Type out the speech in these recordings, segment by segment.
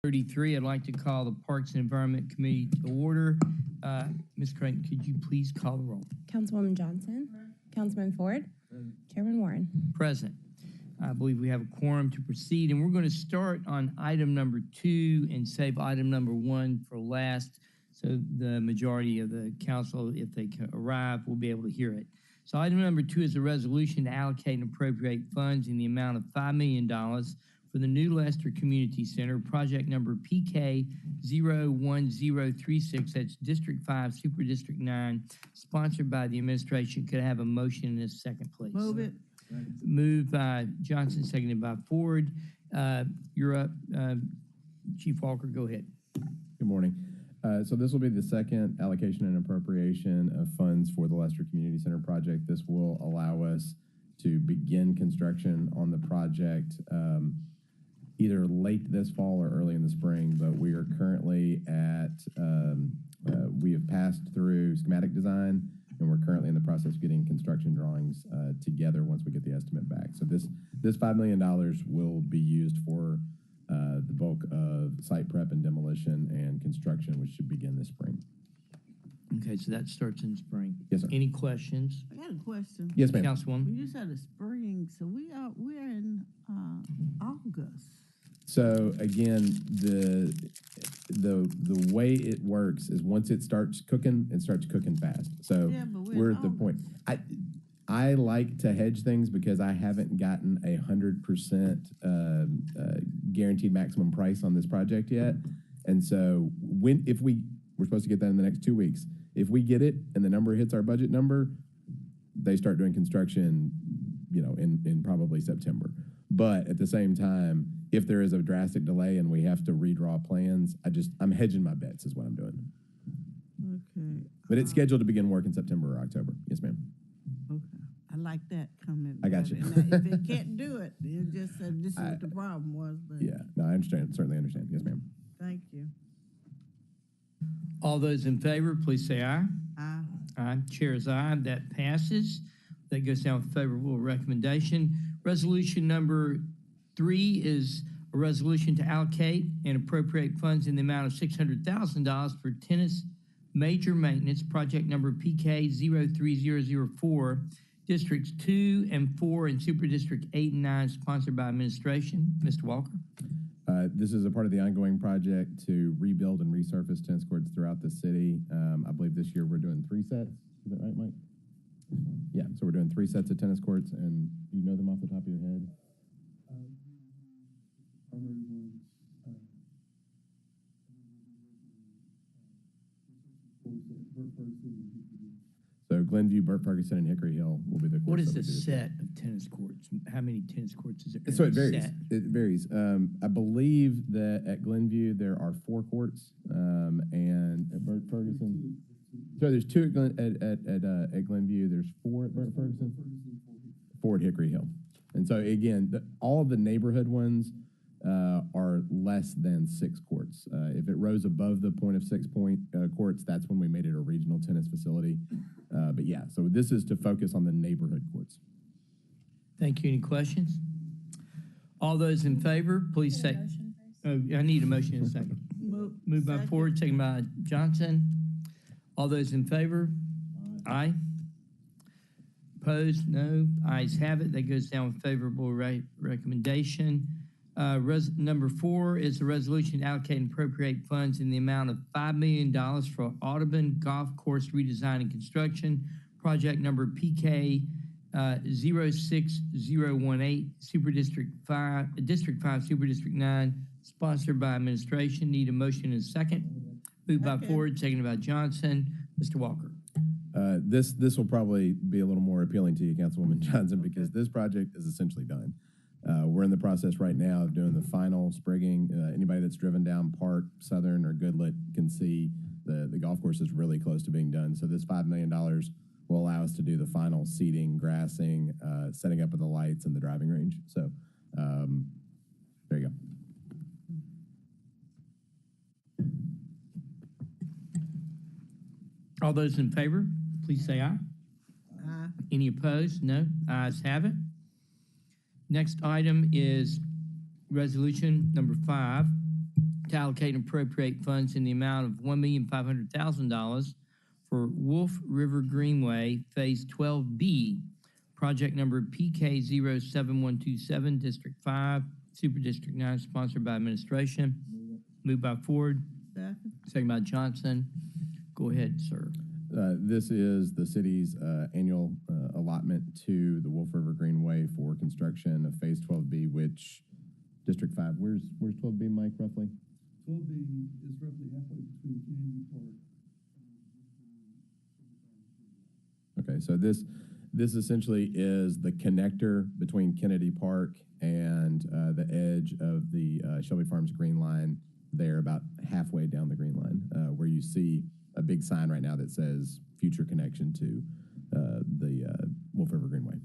33. I'd like to call the Parks and Environment Committee to order. Ms. Creighton, could you please call the roll? Councilwoman Johnson. Councilman Ford. Chairman Warren. Present. I believe we have a quorum to proceed, and we're going to start on item number 2 and save item number 1 for last, so the majority of the council, if they can arrive, will be able to hear it. So item number 2 is a resolution to allocate and appropriate funds in the amount of $5 million for the new Leicester Community Center, project number PK 01036, that's District 5, Super District 9, sponsored by the administration. Could I have a motion in a second, please? Move it. Moved by Johnson, seconded by Ford. You're up. Chief Walker, go ahead. Good morning. So this will be the second allocation and appropriation of funds for the Leicester Community Center project. This will allow us to begin construction on the project either late this fall or early in the spring, but we are currently at, we have passed through schematic design, and we're currently in the process of getting construction drawings together once we get the estimate back. So this $5 million will be used for the bulk of site prep and demolition and construction, which should begin this spring. Okay, so that starts in spring. Yes, sir. Any questions? I got a question. Yes, ma'am. Councilwoman? When you said the spring, so we're in August. So again, the way it works is once it starts cooking fast. So Yeah, but we're at the point. I like to hedge things because I haven't gotten 100% guaranteed maximum price on this project yet. And so we're supposed to get that in the next 2 weeks. If we get it and the number hits our budget number, they start doing construction, in probably September. But at the same time, if there is a drastic delay and we have to redraw plans, I'm hedging my bets is what I'm doing. Okay. But it's scheduled to begin work in September or October. Yes, ma'am. Okay. I like that comment. I got you. If it can't do it, it just said this is what the problem was. But Yeah, no, I understand. Certainly understand. Yes, ma'am. thank you. All those in favor, please say aye. Aye. Aye. Chair is aye. That passes. That goes down with favorable recommendation. Resolution number 3 is a resolution to allocate and appropriate funds in the amount of $600,000 for tennis major maintenance, project number PK 03004, Districts 2 and 4 and Super District 8 and 9, sponsored by administration. Mr. Walker. This is a part of the ongoing project to rebuild and resurface tennis courts throughout the city. I believe this year we're doing 3 sets. Is that right, Mike? Yeah, so we're doing 3 sets of tennis courts, and you know them off the top of your head? So Glenview, Burt Ferguson, and Hickory Hill will be the courts. What is that a we do. set of tennis courts? How many tennis courts is there? So it varies. Set? It varies. I believe that at Glenview there are 4 courts, and at Burt Ferguson. So there's 2 at Glenview. There's 4 at Burt Ferguson. 4 at Hickory Hill. And so again, all of the neighborhood ones are less than 6 courts. If it rose above the point of 6 courts, that's when we made it a regional tennis facility. But yeah, so this is to focus on the neighborhood courts. Thank you. Any questions? All those in favor, please say. Oh, I need a motion in a second. Moved by Ford, second by Johnson. All those in favor? Aye. Opposed? No. Ayes have it. That goes down with favorable recommendation. Number 4 is a resolution to allocate and appropriate funds in the amount of $5 million for Audubon Golf Course redesign and construction, project number PK 06018, Super District 5, District 5, Super District 9, sponsored by administration. Need a motion in a second. Moved by Ford, seconded by Johnson. Mr. Walker. This will probably be a little more appealing to you, Councilwoman Johnson, because this project is essentially done. We're in the process right now of doing the final sprigging. Anybody that's driven down Park, Southern, or Goodlet can see the golf course is really close to being done. So this $5 million will allow us to do the final seating, grassing, setting up of the lights, and the driving range. So there you go. All those in favor, please say aye. Aye. Any opposed? No. Ayes have it. Next item is resolution number 5, to allocate and appropriate funds in the amount of $1,500,000 for Wolf River Greenway Phase 12B, project number PK0727, District 5, Super District 9, sponsored by administration. Moved by Ford, Second. second by Johnson. Go ahead, sir. This is the city's annual allotment to the Wolf River Greenway for construction of Phase 12B, which District 5, where's 12B, Mike, roughly? 12B is roughly halfway between Kennedy Park. Okay, so this essentially is the connector between Kennedy Park and the edge of the Shelby Farms Green Line there, about halfway down the Green Line, where you see a big sign right now that says future connection to the Wolf River Greenway.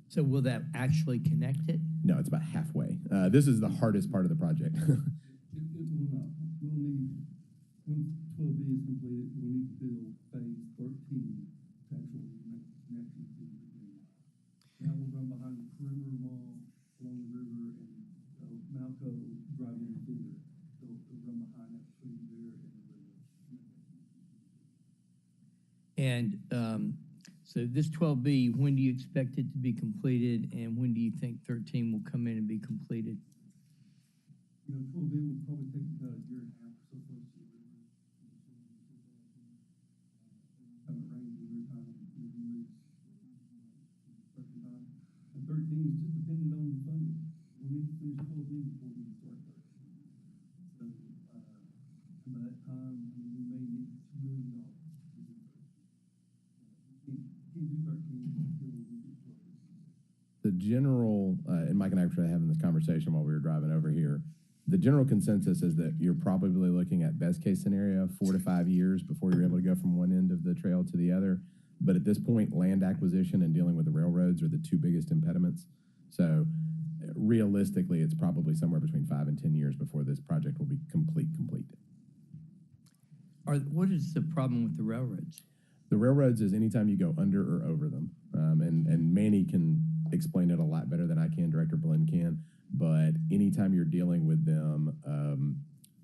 So will that actually connect it? No, it's about halfway. This is the hardest part of the project. It will not. We'll need, once 12B is completed, we'll need to build phase 13 to actually make the connection to the green line. That will run behind the perimeter wall along the river and Malco driving into there. It'll run behind that between there and the river. And so this 12B, when do you expect it to be completed, and when do you think 13 will come in and be completed? You know, 12B will probably take about a year and a half or so close to the river. Time it rains, winter time, usually time. And 13 is just dependent on the funding. We need to finish 12B before we can start 13. So, and by that time, I mean, we may need $2 million. Can't do 13 until we get 12. The general, and Mike and I were having this conversation while we were driving over here, the general consensus is that you're probably looking at best case scenario, 4 to 5 years before you're able to go from one end of the trail to the other. But at this point, land acquisition and dealing with the railroads are the two biggest impediments. So realistically, it's probably somewhere between 5 and 10 years before this project will be complete. What is the problem with the railroads? The railroads is anytime you go under or over them. And Manny can explain it a lot better than I can, Director Blinn can. But anytime you're dealing with them,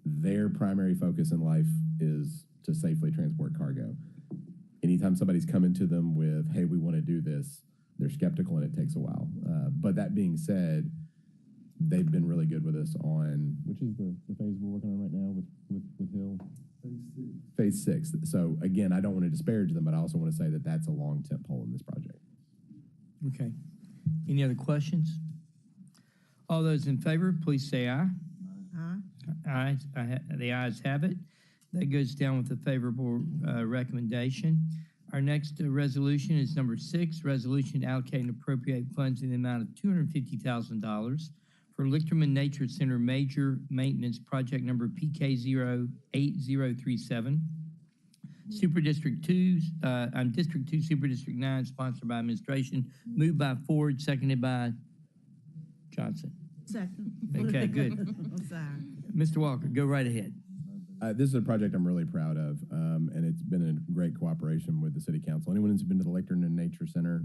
their primary focus in life is to safely transport cargo. Anytime somebody's coming to them with, hey, we want to do this, they're skeptical and it takes a while. But that being said, they've been really good with us on, which is the phase we're working on right now with Hill? Phase 6. So again, I don't want to disparage them, but I also want to say that that's a long tent pole in this project. Okay. Any other questions? All those in favor, please say aye. Aye. Aye. The ayes have it. That goes down with a favorable recommendation. Our next resolution is number 6, resolution to allocate and appropriate funds in the amount of $250,000 for Lichterman Nature Center major maintenance project number PK08037. Super District 2, District 2, Super District 9, sponsored by administration. Moved by Ford, seconded by Johnson. Second. Okay, good. I'm sorry. Mr. Walker, go right ahead. This is a project I'm really proud of, and it's been a great cooperation with the City Council. Anyone who's been to the Lichterman Nature Center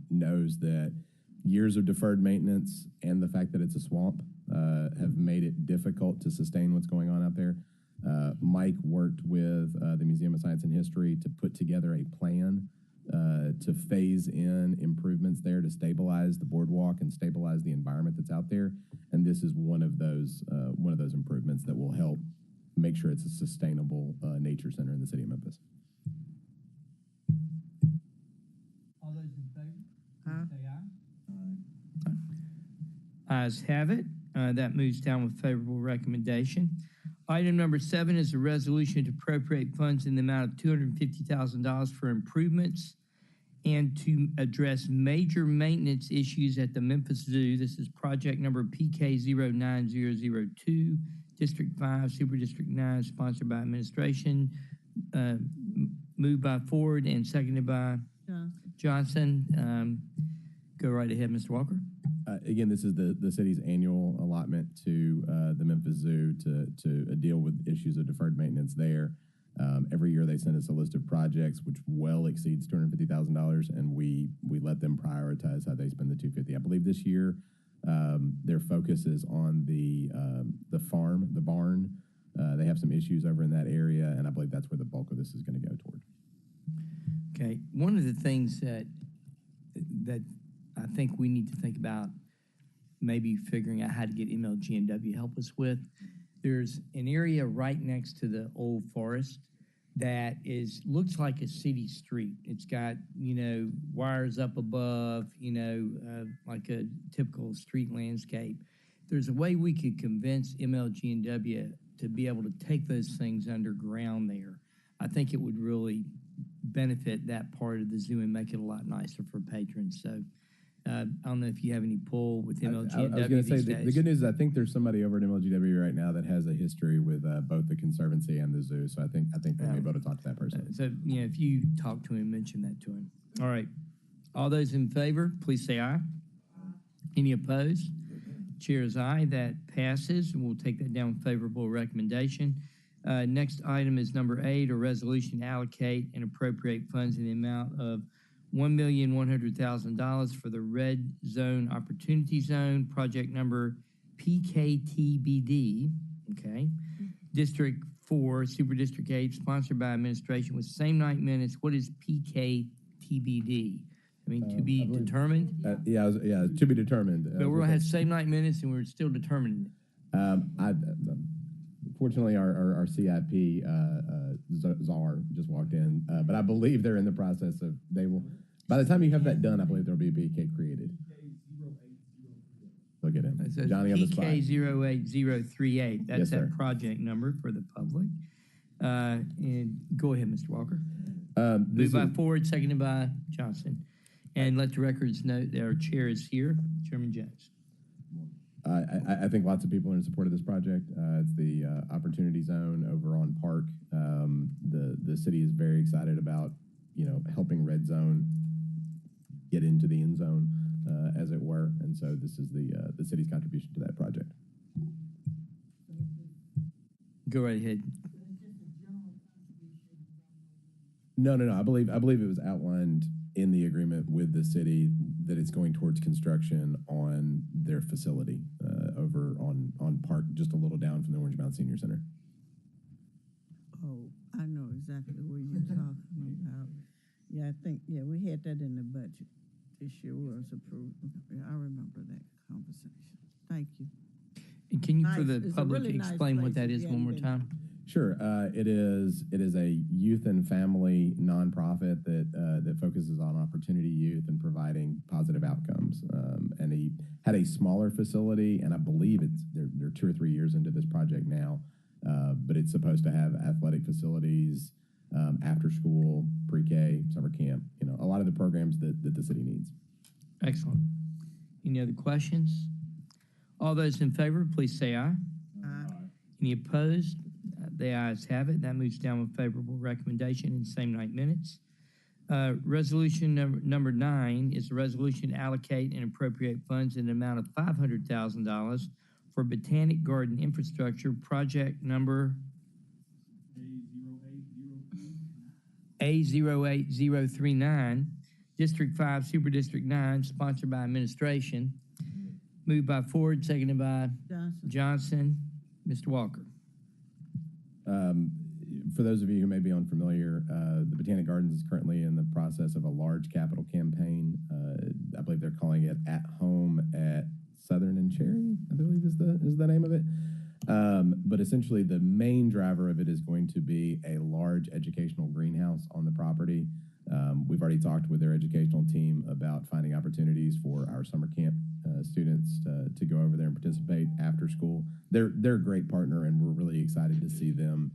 knows that years of deferred maintenance and the fact that it's a swamp have made it difficult to sustain what's going on out there. Mike worked with the Museum of Science and History to put together a plan to phase in improvements there to stabilize the boardwalk and stabilize the environment that's out there. And this is one of those improvements that will help make sure it's a sustainable nature center in the city of Memphis. All those in favor, Aye. say aye. Ayes have it. That moves down with favorable recommendation. Item number 7 is a resolution to appropriate funds in the amount of $250,000 for improvements and to address major maintenance issues at the Memphis Zoo. This is project number PK09002, District 5, Super District 9, sponsored by administration. Moved by Ford and seconded by Johnson. Go right ahead, Mr. Walker. Again, this is the city's annual allotment to the Memphis Zoo to deal with issues of deferred maintenance there. Every year they send us a list of projects which well exceeds $250,000, and we let them prioritize how they spend the $250,000. I believe this year their focus is on the farm, the barn, They have some issues over in that area, and I believe that's where the bulk of this is going to go toward. Okay, one of the things that I think we need to think about, maybe figuring out how to get MLGW help us with. There's an area right next to the old forest that looks like a city street. It's got, wires up above, like a typical street landscape. There's a way we could convince MLGW to be able to take those things underground there. I think it would really benefit that part of the zoo and make it a lot nicer for patrons. So I don't know if you have any pull with MLGW. I was going to say, the days. good news is I think there's somebody over at MLGW right now that has a history with both the Conservancy and the zoo. So I think they may be able to talk to that person. So, if you talk to him, mention that to him. All right. All those in favor, please say aye. Any opposed? Chair is aye. That passes, and we'll take that down favorable recommendation. Next item is number 8, a resolution to allocate and appropriate funds in the amount of $1,100,000 for the Red Zone Opportunity Zone, project number PKTBD, okay? District 4, Super District 8, sponsored by administration with same night minutes. What is PKTBD? I mean, to be determined? To be determined. But we're going to have same night minutes, and we're still determining it. Fortunately, our CIP czar just walked in, but I believe they're in the process of, by the time you have that done, I believe there'll be a BK created. Look at him, It says Johnny on the spot. PK08038. That's Yes, sir. that project number for the public. And go ahead, Mr. Walker. Moved by Ford, seconded by Johnson. And let the records note that our chair is here, Chairman Jones. I think lots of people are in support of this project. It's the Opportunity Zone over on Park. The city is very excited about, helping Red Zone get into the end zone, as it were. And so this is the city's contribution to that project. Go right ahead. No. I believe it was outlined in the agreement with the city that it's going towards construction on their facility over on Park, just a little down from the Orange Mound Senior Center. Oh, I know exactly what you're talking about. Yeah, I think, we had that in the budget this year was approved. Yeah, I remember that conversation. Thank you. And can you, for Nice. the It's a public, really nice explain what place that if is you one more hadn't been. time? Sure. It is a youth and family nonprofit that focuses on opportunity youth and providing positive outcomes. And he had a smaller facility, and I believe they're 2 or 3 years into this project now. But it's supposed to have athletic facilities, after school, pre-K, summer camp. A lot of the programs that the city needs. Excellent. Any other questions? All those in favor, please say aye. Any opposed? The ayes have it. That moves down with favorable recommendation in same night minutes. Resolution number 9 is a resolution to allocate and appropriate funds in an amount of $500,000 for Botanic Garden infrastructure project number A08039, District 5, Super District 9, sponsored by administration. Moved by Ford, seconded by Johnson. Mr. Walker. For those of you who may be unfamiliar, the Botanic Gardens is currently in the process of a large capital campaign. I believe they're calling it At Home at Southern and Cherry, I believe is the name of it. But essentially the main driver of it is going to be a large educational greenhouse on the property. We've already talked with their educational team about finding opportunities for our summer camp students to go over there and participate after school. They're a great partner, and we're really excited to see them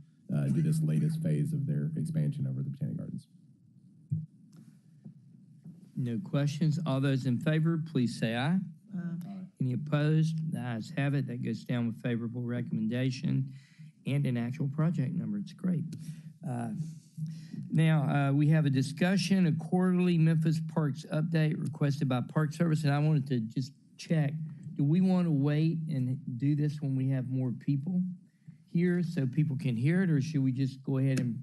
do this latest phase of their expansion over the Botanic Gardens. No questions. All those in favor, please say aye. Any opposed? The ayes have it. That goes down with favorable recommendation and an actual project number. It's great. Now, we have a discussion, a quarterly Memphis Parks update requested by Park Service, and I wanted to just check, do we want to wait and do this when we have more people here so people can hear it, or should we just go ahead and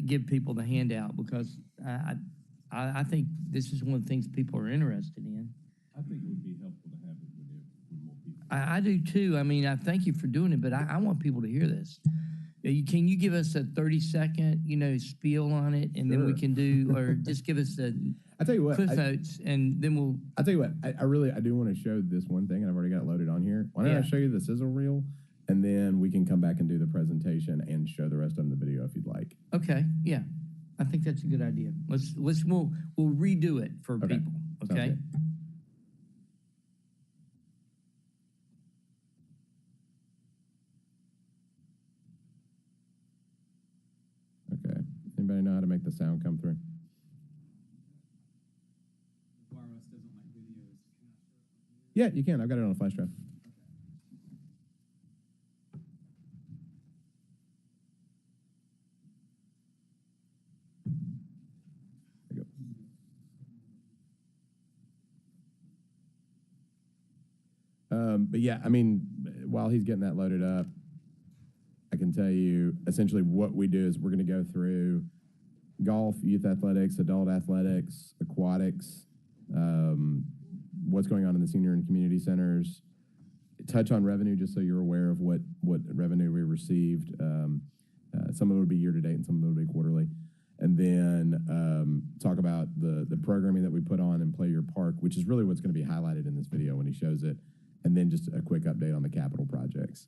give people the handout? Because I think this is one of the things people are interested in. I think it would be helpful to have it with more people. I do too. I mean, I thank you for doing it, but I want people to hear this. Can you give us a 30-second, spiel on it, and then we Sure. can do, or just give us the I tell you what, cliff notes, and then we'll. I'll tell you what, I do want to show this one thing, and I've already got it loaded on here. Why don't I Yeah. show you the sizzle reel, and then we can come back and do the presentation and show the rest of the video if you'd like. Okay, yeah, I think that's a good idea. We'll redo it for Okay. people. Sounds Okay. good. Okay. Anybody know how to make the sound come through? Yeah, you can. I've got it on a flash drive. There you go. But yeah, I mean, while he's getting that loaded up, I can tell you essentially what we do is we're going to go through golf, youth athletics, adult athletics, aquatics, what's going on in the senior and community centers, touch on revenue just so you're aware of what revenue we received. Some of it will be year to date and some of it will be quarterly. And then talk about the programming that we put on in Play Your Park, which is really what's going to be highlighted in this video when he shows it. And then just a quick update on the capital projects.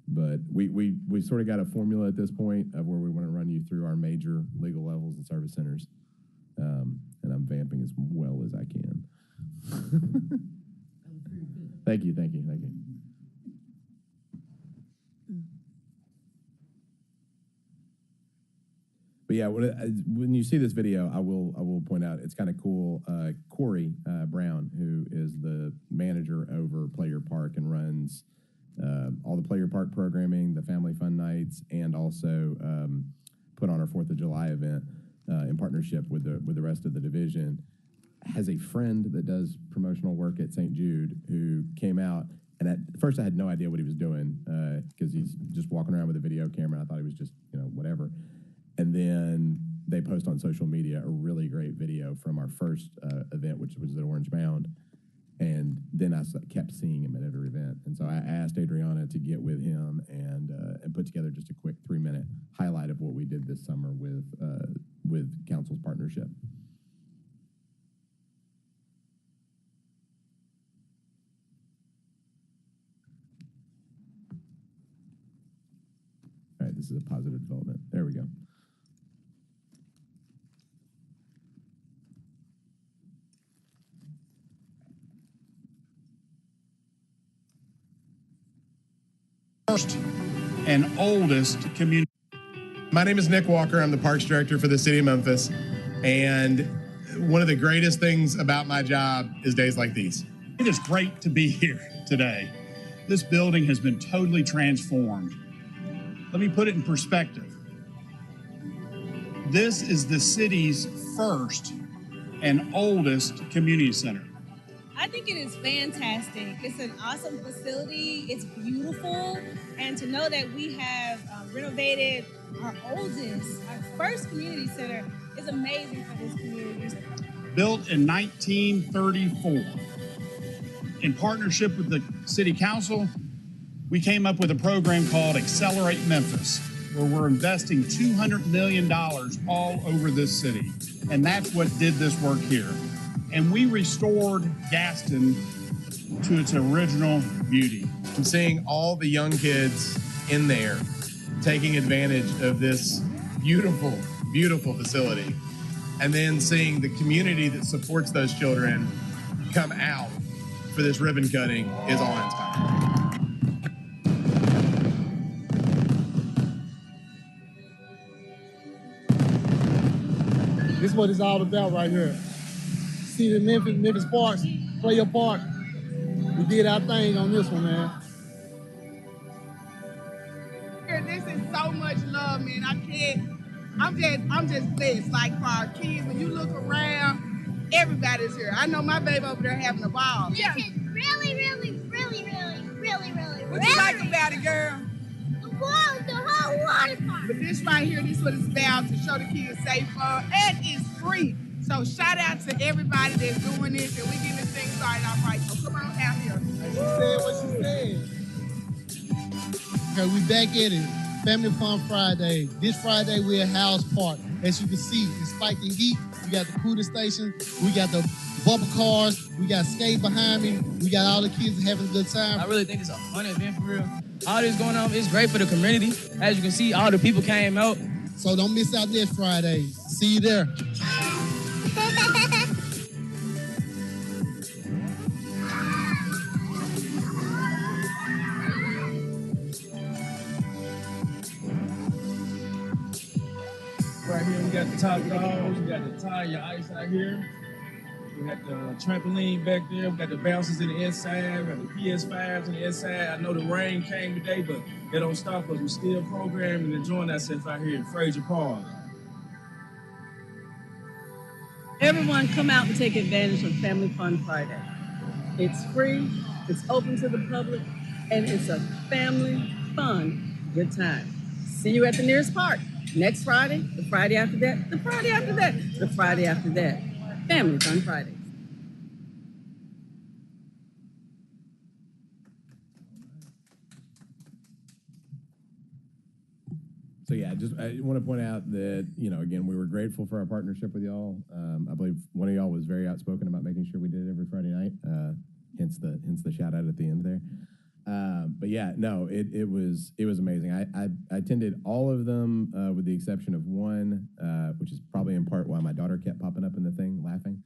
But we sort of got a formula at this point of where we want to run you through our major legal levels and service centers. And I'm vamping as well as I can. Thank you. But yeah, when you see this video, I will point out it's kind of cool. Corey Brown, who is the manager over Play Your Park and runs all the Play Your Park programming, the Family Fun Nights, and also put on our 4th of July event in partnership with the rest of the division, has a friend that does promotional work at St. Jude who came out. And at first I had no idea what he was doing because he's just walking around with a video camera. And I thought he was just, whatever. And then they post on social media a really great video from our first event, which was at Orange Mound. And then I kept seeing him at every event. And so I asked Adriana to get with him and put together just a quick 3-minute highlight of what we did this summer with council's partnership. All right, this is a positive development. There we go. First and oldest community. My name is Nick Walker. I'm the Parks Director for the City of Memphis. And one of the greatest things about my job is days like these. It is great to be here today. This building has been totally transformed. Let me put it in perspective. This is the city's first and oldest community center. I think it is fantastic. It's an awesome facility. It's beautiful. And to know that we have renovated our first community center is amazing for this community. Built in 1934. In partnership with the City Council, we came up with a program called Accelerate Memphis, where we're investing $200 million all over this city. And that's what did this work here. And we restored Gaston to its original beauty. I'm seeing all the young kids in there taking advantage of this beautiful, beautiful facility. And then seeing the community that supports those children come out for this ribbon cutting is awe-inspiring. This is what it's all about right here. See the Memphis Parks, Play Your Park. We did our thing on this one, man. This is so much love, man. I'm just blessed. Like for our kids, when you look around, everybody's here. I know my baby over there having a ball. Yeah. This is really. What you like about it, girl? The whole water park. But this right here, this is what it's about, to show the kids safe fun, and it's free. So shout out to everybody that's doing this, and we getting this thing started off right. So come on out here. She said what she said. Okay, we back at it. Family Fun Friday. This Friday we're at House Park. As you can see, it's Spike and Geek. We got the cooler station. We got the bubble cars. We got skate behind me. We got all the kids having a good time. I really think it's a fun event for real. All this going on, it's great for the community. As you can see, all the people came out. So don't miss out this Friday. See you there. Right here, we got the top dogs, we got the tire ice out here. We got the trampoline back there. We got the bouncers in the inside. We got the PS5s on the inside. I know the rain came today, but it don't stop us. We're still programming and enjoying ourselves out here at Fraser Park. Everyone come out and take advantage of Family Fun Friday. It's free, it's open to the public, and it's a family fun good time. See you at the nearest park. Next Friday, the Friday after that, the Friday after that, the Friday after that. Family Fun Friday. So yeah, I want to point out that, again, we were grateful for our partnership with y'all. I believe one of y'all was very outspoken about making sure we did it every Friday night. Hence the shout out at the end there. But yeah, no, it was amazing. I attended all of them with the exception of one, which is probably in part why my daughter kept popping up in the thing laughing.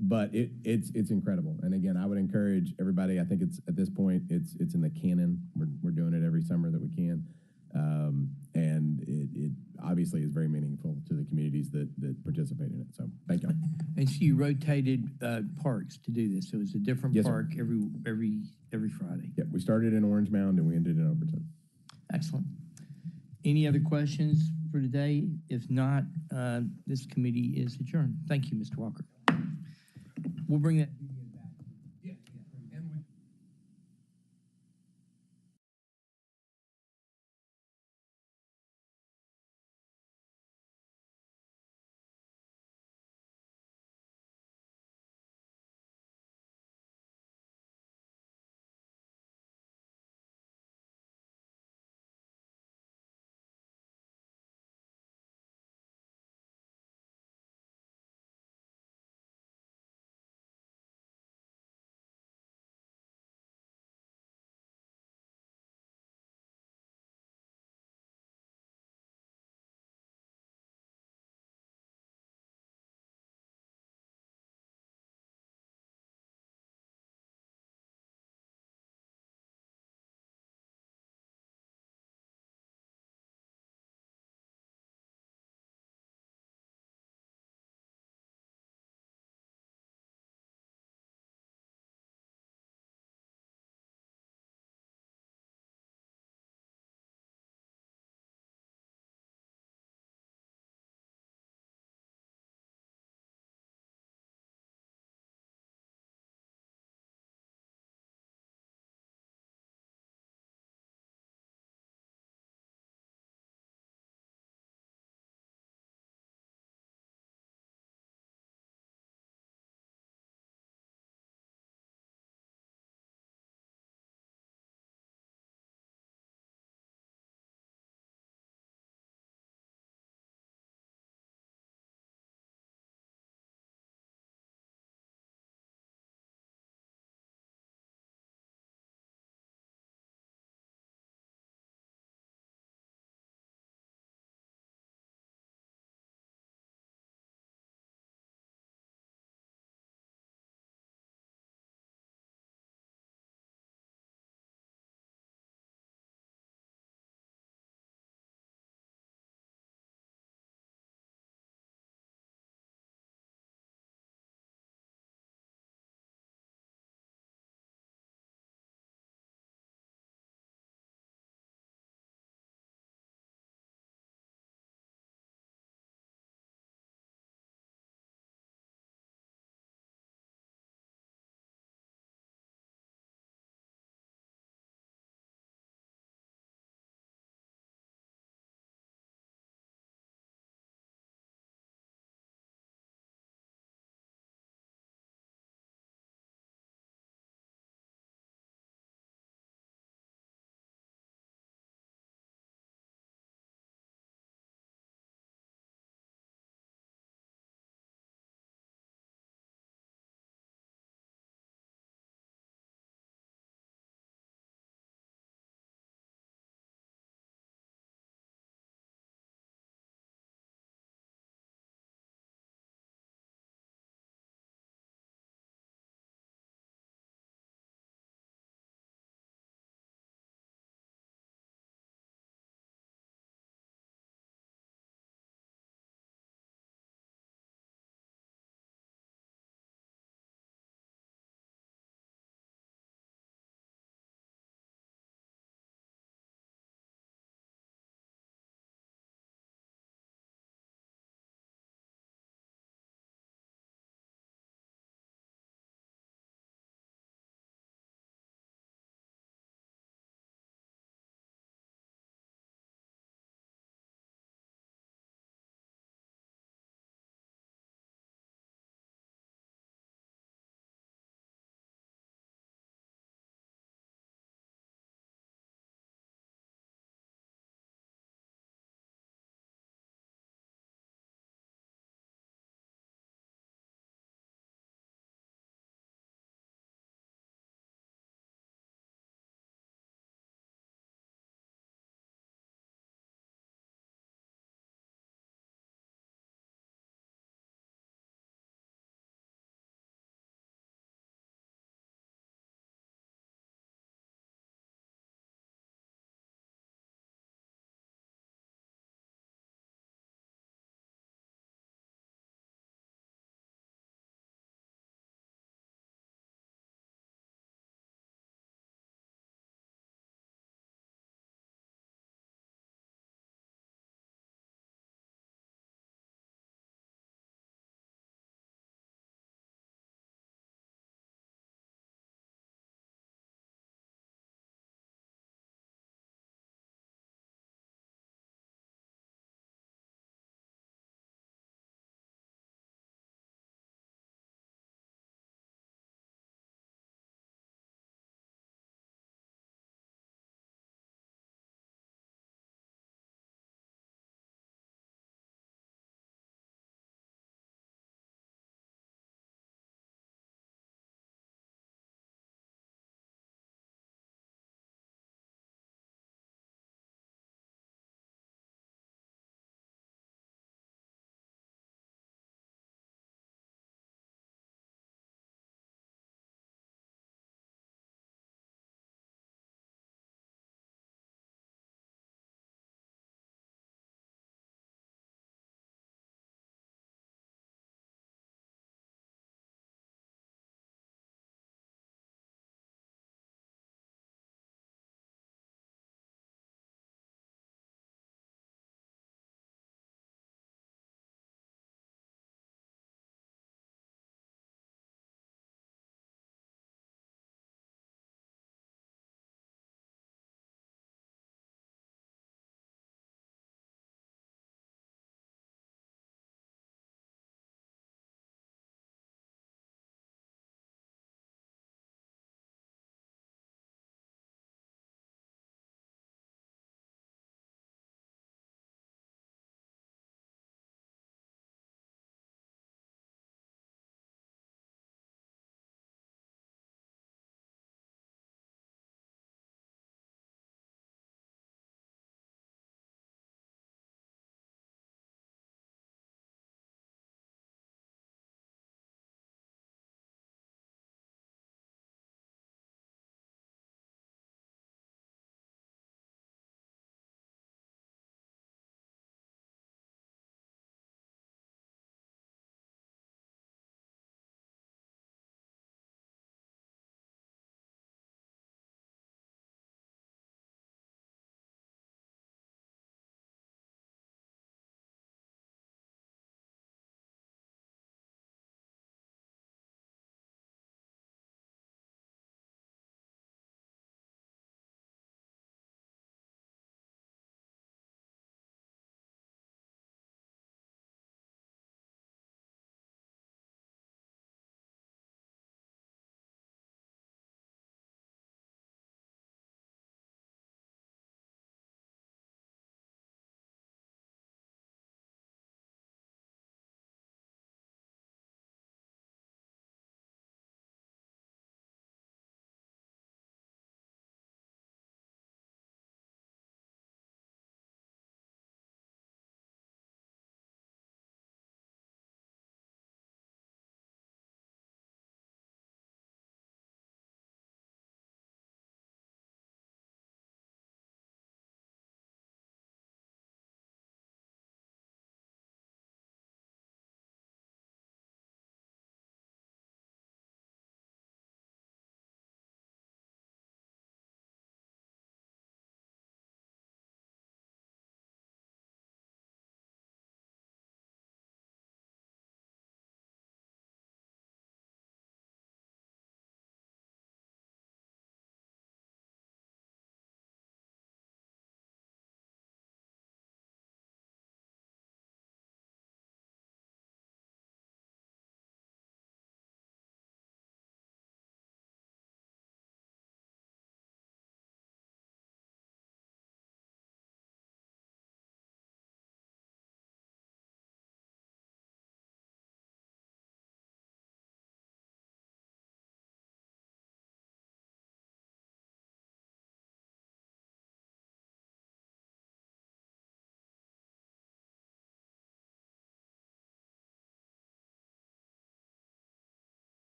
But it's incredible. And again, I would encourage everybody. I think it's at this point it's in the canon. We're doing it every summer that we can. And it obviously is very meaningful to the communities that participate in it. So thank y'all. And so you rotated parks to do this. So it's a different park every Friday. Yeah, we started in Orange Mound and we ended in Overton. Excellent. Any other questions for today? If not, this committee is adjourned. Thank you, Mr. Walker. We'll bring that.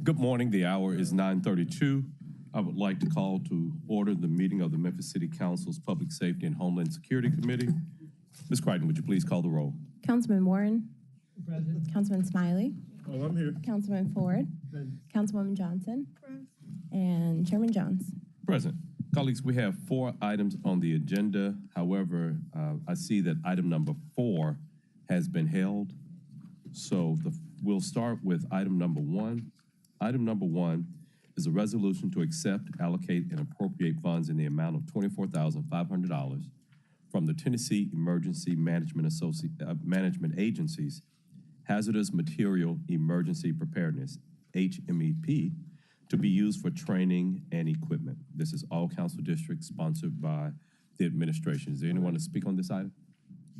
Good morning. The hour is 9:32. I would like to call to order the meeting of the Memphis City Council's Public Safety and Homeland Security Committee. Ms. Crichton, would you please call the roll? Councilman Warren. Present. Councilman Smiley. Oh, I'm here. Councilman Ford. Councilwoman Johnson. And Chairman Jones. Present. Colleagues, we have 4 items on the agenda. However, I see that item number 4 has been held. So we'll start with item number 1. Item number 1 is a resolution to accept, allocate, and appropriate funds in the amount of $24,500 from the Tennessee Emergency Management Agency's Hazardous Material Emergency Preparedness, HMEP, to be used for training and equipment. This is all council districts sponsored by the administration. Is there anyone to speak on this item?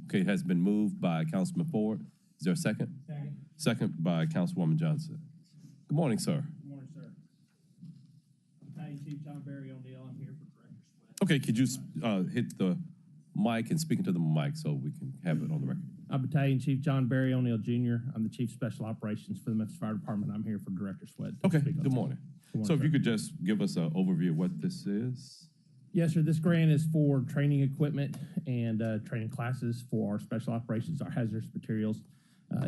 Okay, it has been moved by Councilman Ford. Is there a second? Second. Second by Councilwoman Johnson. Good morning, sir. Good morning, sir. Battalion Chief John Barry O'Neill. I'm here for Director Sweat. Okay, could you hit the mic and speak into the mic so we can have it on the record? I'm Battalion Chief John Barry O'Neill Jr. I'm the Chief Special Operations for the Memphis Fire Department. I'm here for Director Sweat. Okay, good morning. So if you could just give us an overview of what this is. Yes, sir. This grant is for training equipment and training classes for our special operations, our hazardous materials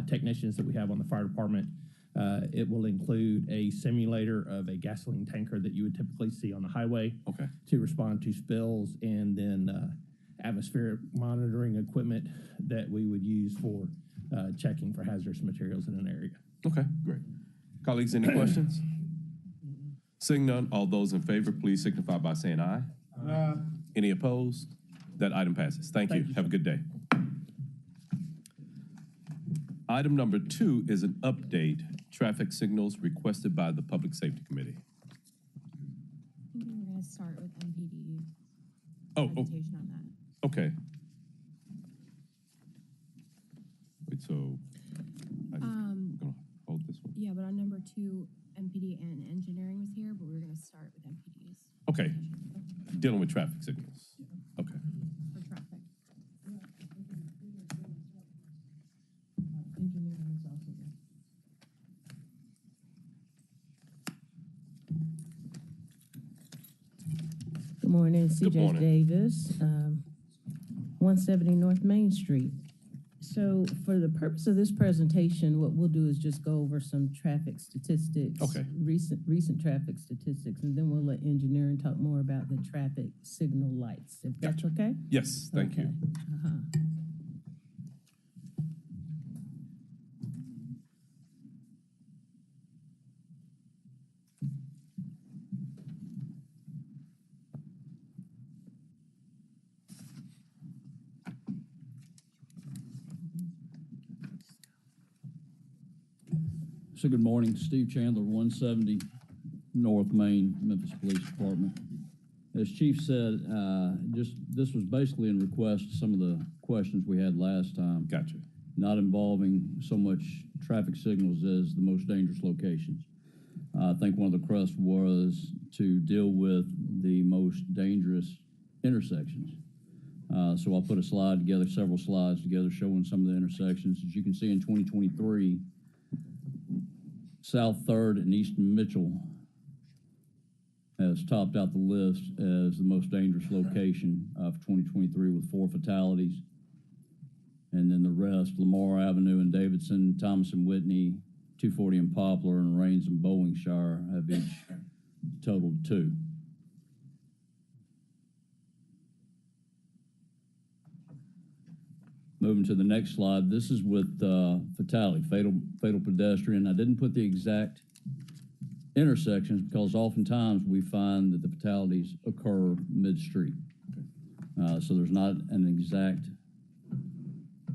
technicians that we have on the fire department. It will include a simulator of a gasoline tanker that you would typically see on the highway to respond to spills, and then atmospheric monitoring equipment that we would use for checking for hazardous materials in an area. Okay, great. Colleagues, any questions? Seeing none, all those in favor, please signify by saying aye. Aye. Any opposed? That item passes. Thank you. Have a good day. Item number 2 is an update, traffic signals requested by the Public Safety Committee. I think we're going to start with MPD. Presentation on that. Okay. Wait, so I'm gonna hold this one. Yeah, but on number 2, MPD and engineering was here, but we were going to start with MPD's. Okay. Dealing with traffic signals. Okay. For traffic. Engineering is also here. Good morning, Good CJ morning. Davis, 170 North Main Street. So for the purpose of this presentation, what we'll do is just go over some traffic statistics. Okay. Recent traffic statistics, and then we'll let engineering talk more about the traffic signal lights, if that's okay? Yes, thank you. Uh-huh. So good morning, Steve Chandler, 170 North Main, Memphis Police Department. As Chief said, this was basically in request to some of the questions we had last time. Gotcha. Not involving so much traffic signals as the most dangerous locations. I think one of the requests was to deal with the most dangerous intersections. So I'll put a slide together, several slides together showing some of the intersections. As you can see in 2023, South 3rd and Eastern Mitchell has topped out the list as the most dangerous location of 2023 with 4 fatalities. And then the rest, Lamar Avenue and Davidson, Thomas and Whitney, 240 and Poplar, and Rains and Bowlingshire have each totaled 2. Moving to the next slide, this is with fatality, fatal pedestrian. I didn't put the exact intersections because oftentimes we find that the fatalities occur mid-street. So there's not an exact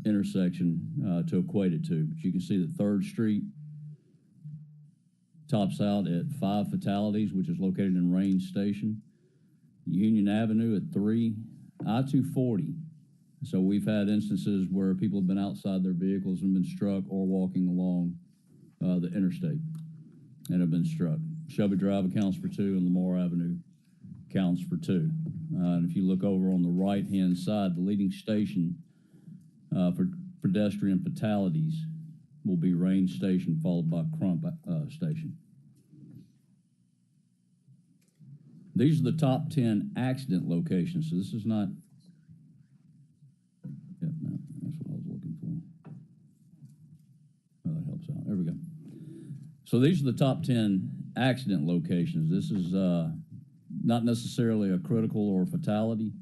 intersection to equate it to, but you can see that 3rd Street tops out at 5 fatalities, which is located in Range Station. Union Avenue at 3, I-240. So we've had instances where people have been outside their vehicles and been struck or walking along the interstate and have been struck. Shelby Drive accounts for 2 and Lamar Avenue counts for 2. And if you look over on the right-hand side, the leading station for pedestrian fatalities will be Range Station, followed by Crump Station. These are the top 10 accident locations. So this is not. Yep, no, that's what I was looking for. Oh, that helps out. There we go. So these are the top 10 accident locations. This is not necessarily a critical or a fatality,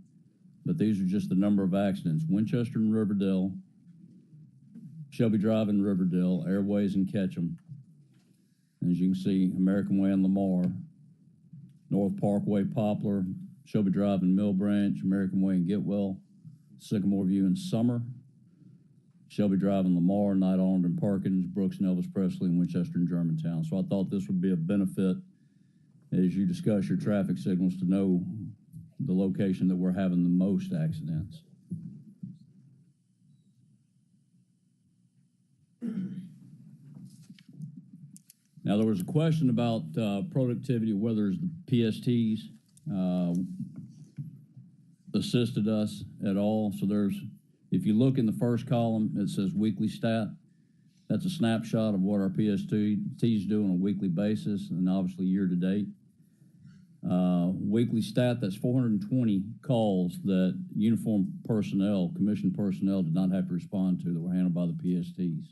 but these are just the number of accidents. Winchester and Riverdale, Shelby Drive and Riverdale, Airways and Ketchum. And as you can see, American Way and Lamar, North Parkway, Poplar, Shelby Drive and Mill Branch, American Way and Getwell, Sycamore View and Summer, Shelby Drive and Lamar, Knight Island and Perkins, Brooks and Elvis Presley, and Winchester and Germantown. So I thought this would be a benefit as you discuss your traffic signals to know the location that we're having the most accidents. Now, there was a question about productivity, whether the PSTs assisted us at all. So if you look in the first column, it says weekly stat. That's a snapshot of what our PSTs do on a weekly basis, and obviously year to date. Weekly stat, that's 420 calls that uniformed personnel, commissioned personnel, did not have to respond to that were handled by the PSTs.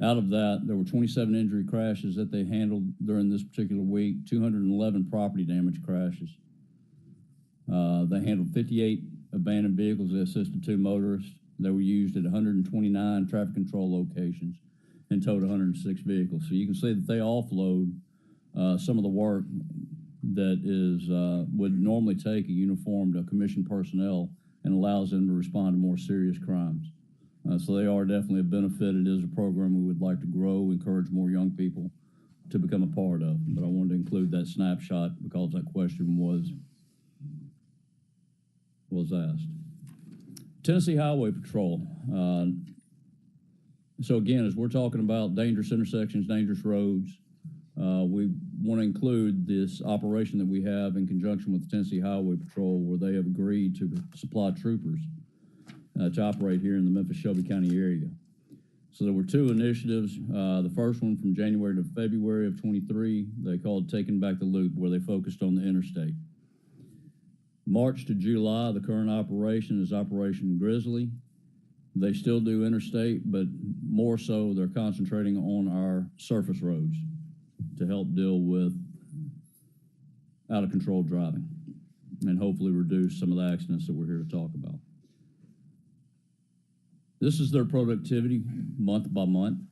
Out of that, there were 27 injury crashes that they handled during this particular week, 211 property damage crashes. They handled 58 abandoned vehicles that assisted 2 motorists. They were used at 129 traffic control locations and towed 106 vehicles. So you can see that they offload some of the work that is would normally take a uniformed commissioned personnel and allows them to respond to more serious crimes. So they are definitely a benefit. It is a program we would like to grow, encourage more young people to become a part of. But I wanted to include that snapshot because that question was asked. Tennessee Highway Patrol. So again, as we're talking about dangerous intersections, dangerous roads, we want to include this operation that we have in conjunction with the Tennessee Highway Patrol, where they have agreed to supply troopers to operate here in the Memphis-Shelby County area. So there were 2 initiatives. The first one from January to February of 23, they called Taking Back the Loop, where they focused on the interstate. March to July, the current operation is Operation Grizzly. They still do interstate, but more so they're concentrating on our surface roads to help deal with out-of-control driving and hopefully reduce some of the accidents that we're here to talk about. This is their productivity month by month.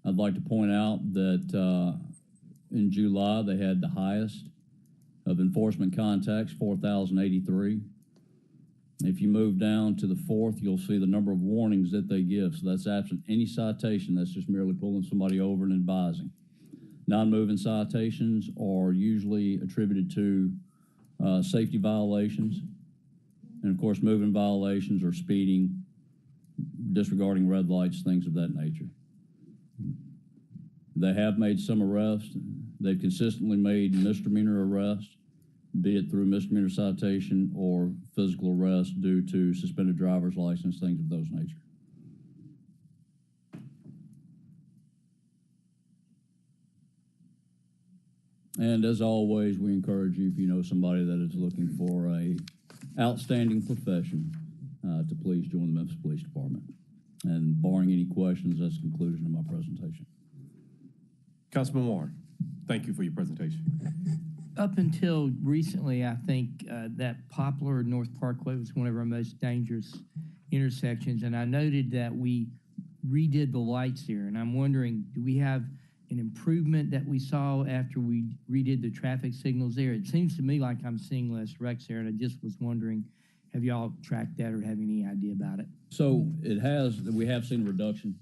I'd like to point out that in July they had the highest of enforcement contacts, 4,083. If you move down to the 4th, you'll see the number of warnings that they give. So that's absent any citation. That's just merely pulling somebody over and advising. Non-moving citations are usually attributed to safety violations. And of course, moving violations are speeding, disregarding red lights, things of that nature. They have made some arrests. They've consistently made misdemeanor arrests, be it through misdemeanor citation or physical arrest due to suspended driver's license, things of those nature. And as always, we encourage you, if you know somebody that is looking for a outstanding profession, to please join the Memphis Police Department. And barring any questions, that's the conclusion of my presentation. Councilman Warren, thank you for your presentation. Up until recently, I think that Poplar North Parkway was one of our most dangerous intersections, and I noted that we redid the lights there, and I'm wondering, do we have an improvement that we saw after we redid the traffic signals there? It seems to me like I'm seeing less wrecks there, and I just was wondering, have y'all tracked that or have any idea about it? So we have seen a reduction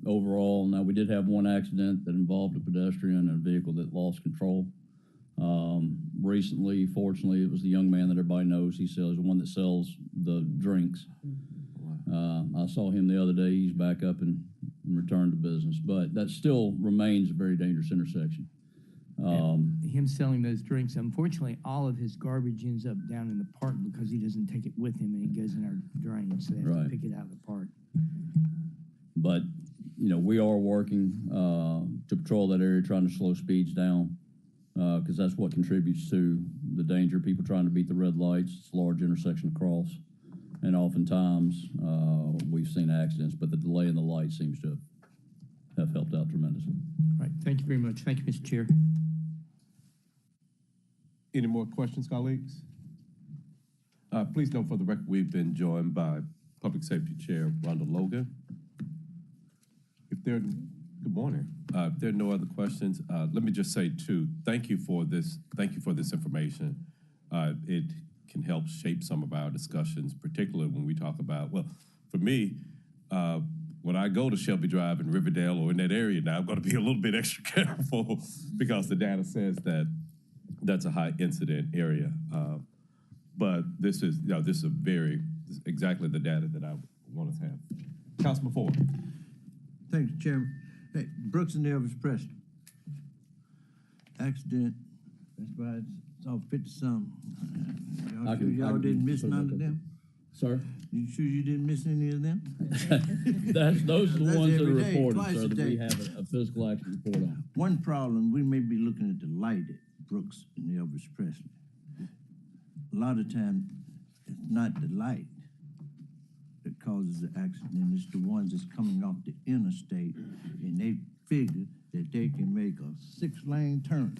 overall. Now, we did have one accident that involved a pedestrian and a vehicle that lost control. Recently, fortunately, it was the young man that everybody knows. He's the one that sells the drinks. I saw him the other day. He's back up and returned to business, but that still remains a very dangerous intersection. Him selling those drinks, unfortunately, all of his garbage ends up down in the park because he doesn't take it with him and it goes in our drain, so they have to pick it out of the park. But, you know, we are working to patrol that area, trying to slow speeds down. because that's what contributes to the danger. People trying to beat the red lights. It's a large intersection to cross. And oftentimes, we've seen accidents, but the delay in the light seems to have helped out tremendously. All right, thank you very much. Thank you, Mr. Chair. Any more questions, colleagues? Please note for the record, we've been joined by Public Safety Chair Rhonda Logan. Good morning. If there are no other questions, let me just say too, thank you for this information. It can help shape some of our discussions, particularly when we talk about, well, for me, when I go to Shelby Drive in Riverdale or in that area now, I'm going to be a little bit extra careful because the data says that that's a high incident area. But this is exactly the data that I want to have. Councilman Ford. Thanks, Chairman. Hey, Brooks and Elvis Preston. Accident. That's why it's all 50-something. Y'all sure y'all didn't miss none of them? Sir? You sure you didn't miss any of them? Those are the ones that are every day, reported, twice sir, a that day. we have a physical action report on. One problem, we may be looking at the light at Brooks and Elvis Presley. A lot of times, it's not the light that causes the accident. It's the ones that's coming off the interstate, and they figure that they can make a 6-lane turn.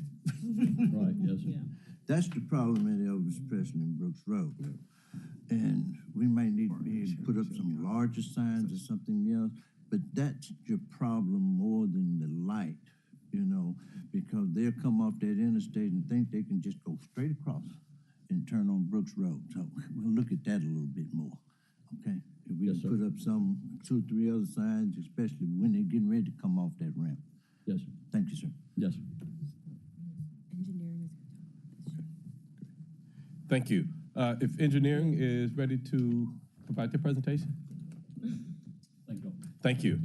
Right, yes, sir. Yeah. That's the problem at Elvis Presley and Brooks Road. And we might need to be able to put up some larger signs or something else, but that's your problem more than the light, because they'll come off that interstate and think they can just go straight across and turn on Brooks Road. So we'll look at that a little bit more, okay? If we Yes, can sir. put up 2 or 3 other signs, especially when they're getting ready to come off that ramp. Yes, sir. Thank you, sir. Yes, sir. Engineering is Thank you. If engineering is ready to provide their presentation. Thank you. Thank you.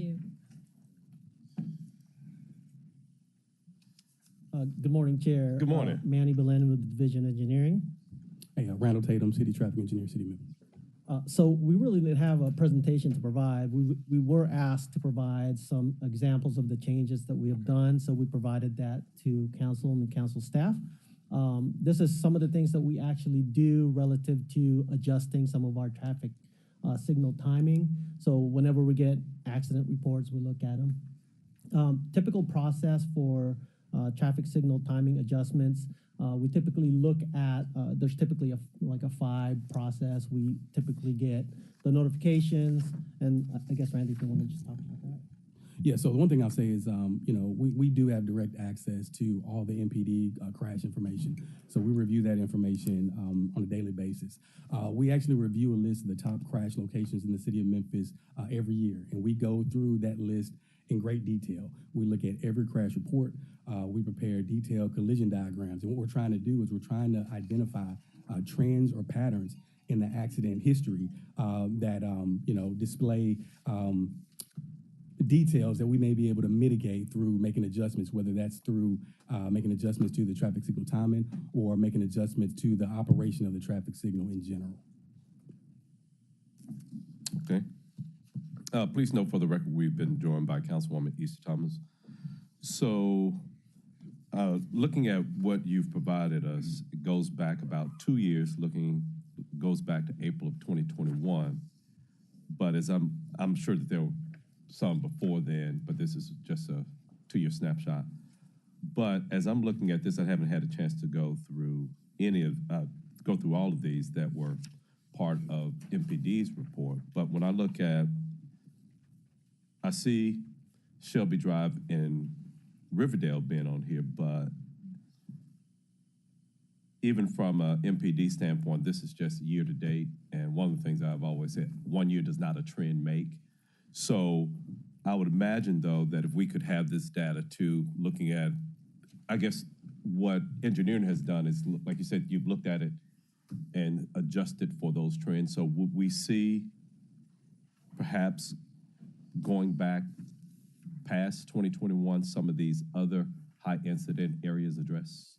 Good morning, Chair. Good morning. Manny Belen with the Division of Engineering. Hey, Randall Tatum, City Traffic Engineer, City Memphis. So we really didn't have a presentation to provide. We were asked to provide some examples of the changes that we have done, so we provided that to council and the council staff. This is some of the things that we actually do relative to adjusting some of our traffic signal timing. So whenever we get accident reports, we look at them. Typical process for traffic signal timing adjustments. We typically look at, there's typically a 5 process. We typically get the notifications, and I guess, Randy, if you want to just talk about that. Yeah, so the one thing I'll say is, we do have direct access to all the MPD crash information. So we review that information on a daily basis. We actually review a list of the top crash locations in the city of Memphis every year, and we go through that list in great detail. We look at every crash report. We prepare detailed collision diagrams. And what we're trying to do is we're trying to identify trends or patterns in the accident history that, display details that we may be able to mitigate through making adjustments, whether that's through making adjustments to the traffic signal timing or making adjustments to the operation of the traffic signal in general. Okay. Please note for the record, we've been joined by Councilwoman Easter Thomas. So looking at what you've provided us, it goes back about 2 years, goes back to April of 2021. But as I'm sure that there were some before then, but this is just a 2-year snapshot. But as I'm looking at this, I haven't had a chance to go through go through all of these that were part of MPD's report. But when I look at, I see Shelby Drive in Riverdale being on here, but even from a MPD standpoint, this is just year to date. And one of the things I've always said, 1 year does not a trend make. So I would imagine, though, that if we could have this data too, looking at, I guess what engineering has done is, like you said, you've looked at it and adjusted for those trends. So would we see perhaps going back past 2021, some of these other high incident areas addressed?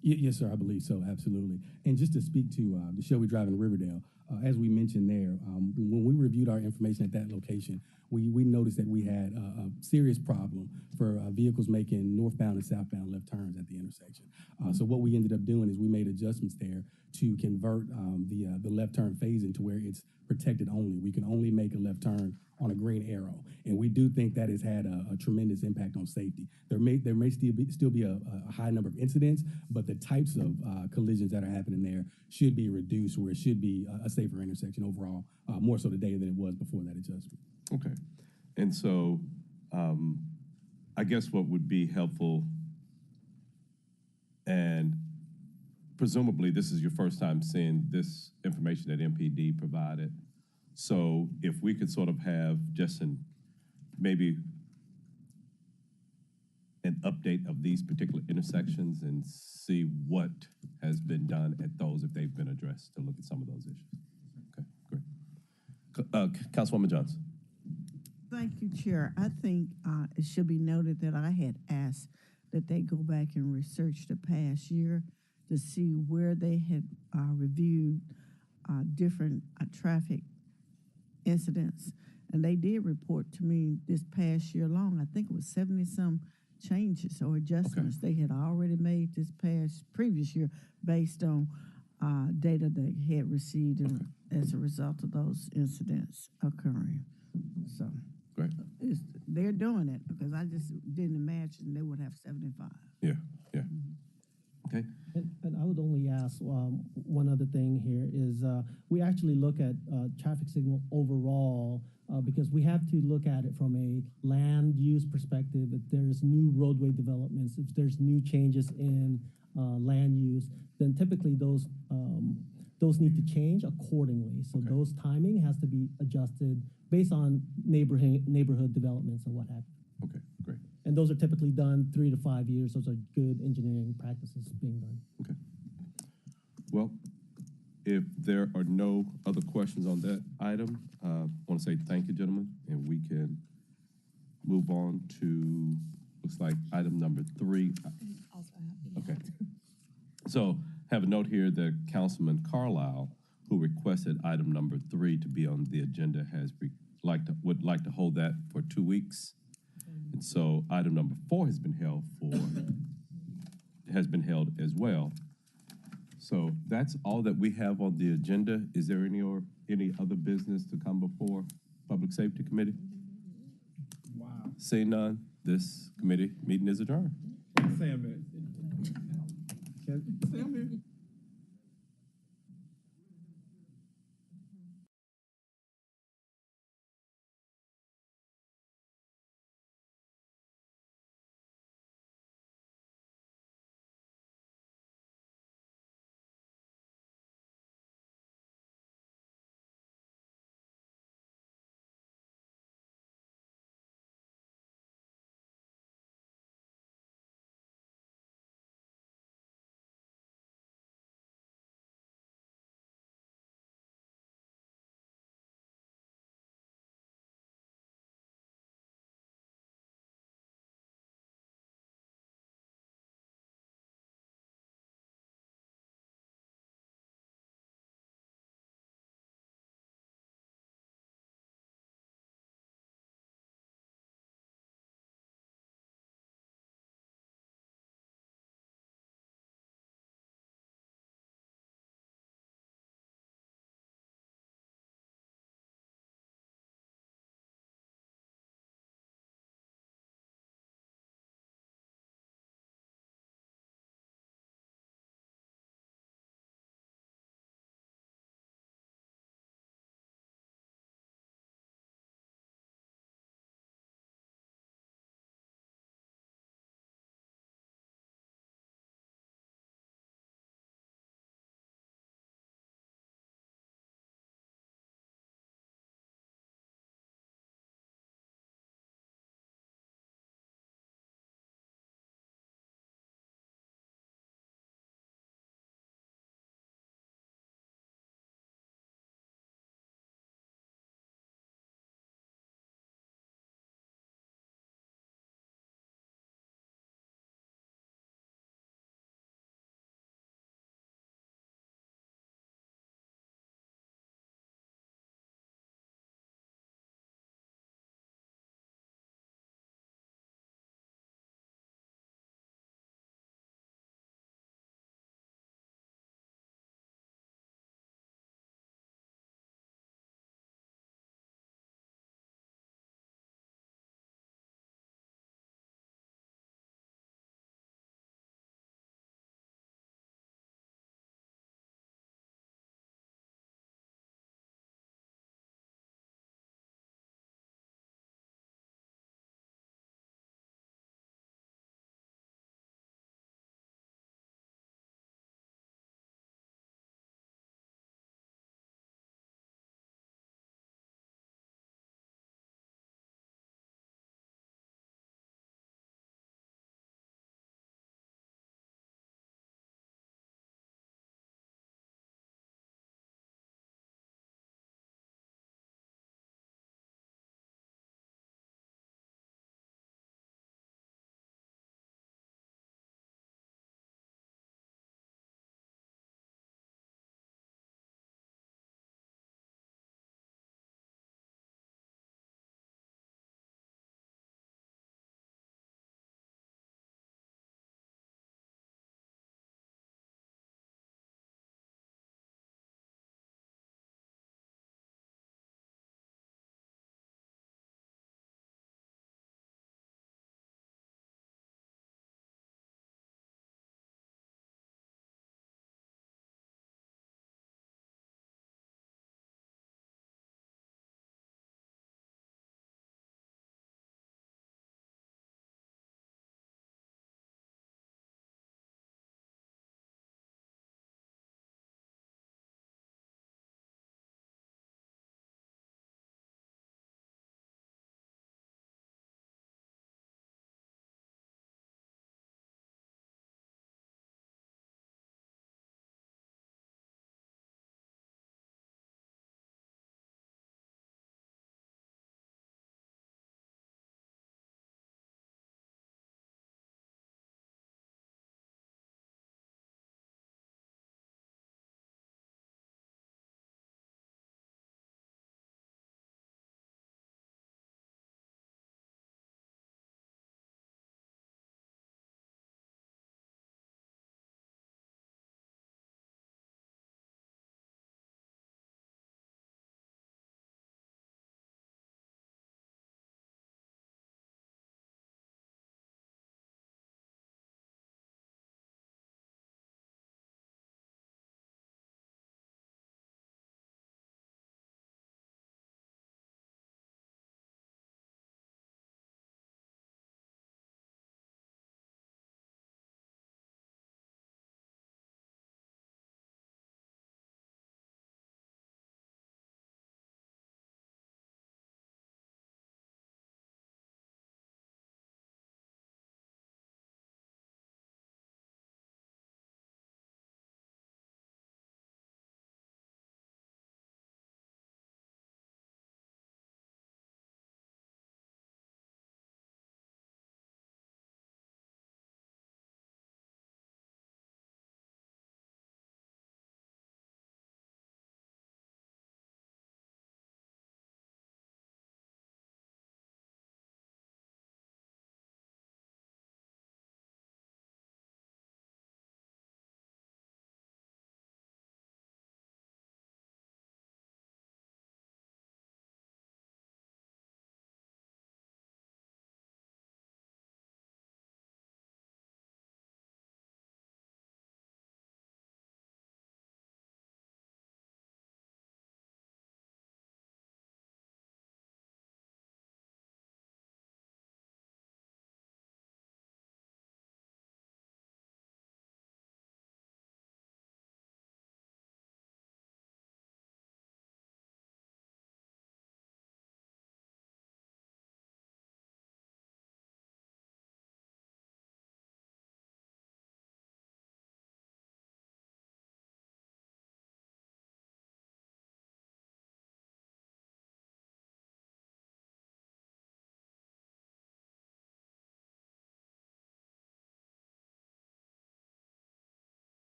Yes, sir, I believe so, absolutely. And just to speak to the Shelby Drive in Riverdale, as we mentioned there, when we reviewed our information at that location, we noticed that we had a serious problem for vehicles making northbound and southbound left turns at the intersection. So what we ended up doing is we made adjustments there to convert the left turn phasing to where it's protected only. We can only make a left turn on a green arrow, and we do think that has had a tremendous impact on safety. There may still be a high number of incidents, but the types of collisions that are happening there should be reduced, where it should be a safer intersection overall, more so today than it was before that adjustment. Okay. And so I guess what would be helpful, and presumably this is your first time seeing this information that MPD provided. So if we could sort of have just maybe an update of these particular intersections and see what has been done at those, if they've been addressed, to look at some of those issues. Okay, great. Councilwoman Johnson. Thank you, Chair. I think it should be noted that I had asked that they go back and research the past year to see where they had reviewed different traffic incidents. And they did report to me this past year long, I think it was 70-some changes or adjustments they had already made this previous year based on data they had received as a result of those incidents occurring. So great. They're doing it because I just didn't imagine they would have 75. Yeah, yeah. Okay. And I would only ask one other thing here is we actually look at traffic signal overall because we have to look at it from a land use perspective. If there's new roadway developments, if there's new changes in land use, then typically those need to change accordingly. So those timing has to be adjusted based on neighborhood developments and what have you. Okay, great. And those are typically done 3 to 5 years. Those are good engineering practices being done. Okay. Well, if there are no other questions on that item, I want to say thank you, gentlemen, and we can move on to, looks like item number 3. Okay. So have a note here that Councilman Carlisle, who requested item number 3 to be on the agenda, would like to hold that for 2 weeks. And so item number 4 has been held as well. So that's all that we have on the agenda. Is there any other business to come before Public Safety Committee? Wow. Seeing none, this committee meeting is adjourned. Sam,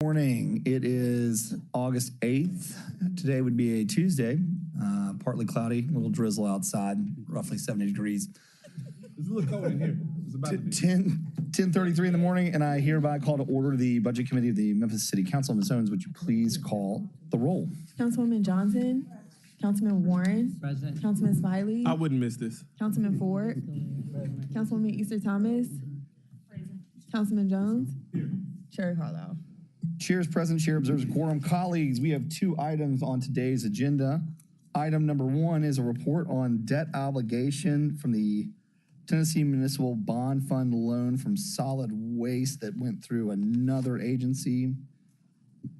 Morning. It is August 8th. Today would be a Tuesday, partly cloudy, a little drizzle outside, roughly 70 degrees. It's a little cold in here. It's about to be. 10:33 in the morning, and I hereby call to order the Budget Committee of the Memphis City Council. Ms. Owens, would you please call the roll? Councilwoman Johnson, Councilman Warren, Present. Councilman Smiley, I wouldn't miss this. Councilman Ford, Councilwoman Easter Thomas, Councilman Jones, Chair Carlisle. Chair is present. Chair observes a quorum. Colleagues, we have 2 items on today's agenda. Item number 1 is a report on debt obligation from the Tennessee Municipal Bond Fund loan from solid waste that went through another agency,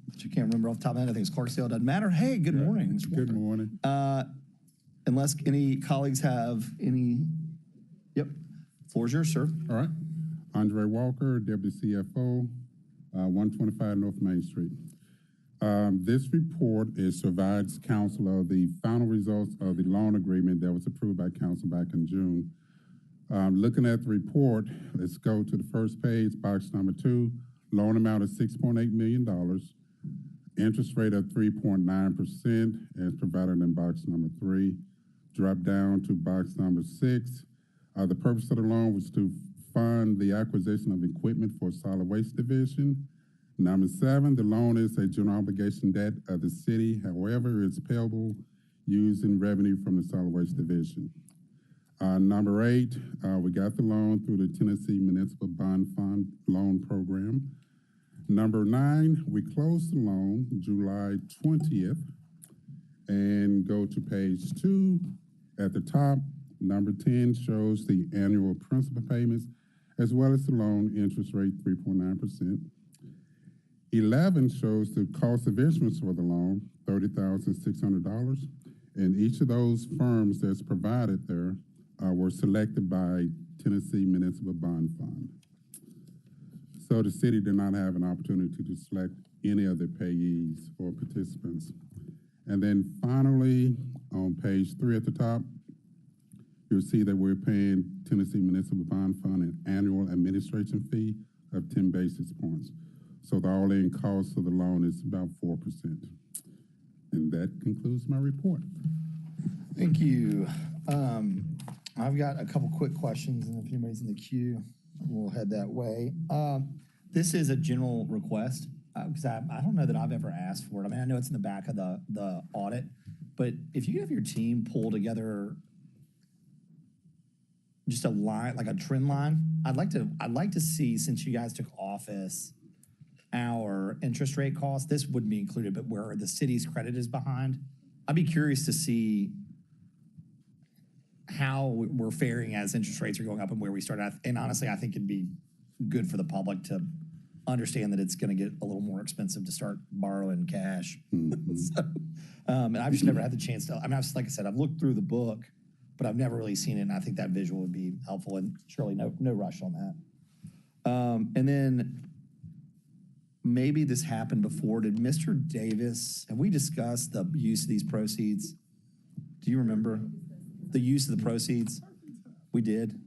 which I can't remember off the top of my head. I think it's Clarksdale. Doesn't matter. Hey, good morning, Mr. Good morning. Unless any colleagues have any, yep, floor is yours, sir. All right. Andre Walker, Deputy CFO, 125 North Main Street. This report provides council of the final results of the loan agreement that was approved by council back in June. Looking at the report, let's go to the first page, box number 2. Loan amount is $6.8 million. Interest rate of 3.9% as provided in box number 3. Drop down to box number 6. The purpose of the loan was to fund the acquisition of equipment for solid waste division. Number 7, the loan is a general obligation debt of the city. However, it's payable using revenue from the solid waste division. Number 8, we got the loan through the Tennessee Municipal Bond Fund loan program. Number 9, we closed the loan July 20th and go to page 2. At the top, number 10 shows the annual principal payments as well as the loan interest rate 3.9%. 11 shows the cost of issuance for the loan, $30,600. And each of those firms that's provided there were selected by Tennessee Municipal Bond Fund. So the city did not have an opportunity to select any of the payees or participants. And then finally, on page 3 at the top, you'll see that we're paying Tennessee Municipal Bond Fund an annual administration fee of 10 basis points. So the all-in cost of the loan is about 4%. And that concludes my report. Thank you. I've got a couple quick questions, and if anybody's in the queue, we'll head that way. This is a general request, because I don't know that I've ever asked for it. I mean, I know it's in the back of the audit, but if you have your team pull together just a line, like a trend line, I'd like to see, since you guys took office, our interest rate cost. This wouldn't be included, but where the city's credit is behind. I'd be curious to see how we're faring as interest rates are going up and where we start at. And honestly, I think it'd be good for the public to understand that it's going to get a little more expensive to start borrowing cash. So, and I've just never had the chance to, I mean, like I said, I've looked through the book, but I've never really seen it. And I think that visual would be helpful, and surely no rush on that. And then maybe this happened before. Did Mr. Davis, have we discussed the use of these proceeds? Do you remember the use of the proceeds? We did.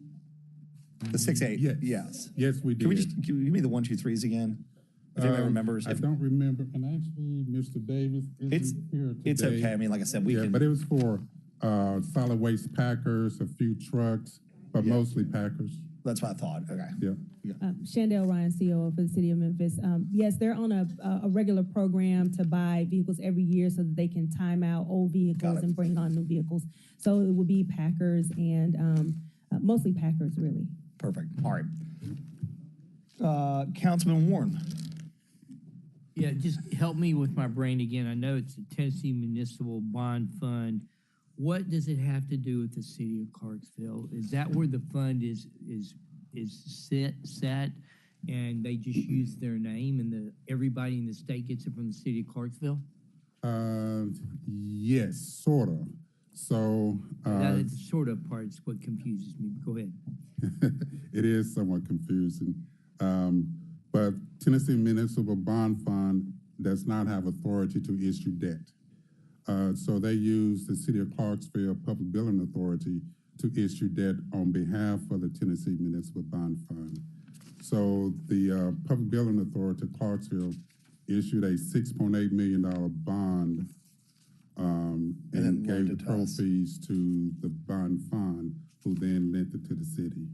The 6-8. Yes. Yes, we did. Can you give me the 1, 2, 3s again? If anybody remembers. I don't remember. And actually, Mr. Davis isn't here today. It's okay. I mean, like I said, we can. But it was for solid waste packers, a few trucks, but mostly packers. That's what I thought. Okay. Yeah. Shandell Ryan, COO for the city of Memphis. Yes, they're on a regular program to buy vehicles every year so that they can time out old vehicles and bring on new vehicles. So it would be packers and mostly packers, really. Perfect. All right. Councilman Warren. Yeah, just help me with my brain again. I know it's the Tennessee Municipal Bond Fund. What does it have to do with the city of Clarksville? Is that where the fund is set, and they just use their name, and everybody in the state gets it from the city of Clarksville? Yes, sort of. So that sort of part is what confuses me. Go ahead. It is somewhat confusing, but Tennessee Municipal Bond Fund does not have authority to issue debt. So they use the City of Clarksville Public Billing Authority to issue debt on behalf of the Tennessee Municipal Bond Fund. So the Public Billing Authority of Clarksville issued a $6.8 million bond and gave the proceeds to the bond fund, who then lent it to the city.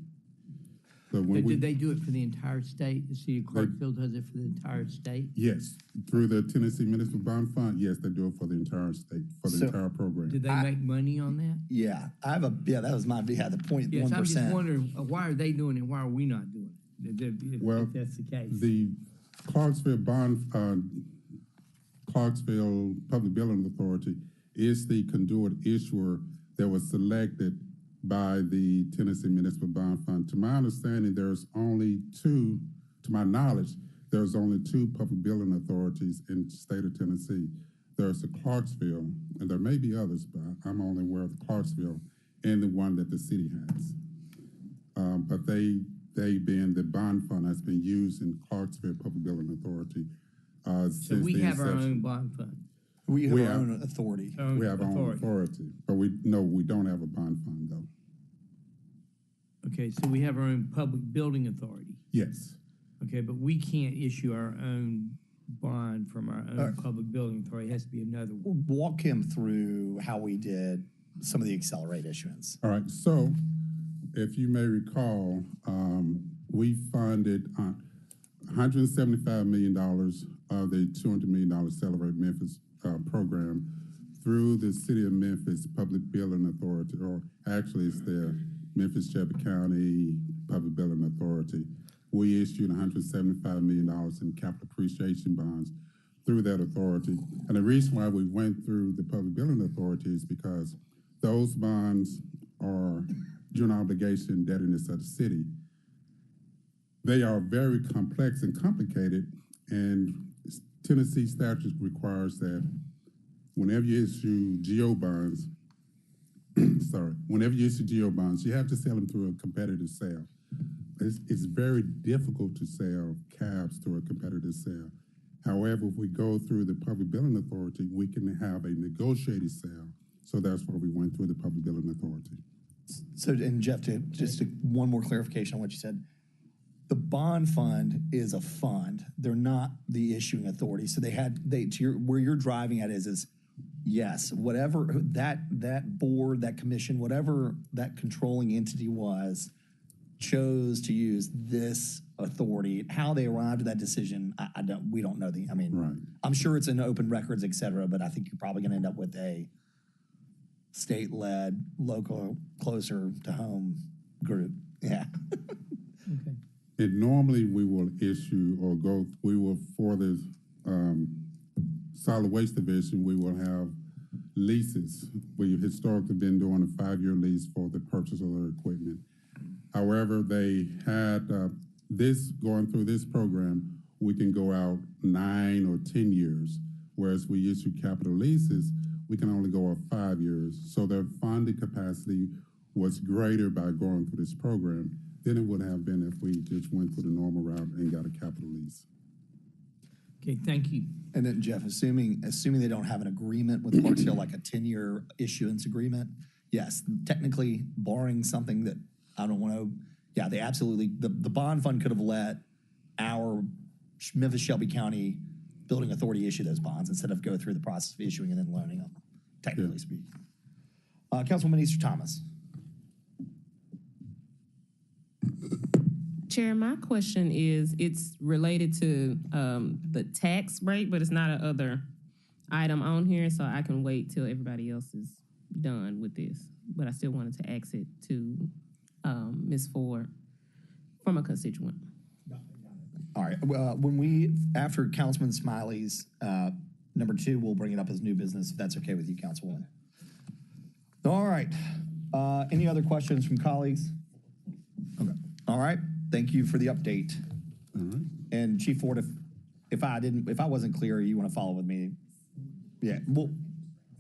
So Did they do it for the entire state? The city of Clarksville does it for the entire state? Yes, through the Tennessee Municipal Bond Fund, yes, they do it for the entire state, for the entire program. Did they make money on that? Yeah, that was my, the 0.1%. Yes, I'm just wondering, why are they doing it, why are we not doing it? If that's the case. The Clarksville Clarksville Public Building Authority is the conduit issuer that was selected by the Tennessee Municipal Bond Fund. To my understanding, there's only two, to my knowledge, there's only two public building authorities in the state of Tennessee. There's the Clarksville, and there may be others, but I'm only aware of the Clarksville and the one that the city has. But they being the bond fund has been used in Clarksville Public Building Authority So we have our own bond fund. We have our own authority. We have our own authority, but we don't have a bond fund though. Okay, so we have our own public building authority. Yes. Okay, but we can't issue our own bond from our own public building authority. It has to be another one. Walk him through how we did some of the Accelerate issuance. All right, so if you may recall, we funded $175 million of the $200 million Celebrate Memphis program through the City of Memphis Public Building Authority, or actually it's the Memphis Shelby County Public Building Authority. We issued $175 million in capital appreciation bonds through that authority. And the reason why we went through the Public Building Authority is because those bonds are general obligation indebtedness of the city. They are very complex and complicated, and Tennessee statute requires that whenever you issue GO bonds, you have to sell them through a competitive sale. It's very difficult to sell cabs through a competitive sale. However, if we go through the Public Building Authority, we can have a negotiated sale. So that's why we went through the Public Building Authority. So, and Jeff, one more clarification on what you said. The bond fund is a fund. They're not the issuing authority. So where you're driving at is yes, whatever that board, that commission, whatever that controlling entity was, chose to use this authority. How they arrived at that decision, we don't know. Right. I'm sure it's in open records, et cetera, but I think you're probably going to end up with a state-led, local, closer to home group. Yeah. Okay. And normally we will issue for the solid waste division, we will have leases. We've historically been doing a 5-year lease for the purchase of their equipment. However, they had going through this program, we can go out 9 or 10 years, whereas we issue capital leases, we can only go out 5 years. So their funding capacity was greater by going through this program than it would have been if we just went through the normal route and got a capital lease. Okay, thank you. And then Jeff, assuming they don't have an agreement with Clarksville, like a 10-year issuance agreement, yes, technically barring something that I don't want to, yeah, they absolutely, the bond fund could have let our Memphis Shelby County Building Authority issue those bonds instead of go through the process of issuing and then loaning them, technically speaking. Councilwoman Easter Thomas. Chair, my question is, it's related to the tax rate, but it's not another item on here, so I can wait till everybody else is done with this. But I still wanted to ask it to Ms. Ford from a constituent. All right. Well, after Councilman Smiley's number 2, we'll bring it up as new business, if that's okay with you, Councilwoman. All right. Any other questions from colleagues? Okay. All right. Thank you for the update. And Chief Ford, if I wasn't clear, you want to follow with me? Yeah. Well,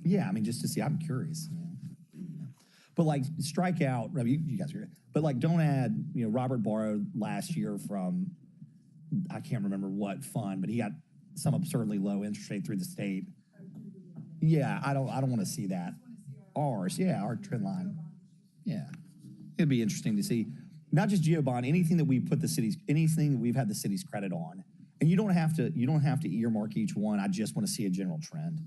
yeah. I mean, just to see. I'm curious. But like, strike out. I mean, you guys are. But like, don't add. Robert borrowed last year from, I can't remember what fund, but he got some absurdly low interest rate through the state. Yeah, I don't want to see that. Ours, yeah, our trend line. Yeah, it'd be interesting to see. Not just GeoBond, anything that we put anything that we've had the city's credit on. And you don't have to earmark each one. I just want to see a general trend.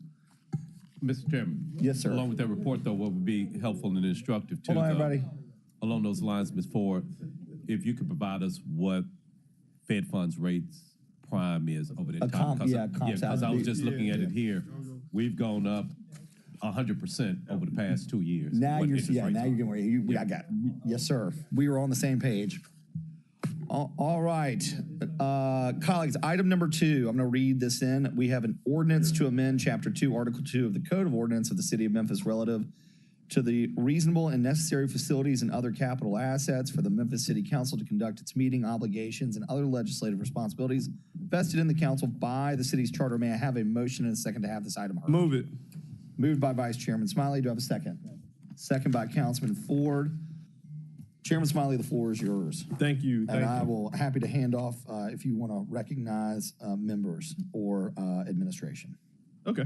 Mr. Chairman. Yes, sir. Along with that report, though, what would be helpful and instructive too. Hold on, everybody. Along those lines, Ms. Ford, if you could provide us what Fed funds rates prime is over the time. Because I was just looking at it here. We've gone up 100% over the past 2 years. Now you're getting ready. Yes, sir. We were on the same page. All right, colleagues, item number 2, I'm going to read this in. We have an ordinance to amend Chapter 2, Article 2 of the Code of Ordinance of the City of Memphis relative to the reasonable and necessary facilities and other capital assets for the Memphis City Council to conduct its meeting obligations and other legislative responsibilities vested in the council by the city's charter. May I have a motion and a second to have this item heard? Move it. Moved by Vice Chairman Smiley. Do I have a second? Second by Councilman Ford. Chairman Smiley, the floor is yours. Thank you. And I will happy to hand off if you want to recognize members or administration. Okay.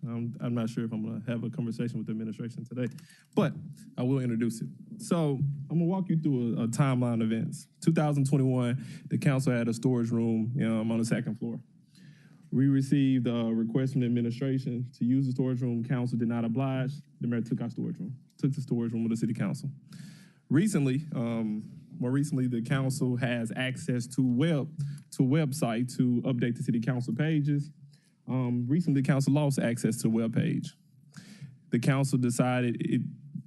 I'm not sure if I'm going to have a conversation with the administration today, but I will introduce it. So I'm going to walk you through a timeline of events. 2021, the council had a storage room on the second floor. We received a request from the administration to use the storage room. Council did not oblige. The mayor took our storage room, took the storage room of the city council. More recently, the council has access to website to update the city council pages. Recently, council lost access to the web page. The council decided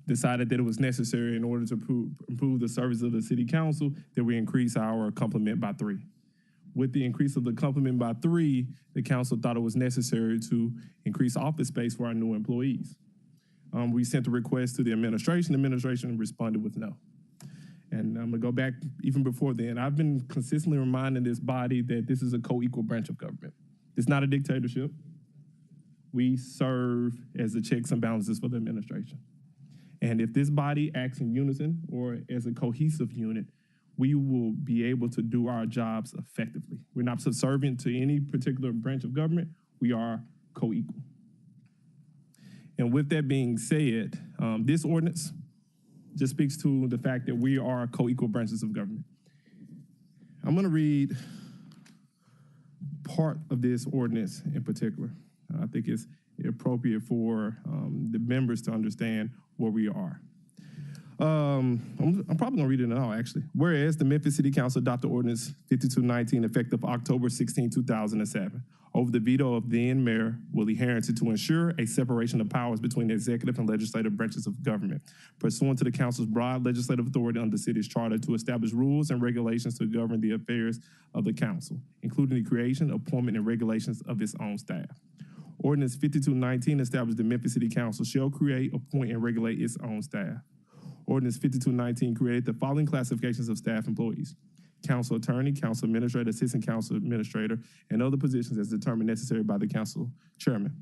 that it was necessary in order to improve the service of the city council that we increase our complement by 3. With the increase of the complement by 3, the council thought it was necessary to increase office space for our new employees. We sent a request to the administration. The administration responded with no. And I'm gonna go back even before then. I've been consistently reminding this body that this is a co-equal branch of government. It's not a dictatorship. We serve as the checks and balances for the administration. And if this body acts in unison or as a cohesive unit, we will be able to do our jobs effectively. We're not subservient to any particular branch of government. We are co-equal. And with that being said, this ordinance just speaks to the fact that we are co-equal branches of government. I'm going to read part of this ordinance in particular. I think it's appropriate for the members to understand where we are. I'm probably going to read it now, actually. Whereas the Memphis City Council adopted Ordinance 5219 effective October 16, 2007, over the veto of then Mayor Willie Harrington to ensure a separation of powers between the executive and legislative branches of government, pursuant to the council's broad legislative authority under the city's charter to establish rules and regulations to govern the affairs of the council, including the creation, appointment, and regulations of its own staff. Ordinance 5219 established the Memphis City Council shall create, appoint, and regulate its own staff. Ordinance 5219 created the following classifications of staff employees: council attorney, council administrator, assistant council administrator, and other positions as determined necessary by the council chairman.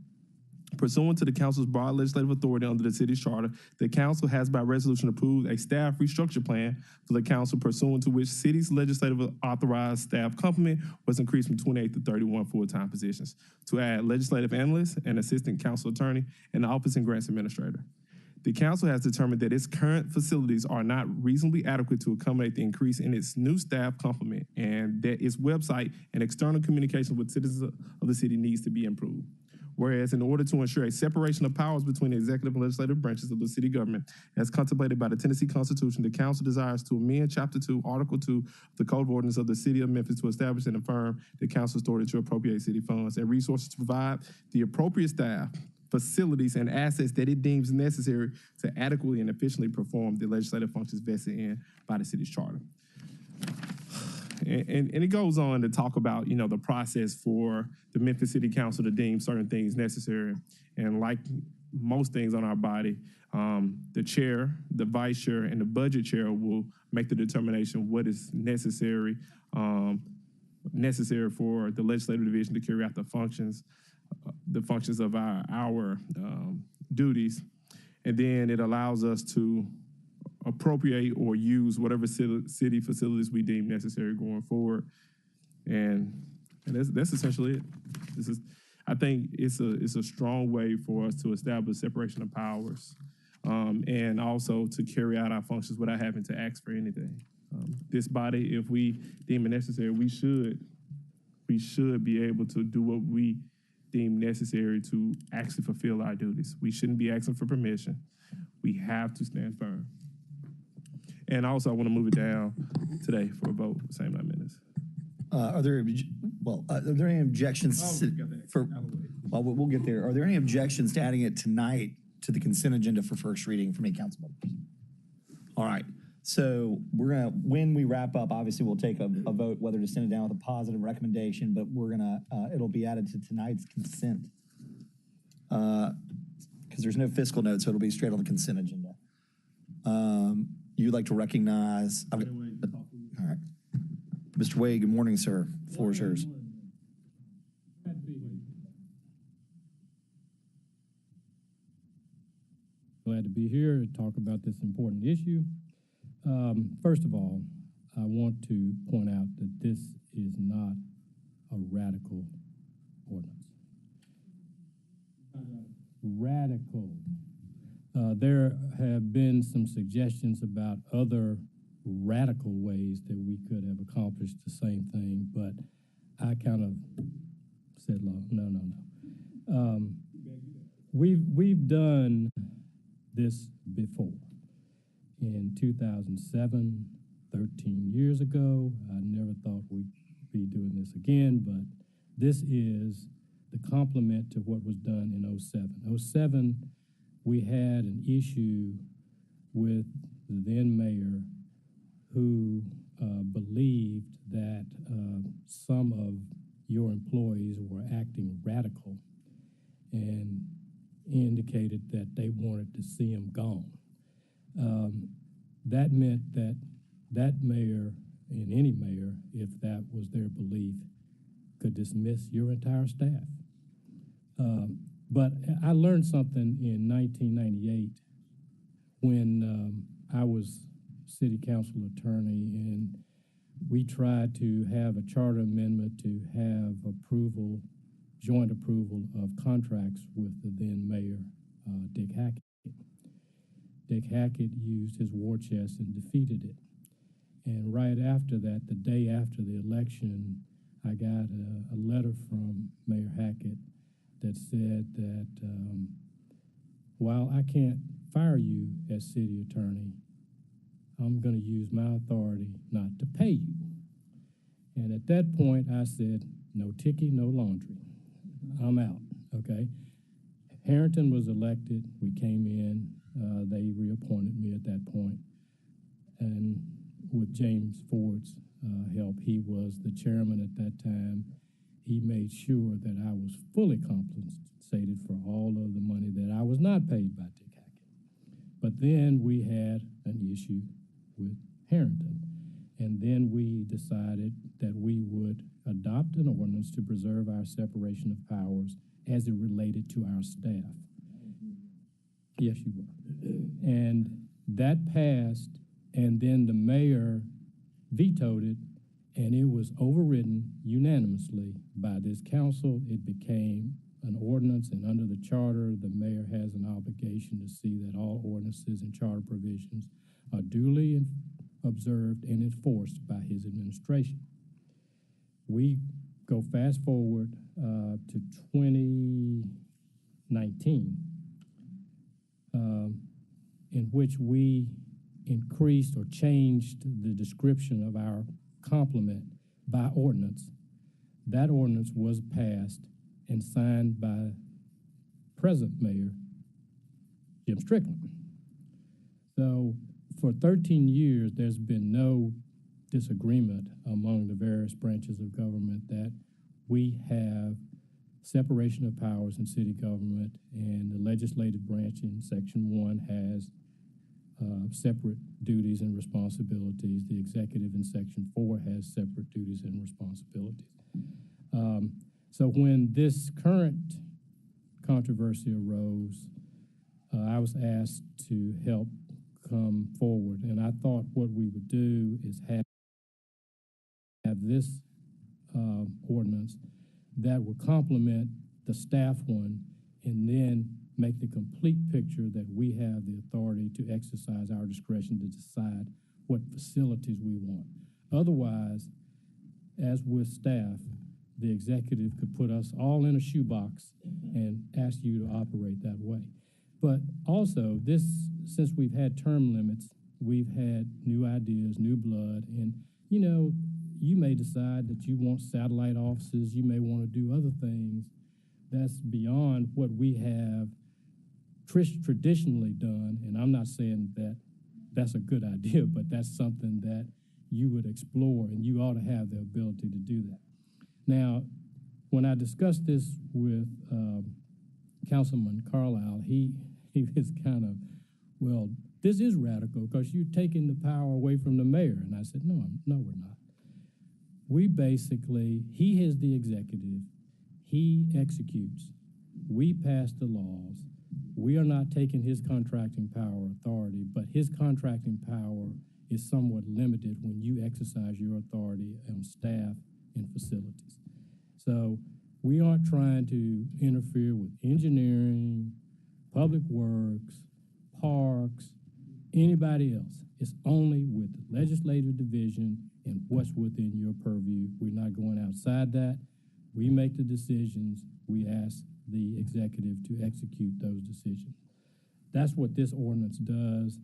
Pursuant to the council's broad legislative authority under the city's charter, the council has by resolution approved a staff restructure plan for the council, pursuant to which city's legislative authorized staff complement was increased from 28 to 31 full-time positions to add legislative analyst and assistant council attorney and the office and grants administrator. The council has determined that its current facilities are not reasonably adequate to accommodate the increase in its new staff complement, and that its website and external communication with citizens of the city needs to be improved. Whereas in order to ensure a separation of powers between the executive and legislative branches of the city government, as contemplated by the Tennessee Constitution, the council desires to amend Chapter 2, Article 2 of the Code of Ordinance of the City of Memphis to establish and affirm the council's authority to appropriate city funds and resources to provide the appropriate staff, facilities, and assets that it deems necessary to adequately and efficiently perform the legislative functions vested in by the city's charter. And it goes on to talk about, the process for the Memphis City Council to deem certain things necessary. And like most things on our body, the chair, the vice chair, and the budget chair will make the determination what is necessary for the legislative division to carry out the functions of our duties. And then it allows us to appropriate or use whatever city facilities we deem necessary going forward. And that's essentially it. I think it's a strong way for us to establish separation of powers, and also to carry out our functions without having to ask for anything. This body, if we deem it necessary, we should we should be able to do what we deem necessary to actually fulfill our duties. We shouldn't be asking for permission. We have to stand firm. And also, I want to move it down today for a vote, same 9 minutes. Are there any objections well, we'll get there. Are there any objections to adding it tonight to the consent agenda for first reading from any council members? All right. So when we wrap up, obviously we'll take a vote whether to send it down with a positive recommendation, but it'll be added to tonight's consent. Because there's no fiscal note, so it'll be straight on the consent agenda. You'd like to recognize, all right. Mr. Wade, good morning, sir. Floor is yours. Glad to be here to talk about this important issue. First of all, I want to point out that this is not a radical ordinance. Radical. There have been some suggestions about other radical ways that we could have accomplished the same thing, but I kind of said, no. We've done this before. In 2007, 13 years ago, I never thought we'd be doing this again, but this is the complement to what was done in 07. 07, we had an issue with the then mayor who believed that some of your employees were acting radical and indicated that they wanted to see him gone. That meant that that mayor and any mayor, if that was their belief, could dismiss your entire staff. But I learned something in 1998 when I was city council attorney, and we tried to have a charter amendment to have approval, joint approval of contracts with the then mayor, Dick Hackett. Dick Hackett used his war chest and defeated it. And right after that, the day after the election, I got a letter from Mayor Hackett that said that while I can't fire you as city attorney, I'm going to use my authority not to pay you. And at that point, I said, no ticky, no laundry. I'm out, okay? Harrington was elected. We came in. They reappointed me at that point. And with James Ford's help, he was the chairman at that time. He made sure that I was fully compensated for all of the money that I was not paid by Dick Hackett. But then we had an issue with Harrington. And then we decided that we would adopt an ordinance to preserve our separation of powers as it related to our staff. Yes, you were. And that passed, and then the mayor vetoed it, and it was overridden unanimously by this council. It became an ordinance, and under the charter, the mayor has an obligation to see that all ordinances and charter provisions are duly observed and enforced by his administration. We go fast forward to 2019, in which we increased or changed the description of our complement by ordinance. That ordinance was passed and signed by present mayor Jim Strickland. So for 13 years, there's been no disagreement among the various branches of government that we have separation of powers in city government, and the legislative branch in Section 1 has separate duties and responsibilities. The executive in Section 4 has separate duties and responsibilities. So when this current controversy arose, I was asked to help come forward, and I thought what we would do is have this ordinance that would complement the staff one, and then make the complete picture that we have the authority to exercise our discretion to decide what facilities we want. Otherwise, as with staff, the executive could put us all in a shoebox and ask you to operate that way. But also, since we've had term limits, we've had new ideas, new blood, and, you may decide that you want satellite offices, you may want to do other things that's beyond what we have traditionally done, and I'm not saying that that's a good idea, but that's something that you would explore, and you ought to have the ability to do that. Now, when I discussed this with Councilman Carlisle, he was kind of, well, this is radical because you're taking the power away from the mayor. And I said, no, we're not. He is the executive. He executes. We pass the laws. We are not taking his contracting power authority, but his contracting power is somewhat limited when you exercise your authority on staff and facilities. So we aren't trying to interfere with engineering, public works, parks, anybody else. It's only with the legislative division and what's within your purview. We're not going outside that. We make the decisions. We ask the executive to execute those decisions. That's what this ordinance does.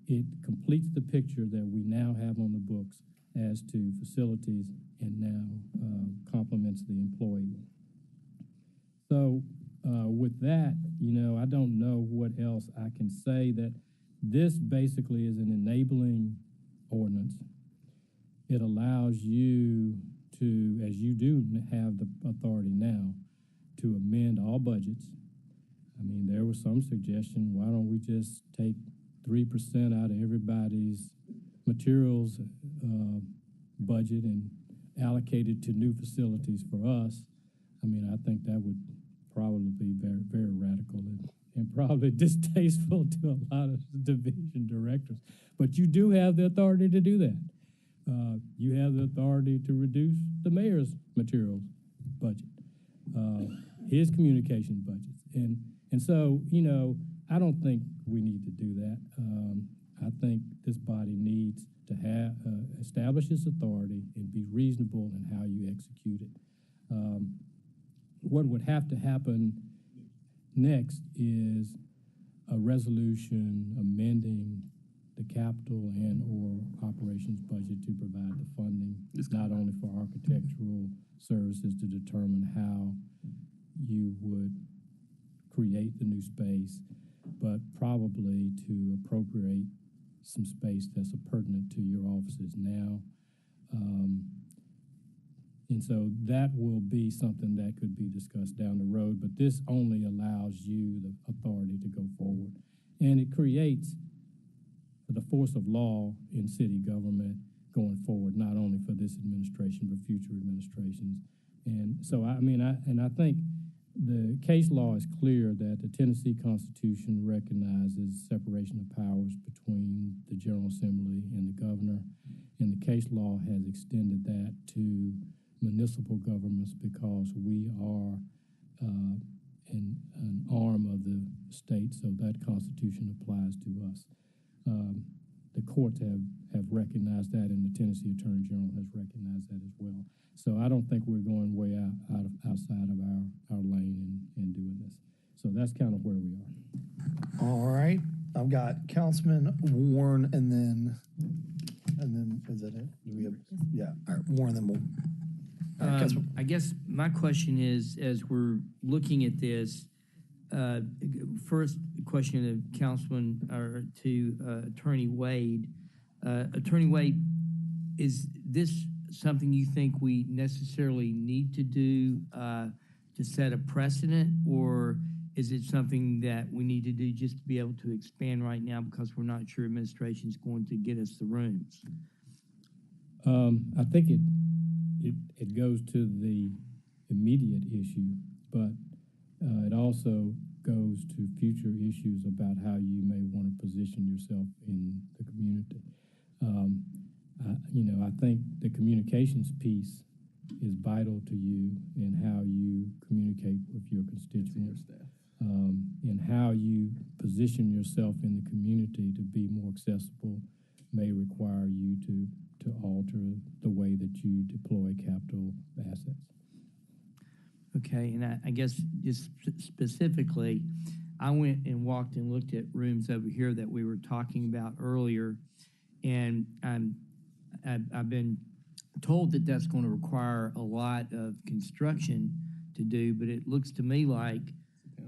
It completes the picture that we now have on the books as to facilities and now complements the employee. So with that, I don't know what else I can say. That this basically is an enabling ordinance. It allows you to, as you do have the authority now, to amend all budgets. I mean, there was some suggestion, why don't we just take 3% out of everybody's materials budget and allocate it to new facilities for us? I mean, I think that would probably be very, very radical and probably distasteful to a lot of division directors. But you do have the authority to do that. You have the authority to reduce the mayor's materials budget, his communication budgets. And so, I don't think we need to do that. I think this body needs to have establish its authority and be reasonable in how you execute it. What would have to happen next is a resolution amending the capital and or operations budget to provide the funding, not only for architectural services to determine how you would create the new space, but probably to appropriate some space that's pertinent to your offices now. And so that will be something that could be discussed down the road, but this only allows you the authority to go forward. And it creates the force of law in city government going forward, not only for this administration, but future administrations. And so, I think the case law is clear that the Tennessee Constitution recognizes separation of powers between the General Assembly and the governor, and the case law has extended that to municipal governments because we are an arm of the state, so that Constitution applies to us. The courts have recognized that, and the Tennessee Attorney General has recognized that as well. So I don't think we're going way outside of our lane in doing this. So that's kind of where we are. All right. I've got Councilman Warren and then is that it? Do we have, yeah. All right, Warren, then we'll. I guess my question is, as we're looking at this, first question to Councilman or to Attorney Wade. Attorney Wade, is this something you think we necessarily need to do to set a precedent, or is it something that we need to do just to be able to expand right now because we're not sure administration is going to get us the rooms? I think it goes to the immediate issue, but it also goes to future issues about how you may want to position yourself in the community. I think the communications piece is vital to you in how you communicate with your constituents, and how you position yourself in the community to be more accessible may require you to alter the way that you deploy capital assets. Okay, and I guess just specifically, I went and walked and looked at rooms over here that we were talking about earlier, and I've been told that that's going to require a lot of construction to do, but it looks to me like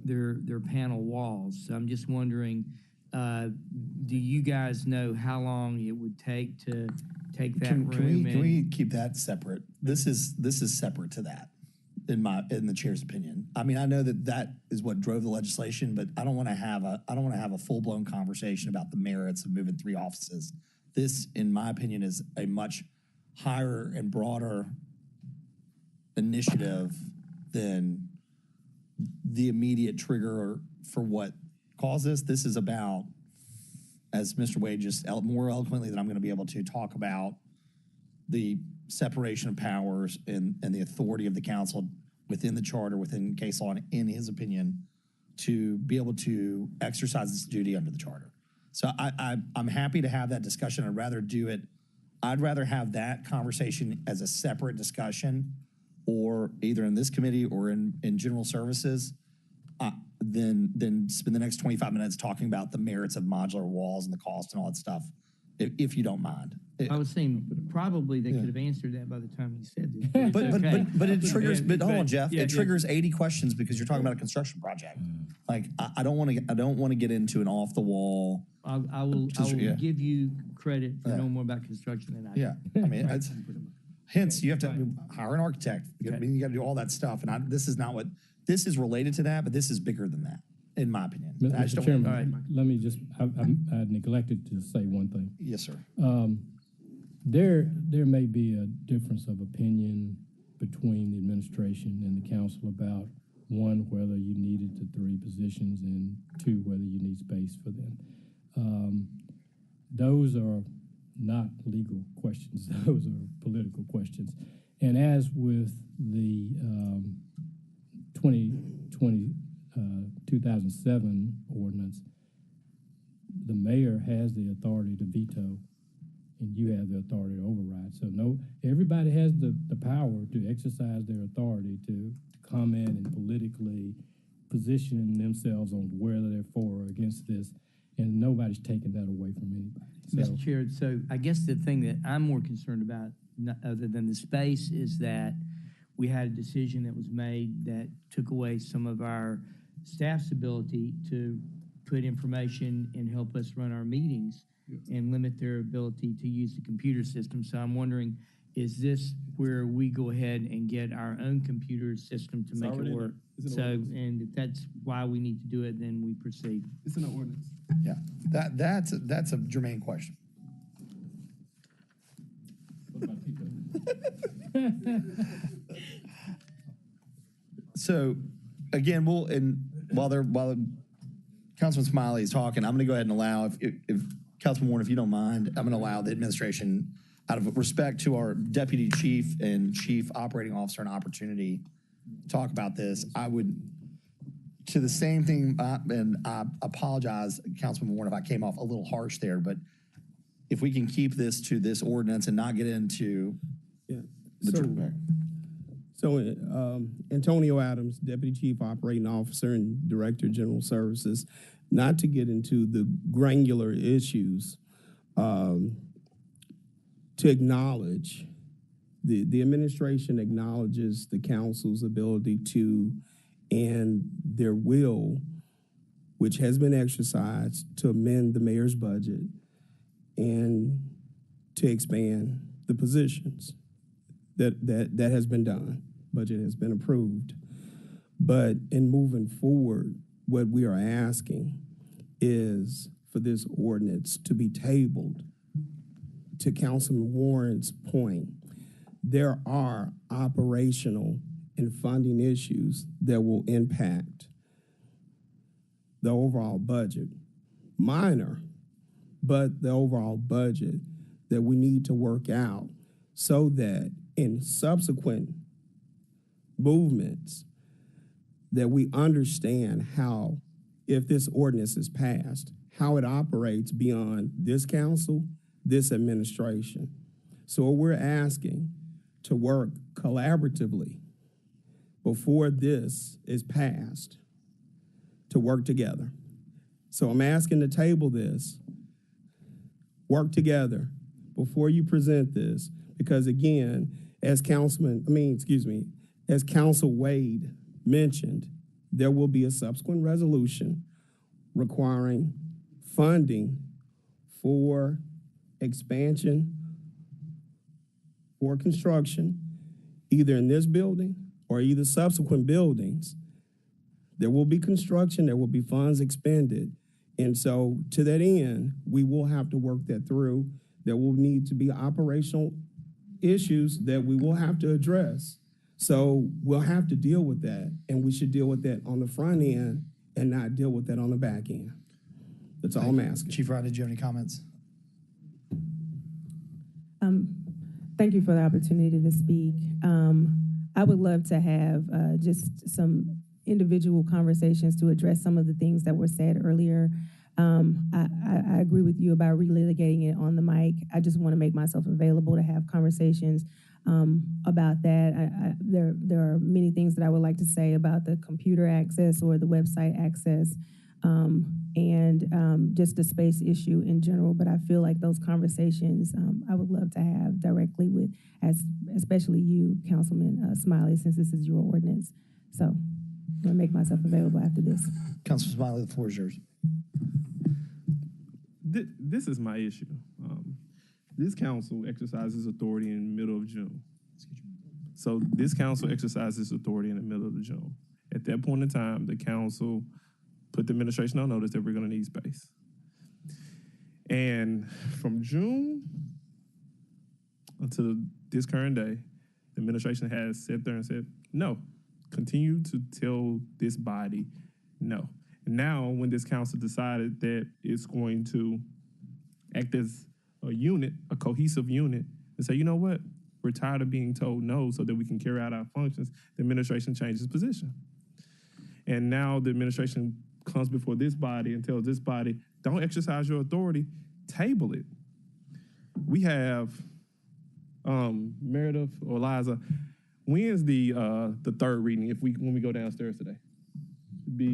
they're panel walls. So I'm just wondering, do you guys know how long it would take to take that room? Can we keep that separate? This is separate to that, in the chair's opinion. I mean, I know that is what drove the legislation, but I don't want to have a full blown conversation about the merits of moving 3 offices. This, in my opinion, is a much higher and broader initiative than the immediate trigger for what caused this. This is about, as Mr. Wade just more eloquently than I'm going to be able to talk about, the separation of powers and the authority of the council within the charter, within case law, and in his opinion, to be able to exercise this duty under the charter. So I'm happy to have that discussion. I'd rather have that conversation as a separate discussion, or either in this committee or in general services, than spend the next 25 minutes talking about the merits of modular walls and the cost and all that stuff, if you don't mind. I was saying probably they could have answered that by the time you said this. But it triggers. But hold on, Jeff. Yeah, it triggers 80 questions because you're talking about a construction project. Like I don't want to get into an off the wall. I will give you credit for knowing more about construction than I do. Yeah, I mean, hence you have to hire an architect. I mean, you got to do all that stuff. And this is not what this is related to that, but this is bigger than that, in my opinion. Mr. Chairman, let me just. I neglected to say one thing. Yes, sir. There may be a difference of opinion between the administration and the council about, one, whether you needed the 3 positions, and 2, whether you need space for them. Those are not legal questions. Those are political questions. And as with the 2007 ordinance, the mayor has the authority to veto, and you have the authority to override. So everybody has the power to exercise their authority to comment and politically position themselves on whether they're for or against this, and nobody's taking that away from anybody. Mr. Chair, so I guess the thing that I'm more concerned about, other than the space, is that we had a decision that was made that took away some of our staff's ability to put information and help us run our meetings and limit their ability to use the computer system. So I'm wondering, is this where we go ahead and get our own computer system to make it work? So, and if that's why we need to do it, then we proceed. It's in the ordinance. Yeah, that's a germane question. So, again, while Councilman Smiley is talking, I'm going to go ahead and allow, if Councilman Warren, if you don't mind, I'm going to allow the administration, out of respect to our deputy chief and chief operating officer, an opportunity to talk about this. I would, to the same thing, and I apologize, Councilman Warren, if I came off a little harsh there, but if we can keep this to this ordinance and not get into Antonio Adams, Deputy Chief Operating Officer and Director of General Services, not to get into the granular issues, to acknowledge, the administration acknowledges the council's ability to, and their will, which has been exercised, to amend the mayor's budget and to expand the positions. That has been done. Budget has been approved. But in moving forward, what we are asking is for this ordinance to be tabled. To Councilman Warren's point, there are operational and funding issues that will impact the overall budget. Minor, but the overall budget that we need to work out so that in subsequent movements that we understand how, if this ordinance is passed, how it operates beyond this council, this administration. So we're asking to work collaboratively, before this is passed to work together. So I'm asking to table this, work together before you present this, because again, as Council Wade mentioned, there will be a subsequent resolution requiring funding for expansion or construction, either in this building or either subsequent buildings. There will be construction, there will be funds expended. And so to that end, we will have to work that through. There will need to be operational issues that we will have to address. So we'll have to deal with that, and we should deal with that on the front end and not deal with that on the back end. That's all I'm asking. Chief Ryan, did you have any comments? Thank you for the opportunity to speak. I would love to have just some individual conversations to address some of the things that were said earlier. I agree with you about relitigating it on the mic. I just want to make myself available to have conversations about that. There are many things that I would like to say about the computer access or the website access, and just the space issue in general. But I feel like those conversations I would love to have directly with, especially you, Councilman Smiley, since this is your ordinance. So I'm going to make myself available after this. Councilman Smiley, the floor is yours. This is my issue. This council exercises authority in the middle of June. So this council exercises authority in the middle of June. At that point in time, the council put the administration on notice that we're going to need space. And from June until this current day, the administration has sat there and said, no, continue to tell this body no. Now, when this council decided that it's going to act as a unit, a cohesive unit, and say, you know what, we're tired of being told no so that we can carry out our functions, the administration changes position. And now the administration comes before this body and tells this body, don't exercise your authority, table it. We have Meredith or Liza, when's the third reading when we go downstairs today?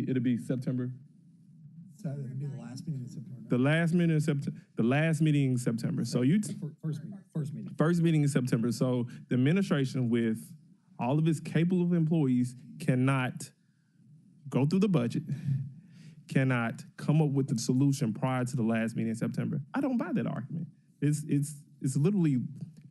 It'll be September. So it'll be the last meeting in September. The last meeting in September. The last meeting in September. So first meeting in September. So the administration, with all of its capable employees, cannot go through the budget, cannot come up with the solution prior to the last meeting in September. I don't buy that argument. It's literally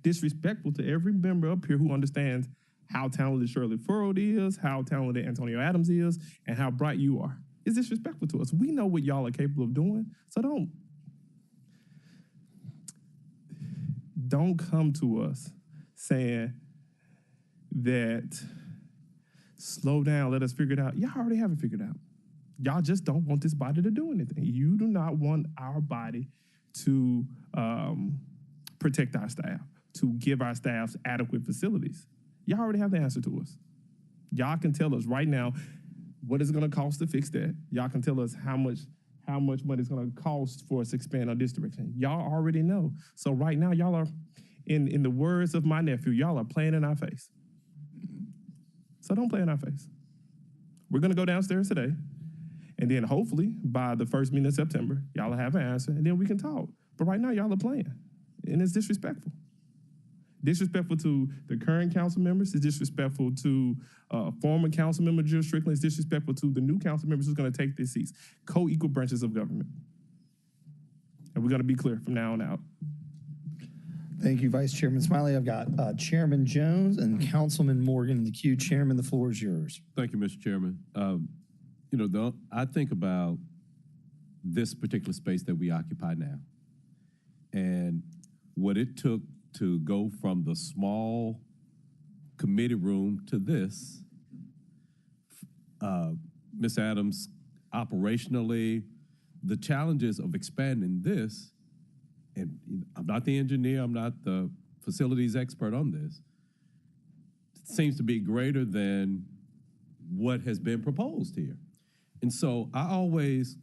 disrespectful to every member up here who understands how talented Shirley Furrow is, how talented Antonio Adams is, and how bright you are. It's disrespectful to us. We know what y'all are capable of doing, so don't come to us saying that slow down, let us figure it out. Y'all already have it figured out. Y'all just don't want this body to do anything. You do not want our body to protect our staff, to give our staffs adequate facilities. Y'all already have the answer to us. Y'all can tell us right now what it's going to cost to fix that. Y'all can tell us how much money it's going to cost for us to expand our district. Y'all already know. So right now, y'all are, in the words of my nephew, y'all are playing in our face. So don't play in our face. We're going to go downstairs today, and then hopefully by the first meeting of September, y'all will have an answer, and then we can talk. But right now, y'all are playing, and it's disrespectful. Disrespectful to the current council members. It's disrespectful to former council member Jill Strickland. It's disrespectful to the new council members who's going to take these seats. Co-equal branches of government. And we're going to be clear from now on out. Thank you, Vice Chairman Smiley. I've got Chairman Jones and Councilman Morgan in the queue. Chairman, the floor is yours. Thank you, Mr. Chairman. I think about this particular space that we occupy now and what it took to go from the small committee room to this. Ms. Adams, operationally, the challenges of expanding this, and I'm not the engineer, I'm not the facilities expert on this, seems to be greater than what has been proposed here. And so I always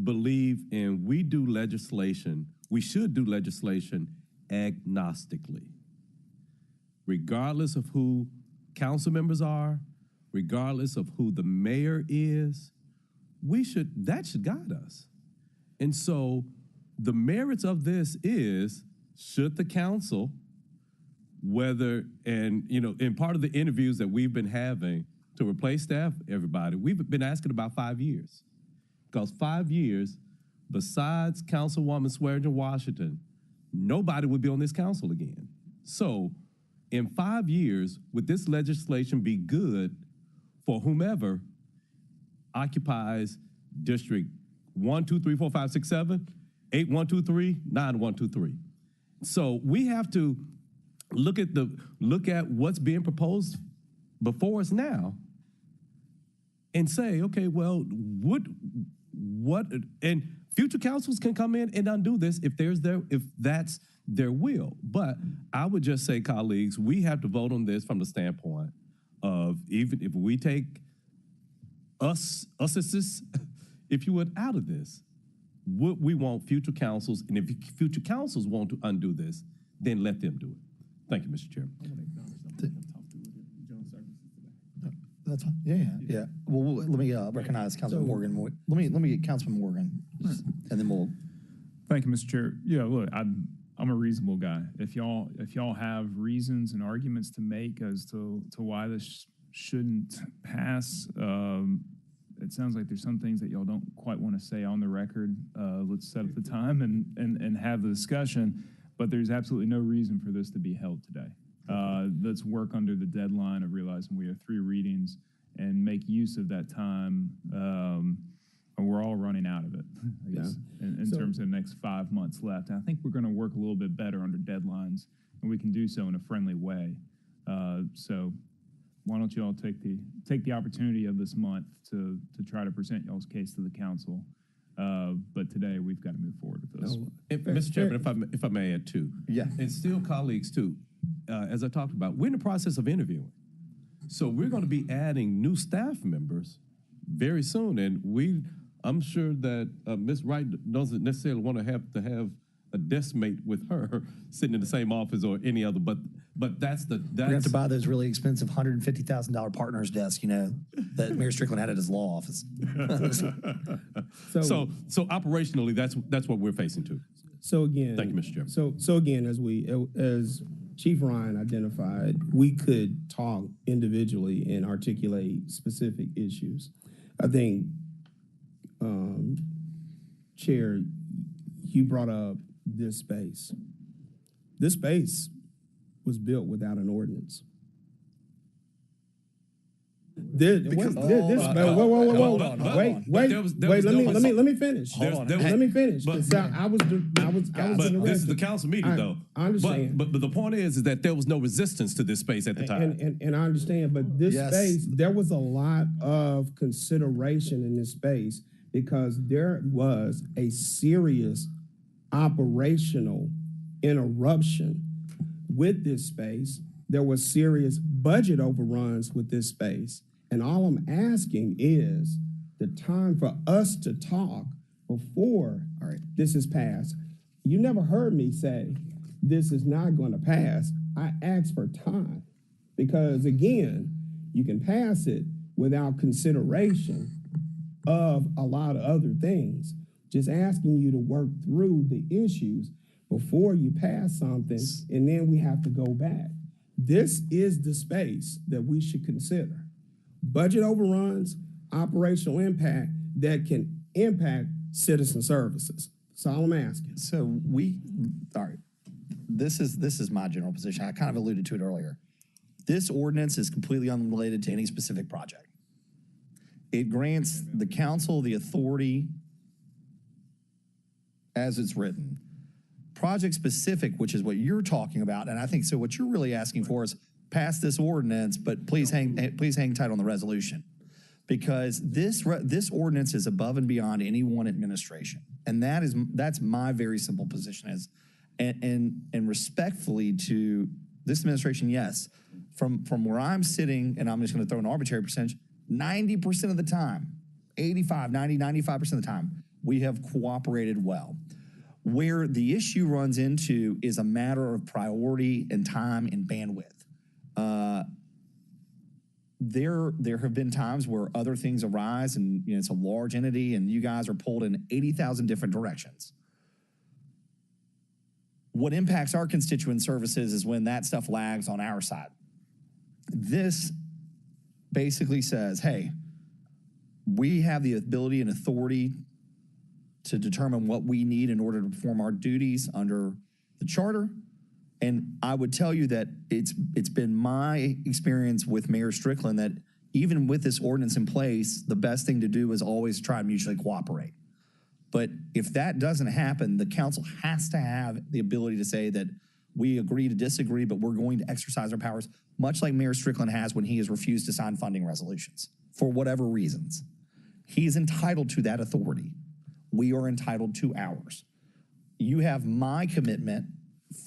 believe we should do legislation agnostically, regardless of who council members are, regardless of who the mayor is, that should guide us. And so the merits of this is, should the council, in part of the interviews that we've been having to replace staff, everybody, we've been asking about 5 years. Because 5 years, besides Councilwoman Swearingen Washington, nobody would be on this council again. So in 5 years, would this legislation be good for whomever occupies District 1, 2, 3, 4, 5, 6, 7, 8, 1, 2, 3, 9, 1, 2, 3. So we have to look at what's being proposed before us now and say, okay, well, what and future councils can come in and undo this if that's their will. But I would just say, colleagues, we have to vote on this from the standpoint of, even if we take us, if you would, out of this, would we want future councils, and if future councils want to undo this, then let them do it. Thank you, Mr. Chairman. That's fine. Yeah. Well, let me recognize Councilman Morgan. Let me get Councilman Morgan, and then we'll. Thank you, Mr. Chair. Yeah, look, I'm a reasonable guy. If y'all have reasons and arguments to make as to why this shouldn't pass, it sounds like there's some things that y'all don't quite want to say on the record. Let's set up the time and have the discussion. But there's absolutely no reason for this to be held today. Let's work under the deadline of realizing we have 3 readings and make use of that time. And we're all running out of it, I guess, in terms of the next 5 months left. And I think we're going to work a little bit better under deadlines, and we can do so in a friendly way. So why don't you all take the opportunity of this month to try to present y'all's case to the council. But today we've got to move forward with this. Mr. Chairman, if I may add too. Yeah. And still, colleagues too, as I talked about, we're in the process of interviewing. So we're going to be adding new staff members very soon. And I'm sure that Ms. Wright doesn't necessarily want to have a desk mate with her sitting in the same office or any other, but that's We have to buy those really expensive $150,000 partner's desk, that Mayor Strickland had at his law office. So operationally, that's what we're facing too. So again, thank you, Mr. Chairman. So again, as Chief Ryan identified, we could talk individually and articulate specific issues. I think, Chair, you brought up this space. This space was built without an ordinance. Wait, let me finish. Let me finish. I was this is the council meeting, though. I understand. But the point is that there was no resistance to this space at the time. And I understand, but this space, there was a lot of consideration in this space because there was a serious operational interruption with this space. There was serious budget overruns with this space. And all I'm asking is the time for us to talk before this is passed. You never heard me say this is not going to pass. I asked for time because, again, you can pass it without consideration of a lot of other things. Just asking you to work through the issues before you pass something, and then we have to go back. This is the space that we should consider. Budget overruns, operational impact that can impact citizen services. That's all I'm asking. So this is my general position. I kind of alluded to it earlier. This ordinance is completely unrelated to any specific project. It grants the council the authority as it's written. Project specific, which is what you're talking about, and I think so. What you're really asking for is pass this ordinance, but please hang tight on the resolution, because this ordinance is above and beyond any one administration, and that's my very simple position is, and respectfully to this administration, yes, from where I'm sitting, and I'm just going to throw an arbitrary percentage, 90% of the time, 85, 90, 95% of the time, we have cooperated well. Where the issue runs into is a matter of priority and time and bandwidth. there have been times where other things arise and it's a large entity and you guys are pulled in 80,000 different directions. What impacts our constituent services is when that stuff lags on our side. This basically says, hey, we have the ability and authority to determine what we need in order to perform our duties under the charter. And I would tell you that it's been my experience with Mayor Strickland that even with this ordinance in place, the best thing to do is always try and mutually cooperate. But if that doesn't happen, the council has to have the ability to say that we agree to disagree, but we're going to exercise our powers, much like Mayor Strickland has when he has refused to sign funding resolutions for whatever reasons. He's entitled to that authority. We are entitled to ours. You have my commitment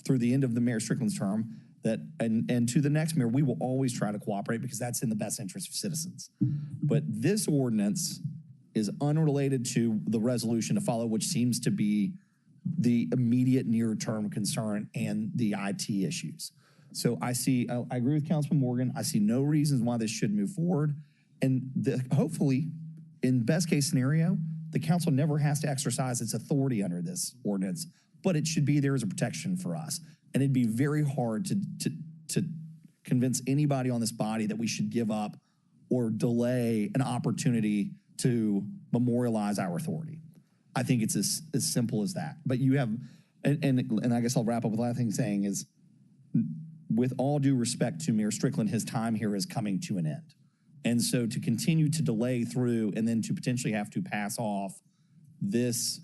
through the end of the Mayor Strickland's term that, and to the next mayor, we will always try to cooperate because that's in the best interest of citizens. But this ordinance is unrelated to the resolution to follow, which seems to be the immediate near-term concern and the IT issues. So I agree with Councilman Morgan. I see no reasons why this should move forward. And hopefully, in best case scenario, the council never has to exercise its authority under this ordinance, but it should be there as a protection for us. And it'd be very hard to convince anybody on this body that we should give up or delay an opportunity to memorialize our authority. I think it's as simple as that. But you have, and I guess I'll wrap up with the last thing saying is, with all due respect to Mayor Strickland, his time here is coming to an end. And so to continue to delay through and then to potentially have to pass off this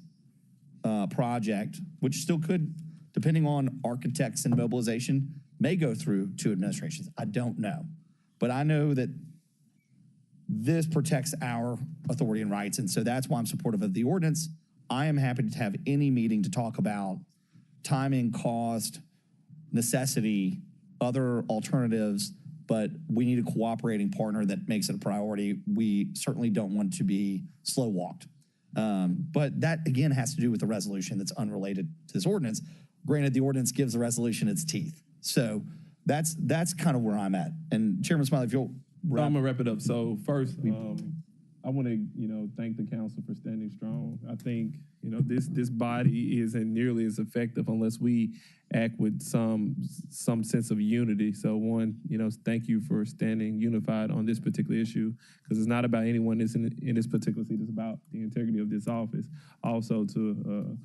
project, which still could, depending on architects and mobilization, may go through 2 administrations. I don't know. But I know that this protects our authority and rights. And so that's why I'm supportive of the ordinance. I am happy to have any meeting to talk about timing, cost, necessity, other alternatives, but we need a cooperating partner that makes it a priority. We certainly don't want to be slow walked. But that, again, has to do with the resolution that's unrelated to this ordinance. Granted, the ordinance gives the resolution its teeth. So that's kind of where I'm at. And Chairman Smiley, if you'll I'm gonna wrap it up. So first, I want to thank the council for standing strong. I think this body isn't nearly as effective unless we act with some sense of unity. So one, thank you for standing unified on this particular issue, because it's not about anyone that's in this particular seat. It's about the integrity of this office. Also, to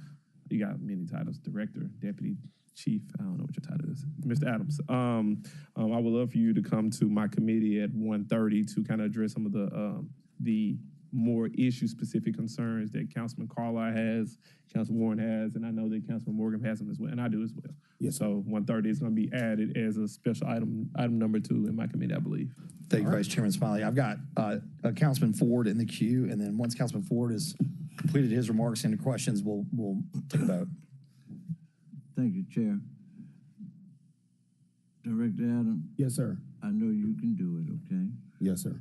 you got many titles: director, deputy chief. I don't know what your title is, Mr. Adams. I would love for you to come to my committee at 1:30 to kind of address some of the more issue-specific concerns that Councilman Carlisle has, Councilman Warren has, and I know that Councilman Morgan has them as well, and I do as well. Yes. So 1:30 is going to be added as a special item number 2 in my committee, I believe. Thank you, Vice Chairman Smiley. I've got Councilman Ford in the queue, and then once Councilman Ford has completed his remarks and the questions, we'll take a vote. Thank you, Chair. Director Adam? Yes, sir. I know you can do it, okay? Yes, sir.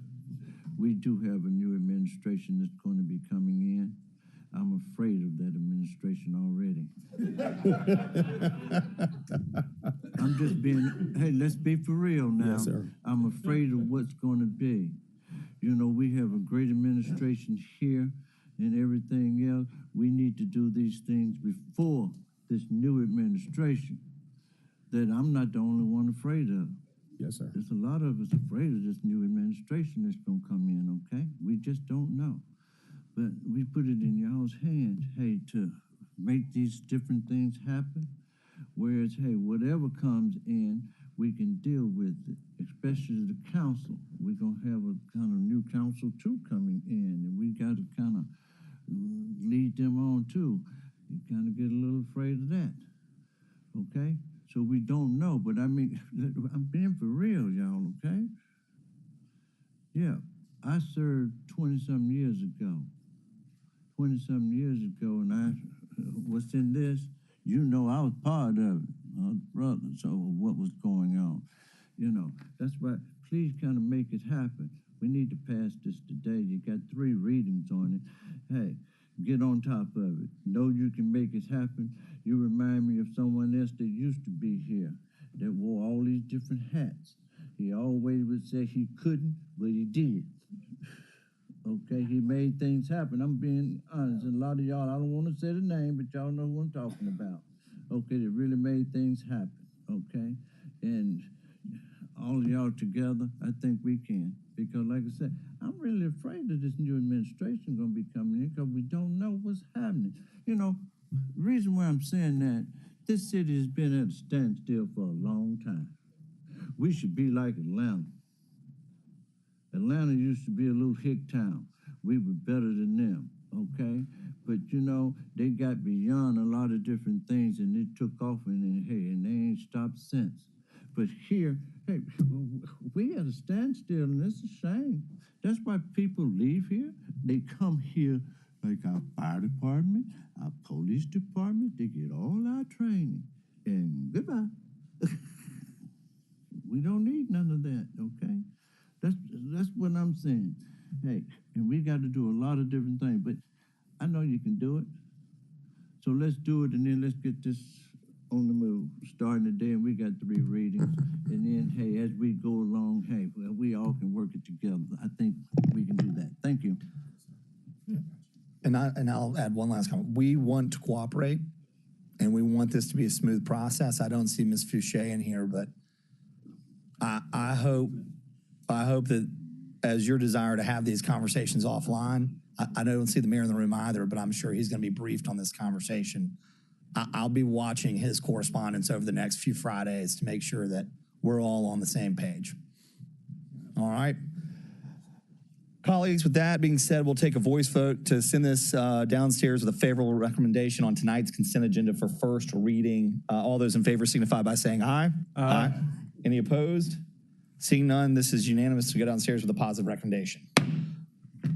We do have a new administration that's going to be coming in. I'm afraid of that administration already. I'm just being, hey, let's be for real now. Yes, sir. I'm afraid of what's going to be. We have a great administration here and everything else. We need to do these things before this new administration that I'm not the only one afraid of. Yes, sir. There's a lot of us afraid of this new administration that's going to come in, okay? We just don't know. But we put it in y'all's hands, hey, to make these different things happen. Whereas, hey, whatever comes in, we can deal with it, especially the council. We're going to have a kind of new council, too, coming in, and we got to kind of lead them on, too. You kind of get a little afraid of that, okay? So we don't know, but I mean, I'm being for real, y'all, okay? Yeah, I served 20-something years ago. 20-something years ago, and I was in this. I was part of it. I was brother, so what was going on? That's why, please kind of make it happen. We need to pass this today. You got 3 readings on it. Hey, get on top of it. Know you can make it happen. You remind me of someone else that used to be here that wore all these different hats. He always would say he couldn't, but he did. Okay, he made things happen. I'm being honest. And a lot of y'all, I don't want to say the name, but y'all know who I'm talking about. Okay, they really made things happen. Okay, and all of y'all together, I think we can. Because like I said, I'm really afraid that this new administration going to be coming in because we don't know what's happening. You know, the reason why I'm saying that, this city has been at a standstill for a long time. We should be like Atlanta. Atlanta used to be a little hick town. We were better than them, okay? But you know, they got beyond a lot of different things and it took off and they ain't stopped since. But here, hey, we at a standstill and it's a shame. That's why people leave here. They come here like our fire department, our police department, they get all our training. And goodbye. We don't need none of that, okay? That's what I'm saying. Hey, and we got to do a lot of different things, but I know you can do it. So let's do it, and then let's get this on the move. Starting today, and we got 3 readings, and then, hey, as we go along, hey, well, we all can work it together. I think we can do that. Thank you. And I'll add one last comment. We want to cooperate, and we want this to be a smooth process. I don't see Ms. Fouché in here, but I hope that as your desire to have these conversations offline, I don't see the mayor in the room either, but I'm sure he's going to be briefed on this conversation. I'll be watching his correspondence over the next few Fridays to make sure that we're all on the same page. All right. Colleagues, with that being said, we'll take a voice vote to send this downstairs with a favorable recommendation on tonight's consent agenda for first reading. All those in favor signify by saying aye. Aye. Any opposed? Seeing none, this is unanimous to go downstairs with a positive recommendation.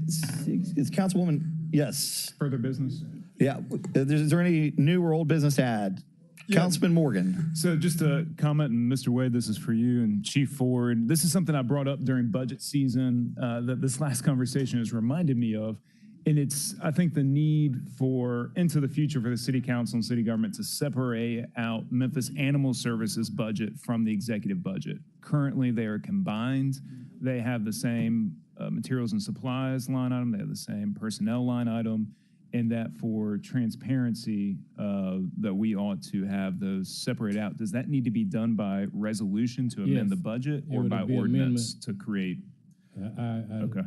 It's Councilwoman, yes. Further business? Yeah. Is there any new or old business to add? Yeah. Councilman Morgan. So just a comment, and Mr. Wade, this is for you, and Chief Ford. This is something I brought up during budget season that this last conversation has reminded me of. And it's, I think, the need for, into the future for the city council and city government to separate out Memphis Animal Services budget from the executive budget. Currently, they are combined. They have the same materials and supplies line item. They have the same personnel line item. And that for transparency, that we ought to have those separate out. Does that need to be done by resolution to amend the budget or by ordinance to create? Okay.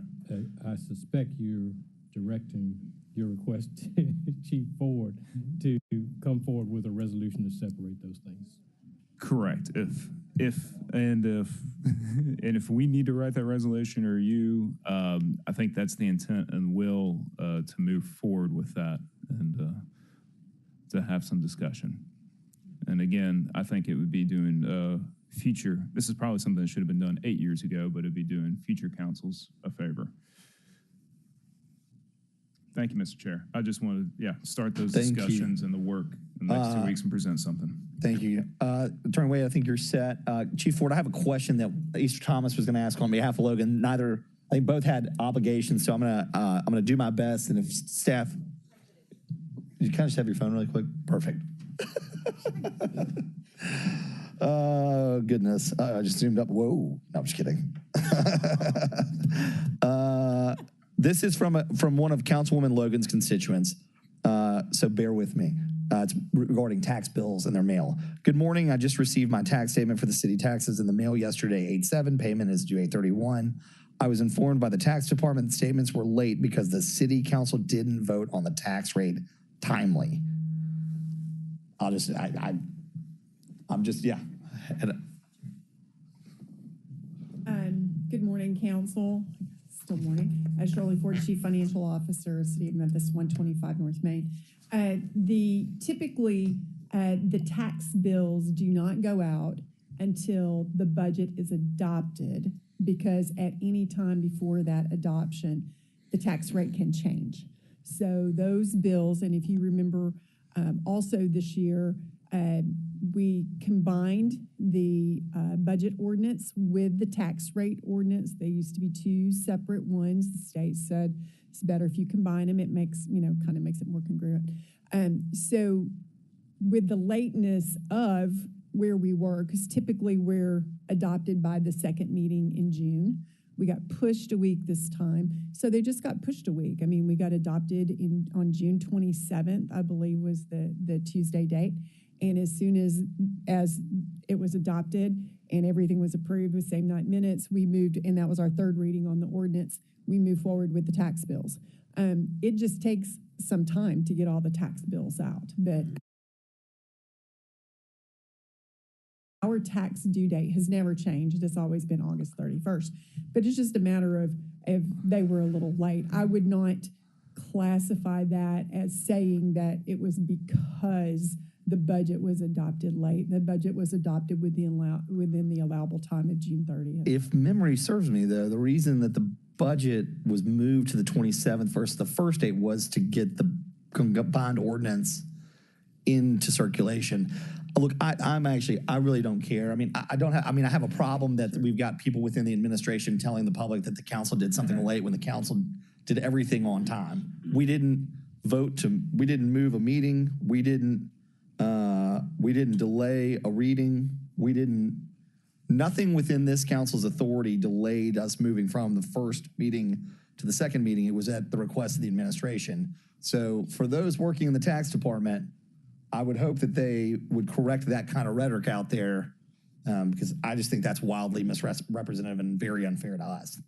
I suspect you're directing your request to Chief Ford to come forward with a resolution to separate those things. Correct. If we need to write that resolution or you, I think that's the intent and will to move forward with that and to have some discussion. And again, I think it would be doing future. This is probably something that should have been done 8 years ago, but it'd be doing future councils a favor. Thank you, Mr. Chair. I just wanted to, start those discussions and the work in the next 2 weeks and present something. Thank you. Attorney Wade, I think you're set. Chief Ford, I have a question that Easter Thomas was going to ask on behalf of Logan. I think both had obligations, so I'm gonna do my best. And if staff, you kind of just have your phone really quick. Perfect. Oh goodness, I just zoomed up. Whoa, no, I'm just kidding. This is from one of Councilwoman Logan's constituents, so bear with me. It's regarding tax bills and their mail. Good morning. I just received my tax statement for the city taxes in the mail yesterday, 8/7. Payment is due 8/31. I was informed by the tax department that statements were late because the city council didn't vote on the tax rate timely. Good morning, council. Still morning. Shirley Ford, Chief Financial Officer, City of Memphis, 125 North Main. Typically, the tax bills do not go out until the budget is adopted, because at any time before that adoption, the tax rate can change. So those bills, and if you remember, also this year, we combined the budget ordinance with the tax rate ordinance. They used to be 2 separate ones. The state said it's better if you combine them. It makes, kind of makes it more congruent. So with the lateness of where we were, because typically we're adopted by the second meeting in June. We got pushed a week this time, so they just got pushed a week. I mean, we got adopted on June 27th, I believe was the Tuesday date. And as soon as it was adopted and everything was approved with same night minutes, we moved, and that was our third reading on the ordinance, we moved forward with the tax bills. It just takes some time to get all the tax bills out, but our tax due date has never changed. It's always been August 31st, but it's just a matter of if they were a little late. I would not classify that as saying that it was because the budget was adopted late. The budget was adopted within the allowable time of June 30th. If memory serves me, though, the reason that the budget was moved to the 27th versus the first date was to get the combined ordinance into circulation. Look, I really don't care. I mean, I have a problem that we've got people within the administration telling the public that the council did something late when the council did everything on time. We didn't we didn't move a meeting. We didn't delay a reading. Nothing within this council's authority delayed us moving from the first meeting to the second meeting. It was at the request of the administration. So for those working in the tax department, I would hope that they would correct that kind of rhetoric out there, because I just think that's wildly misrepresentative and very unfair to us.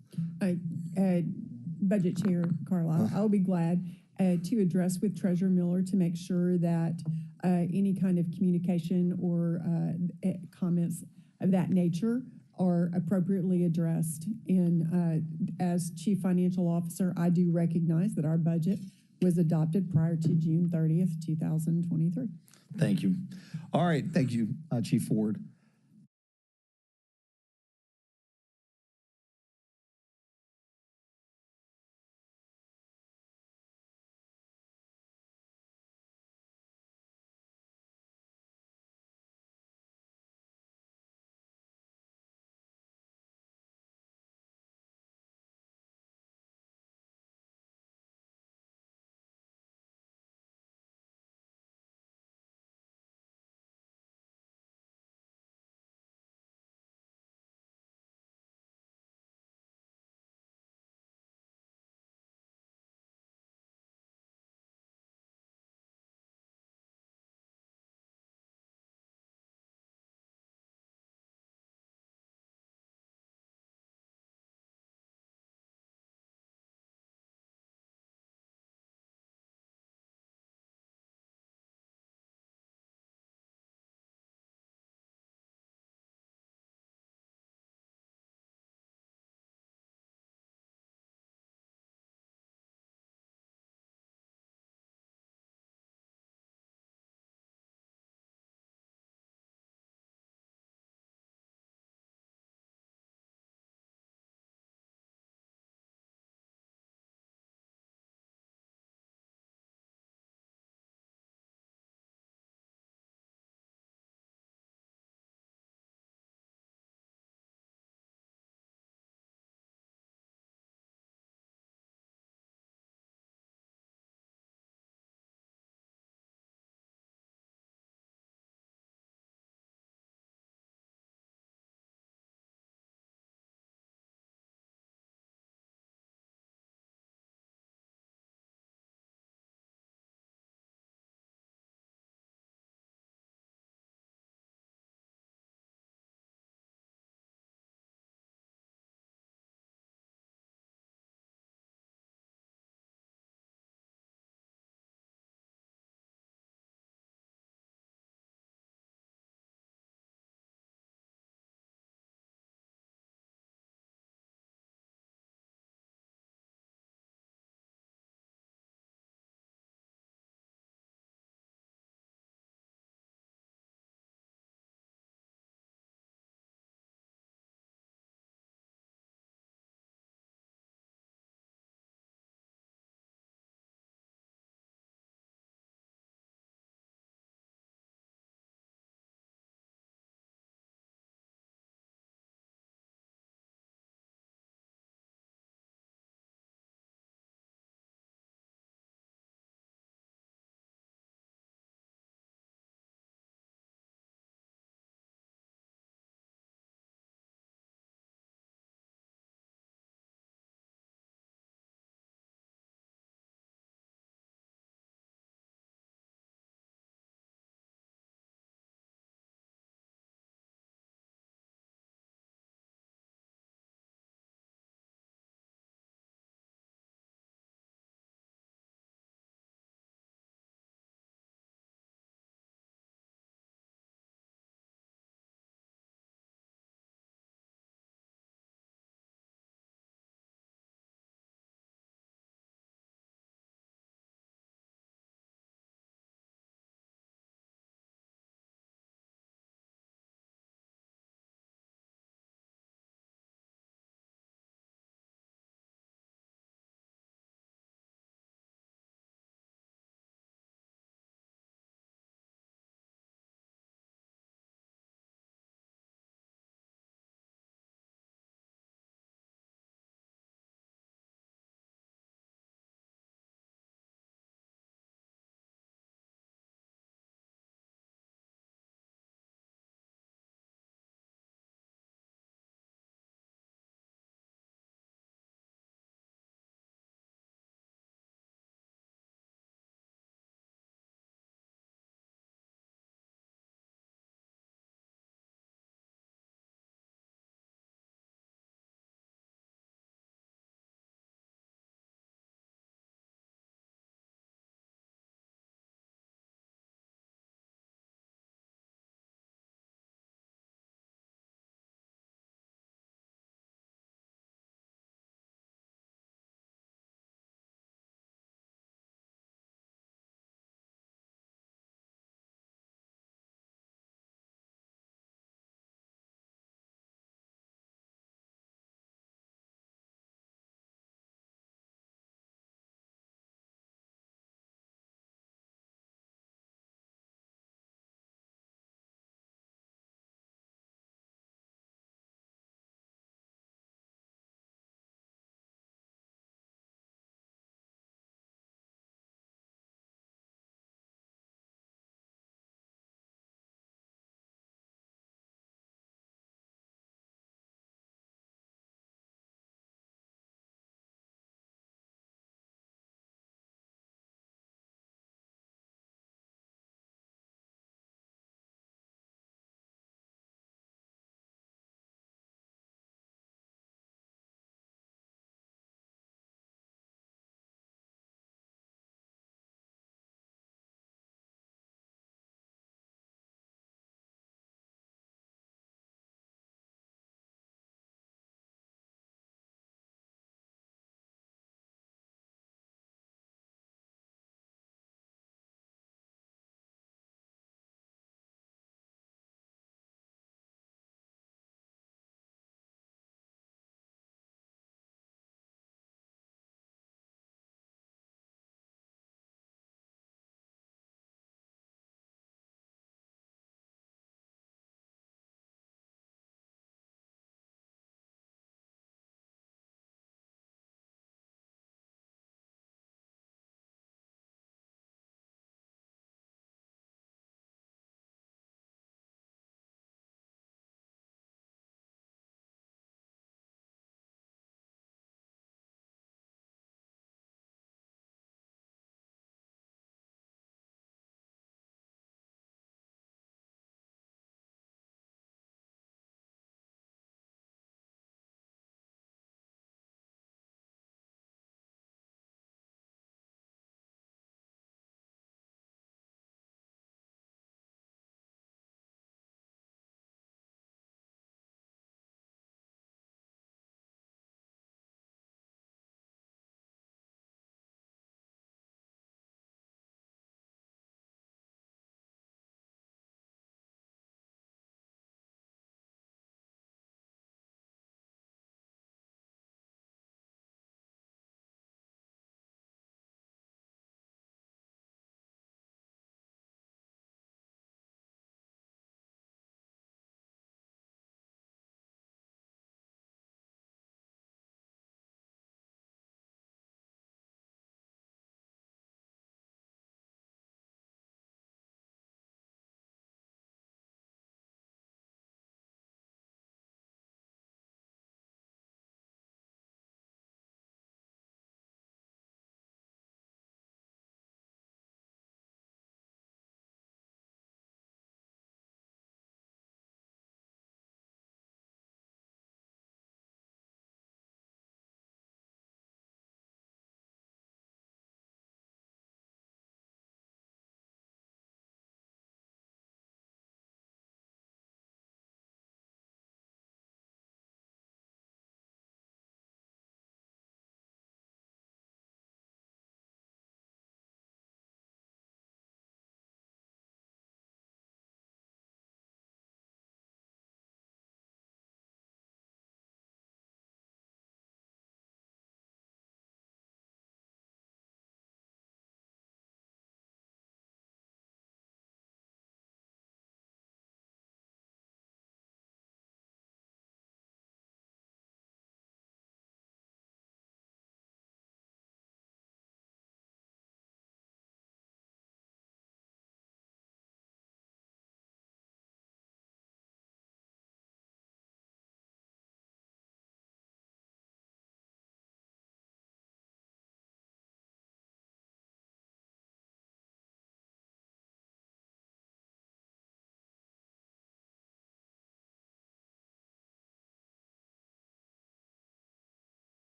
Budget Chair Carlisle, I'll be glad to address with Treasurer Miller to make sure that any kind of communication or comments of that nature are appropriately addressed. And as Chief Financial Officer, I do recognize that our budget was adopted prior to June 30th, 2023. Thank you. All right. Thank you, Chief Ford.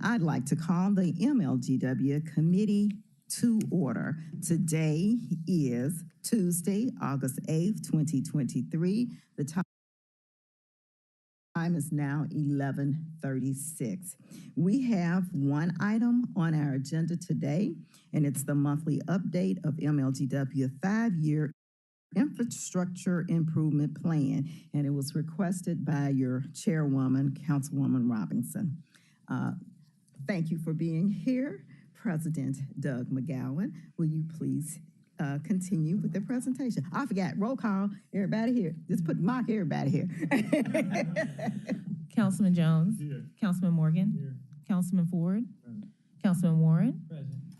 I'd like to call the MLGW Committee to order. Today is Tuesday, August 8th, 2023. The time is now 11:36. We have one item on our agenda today, and it's the monthly update of MLGW 5-year infrastructure improvement plan, and it was requested by your chairwoman, Councilwoman Robinson. Thank you for being here. President Doug McGowan, will you please continue with the presentation? I forgot, roll call, everybody here. Just mock everybody here. Councilman Jones. Here. Councilman Morgan. Here. Councilman Ford. Present. Councilman Warren. Present.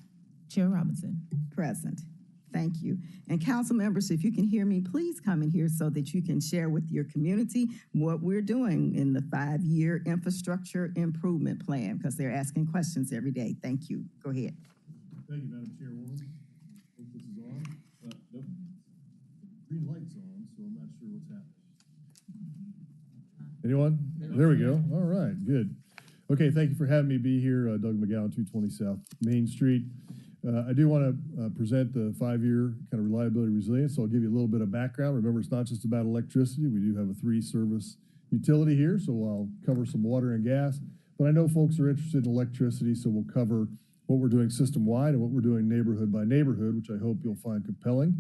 Chair Robinson. Present. Thank you. And council members, if you can hear me, please come in here so that you can share with your community what we're doing in the 5-year infrastructure improvement plan, because they're asking questions every day. Thank you. Go ahead. Thank you, Madam Chairwoman. Hope this is on. Nope. Green light's on, so I'm not sure what's happening. Anyone? There we go. All right, good. Okay, thank you for having me be here. Doug McGowan, 220 South Main Street. I do want to present the 5-year kind of reliability resilience, so I'll give you a little bit of background. Remember, it's not just about electricity. We do have a 3-service utility here, so I'll cover some water and gas. But I know folks are interested in electricity, so we'll cover what we're doing system-wide and what we're doing neighborhood by neighborhood, which I hope you'll find compelling.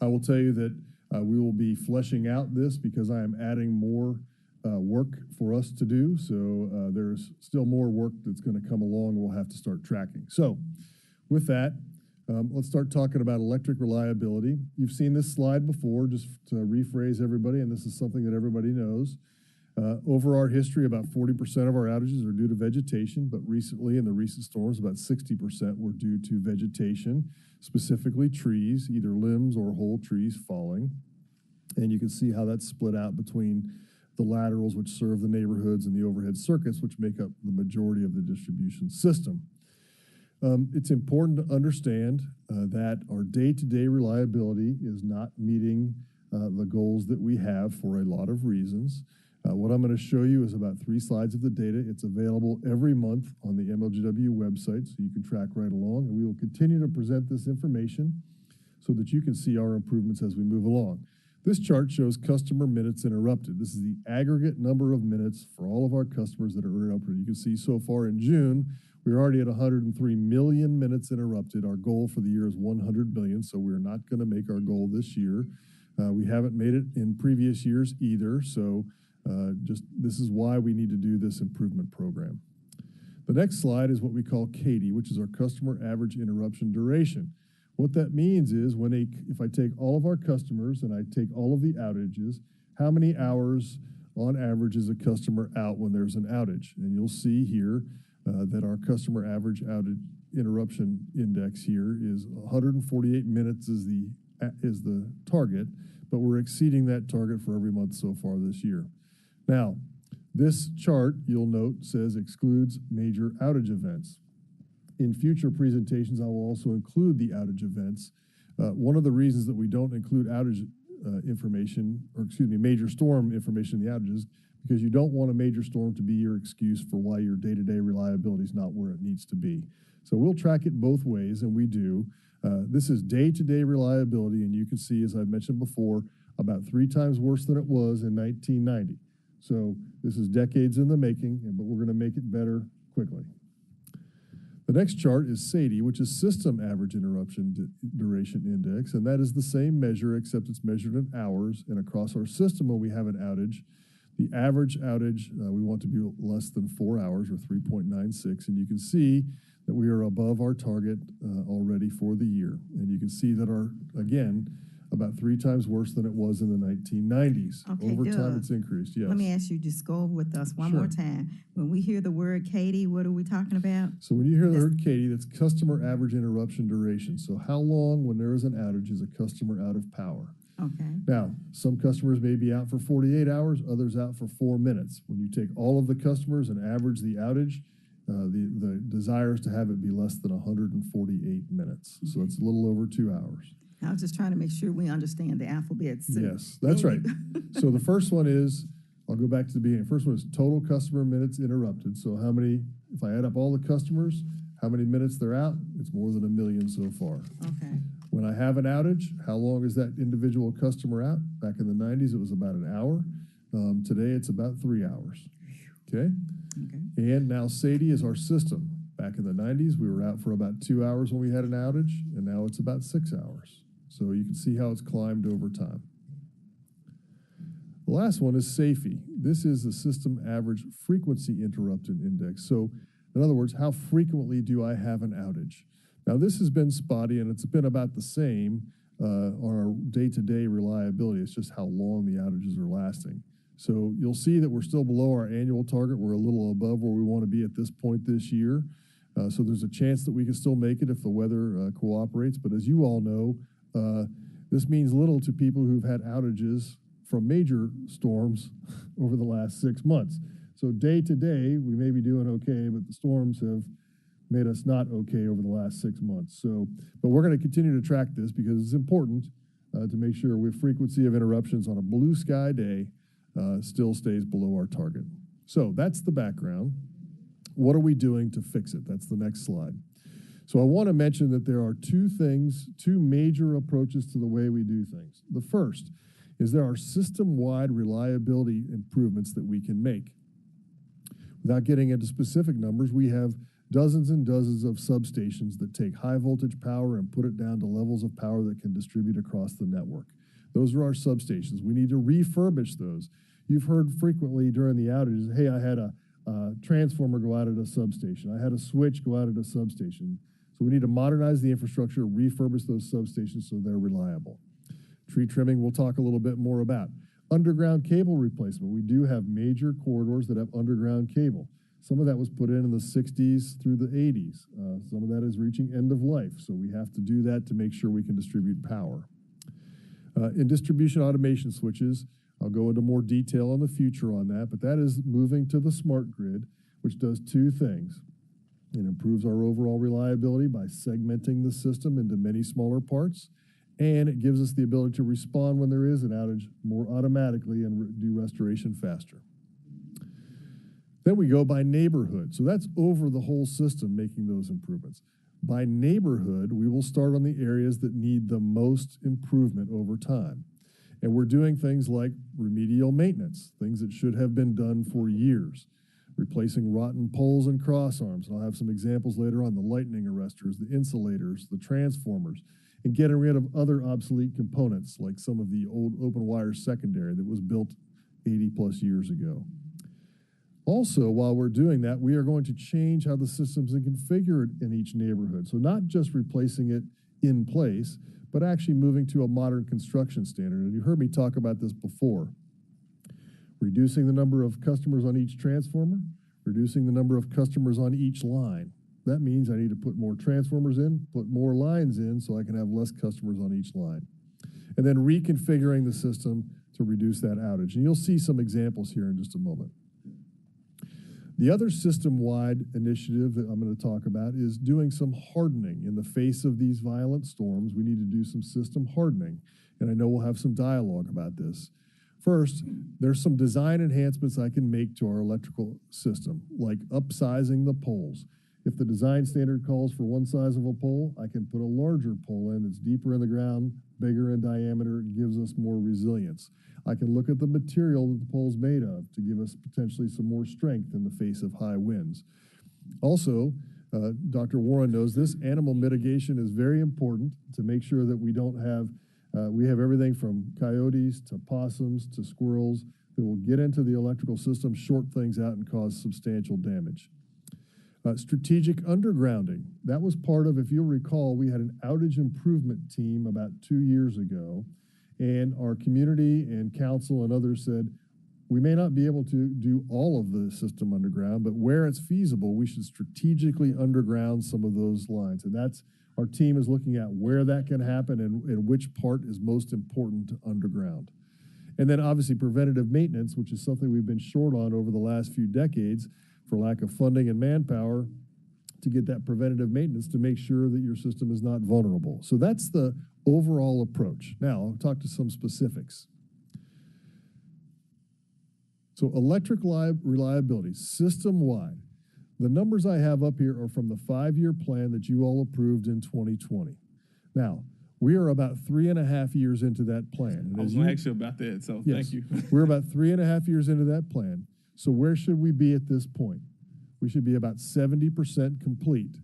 I will tell you that we will be fleshing out this because I am adding more work for us to do. So there's still more work that's going to come along and we'll have to start tracking. So with that, let's start talking about electric reliability. You've seen this slide before, just to rephrase everybody, and this is something that everybody knows. Over our history, about 40% of our outages are due to vegetation, but recently in the recent storms, about 60% were due to vegetation, specifically trees, either limbs or whole trees falling. And you can see how that's split out between the laterals, which serve the neighborhoods, and the overhead circuits, which make up the majority of the distribution system. It's important to understand that our day-to-day reliability is not meeting the goals that we have for a lot of reasons. What I'm going to show you is about 3 slides of the data. It's available every month on the MLGW website, so you can track right along, and we will continue to present this information so that you can see our improvements as we move along. This chart shows customer minutes interrupted. This is the aggregate number of minutes for all of our customers that are interrupted. You can see so far in June, we're already at 103 million minutes interrupted. Our goal for the year is 100 million, so we're not going to make our goal this year. We haven't made it in previous years either, so this is why we need to do this improvement program. The next slide is what we call CAIDI, which is our customer average interruption duration. What that means is if I take all of our customers and I take all of the outages, how many hours on average is a customer out when there's an outage? And you'll see here that our customer average outage interruption index here is 148 minutes is the target, but we're exceeding that target for every month so far this year. Now, this chart, you'll note, says excludes major outage events. In future presentations, I will also include the outage events. One of the reasons that we don't include outage major storm information in the outages, because you don't want a major storm to be your excuse for why your day-to-day reliability is not where it needs to be. So we'll track it both ways, and we do. This is day-to-day reliability, and you can see, as I've mentioned before, about 3 times worse than it was in 1990. So this is decades in the making, but we're going to make it better quickly. The next chart is SAIDI, which is System Average Interruption Duration Index, and that is the same measure, except it's measured in hours. And across our system, when we have an outage, the average outage, we want to be less than 4 hours, or 3.96, and you can see that we are above our target already for the year. And you can see that again, about 3 times worse than it was in the 1990s. Okay, Over Doug, time, it's increased, yes. Let me ask you, just go with us one Sure. more time. When we hear the word CAIDI, what are we talking about? So when you hear the word CAIDI, that's customer average interruption duration. So how long, when there is an outage, is a customer out of power? Okay. Now, some customers may be out for 48 hours, others out for 4 minutes. When you take all of the customers and average the outage, the desire is to have it be less than 148 minutes. So it's a little over 2 hours. I was just trying to make sure we understand the alphabet soup. Yes, that's right. So the first one is I'll go back to the beginning. First one is total customer minutes interrupted. So how many, if I add up all the customers, how many minutes they're out, it's more than 1 million so far. Okay. When I have an outage, how long is that individual customer out? Back in the 90s, it was about an hour. Today, it's about 3 hours. Okay? And now Sadie is our system. Back in the 90s, we were out for about 2 hours when we had an outage, and now it's about 6 hours. So you can see how it's climbed over time. The last one is SAFE. This is the System Average Frequency Interrupted Index. So in other words, how frequently do I have an outage? Now this has been spotty and it's been about the same on our day-to-day reliability. It's just how long the outages are lasting. So you'll see that we're still below our annual target. We're a little above where we want to be at this point this year. So there's a chance that we can still make it if the weather cooperates. But as you all know, this means little to people who've had outages from major storms over the last 6 months. So day to day, we may be doing okay, but the storms have made us not okay over the last 6 months. So, but we're going to continue to track this because it's important to make sure with frequency of interruptions on a blue sky day still stays below our target. So that's the background. What are we doing to fix it? That's the next slide. So I want to mention that there are two major approaches to the way we do things. The first is there are system-wide reliability improvements that we can make. Without getting into specific numbers, we have dozens and dozens of substations that take high voltage power and put it down to levels of power that can distribute across the network. Those are our substations. We need to refurbish those. You've heard frequently during the outages, hey, I had a transformer go out at a substation. I had a switch go out at a substation. So we need to modernize the infrastructure, refurbish those substations so they're reliable. Tree trimming, we'll talk a little bit more about. Underground cable replacement. We do have major corridors that have underground cable. Some of that was put in the 60s through the 80s. Some of that is reaching end of life. So we have to do that to make sure we can distribute power. In distribution automation switches, I'll go into more detail on the future on that, but that is moving to the smart grid, which does two things. It improves our overall reliability by segmenting the system into many smaller parts, and it gives us the ability to respond when there is an outage more automatically and do restoration faster. Then we go by neighborhood. So that's over the whole system, making those improvements. By neighborhood, we will start on the areas that need the most improvement over time. And we're doing things like remedial maintenance, things that should have been done for years, replacing rotten poles and cross arms. And I'll have some examples later on, the lightning arresters, the insulators, the transformers, and getting rid of other obsolete components like some of the old open wire secondary that was built 80 plus years ago. Also, while we're doing that, we are going to change how the system's configured in each neighborhood. So not just replacing it in place, but actually moving to a modern construction standard. And you heard me talk about this before. Reducing the number of customers on each transformer, reducing the number of customers on each line. That means I need to put more transformers in, put more lines in so I can have less customers on each line. And then reconfiguring the system to reduce that outage. And you'll see some examples here in just a moment. The other system-wide initiative that I'm going to talk about is doing some hardening. In the face of these violent storms, we need to do some system hardening. And I know we'll have some dialogue about this. First, there's some design enhancements I can make to our electrical system, like upsizing the poles. If the design standard calls for one size of a pole, I can put a larger pole in that's deeper in the ground, bigger in diameter, gives us more resilience. I can look at the material that the pole's made of to give us potentially some more strength in the face of high winds. Also, Dr. Warren knows this, animal mitigation is very important to make sure that we don't have, we have everything from coyotes to possums to squirrels that will get into the electrical system, short things out and cause substantial damage. Strategic undergrounding. That was part of, if you'll recall, we had an outage improvement team about 2 years ago, and our community and council and others said, we may not be able to do all of the system underground, but where it's feasible, we should strategically underground some of those lines. And that's, our team is looking at where that can happen and which part is most important to underground. And then obviously preventative maintenance, which is something we've been short on over the last few decades, for lack of funding and manpower, to get that preventative maintenance to make sure that your system is not vulnerable. So that's the overall approach. Now, I'll talk to some specifics. So electric reliability, system-wide. The numbers I have up here are from the 5-year plan that you all approved in 2020. Now, we are about 3.5 years into that plan. I was going to ask you about that, so yes, thank you. we're about 3.5 years into that plan. So where should we be at this point? We should be about 70% complete.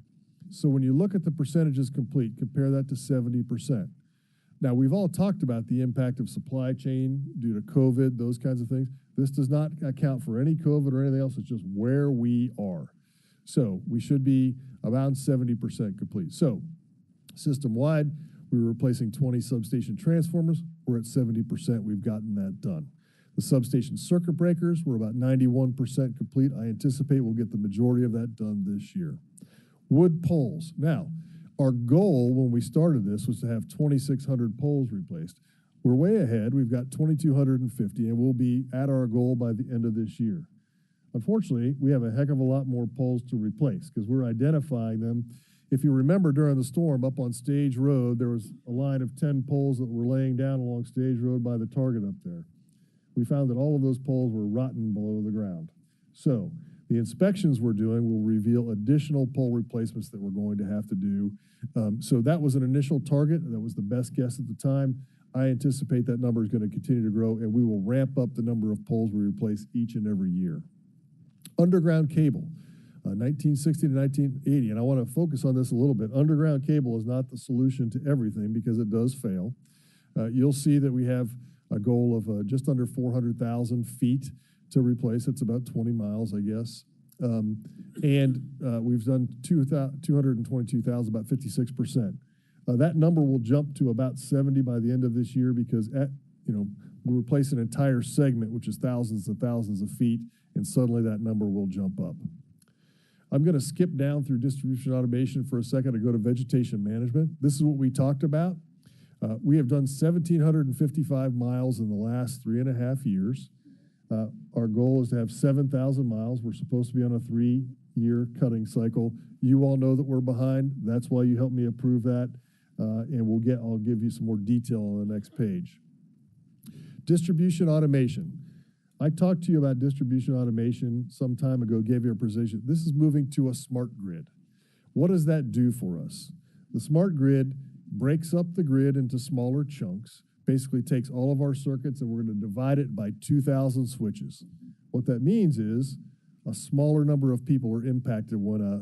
So when you look at the percentages complete, compare that to 70%. Now, we've all talked about the impact of supply chain due to COVID, those kinds of things. This does not account for any COVID or anything else. It's just where we are. So we should be around 70% complete. So system-wide, we were replacing 20 substation transformers. We're at 70%. We've gotten that done. The substation circuit breakers, we're about 91% complete. I anticipate we'll get the majority of that done this year. Wood poles. Now, our goal when we started this was to have 2,600 poles replaced. We're way ahead. We've got 2,250, and we'll be at our goal by the end of this year. Unfortunately, we have a heck of a lot more poles to replace because we're identifying them. If you remember during the storm up on Stage Road, there was a line of 10 poles that were laying down along Stage Road by the Target up there. We found that all of those poles were rotten below the ground. So the inspections we're doing will reveal additional pole replacements that we're going to have to do. So that was an initial target. That was the best guess at the time. I anticipate that number is going to continue to grow, and we will ramp up the number of poles we replace each and every year. Underground cable, 1960 to 1980, and I want to focus on this a little bit. Underground cable is not the solution to everything because it does fail. You'll see that we have a goal of just under 400,000 feet to replace. It's about 20 miles, I guess. We've done 222,000, about 56%. That number will jump to about 70 by the end of this year because we'll replace an entire segment, which is thousands and thousands of feet, and suddenly that number will jump up. I'm going to skip down through distribution automation for a second to go to vegetation management. This is what we talked about. We have done 1,755 miles in the last 3.5 years. Our goal is to have 7,000 miles. We're supposed to be on a 3-year cutting cycle. You all know that we're behind. That's why you helped me approve that. And I'll give you some more detail on the next page. Distribution automation. I talked to you about distribution automation some time ago, gave you a precision. This is moving to a smart grid. What does that do for us? The smart grid breaks up the grid into smaller chunks, basically takes all of our circuits and we're going to divide it by 2,000 switches. What that means is a smaller number of people are impacted when a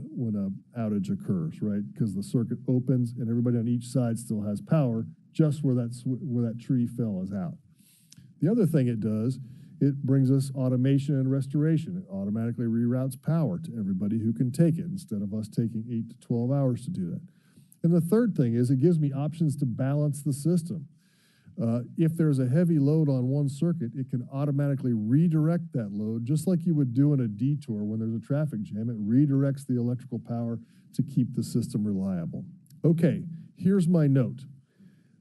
outage occurs, right? Because the circuit opens and everybody on each side still has power, just where that tree fell is out. The other thing it does, it brings us automation and restoration. It automatically reroutes power to everybody who can take it instead of us taking 8 to 12 hours to do that. And the third thing is it gives me options to balance the system. If there's a heavy load on one circuit, it can automatically redirect that load, just like you would do in a detour when there's a traffic jam. It redirects the electrical power to keep the system reliable. Okay, here's my note.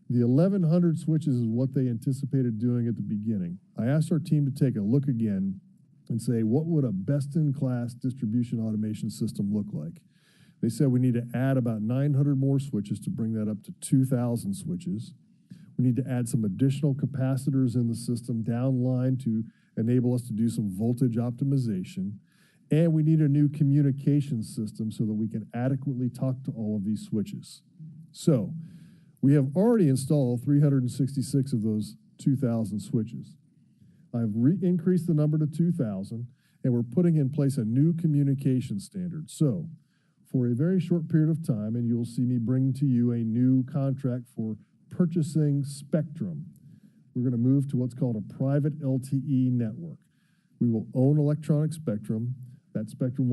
The 1,100 switches is what they anticipated doing at the beginning. I asked our team to take a look again and say, what would a best-in-class distribution automation system look like? They said we need to add about 900 more switches to bring that up to 2,000 switches. We need to add some additional capacitors in the system downline to enable us to do some voltage optimization. And we need a new communication system so that we can adequately talk to all of these switches. So we have already installed 366 of those 2,000 switches. I've increased the number to 2,000, and we're putting in place a new communication standard. So for a very short period of time, and you'll see me bring to you a new contract for purchasing spectrum, we're going to move to what's called a private LTE network. We will own electronic spectrum. That spectrum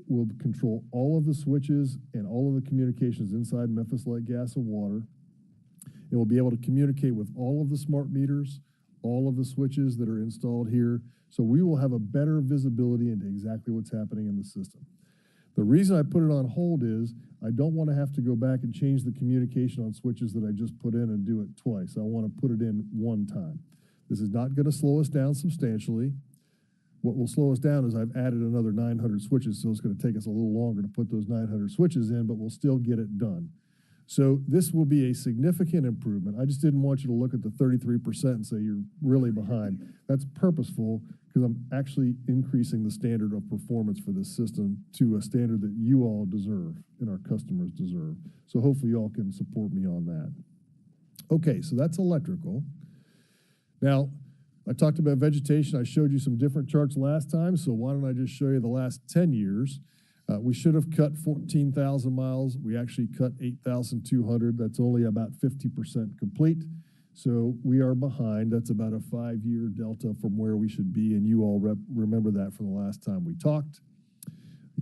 will control all of the switches and all of the communications inside Memphis Light, Gas, and Water. It will be able to communicate with all of the smart meters, all of the switches that are installed here. So we will have a better visibility into exactly what's happening in the system. The reason I put it on hold is I don't want to have to go back and change the communication on switches that I just put in and do it twice. I want to put it in one time. This is not going to slow us down substantially. What will slow us down is I've added another 900 switches, so it's going to take us a little longer to put those 900 switches in, but we'll still get it done. So this will be a significant improvement. I just didn't want you to look at the 33% and say you're really behind. That's purposeful because I'm actually increasing the standard of performance for this system to a standard that you all deserve and our customers deserve. So hopefully you all can support me on that. Okay, so that's electrical. Now, I talked about vegetation. I showed you some different charts last time, so why don't I just show you the last 10 years. We should have cut 14,000 miles. We actually cut 8,200. That's only about 50% complete. So we are behind. That's about a 5-year delta from where we should be, and you all remember that from the last time we talked.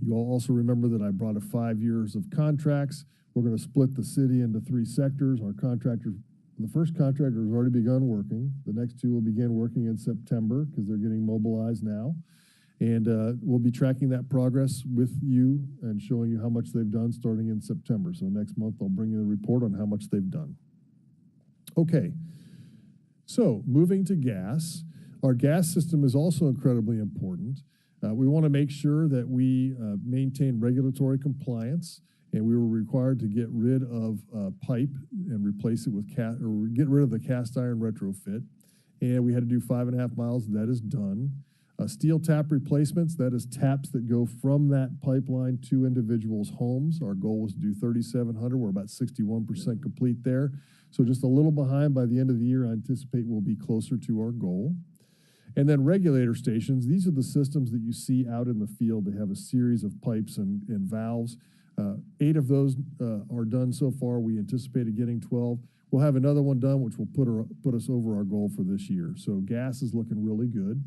You all also remember that I brought 5 years of contracts. We're going to split the city into 3 sectors. Our contractor, the first contractor has already begun working. The next 2 will begin working in September because they're getting mobilized now. And we'll be tracking that progress with you and showing you how much they've done starting in September. So next month, I'll bring you a report on how much they've done. Okay, so moving to gas. Our gas system is also incredibly important. We want to make sure that we maintain regulatory compliance, and we were required to get rid of pipe and replace it with get rid of the cast iron retrofit. And we had to do 5.5 miles. That is done. Steel tap replacements, that is taps that go from that pipeline to individuals' homes. Our goal was to do 3,700. We're about 61% complete there. So just a little behind. By the end of the year, I anticipate we'll be closer to our goal. And then regulator stations, these are the systems that you see out in the field. They have a series of pipes and valves. 8 of those are done so far. We anticipated getting 12. We'll have another one done, which will put us over our goal for this year. So gas is looking really good.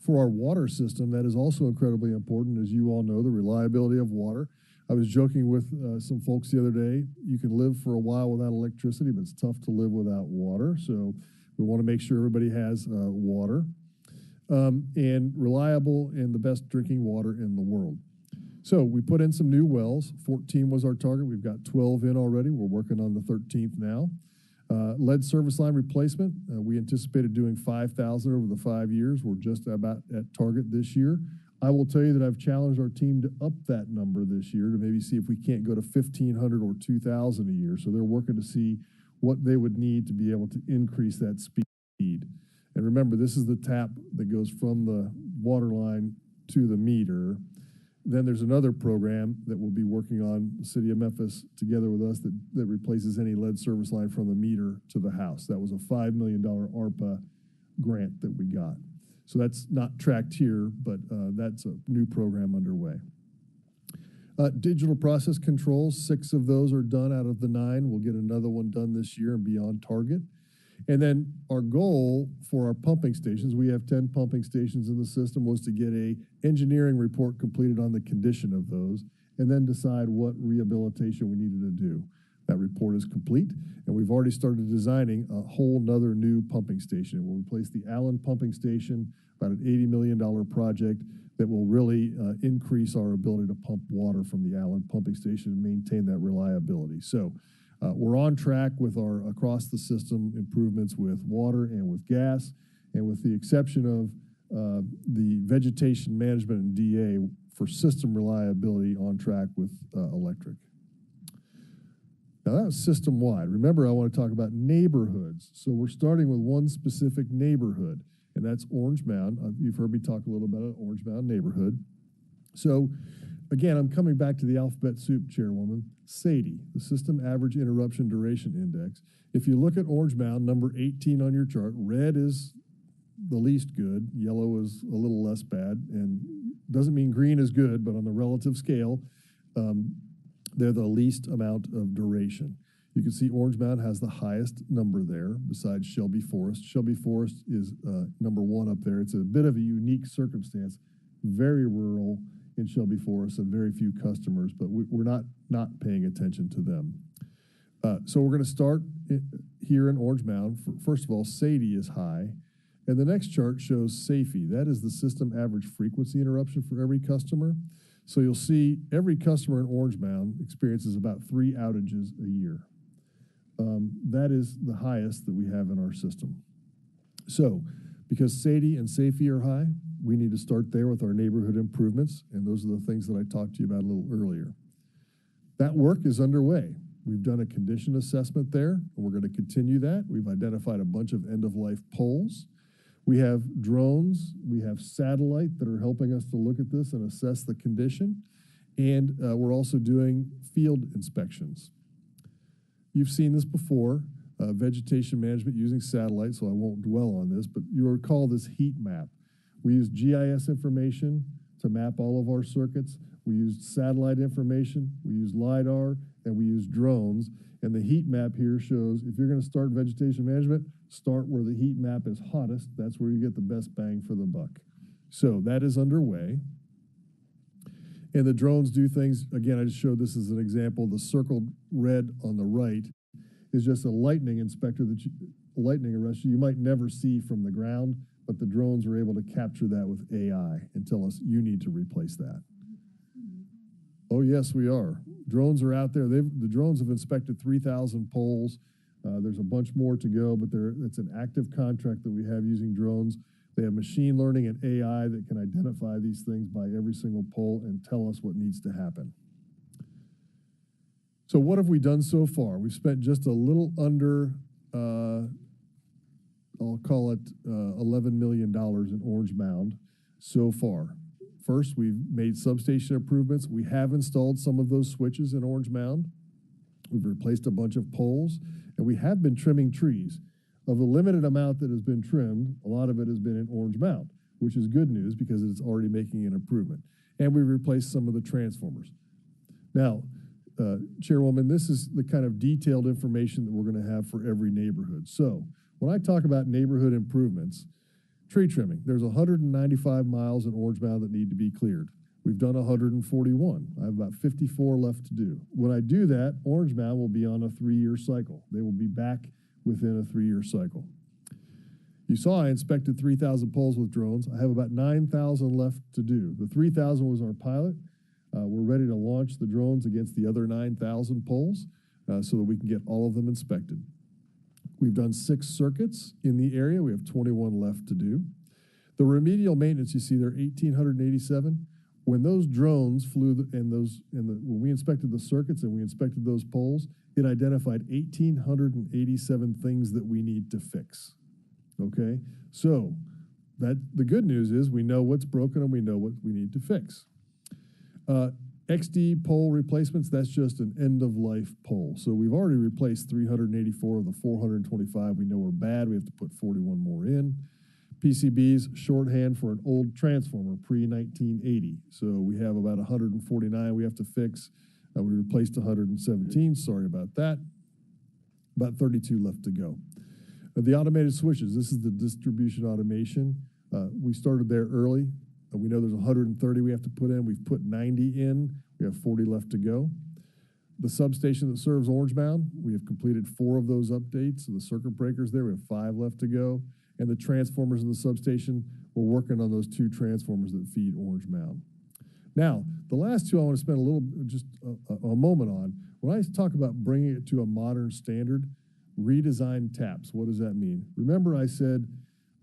For our water system, that is also incredibly important. As you all know, the reliability of water. I was joking with some folks the other day. You can live for a while without electricity, but it's tough to live without water. So we want to make sure everybody has water and reliable and the best drinking water in the world. So we put in some new wells. 14 was our target. We've got 12 in already. We're working on the 13th now. Lead service line replacement, we anticipated doing 5,000 over the 5 years. We're just about at target this year. I will tell you that I've challenged our team to up that number this year to maybe see if we can't go to 1,500 or 2,000 a year. So they're working to see what they would need to be able to increase that speed. And remember, this is the tap that goes from the water line to the meter. Then there's another program that we'll be working on, the city of Memphis, together with us, that replaces any lead service line from the meter to the house. That was a $5 million ARPA grant that we got. So that's not tracked here, but that's a new program underway. Digital process controls, 6 of those are done out of the 9. We'll get another one done this year and be on target. And then our goal for our pumping stations, we have 10 pumping stations in the system, was to get a engineering report completed on the condition of those and then decide what rehabilitation we needed to do. That report is complete, and we've already started designing a whole nother new pumping station. It will replace the Allen pumping station, about an $80 million project that will really increase our ability to pump water from the Allen pumping station and maintain that reliability. So we're on track with our across the system improvements with water and with gas, and with the exception of the vegetation management and DA for system reliability, on track with electric. Now that was system-wide. Remember, I want to talk about neighborhoods. So we're starting with one specific neighborhood, and that's Orange Mound. You've heard me talk a little about Orange Mound neighborhood. So again, I'm coming back to the alphabet soup, Chairwoman. SAIDI, the System Average Interruption Duration Index. If you look at Orange Mound, number 18 on your chart, red is the least good, yellow is a little less bad, and doesn't mean green is good, but on the relative scale, they're the least amount of duration. You can see Orange Mound has the highest number there, besides Shelby Forest. Shelby Forest is number 1 up there. It's a bit of a unique circumstance, very rural in Shelby Forest and very few customers, but we're not paying attention to them. So we're going to start here in Orange Mound. First of all, SAIDI is high, and the next chart shows SAFE. That is the system average frequency interruption for every customer. So you'll see every customer in Orange Mound experiences about 3 outages a year. That is the highest that we have in our system. So because SAIDI and SAFE are high, we need to start there with our neighborhood improvements, and those are the things that I talked to you about a little earlier. That work is underway. We've done a condition assessment there, and we're going to continue that. We've identified a bunch of end-of-life poles. We have drones. We have satellite that are helping us to look at this and assess the condition. And we're also doing field inspections. You've seen this before, vegetation management using satellite, so I won't dwell on this, but you recall this heat map. We use GIS information to map all of our circuits. We used satellite information, we use LiDAR, and we use drones. And the heat map here shows if you're going to start vegetation management, start where the heat map is hottest. That's where you get the best bang for the buck. So that is underway. And the drones do things, again, I just showed this as an example. The circled red on the right is just a lightning inspector, lightning arrester you might never see from the ground, but the drones are able to capture that with AI and tell us you need to replace that. Oh, yes, we are. Drones are out there. The drones have inspected 3,000 poles. There's a bunch more to go, but it's an active contract that we have using drones. They have machine learning and AI that can identify these things by every single pole and tell us what needs to happen. So what have we done so far? We've spent just a little under, I'll call it $11 million in Orange Mound so far. First, we've made substation improvements. We have installed some of those switches in Orange Mound. We've replaced a bunch of poles, and we have been trimming trees. Of the limited amount that has been trimmed, a lot of it has been in Orange Mound, which is good news because it's already making an improvement. And we replaced some of the transformers. Now, Chairwoman, this is the kind of detailed information that we're going to have for every neighborhood. So when I talk about neighborhood improvements, tree trimming, there's 195 miles in Orange Mound that need to be cleared. We've done 141. I have about 54 left to do. When I do that, Orange Mound will be on a 3-year cycle. They will be back within a 3-year cycle. You saw I inspected 3,000 poles with drones. I have about 9,000 left to do. The 3,000 was our pilot. We're ready to launch the drones against the other 9,000 poles so that we can get all of them inspected. We've done 6 circuits in the area. We have 21 left to do. The remedial maintenance you see there, 1,887. When those drones flew when we inspected the circuits and we inspected those poles, it identified 1,887 things that we need to fix. Okay, so the good news is we know what's broken and we know what we need to fix. XD pole replacements, that's just an end-of-life pole. So we've already replaced 384 of the 425 we know are bad. We have to put 41 more in. PCBs, shorthand for an old transformer, pre-1980. So we have about 149 we have to fix. We replaced 117, sorry about that. About 32 left to go. The automated switches, this is the distribution automation. We started there early. We know there's 130 we have to put in. We've put 90 in. We have 40 left to go. The substation that serves Orange Mound, we have completed 4 of those updates. So the circuit breakers there, we have 5 left to go. And the transformers in the substation, we're working on those 2 transformers that feed Orange Mound. Now, the last 2 I want to spend a moment on. When I talk about bringing it to a modern standard, redesigned taps, what does that mean? Remember I said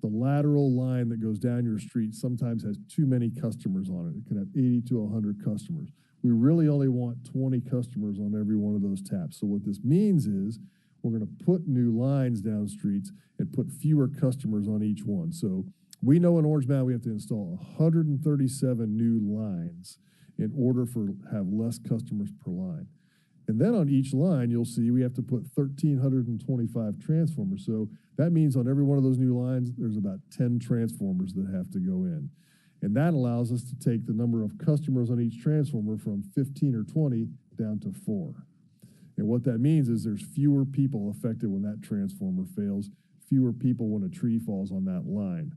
the lateral line that goes down your street sometimes has too many customers on it. It can have 80 to 100 customers. We really only want 20 customers on every one of those taps. So what this means is we're going to put new lines down streets and put fewer customers on each one. So we know in Orange Mound we have to install 137 new lines in order to have less customers per line. And then on each line, you'll see we have to put 1,325 transformers. So that means on every one of those new lines, there's about 10 transformers that have to go in. And that allows us to take the number of customers on each transformer from 15 or 20 down to 4. And what that means is there's fewer people affected when that transformer fails, fewer people when a tree falls on that line.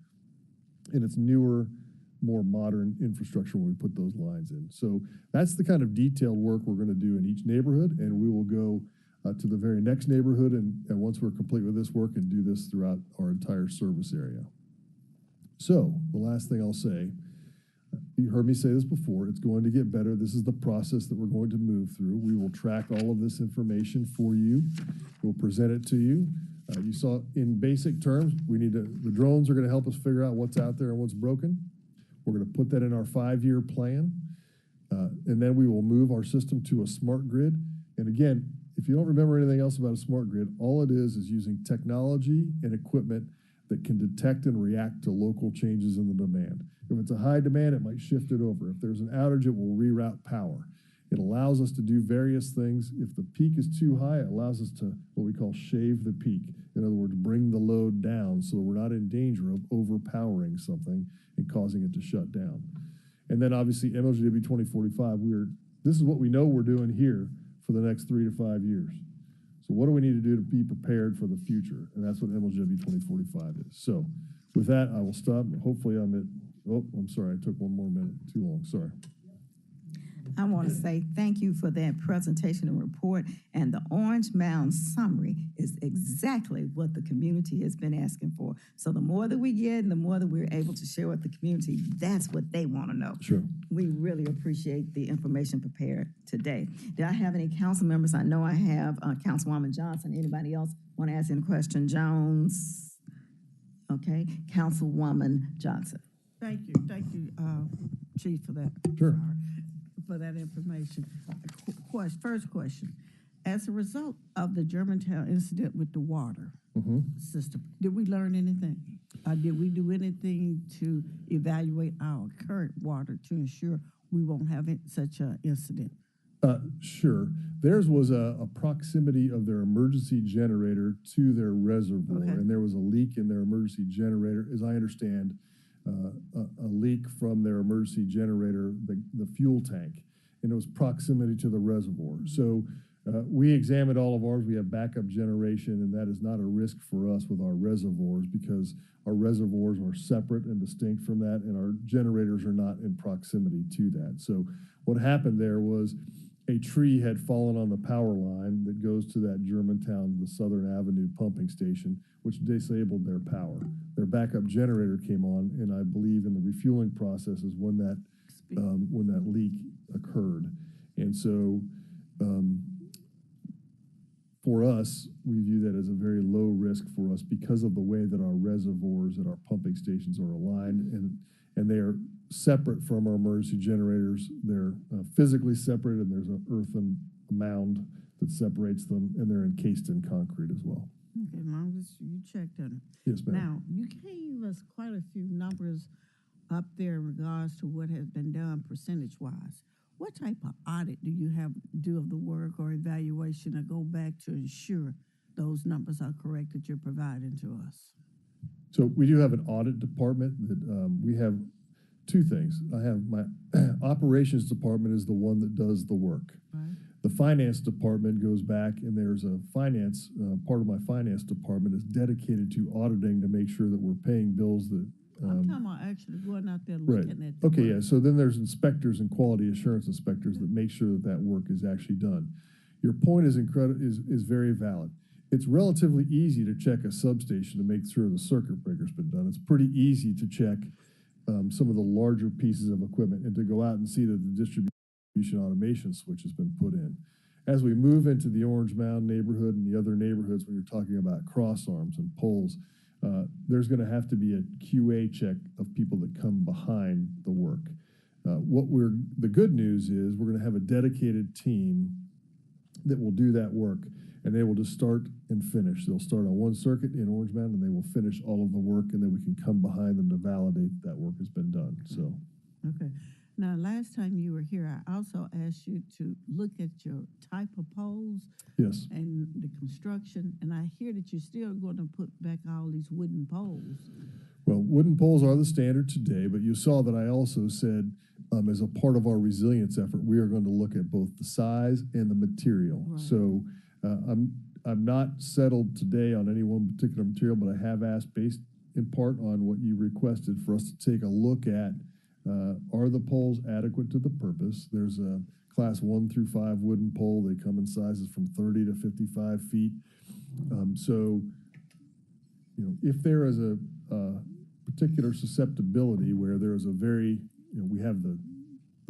And it's newer, more modern infrastructure when we put those lines in. So that's the kind of detailed work we're going to do in each neighborhood, and we will go to the very next neighborhood and once we're complete with this work and do this throughout our entire service area. So the last thing I'll say, you heard me say this before, it's going to get better. This is the process that we're going to move through. We will track all of this information for you. We'll present it to you. You saw in basic terms, the drones are going to help us figure out what's out there and what's broken. We're going to put that in our 5-year plan. And then we will move our system to a smart grid. And again, if you don't remember anything else about a smart grid, all it is using technology and equipment that can detect and react to local changes in the demand. If it's a high demand, it might shift it over. If there's an outage, it will reroute power. It allows us to do various things. If the peak is too high, it allows us to what we call shave the peak. In other words, bring the load down so we're not in danger of overpowering something and causing it to shut down. And then obviously MLGW 2045, this is what we know we're doing here for the next 3 to 5 years. So what do we need to do to be prepared for the future? And that's what MLGW 2045 is. So with that, I will stop. Hopefully I'm sorry, I took one more minute too long, sorry. I want to say thank you for that presentation and report. And the Orange Mound summary is exactly what the community has been asking for. So the more that we get and the more that we're able to share with the community, that's what they want to know. Sure. We really appreciate the information prepared today. Do I have any council members? I know I have Councilwoman Johnson. Anybody else want to ask any question? Jones? Okay. Councilwoman Johnson. Thank you, Chief, for that. Sure. For that information. First question. As a result of the Germantown incident with the water system, did we learn anything? Did we do anything to evaluate our current water to ensure we won't have such an incident? Sure. Theirs was a proximity of their emergency generator to their reservoir, and there was a leak in their emergency generator. As I understand, a leak from their emergency generator, the fuel tank, and it was proximity to the reservoir. So we examined all of ours. We have backup generation, and that is not a risk for us with our reservoirs because our reservoirs are separate and distinct from that, and our generators are not in proximity to that. So what happened there was a tree had fallen on the power line that goes to that Germantown, the Southern Avenue pumping station, which disabled their power. Their backup generator came on, and I believe in the refueling process is when that leak occurred. And so for us, we view that as a very low risk for us because of the way that our reservoirs at our pumping stations are aligned, and they are separate from our emergency generators. They're physically separate, and there's an earthen mound that separates them, and they're encased in concrete as well. Okay, as long as you checked on it. Yes, ma'am. Now, you gave us quite a few numbers up there in regards to what has been done percentage-wise. What type of audit do you do of the work or evaluation to go back to ensure those numbers are correct that you're providing to us? So we do have an audit department that we have two things. I have my operations department is the one that does the work. Right. The finance department goes back, and there's a finance, part of my finance department is dedicated to auditing to make sure that we're paying bills that. I'm talking about actually going out there looking at the Okay, work. yeah. So then there's inspectors and quality assurance inspectors that make sure that work is actually done. Your point is is very valid. It's relatively easy to check a substation to make sure the circuit breaker's been done. It's pretty easy to check some of the larger pieces of equipment and to go out and see that the distribution automation switch has been put in. As we move into the Orange Mound neighborhood and the other neighborhoods when you're talking about cross arms and poles, there's going to have to be a QA check of people that come behind the work. The good news is we're going to have a dedicated team that will do that work, and they will just start and finish. They'll start on one circuit in Orange Mound, and they will finish all of the work, and then we can come behind them to validate that work has been done. So, Okay. Now, last time you were here, I also asked you to look at your type of poles. Yes. And the construction, and I hear that you're still going to put back all these wooden poles. Well, wooden poles are the standard today, but you saw that I also said as a part of our resilience effort, we are going to look at both the size and the material. Right. So I'm not settled today on any one particular material, but I have asked based in part on what you requested for us to take a look at are the poles adequate to the purpose? There's a class 1 through 5 wooden pole. They come in sizes from 30 to 55 feet. So, if there is a particular susceptibility where there is a very, we have the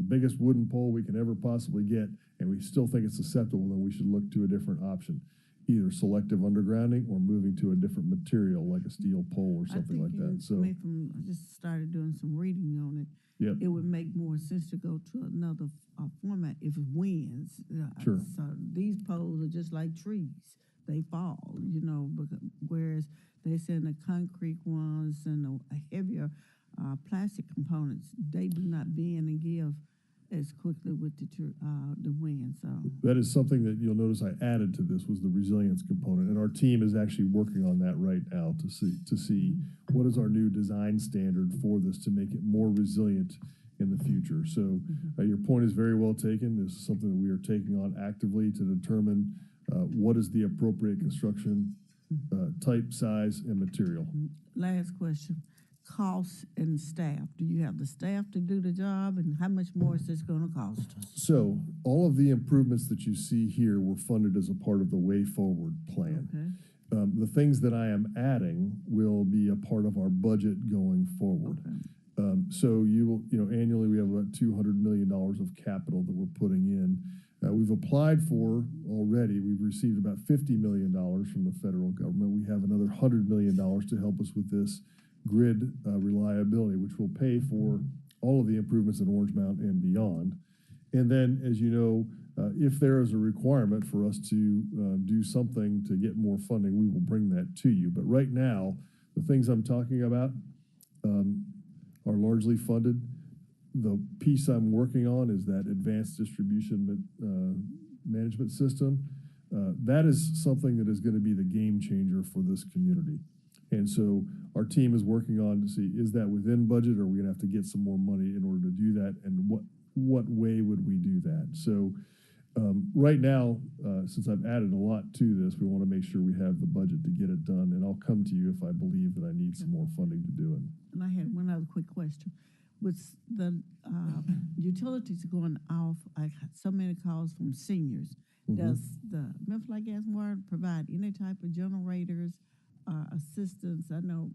biggest wooden pole we can ever possibly get, and we still think it's susceptible, then we should look to a different option. either selective undergrounding or moving to a different material like a steel pole or something like that. So, I just started doing some reading on it. Yep. It would make more sense to go to another format if it wins. Sure. So these poles are just like trees. They fall, whereas they said the concrete ones and the heavier plastic components, they do not bend and give as quickly with the wind. So that is something that you'll notice I added to this was the resilience component, and our team is actually working on that right now to see what is our new design standard for this to make it more resilient in the future. So your point is very well taken. This is something that we are taking on actively to determine what is the appropriate construction type, size, and material. last question. Costs and staff. Do you have the staff to do the job, and how much more is this going to cost us? So all of the improvements that you see here were funded as a part of the Way Forward plan. Okay. The things that I am adding will be a part of our budget going forward. Okay. So you will, annually we have about $200 million of capital that we're putting in. We've applied for already, we've received about $50 million from the federal government. We have another $100 million to help us with this grid reliability, which will pay for all of the improvements in Orange Mountain and beyond. And then, as you know, if there is a requirement for us to do something to get more funding, we will bring that to you. But right now, the things I'm talking about are largely funded. The piece I'm working on is that advanced distribution management system. That is something that is going to be the game changer for this community. And so our team is working on to see, is that within budget, or are we going to have to get some more money in order to do that? And what way would we do that? So right now, since I've added a lot to this, we want to make sure we have the budget to get it done. And I'll come to you if I believe that I need some more funding to do it. And I had one other quick question. With the utilities going off, I got so many calls from seniors. Does the Memphis Light Gas and Water provide any type of generators, assistance? I know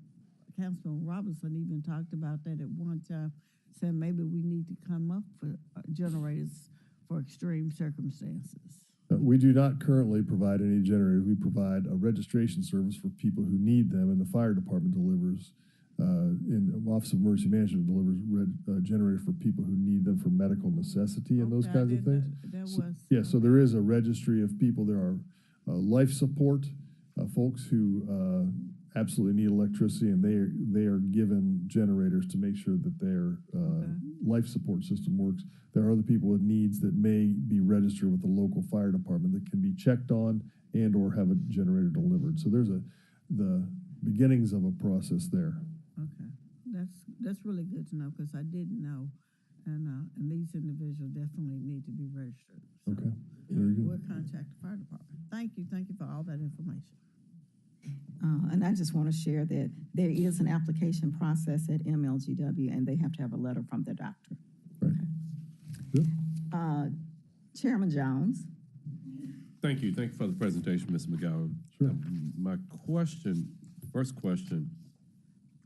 Councilman Robinson even talked about that at one time, said maybe we need to come up for generators for extreme circumstances. We do not currently provide any generators. We provide a registration service for people who need them, and the fire department delivers. In the Office of Emergency Management delivers generators for people who need them for medical necessity and those kinds of things. So there is a registry of people. There are life support folks who absolutely need electricity, and they are given generators to make sure that their life support system works. There are other people with needs that may be registered with the local fire department that can be checked on and or have a generator delivered. So there's the beginnings of a process there. Okay, that's really good to know, because I didn't know, and these individuals definitely need to be registered. So Okay, very good. We'll contact the fire department. Thank you for all that information. And I just want to share that there is an application process at MLGW, and they have to have a letter from their doctor. Right. Okay. Chairman Jones. Thank you. Thank you for the presentation, Ms. McGowan. Sure. My first question,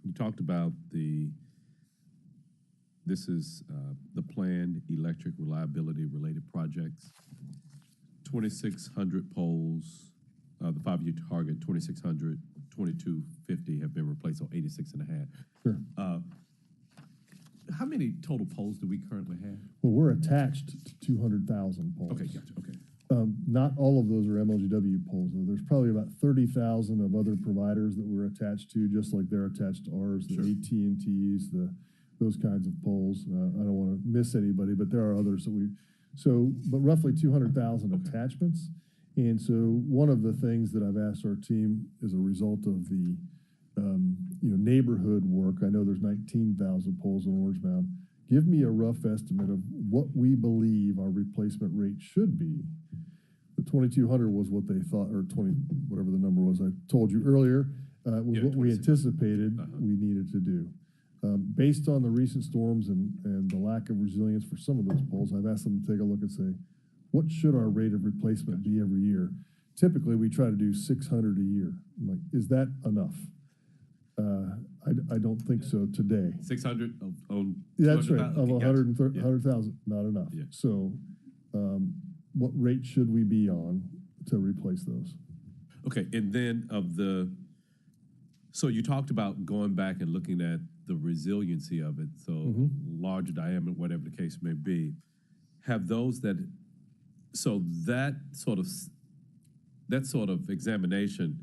you talked about this is the planned electric reliability related projects. 2,600 poles, the 5-year target, 2,600, 2,250 have been replaced on 86 and a half. Sure. How many total poles do we currently have? Well, we're attached to 200,000 poles. Okay, gotcha, okay. Not all of those are MLGW poles, though. There's probably about 30,000 of other providers that we're attached to, just like they're attached to ours, the AT&Ts, those kinds of poles. I don't want to miss anybody, but there are others that but roughly 200,000 attachments. And so one of the things that I've asked our team as a result of the neighborhood work, I know there's 19,000 poles in Orange Mound. Give me a rough estimate of what we believe our replacement rate should be. The 2,200 was what they thought, or 20, whatever the number was I told you earlier, was what we anticipated we needed to do. Based on the recent storms and the lack of resilience for some of those poles, I've asked them to take a look and say, what should our rate of replacement be every year? Typically, we try to do 600 a year. I'm like, is that enough? I don't think so today. 600 on That's right, 200,000? of Okay, 100,000, not enough. Yeah. So what rate should we be on to replace those? Okay, and then so you talked about going back and looking at the resiliency of it, so larger diameter, whatever the case may be. Have those that sort of examination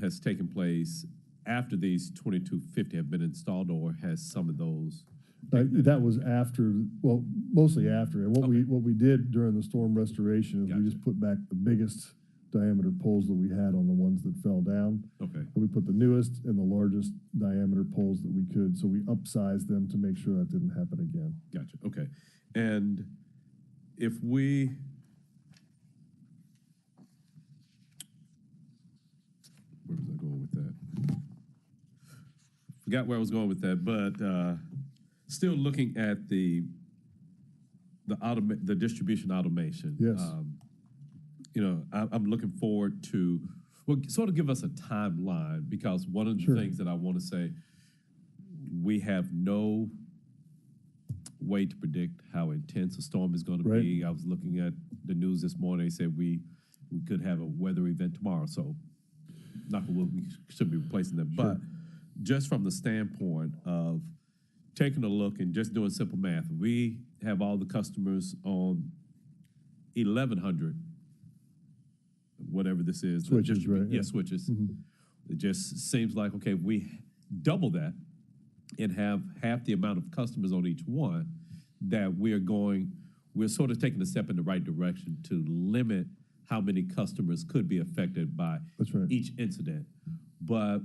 has taken place after these 2250 have been installed, or has some of those? That was after, well, mostly after. And what we did during the storm restoration is we just put back the biggest diameter poles that we had on the ones that fell down. Okay. And we put the newest and the largest diameter poles that we could. So we upsized them to make sure that didn't happen again. Gotcha. Okay. And if we, where was I going with that? Forgot where I was going with that, but still looking at the distribution automation. Yes. I'm looking forward to, sort of give us a timeline, because one of the things that I want to say, we have no way to predict how intense a storm is going to be. I was looking at the news this morning. They said we could have a weather event tomorrow. So, knock on wood, we should be replacing them. But just from the standpoint of taking a look and just doing simple math, we have all the customers on 1,100. Whatever this is. Switches, right? Yeah, switches. It just seems like, okay, if we double that and have half the amount of customers on each one, that we're sort of taking a step in the right direction to limit how many customers could be affected by each incident. But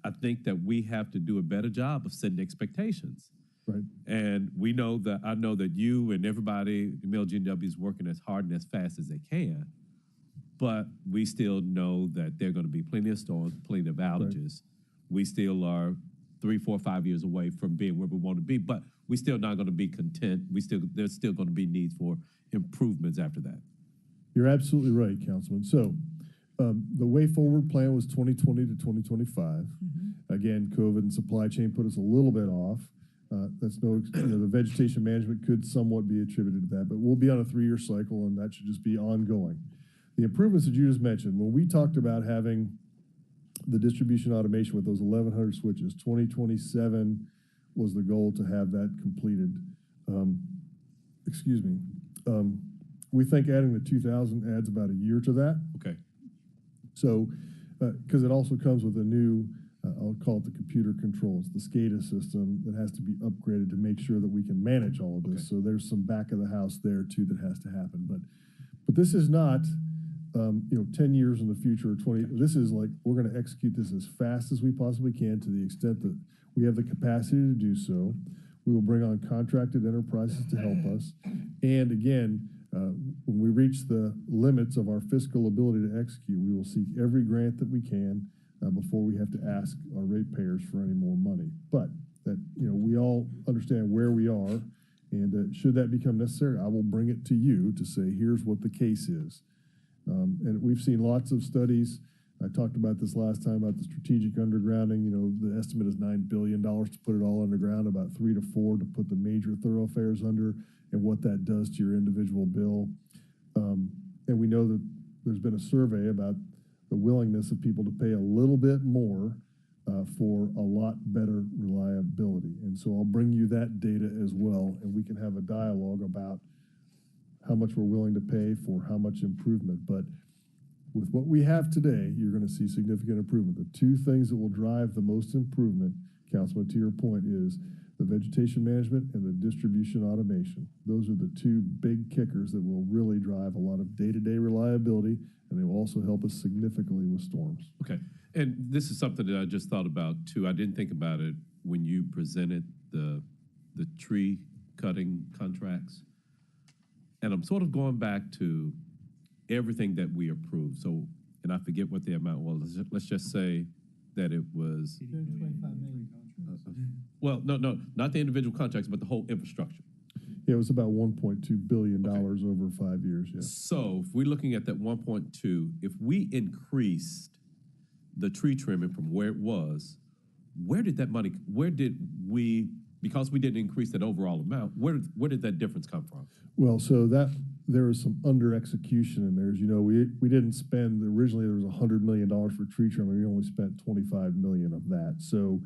I think that we have to do a better job of setting expectations. Right. And I know that you and everybody, MLGW, is working as hard and as fast as they can. But we still know that there are going to be plenty of storms, plenty of outages. We still are 3, 4, 5 years away from being where we want to be, but we're still not going to be content. There's still going to be needs for improvements after that. You're absolutely right, Councilman. So the way forward plan was 2020 to 2025. Again, COVID and supply chain put us a little bit off. The vegetation management could somewhat be attributed to that, but we'll be on a 3-year cycle, and that should just be ongoing. The improvements that you just mentioned, when we talked about having the distribution automation with those 1,100 switches, 2027 was the goal to have that completed. We think adding the 2,000 adds about a year to that. Okay. So, because it also comes with a new, I'll call it the computer controls, the SCADA system that has to be upgraded to make sure that we can manage all of this. So there's some back of the house there too that has to happen. But this is not 10 years in the future or 20. This is like, we're going to execute this as fast as we possibly can, to the extent that we have the capacity to do so. We will bring on contracted enterprises to help us. And again, when we reach the limits of our fiscal ability to execute, we will seek every grant that we can before we have to ask our ratepayers for any more money. But that, we all understand where we are, and should that become necessary, I will bring it to you to say, here's what the case is. And we've seen lots of studies. I talked about this last time about the strategic undergrounding. The estimate is $9 billion to put it all underground, about 3 to 4 to put the major thoroughfares under, and what that does to your individual bill. And we know that there's been a survey about the willingness of people to pay a little bit more for a lot better reliability. And so I'll bring you that data as well, and we can have a dialogue about how much we're willing to pay for how much improvement. But with what we have today, you're going to see significant improvement. The two things that will drive the most improvement, Councilman, to your point, is the vegetation management and the distribution automation. Those are the two big kickers that will really drive a lot of day-to-day reliability, and they will also help us significantly with storms. Okay. And this is something that I just thought about too. I didn't think about it when you presented the tree cutting contracts. And I'm sort of going back to everything that we approved. So, and I forget what the amount was. Let's just say that it was. Well, no, not the individual contracts, but the whole infrastructure. Yeah, it was about $1.2 billion over 5 years. Yeah. So if we're looking at that 1.2, if we increased the tree trimming from where it was, where did we because we didn't increase that overall amount, where did that difference come from? Well, so that there was some under execution in there. As you know, we didn't spend, originally there was $100 million for tree trimming. We only spent 25 million of that. So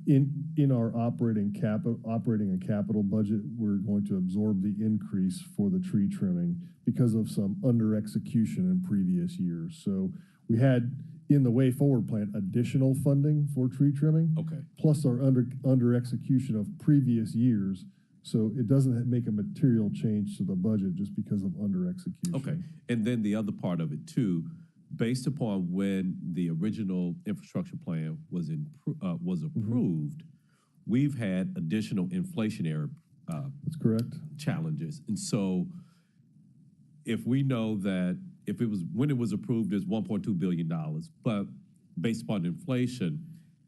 in our operating and capital budget, we're going to absorb the increase for the tree trimming because of some under execution in previous years. So we had in the way forward plan additional funding for tree trimming. Okay. Plus our under execution of previous years. So it doesn't make a material change to the budget just because of under execution. Okay. And then the other part of it too, based upon when the original infrastructure plan was approved, we've had additional inflationary that's correct. Challenges. And so if we know that when it was approved as $1.2 billion, but based upon inflation,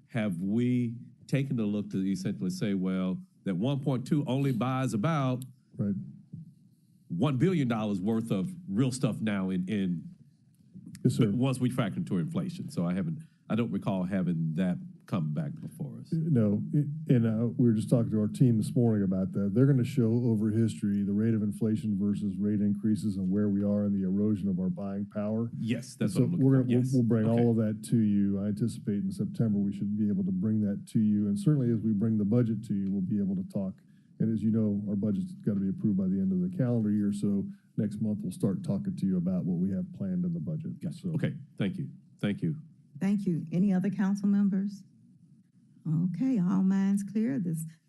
have we taken a look to essentially say, well, that 1.2 only buys about $1 billion worth of real stuff now in yes, sir. Once we factor into inflation. So I don't recall having that come back before us. No, and we were just talking to our team this morning about that. They're going to show over history the rate of inflation versus rate increases and where we are in the erosion of our buying power. Yes, that's so what I'm looking for. We'll bring all of that to you. I anticipate in September we should be able to bring that to you. And certainly as we bring the budget to you, we'll be able to talk. And as you know, our budget's got to be approved by the end of the calendar year. So next month we'll start talking to you about what we have planned in the budget. Gotcha. So. Okay, thank you. Thank you. Thank you. Any other council members? Okay, all minds clear.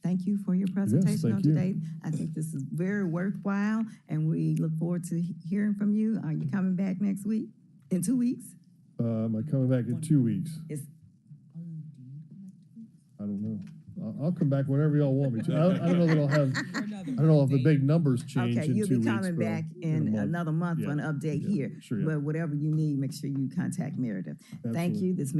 Thank you for your presentation on today. I think this is very worthwhile, and we look forward to hearing from you. Are you coming back next week? In 2 weeks? Am I coming back in 2 weeks? I don't know. I'll come back whenever y'all want me to. I don't know that I'll have. I don't know if the big numbers change. Okay, in you'll 2 be weeks, coming back in another month for an update here. Sure, but whatever you need, make sure you contact Meredith. Absolutely. Thank you. This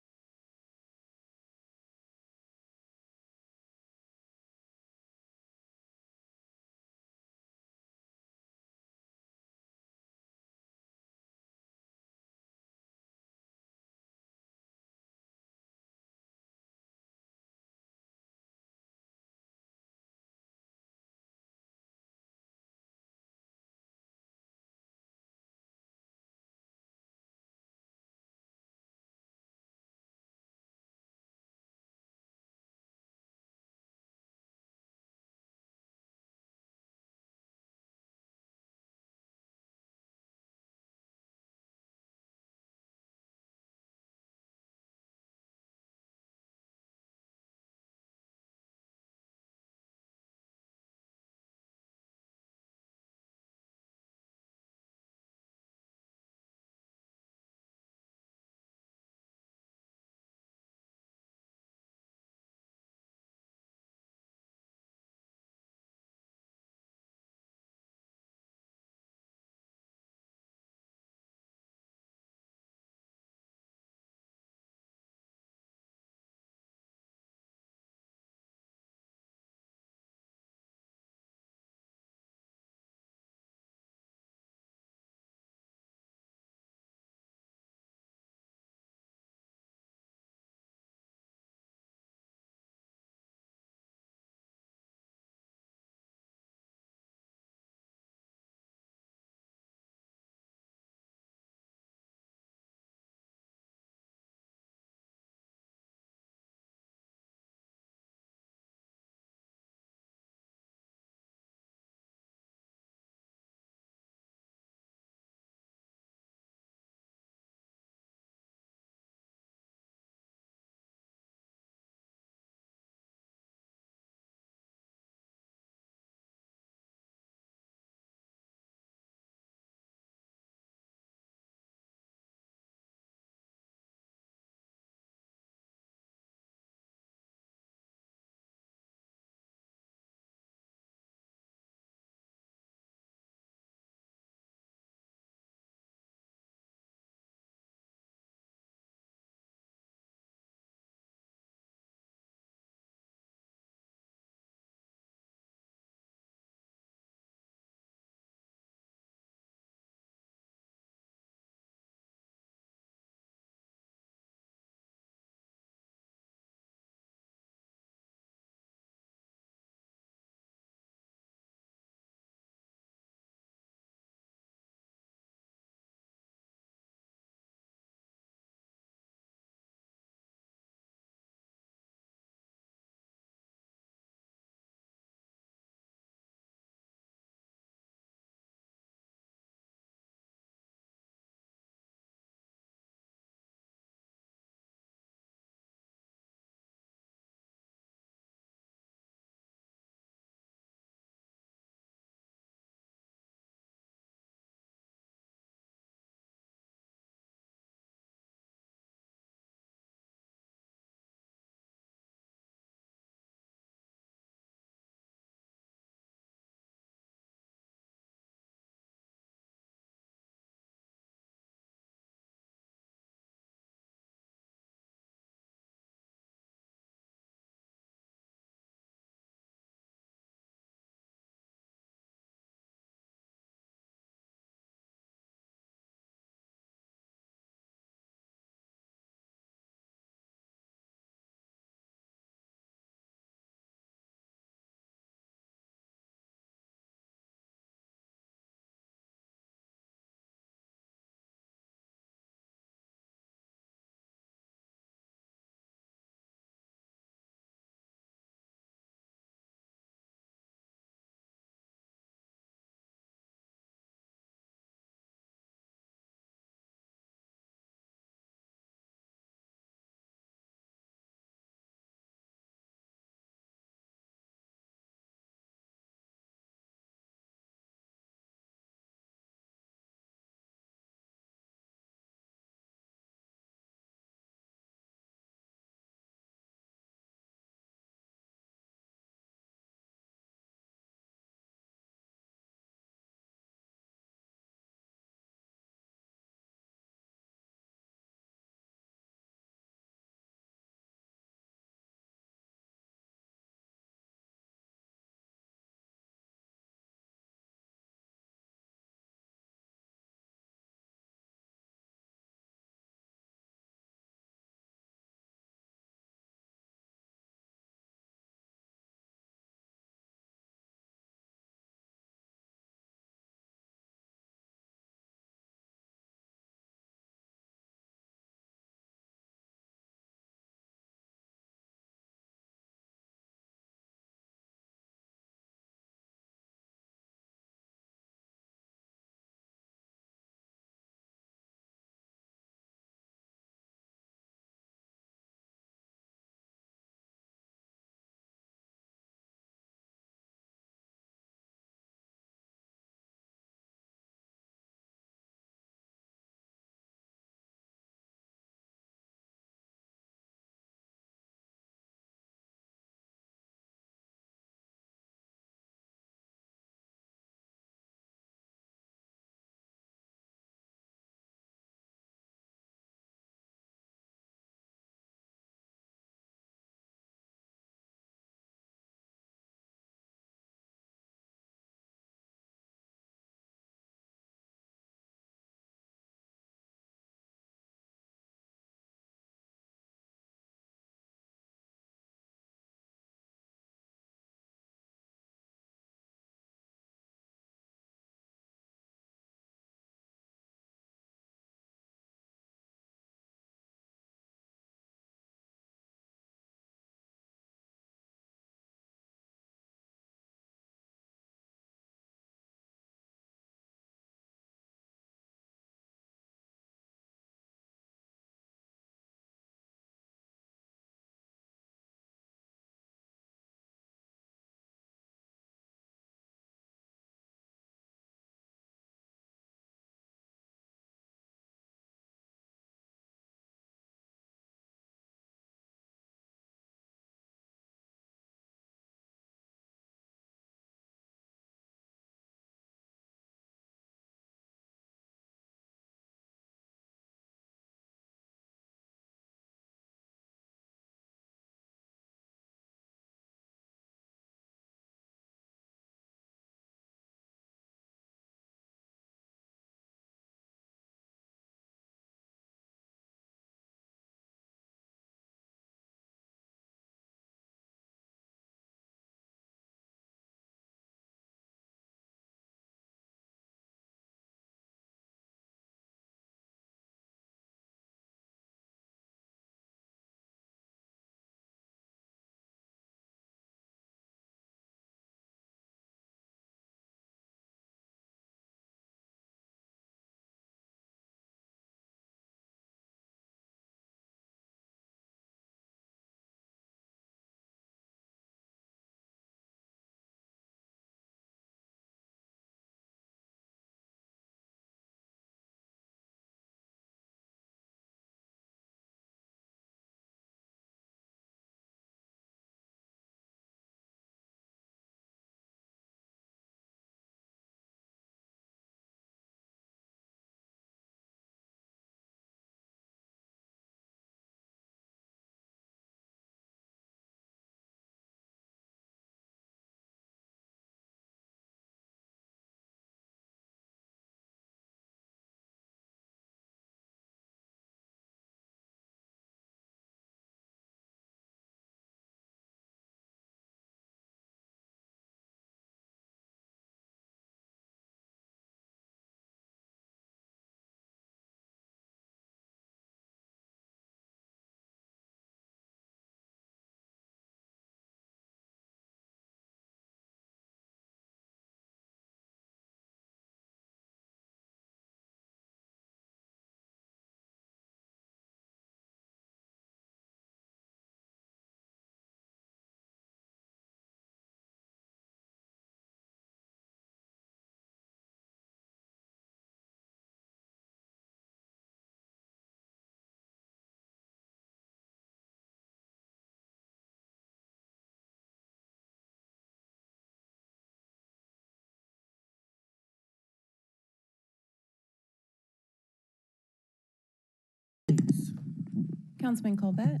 Councilman Colvette.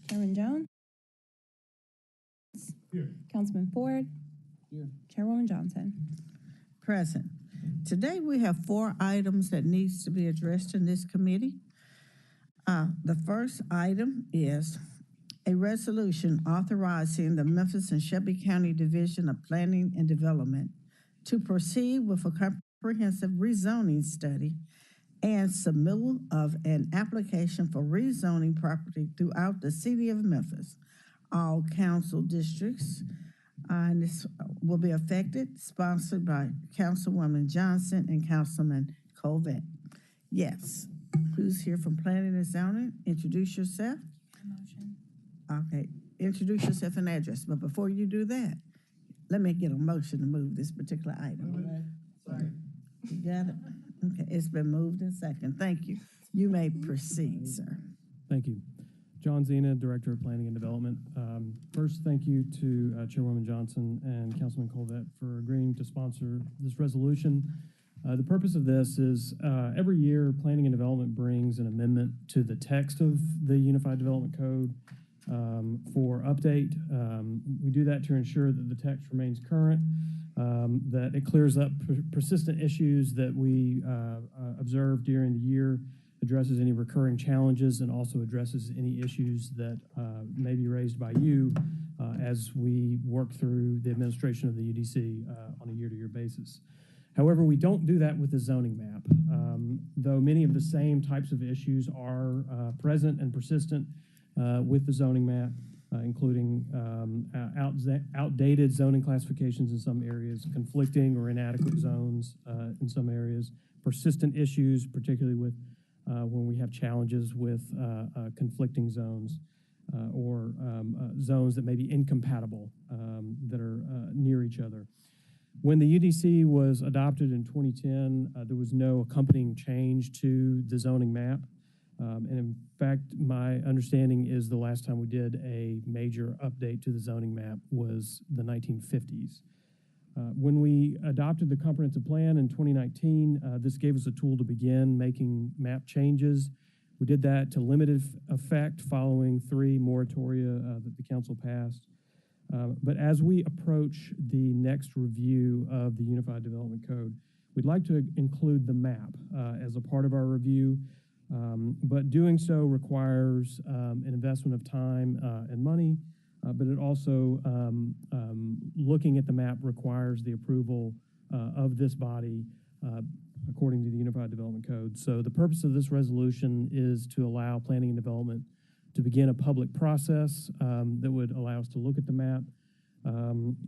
Chairman Jones. Councilman Ford. Chairwoman Johnson. Present. Today, we have 4 items that needs to be addressed in this committee. The first item is a resolution authorizing the Memphis and Shelby County Division of Planning and Development to proceed with a comprehensive rezoning study and submittal of an application for rezoning property throughout the city of Memphis. All council districts, and this will be affected, sponsored by Councilwoman Johnson and Councilman Colvette. Yes. Who's here from Planning and Zoning? Introduce yourself. Okay, introduce yourself and address. But before you do that, let me get a motion to move this particular item. Sorry. You got it? Okay, it's been moved and second. Thank you. You may proceed, sir. Thank you. John Zena, Director of Planning and Development. First, thank you to Chairwoman Johnson and Councilman Colvette for agreeing to sponsor this resolution. The purpose of this is every year, Planning and Development brings an amendment to the text of the Unified Development Code for update. We do that to ensure that the text remains current, that it clears up persistent issues that we observe during the year, addresses any recurring challenges, and also addresses any issues that may be raised by you as we work through the administration of the UDC on a year-to-year basis. However, we don't do that with the zoning map, though many of the same types of issues are present and persistent with the zoning map, including outdated zoning classifications in some areas, conflicting or inadequate zones in some areas, persistent issues, particularly with when we have challenges with conflicting zones or zones that may be incompatible that are near each other. When the UDC was adopted in 2010, there was no accompanying change to the zoning map. And in fact, my understanding is the last time we did a major update to the zoning map was the 1950s. When we adopted the comprehensive plan in 2019, this gave us a tool to begin making map changes. We did that to limited effect following 3 moratoria that the council passed. But as we approach the next review of the Unified Development Code, we'd like to include the map as a part of our review, but doing so requires an investment of time and money, but it also, looking at the map requires the approval of this body according to the Unified Development Code. So the purpose of this resolution is to allow planning and development to begin a public process that would allow us to look at the map.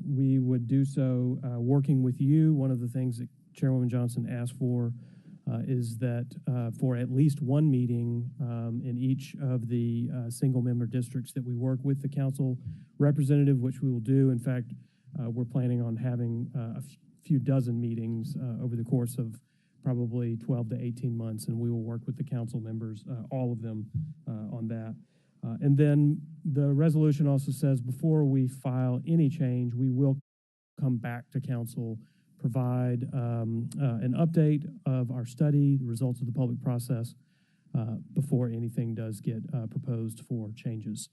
We would do so working with you. One of the things that Chairwoman Johnson asked for is that for at least one meeting in each of the single-member districts that we work with the council representative, which we will do. In fact, we're planning on having a few dozen meetings over the course of probably 12 to 18 months, and we will work with the council members, all of them, on that. And then the resolution also says before we file any change, we will come back to council, provide an update of our study, the results of the public process, before anything does get proposed for changes.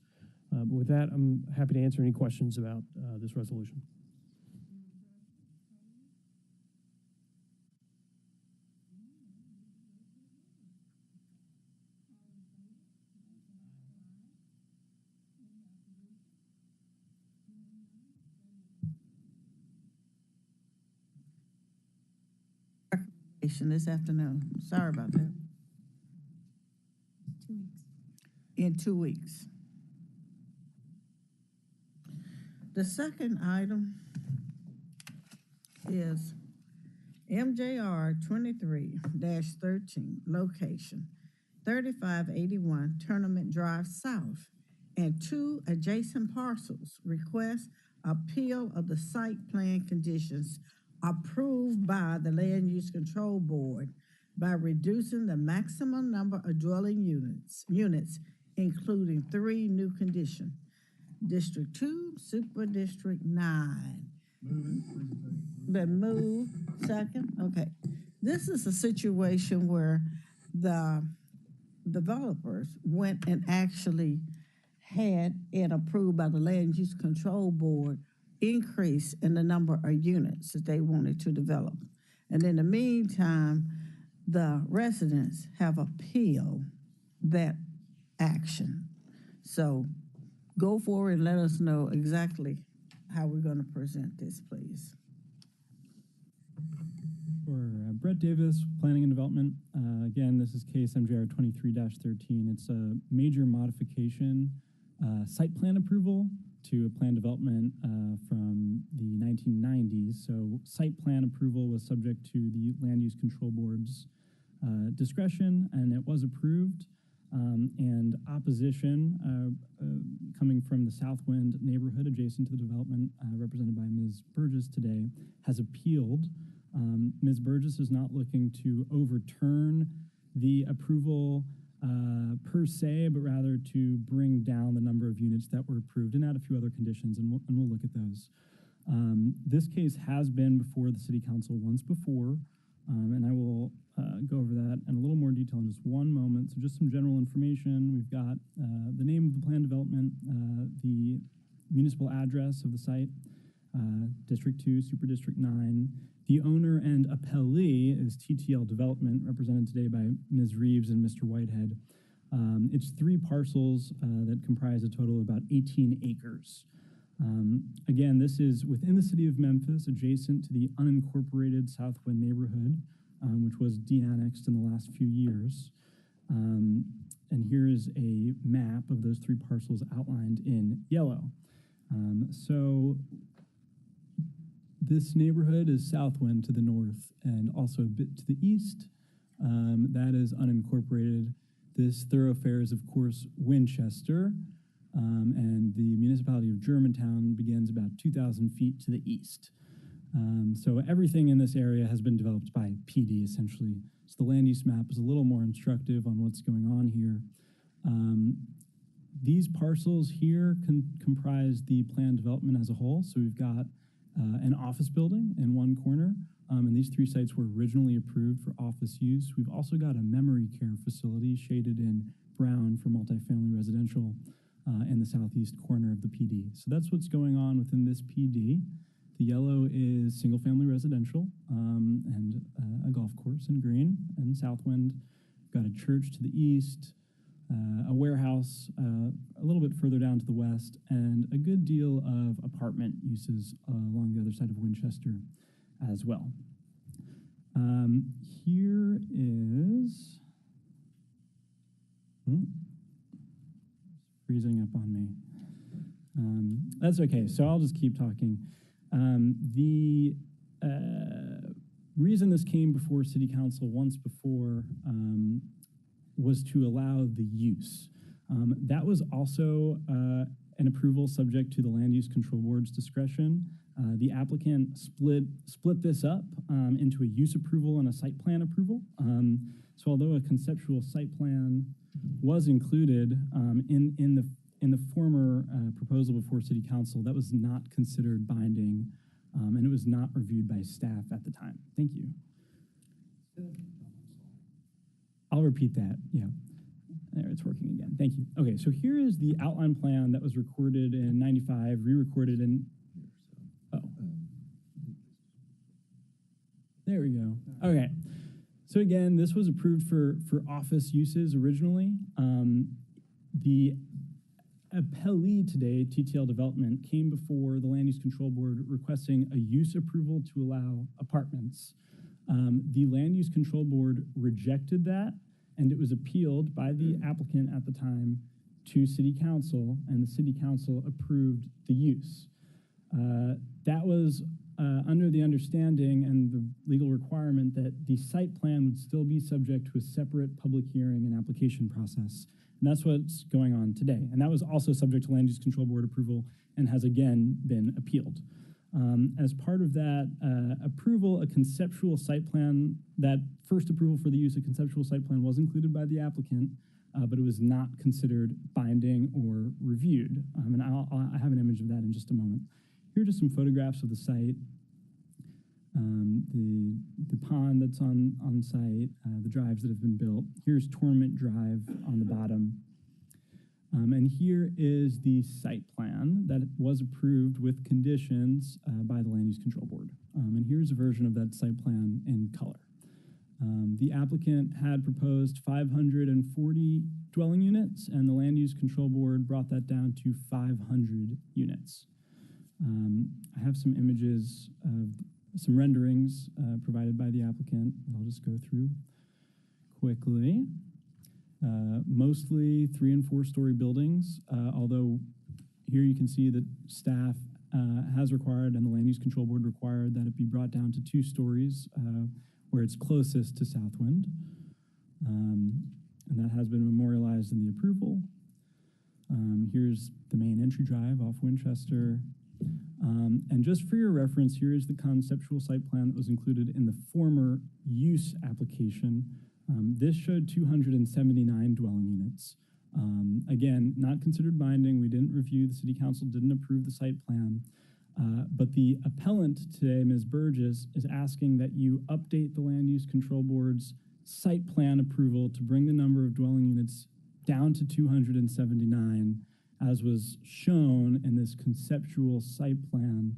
But with that, I'm happy to answer any questions about this resolution. This afternoon. Sorry about that. 2 weeks. In 2 weeks. The second item is MJR 23-13, location 3581 Tournament Drive South, and 2 adjacent parcels request appeal of the site plan conditions approved by the Land Use Control Board by reducing the maximum number of dwelling units, including 3 new conditions. District 2, Super District 9. Been moved, second, okay. This is a situation where the developers went and actually had it approved by the Land Use Control Board increase in the number of units that they wanted to develop. And in the meantime, the residents have appealed that action. So go forward and let us know exactly how we're going to present this, please. For Brett Davis, Planning and Development. Again, this is case MJR 23-13. It's a major modification, site plan approval to a plan development from the 1990s. So site plan approval was subject to the Land Use Control Board's discretion, and it was approved. And opposition coming from the Southwind neighborhood adjacent to the development, represented by Ms. Burgess today, has appealed. Ms. Burgess is not looking to overturn the approval per se, but rather to bring down the number of units that were approved and add a few other conditions, and we'll look at those. This case has been before the City Council once before, and I will go over that in a little more detail in just one moment. So just some general information. We've got the name of the plan development, the municipal address of the site, District 2, Super District 9. The owner and appellee is TTL Development, represented today by Ms. Reeves and Mr. Whitehead. It's 3 parcels that comprise a total of about 18 acres. Again, this is within the city of Memphis, adjacent to the unincorporated Southwind neighborhood, which was de-annexed in the last few years. And here is a map of those 3 parcels outlined in yellow. So this neighborhood is Southwind to the north and also a bit to the east. That is unincorporated. This thoroughfare is, of course, Winchester, and the municipality of Germantown begins about 2,000 feet to the east. So everything in this area has been developed by PD, essentially. So the land use map is a little more instructive on what's going on here. These parcels here comprise the planned development as a whole. So we've got an office building in one corner, and these 3 sites were originally approved for office use. We've also got a memory care facility shaded in brown for multifamily residential in the southeast corner of the PD. So that's what's going on within this PD. The yellow is single-family residential and a golf course in green. And Southwind, got a church to the east, a warehouse a little bit further down to the west, and a good deal of apartment uses along the other side of Winchester as well. Here is... freezing up on me. That's okay, so I'll just keep talking. The reason this came before City Council once before was to allow the use. That was also an approval subject to the Land Use Control Board's discretion. The applicant split this up into a use approval and a site plan approval. So although a conceptual site plan was included in the former proposal before City Council, that was not considered binding, and it was not reviewed by staff at the time. Thank you. I'll repeat that, yeah. There, it's working again. Thank you. Okay, so here is the outline plan that was recorded in 95, re-recorded in, there we go. Okay, so again, this was approved for office uses originally. The appellee today, TTL Development, came before the Land Use Control Board requesting a use approval to allow apartments. The Land Use Control Board rejected that, and it was appealed by the applicant at the time to City Council, and the City Council approved the use. That was under the understanding and the legal requirement that the site plan would still be subject to a separate public hearing and application process. And that's what's going on today. And that was also subject to Land Use Control Board approval and has again been appealed. As part of that approval, a conceptual site plan, that first approval for the use of conceptual site plan was included by the applicant, but it was not considered binding or reviewed. And I have an image of that in just a moment. Here are just some photographs of the site. the pond that's on site, the drives that have been built. Here's Tournament Drive on the bottom. And here is the site plan that was approved with conditions by the Land Use Control Board. And here's a version of that site plan in color. The applicant had proposed 540 dwelling units, and the Land Use Control Board brought that down to 500 units. I have some images of some renderings provided by the applicant that I'll just go through quickly. Mostly 3- and 4-story buildings, although here you can see that staff has required and the Land Use Control Board required that it be brought down to 2 stories where it's closest to Southwind. And that has been memorialized in the approval. Here's the main entry drive off Winchester. And just for your reference, here is the conceptual site plan that was included in the former use application. This showed 279 dwelling units. Again, not considered binding. We didn't review, the city council didn't approve the site plan. But the appellant today, Ms. Burgess, is asking that you update the Land Use Control Board's site plan approval to bring the number of dwelling units down to 279, as was shown in this conceptual site plan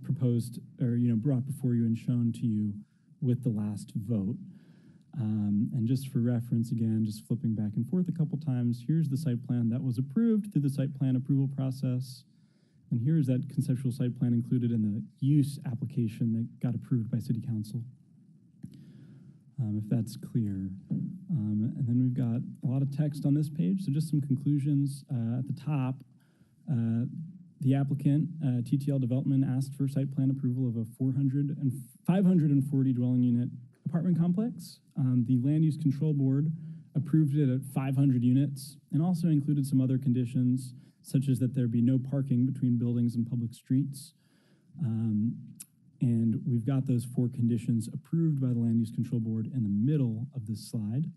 proposed, or brought before you and shown to you with the last vote. And just for reference, again, just flipping back and forth a couple times, here's the site plan that was approved through the site plan approval process. And here's that conceptual site plan included in the use application that got approved by City Council, if that's clear. And then we've got a lot of text on this page, so just some conclusions. At the top, the applicant, TTL Development, asked for site plan approval of a 540 dwelling unit apartment complex. The Land Use Control Board approved it at 500 units and also included some other conditions, such as that there be no parking between buildings and public streets. And we've got those 4 conditions approved by the Land Use Control Board in the middle of this slide.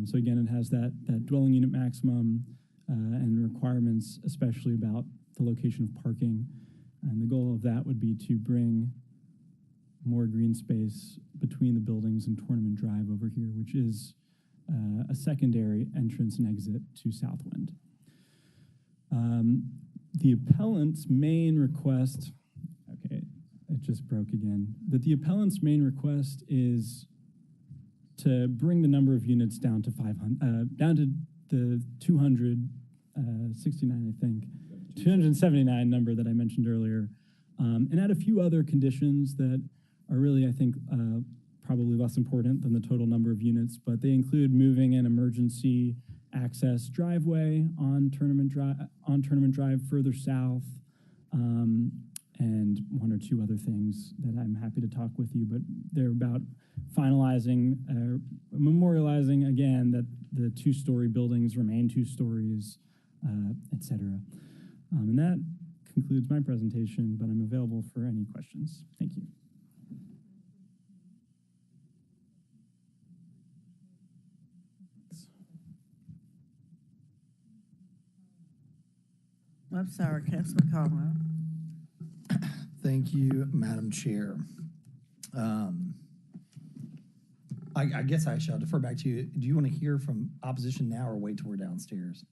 So again, it has that dwelling unit maximum and requirements, especially about the location of parking. And the goal of that would be to bring more green space between the buildings and Tournament Drive over here, which is a secondary entrance and exit to Southwind. The appellant's main request, okay, it just broke again, that the appellant's main request is to bring the number of units down to 500, down to the 269, I think, 279 number that I mentioned earlier, and add a few other conditions that are really, I think, probably less important than the total number of units, but they include moving an emergency access driveway on Tournament Drive further south, and 1 or 2 other things that I'm happy to talk with you, but they're about finalizing, memorializing again that the 2-story buildings remain 2 stories, et cetera. And that concludes my presentation, but I'm available for any questions. Thank you. I'm sorry, Councilman Caldwell. Thank you, Madam Chair. I guess I shall defer back to you. Do you want to hear from opposition now or wait till we're downstairs?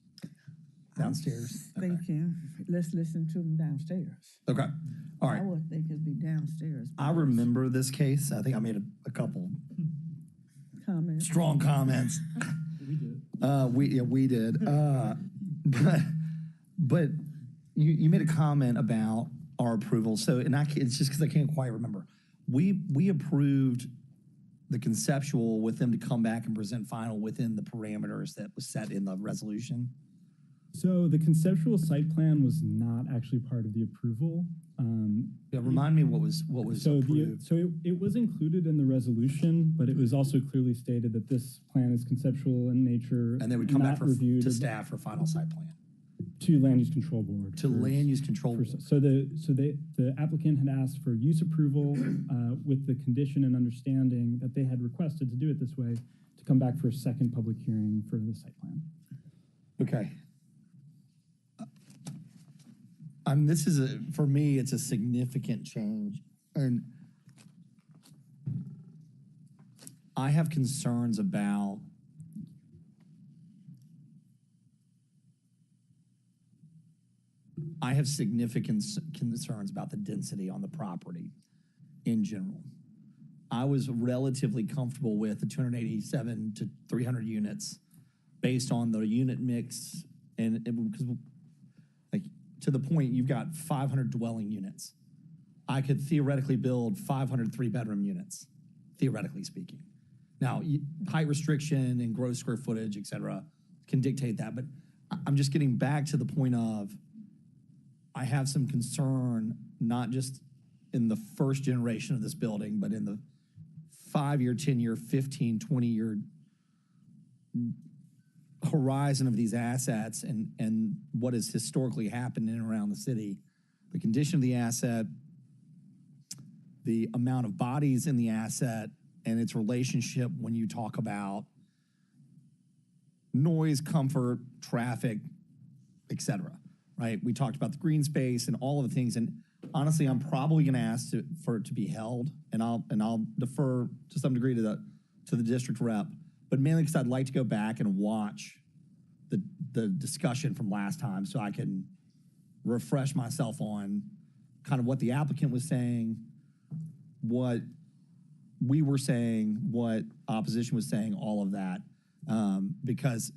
Downstairs? Okay. Thinking, let's listen to them downstairs. Okay. All right. I would think it'd be downstairs. I remember this case. I think I made a couple Comments. strong comments. We did. We did. But you made a comment about our approval. So, and it's just because I can't quite remember. We approved the conceptual with them to come back and present final within the parameters that was set in the resolution. So the conceptual site plan was not actually part of the approval. Remind me what was approved. It was included in the resolution, but it was also clearly stated that this plan is conceptual in nature. And they would come back to staff for final site plan. To Land Use Control Board. To Land Use Control Board. So the applicant had asked for use approval with the condition and understanding that they had requested to do it this way to come back for a second public hearing for the site plan. Okay. This is for me, it's a significant change. And I have concerns about significant concerns about the density on the property in general. I was relatively comfortable with the 287 to 300 units based on the unit mix, and because, like, to the point, you've got 500 dwelling units. I could theoretically build 500 three-bedroom units, theoretically speaking. Now, height restriction and gross square footage, et cetera, can dictate that, but I'm just getting back to the point of I have some concern, not just in the first generation of this building, but in the 5-year, 10-year, 15, 20-year horizon of these assets and what has historically happened in and around the city. The condition of the asset, the amount of bodies in the asset, and its relationship when you talk about noise, comfort, traffic, et cetera, right? We talked about the green space and all of the things, and honestly, I'm probably going to ask for it to be held, and I'll defer to some degree to the district rep, but mainly because I'd like to go back and watch the discussion from last time so I can refresh myself on kind of what the applicant was saying, what we were saying, what opposition was saying, all of that, because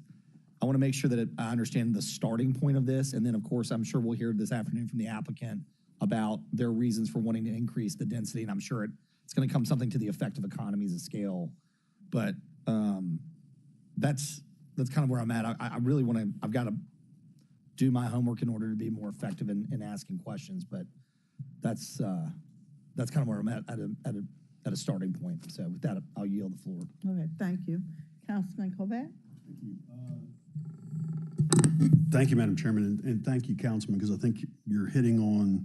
I want to make sure that I understand the starting point of this. And then, of course, I'm sure we'll hear this afternoon from the applicant about their reasons for wanting to increase the density. And I'm sure it's going to come something to the effect of economies of scale. But that's kind of where I'm at. I really want to, I've got to do my homework in order to be more effective in asking questions. But that's kind of where I'm at a starting point. So with that, I'll yield the floor. Okay, thank you. Councilman Corbett? Thank you, Madam Chairman, and thank you, Councilman, because I think you're hitting on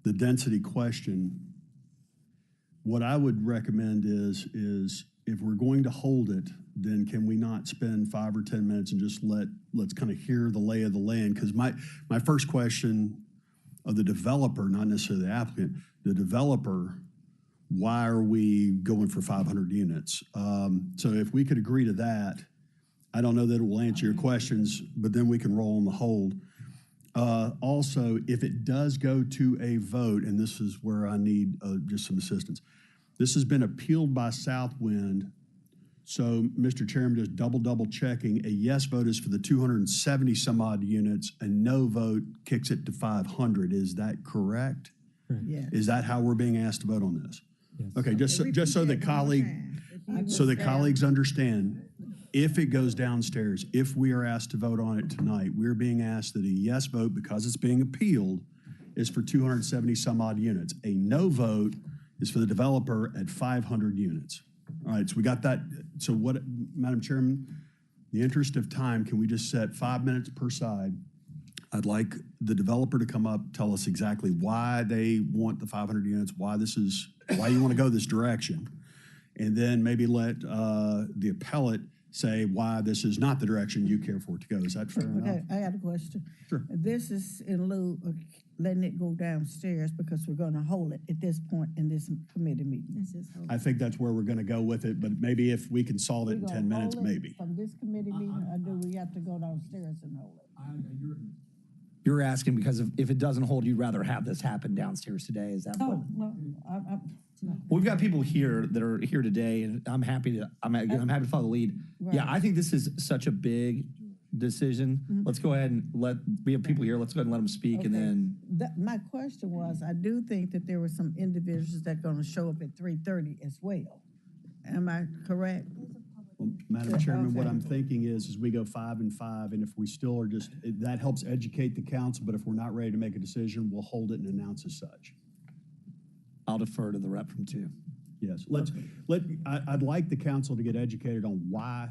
the density question. What I would recommend is if we're going to hold it, then can we not spend 5 or 10 minutes and just let's kind of hear the lay of the land? Because my first question of the developer, not necessarily the applicant, the developer, why are we going for 500 units? So if we could agree to that, I don't know that it will answer your questions, but then we can roll on the hold. Also, if it does go to a vote, and this is where I need just some assistance. This has been appealed by Southwind. So, Mr. Chairman, just double checking. A yes vote is for the 270 some odd units. A no vote kicks it to 500. Is that correct? Yes. Is that how we're being asked to vote on this? Yes. Okay, just so the colleagues understand, if it goes downstairs, if we are asked to vote on it tonight, we're being asked that a yes vote, because it's being appealed, is for 270 some odd units. A no vote is for the developer at 500 units. All right, so we got that. So what, Madam Chairman, in the interest of time, can we just set 5 minutes per side? I'd like the developer to come up, tell us exactly why they want the 500 units, why you want to go this direction, and then maybe let the appellate say why this is not the direction you care for it to go. Is that fair enough? Okay, I got a question. Sure. This is in lieu of letting it go downstairs because we're going to hold it at this point in this committee meeting. I think that's where we're going to go with it, but maybe if we can solve it in 10 minutes, maybe. From this committee meeting, or do we have to go downstairs and hold it? You're asking because if it doesn't hold, you'd rather have this happen downstairs today. Is that what? Oh, no, no. We've got people here that are here today, and I'm happy to follow the lead. Right. Yeah, I think this is such a big decision. Let's go ahead and we have people here. Let's go ahead and let them speak, and then. My question was, I do think that there were some individuals that are going to show up at 3:30 as well. Am I correct? Well, Madam Chairman, what I'm thinking is we go 5 and 5, and if we still are that helps educate the council, but if we're not ready to make a decision, we'll hold it and announce as such. I'll defer to the rep from 2. Yes, I'd like the council to get educated on why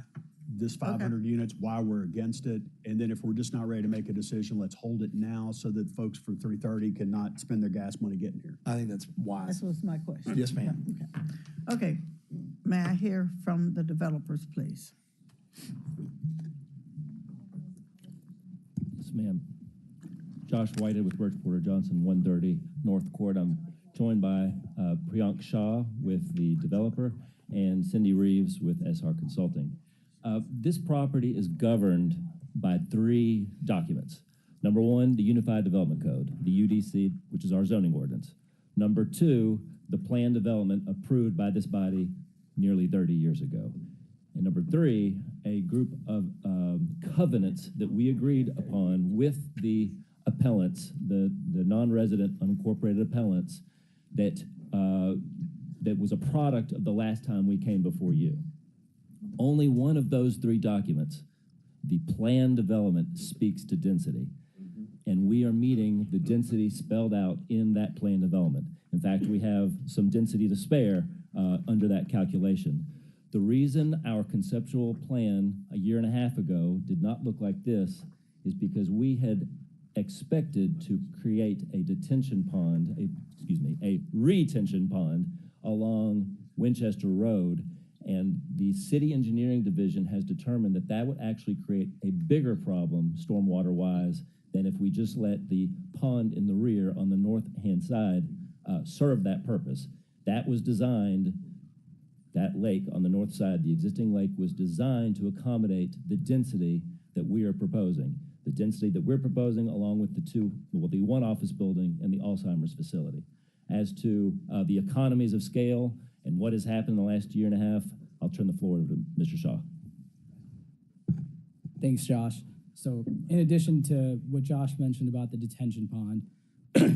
this 500 units, why we're against it, and then if we're just not ready to make a decision, let's hold it now so that folks for 3:30 cannot spend their gas money getting here. I think that's wise. That was my question. Yes, ma'am. Okay. May I hear from the developers, please? Yes, ma'am. Josh Whitehead with Birch Porter Johnson, 130 North Court. I'm joined by Priyank Shah with the developer and Cindy Reeves with SR Consulting. This property is governed by 3 documents. Number 1, the Unified Development Code, the UDC, which is our zoning ordinance. Number 2, the plan development approved by this body nearly 30 years ago. And number 3, a group of covenants that we agreed upon with the appellants, the non-resident unincorporated appellants, that was a product of the last time we came before you. Only one of those 3 documents, the plan development, speaks to density. And we are meeting the density spelled out in that plan development. In fact, we have some density to spare under that calculation. The reason our conceptual plan a year and a half ago did not look like this is because we had expected to create a detention pond, a retention pond along Winchester Road, and the city engineering division has determined that that would actually create a bigger problem stormwater-wise than if we just let the pond in the rear on the north-hand side serve that purpose. That was designed, that lake on the north side, the existing lake, was designed to accommodate the density that we are proposing. The density that we're proposing along with the 1 office building and the Alzheimer's facility. As to the economies of scale and what has happened in the last year and a half, I'll turn the floor over to Mr. Shaw. Thanks, Josh. So in addition to what Josh mentioned about the detention pond,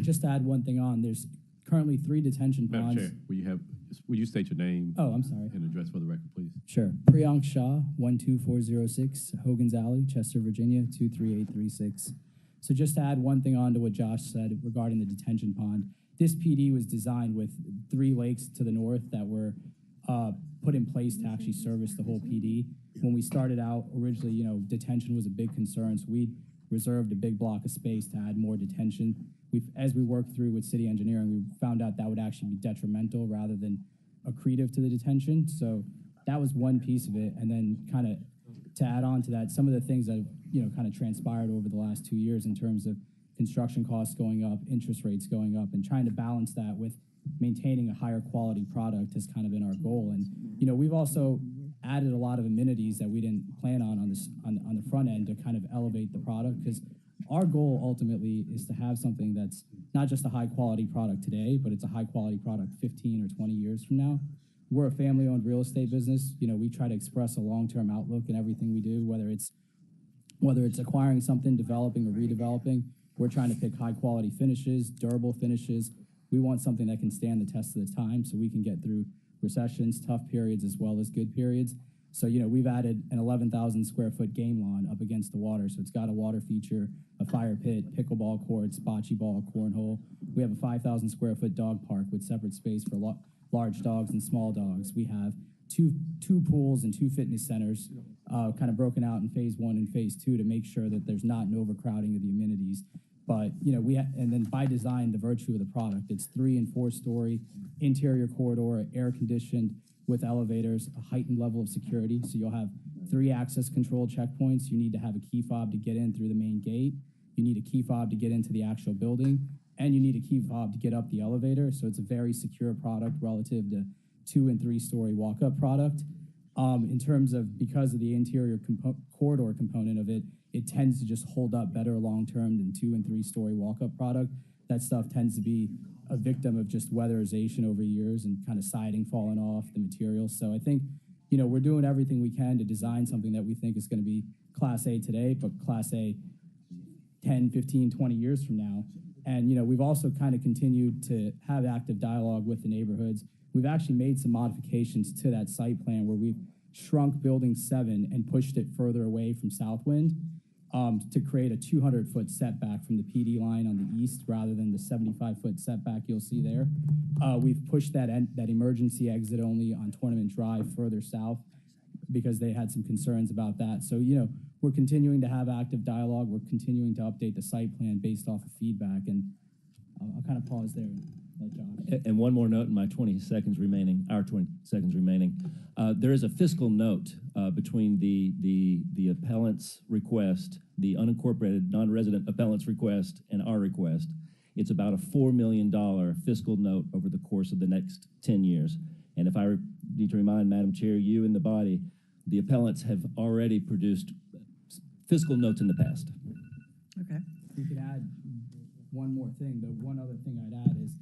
just to add one thing on, there's currently 3 detention ponds. Madam Chair, will you state your name? Oh, I'm sorry. And address for the record, please. Sure. Priyank Shah, 12406 Hogan's Alley, Chester, Virginia, 23836. So just to add one thing on to what Josh said regarding the detention pond, this PD was designed with 3 lakes to the north that were put in place to actually service the whole PD. When we started out, originally, detention was a big concern, so we reserved a big block of space to add more detention. As we worked through with city engineering, we found out that would actually be detrimental rather than accretive to the detention. So that was one piece of it. And then kind of to add on to that, some of the things that kind of transpired over the last 2 years in terms of construction costs going up, interest rates going up, and trying to balance that with maintaining a higher quality product has kind of been our goal. And we've also added a lot of amenities that we didn't plan on the front end to kind of elevate the product, because our goal ultimately is to have something that's not just a high quality product today, but it's a high quality product 15 or 20 years from now. We're a family owned real estate business. We try to express a long-term outlook in everything we do, whether it's acquiring something, developing or redeveloping. We're trying to pick high quality finishes, durable finishes. We want something that can stand the test of the time so we can get through recessions, tough periods, as well as good periods. So, we've added an 11,000 square foot game lawn up against the water. So it's got a water feature, a fire pit, pickleball courts, bocce ball, cornhole. We have a 5,000 square foot dog park with separate space for large dogs and small dogs. We have two pools and 2 fitness centers kind of broken out in phase 1 and phase 2 to make sure that there's not an overcrowding of the amenities. But, and then by design, the virtue of the product, it's 3- and 4-story interior corridor, air conditioned with elevators, a heightened level of security. So you'll have 3 access control checkpoints. You need to have a key fob to get in through the main gate. You need a key fob to get into the actual building, and you need a key fob to get up the elevator. So it's a very secure product relative to 2- and 3-story walk-up product. In terms of, because of the interior corridor component of it, it tends to just hold up better long-term than 2- and 3-story walk-up product. That stuff tends to be a victim of just weatherization over years and kind of siding falling off, the materials. So I think, we're doing everything we can to design something that we think is going to be Class A today, but Class A 10, 15, 20 years from now. And, we've also kind of continued to have active dialogue with the neighborhoods. We've actually made some modifications to that site plan where we've shrunk Building 7 and pushed it further away from Southwind to create a 200-foot setback from the PD line on the east rather than the 75-foot setback you'll see there. We've pushed that emergency exit only on Tournament Drive further south because they had some concerns about that. So, we're continuing to have active dialogue. We're continuing to update the site plan based off of feedback. And I'll kind of pause there. And one more note in my 20 seconds remaining, our 20 seconds remaining. There is a fiscal note between the appellant's request, the unincorporated non-resident appellant's request, and our request. It's about a $4 million fiscal note over the course of the next 10 years. And if I need to remind Madam Chair, you and the body, the appellants have already produced fiscal notes in the past. Okay. We could add one more thing. The one other thing I'd add is,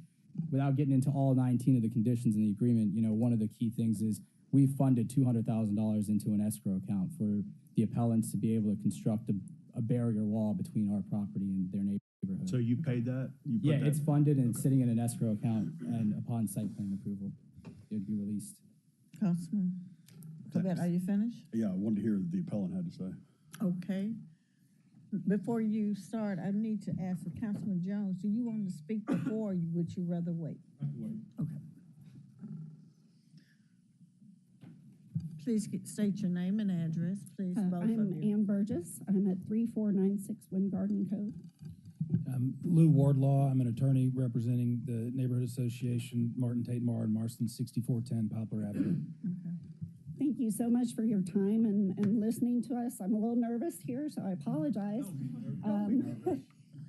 without getting into all 19 of the conditions in the agreement, one of the key things is we funded $200,000 into an escrow account for the appellants to be able to construct a barrier wall between our property and their neighborhood. So you paid that? Yeah, it's funded and it's sitting in an escrow account, and upon site plan approval, it would be released. Councilman Corbett, are you finished? Yeah, I wanted to hear what the appellant had to say. Okay. Before you start, I need to ask Councilman Jones, do you want to speak before, or would you rather wait? Okay. Please state your name and address, please, both of I'm you. Ann Burgess. I'm at 3496 Wind Garden Code. I'm Lou Wardlaw. I'm an attorney representing the Neighborhood Association, Martin Tate Marr and Marston, 6410 Poplar Avenue. Okay. Thank you so much for your time and listening to us. I'm a little nervous here, so I apologize.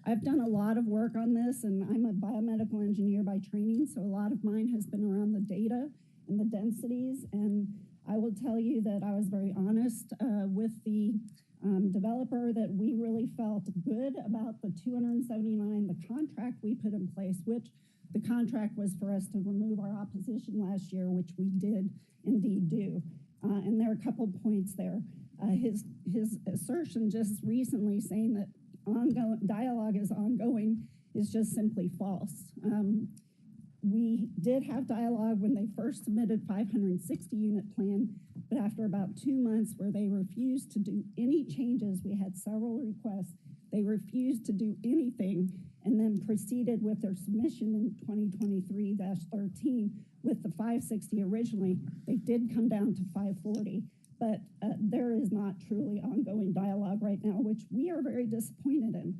I've done a lot of work on this, and I'm a biomedical engineer by training, so a lot of mine has been around the data and the densities. And I will tell you that I was very honest with the developer, that we really felt good about the 279, the contract we put in place, which the contract was for us to remove our opposition last year, which we did indeed do. And there are a couple points there. His assertion just recently saying that ongoing dialogue is ongoing is just simply false. We did have dialogue when they first submitted 560 unit plan, but after about 2 months where they refused to do any changes, we had several requests. They refused to do anything and then proceeded with their submission in 2023-13 with the 560 originally. They did come down to 540, but there is not truly ongoing dialogue right now, which we are very disappointed in.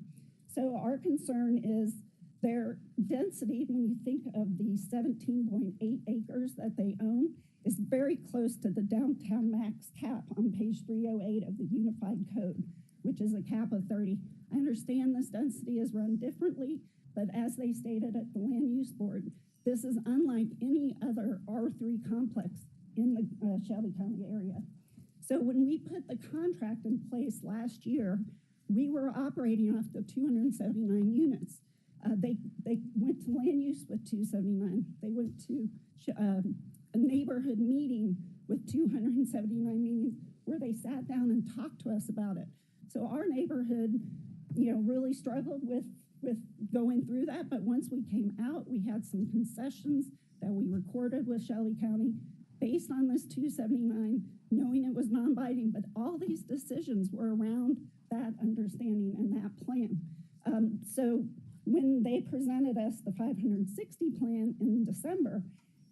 So our concern is their density, when you think of the 17.8 acres that they own, is very close to the downtown max cap on page 308 of the Unified Code, which is a cap of 30. I understand this density is run differently, but as they stated at the Land Use Board, this is unlike any other R3 complex in the Shelby County area. So when we put the contract in place last year, we were operating off the 279 units. They went to land use with 279. They went to a neighborhood meeting with 279 meetings where they sat down and talked to us about it. So our neighborhood, really struggled with going through that. But once we came out, we had some concessions that we recorded with Shelby County based on this 279, knowing it was non-binding. But all these decisions were around that understanding and that plan. So when they presented us the 560 plan in December,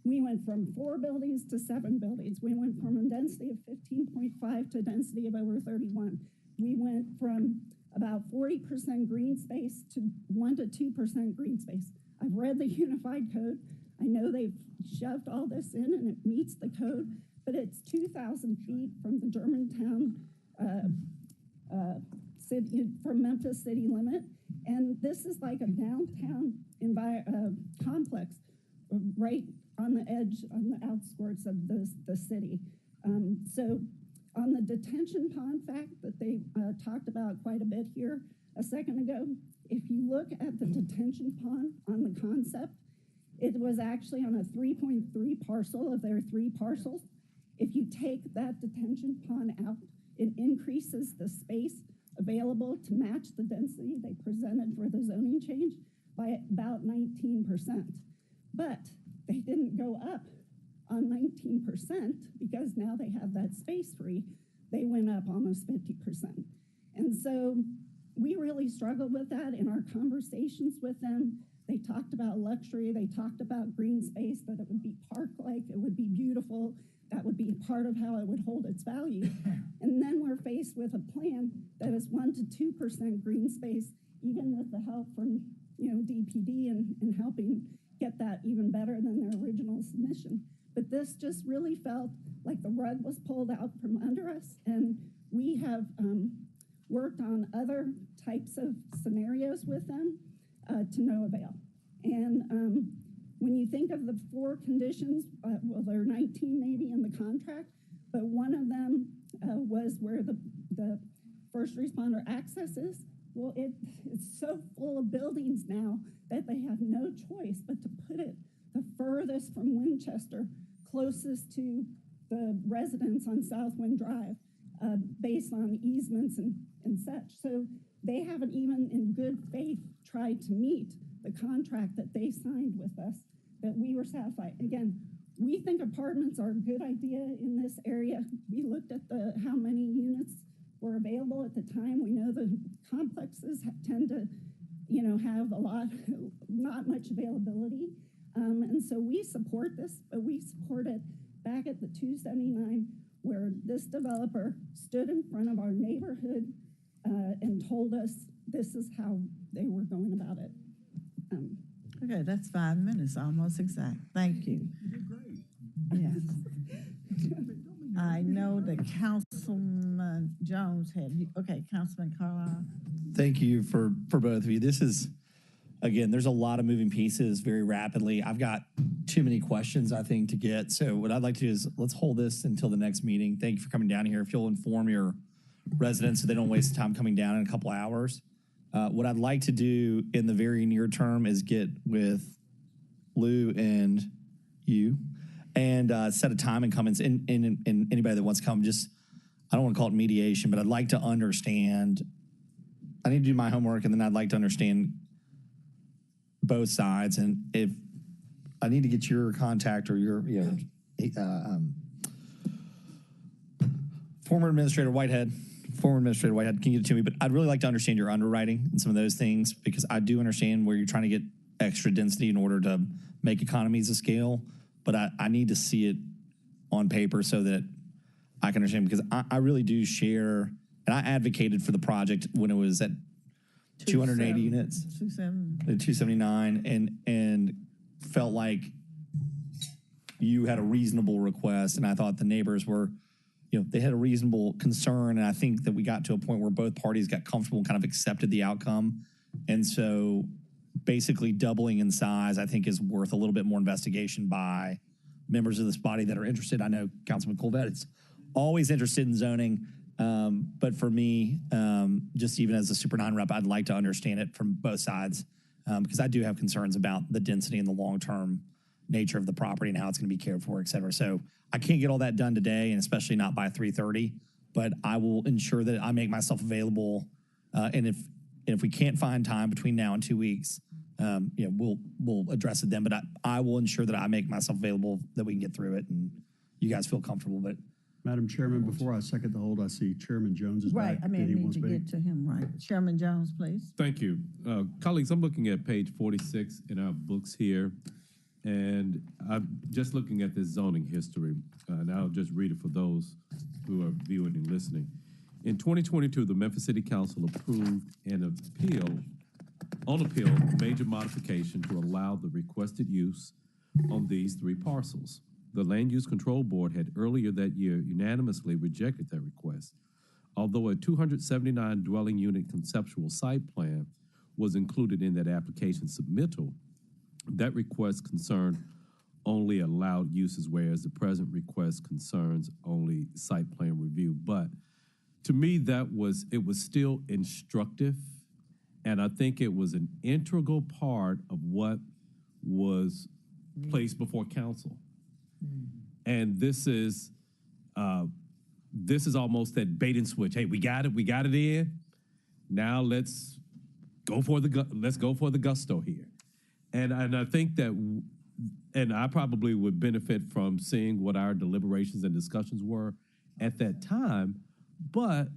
we went from 4 buildings to 7 buildings. We went from a density of 15.5 to a density of over 31. We went from about 40% green space to 1 to 2% green space. I've read the Unified Code. I know they've shoved all this in and it meets the code, but it's 2,000 feet from the Germantown city, from Memphis city limit. And this is like a downtown complex right on the edge, on the outskirts of the city. So on the detention pond fact that they talked about quite a bit here a second ago, if you look at the detention pond on the concept, it was actually on a 3.3 parcel of their 3 parcels. If you take that detention pond out, it increases the space available to match the density they presented for the zoning change by about 19%. But they didn't go up on 19% because now they have that space free. They went up almost 50%. And so we really struggled with that in our conversations with them. They talked about luxury. They talked about green space, that it would be park-like, it would be beautiful. That would be part of how it would hold its value. And then we're faced with a plan that is 1 to 2% green space, even with the help from DPD and helping get that even better than their original submission. But this just really felt like the rug was pulled out from under us, and we have worked on other types of scenarios with them to no avail. And when you think of the 4 conditions, well, there are 19 maybe in the contract, but one of them was where the first responder access is. Well, it's so full of buildings now that they have no choice but to put it the furthest from Winchester, closest to the residents on Southwind Drive, based on easements and such. So they haven't even in good faith tried to meet the contract that they signed with us, that we were satisfied. Again, we think apartments are a good idea in this area. We looked at how many units were available at the time. We know the complexes tend to, have not much availability. And so we support this, but we support it back at the 279 where this developer stood in front of our neighborhood and told us this is how they were going about it. Okay, that's 5 minutes, almost exact. Thank you. You did great. Yes. I know that Councilman Jones okay, Councilman Carlisle. Thank you for both of you. This is, again, there's a lot of moving pieces very rapidly. I've got too many questions, I think, to get. So what I'd like to do is let's hold this until the next meeting. Thank you for coming down here. If you'll inform your residents so they don't waste time coming down in a couple hours. What I'd like to do in the very near term is get with Lou and you and set a time and comments. And anybody that wants to come, I don't want to call it mediation, but I'd like to understand. I need to do my homework, and then I'd like to understand both sides. And if I need to get your contact or your former Administrator Whitehead, can you get it to me? But I'd really like to understand your underwriting and some of those things, because I do understand where you're trying to get extra density in order to make economies of scale. But I need to see it on paper so that I can understand, because I really do share, and I advocated for the project when it was at 280 units, 279, and felt like you had a reasonable request, and I thought the neighbors were, they had a reasonable concern, and I think that we got to a point where both parties got comfortable and kind of accepted the outcome. And so basically doubling in size, I think, is worth a little bit more investigation by members of this body that are interested. I know Councilman Colvett is always interested in zoning, but for me, just even as a Super 9 rep, I'd like to understand it from both sides, because I do have concerns about the density and the long-term nature of the property and how it's going to be cared for, et cetera. So I can't get all that done today, and especially not by 3:30, but I will ensure that I make myself available. And if we can't find time between now and 2 weeks, we'll address it then. But I will ensure that I make myself available, that we can get through it and you guys feel comfortable. But Madam Chairman, before I second the hold, I see Chairman Jones is Right, back. I mean, I Did he need want to speak? get to him, right. Chairman Jones, please. Thank you. Colleagues, I'm looking at page 46 in our books here, and I'm just looking at this zoning history, and I'll just read it for those who are viewing and listening. In 2022, the Memphis City Council approved an appeal, major modification to allow the requested use on these 3 parcels. The Land Use Control Board had earlier that year unanimously rejected that request. Although a 279 dwelling unit conceptual site plan was included in that application submittal, that request concerned only allowed uses, whereas the present request concerns only site plan review. But to me, it was still instructive, and I think it was an integral part of what was placed before council. And this is almost that bait and switch. Hey, we got it in. Now let's go for the gusto here. And I think that, and I probably would benefit from seeing what our deliberations and discussions were at that time. But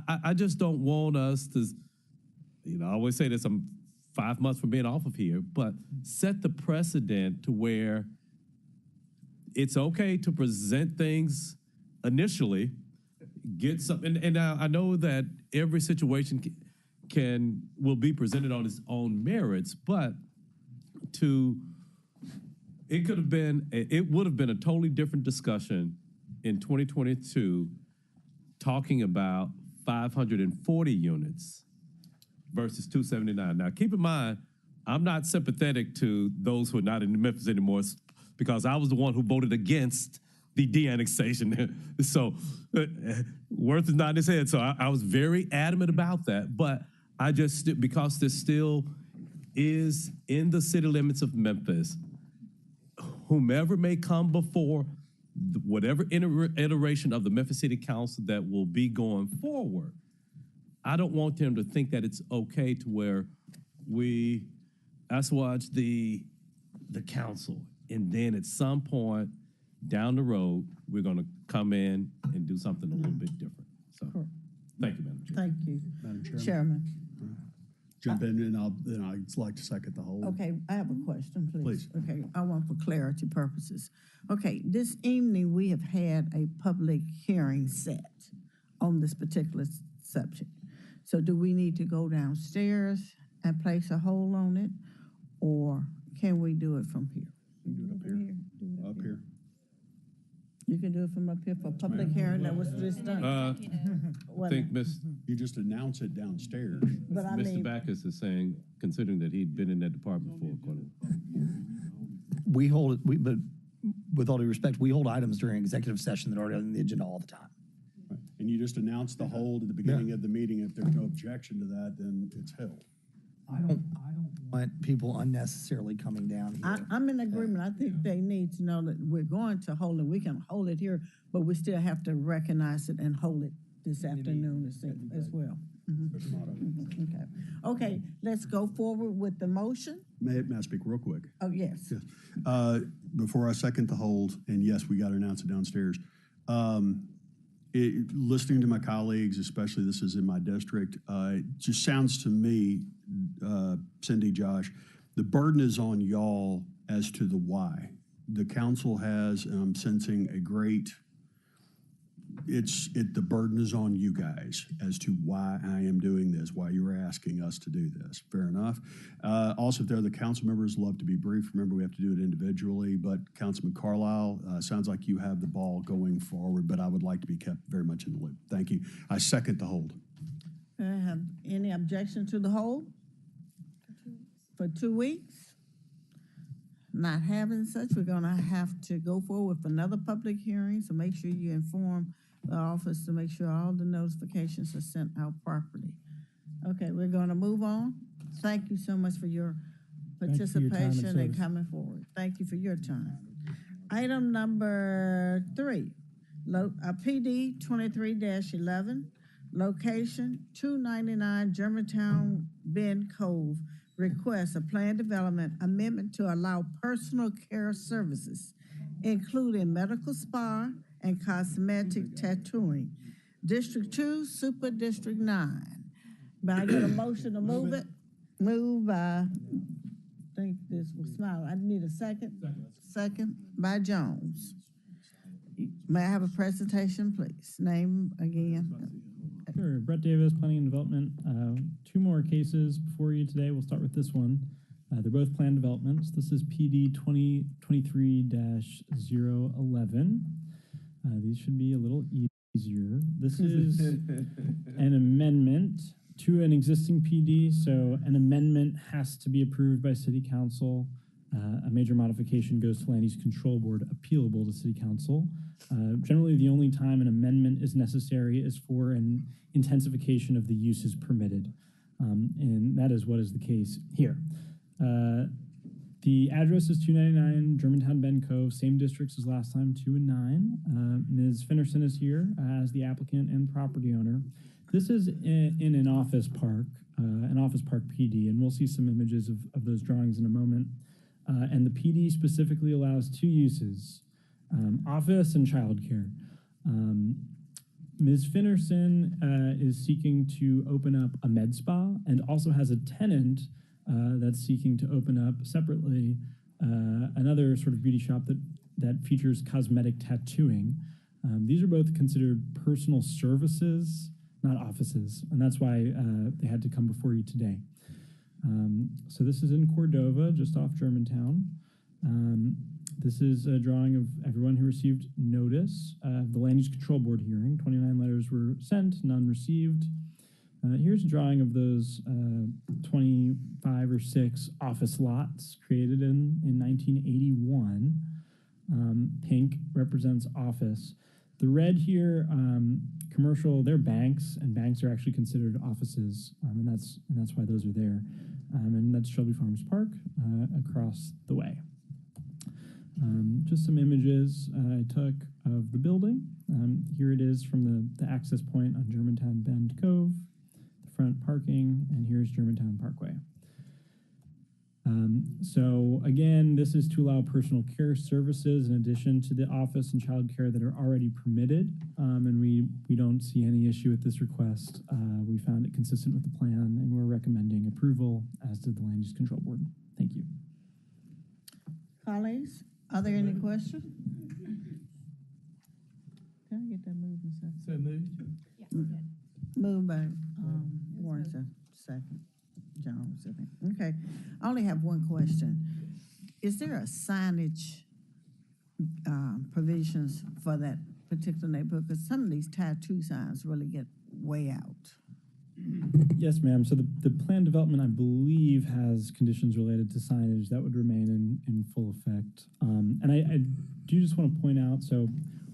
I just don't want us to, I always say this, I'm 5 months from being off of here, but set the precedent to where it's okay to present things initially, get something, and I know that every situation will be presented on its own merits, but it would have been a totally different discussion in 2022 talking about 540 units versus 279. Now, keep in mind, I'm not sympathetic to those who are not in Memphis anymore because I was the one who voted against the de-annexation. So Worth is nodding his head. So I was very adamant about that. But I just, because this still is in the city limits of Memphis, whomever may come before whatever iteration of the Memphis City Council that will be going forward, I don't want them to think that it's okay to where we assuage the council, and then at some point down the road, we're going to come in and do something a little bit different. So, thank you, Madam Chair. Thank you. Madam Chairman. Chairman. Jump in and I'd like to second the whole. Okay, I have a question, please. Please. Okay, I want for clarity purposes. Okay, this evening we have had a public hearing set on this particular subject. So do we need to go downstairs and place a hold on it, or can we do it from here? Do it up here. Up here. You can do it from up here for public hearing that was just done. I think You just announce it downstairs. But I Mr. mean, Backus is saying, considering that he'd been in that department for We hold it, but with all due respect, we hold items during executive session that are already on the agenda all the time. And you just announce the hold at the beginning of the meeting. If there's no objection to that, then it's held. I don't want people unnecessarily coming down here. I'm in agreement. I think they need to know that we're going to hold it. We can hold it here, but we still have to recognize it and hold it this afternoon as well. Okay, let's go forward with the motion. May I speak real quick? Oh, yes. Before I second the hold, and yes, we got to announce it downstairs. Listening to my colleagues, especially this is in my district, it just sounds to me, Cindy, Josh, the burden is on y'all as to the why. The council has, and I'm sensing a great, the burden is on you guys as to why I am doing this, why you're asking us to do this. Fair enough. Also, if there are the council members, love to be brief. Remember, we have to do it individually, but Councilman Carlisle, sounds like you have the ball going forward, but I would like to be kept very much in the loop. Thank you. I second the hold. Have any objection to the hold? For 2 weeks? Not having such, we're gonna have to go forward with another public hearing, so make sure you inform the office to make sure all the notifications are sent out properly. Okay, we're gonna move on. Thank you so much for your participation and coming forward. Thank you for your time. Item number 3, PD 23-11, location 299 Germantown Bend Cove. Request a plan development amendment to allow personal care services, including medical spa and cosmetic tattooing. District 2, Super District 9. May I get a motion to move it? Move by, I think this was Smiley. I need a second. Second by Jones. May I have a presentation, please? Name again. Sure, Brett Davis, Planning and Development. 2 more cases before you today. We'll start with this one. They're both planned developments. This is PD 2023-011. These should be a little easier. This is an amendment to an existing PD, so an amendment has to be approved by City Council. A major modification goes to Land Use Control Board, appealable to City Council. Generally, the only time an amendment is necessary is for an intensification of the uses permitted, and that is what is the case here. The address is 299 Germantown Bend Cove, same districts as last time, 2 and 9. Ms. Finnerson is here as the applicant and property owner. This is in an office park PD, and we'll see some images of those drawings in a moment. And the PD specifically allows 2 uses, office and childcare. Ms. Finnerson is seeking to open up a med spa and also has a tenant that's seeking to open up separately another sort of beauty shop that features cosmetic tattooing. These are both considered personal services, not offices, and that's why they had to come before you today. So this is in Cordova, just off Germantown. This is a drawing of everyone who received notice of the Land Use Control Board hearing. 29 letters were sent, none received. Here's a drawing of those 25 or 6 office lots created in 1981. Pink represents office. The red here, commercial, they're banks, and banks are actually considered offices, and that's why those are there. And that's Shelby Farms Park across the way. Just some images I took of the building. Here it is from the access point on Germantown Bend Cove, the front parking, and here's Germantown Parkway. So again, this is to allow personal care services in addition to the office and child care that are already permitted, and we don't see any issue with this request. We found it consistent with the plan, and we're recommending approval, as did the Land Use Control Board. Thank you. Colleagues, are there any questions? Can I get that moved, Ms. So moved. Moved by Warren, second. John, second. Okay. I only have one question. Is there a signage provisions for that particular neighborhood? Because some of these tattoo signs really get way out. Yes, ma'am. So the plan development, I believe, has conditions related to signage that would remain in full effect. And I do just want to point out, so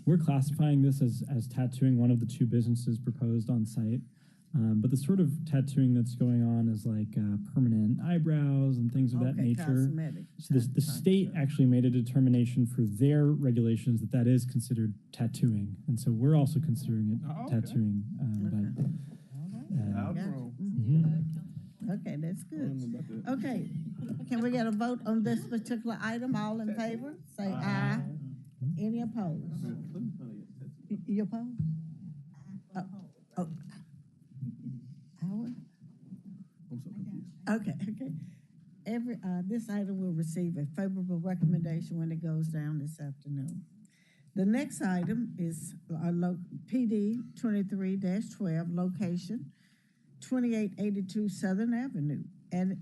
we're classifying this as tattooing one of the 2 businesses proposed on site. But the sort of tattooing that's going on is like permanent eyebrows and things of that nature. Cosmetic. So the state actually made a determination for their regulations that is considered tattooing. And so we're also considering it tattooing. Okay, that's good. Okay, can we get a vote on this particular item? All in favor? Say aye. Any opposed? You opposed? Oh. Howard? Okay. This item will receive a favorable recommendation when it goes down this afternoon. The next item is PD 23-12, location 2882 Southern Avenue and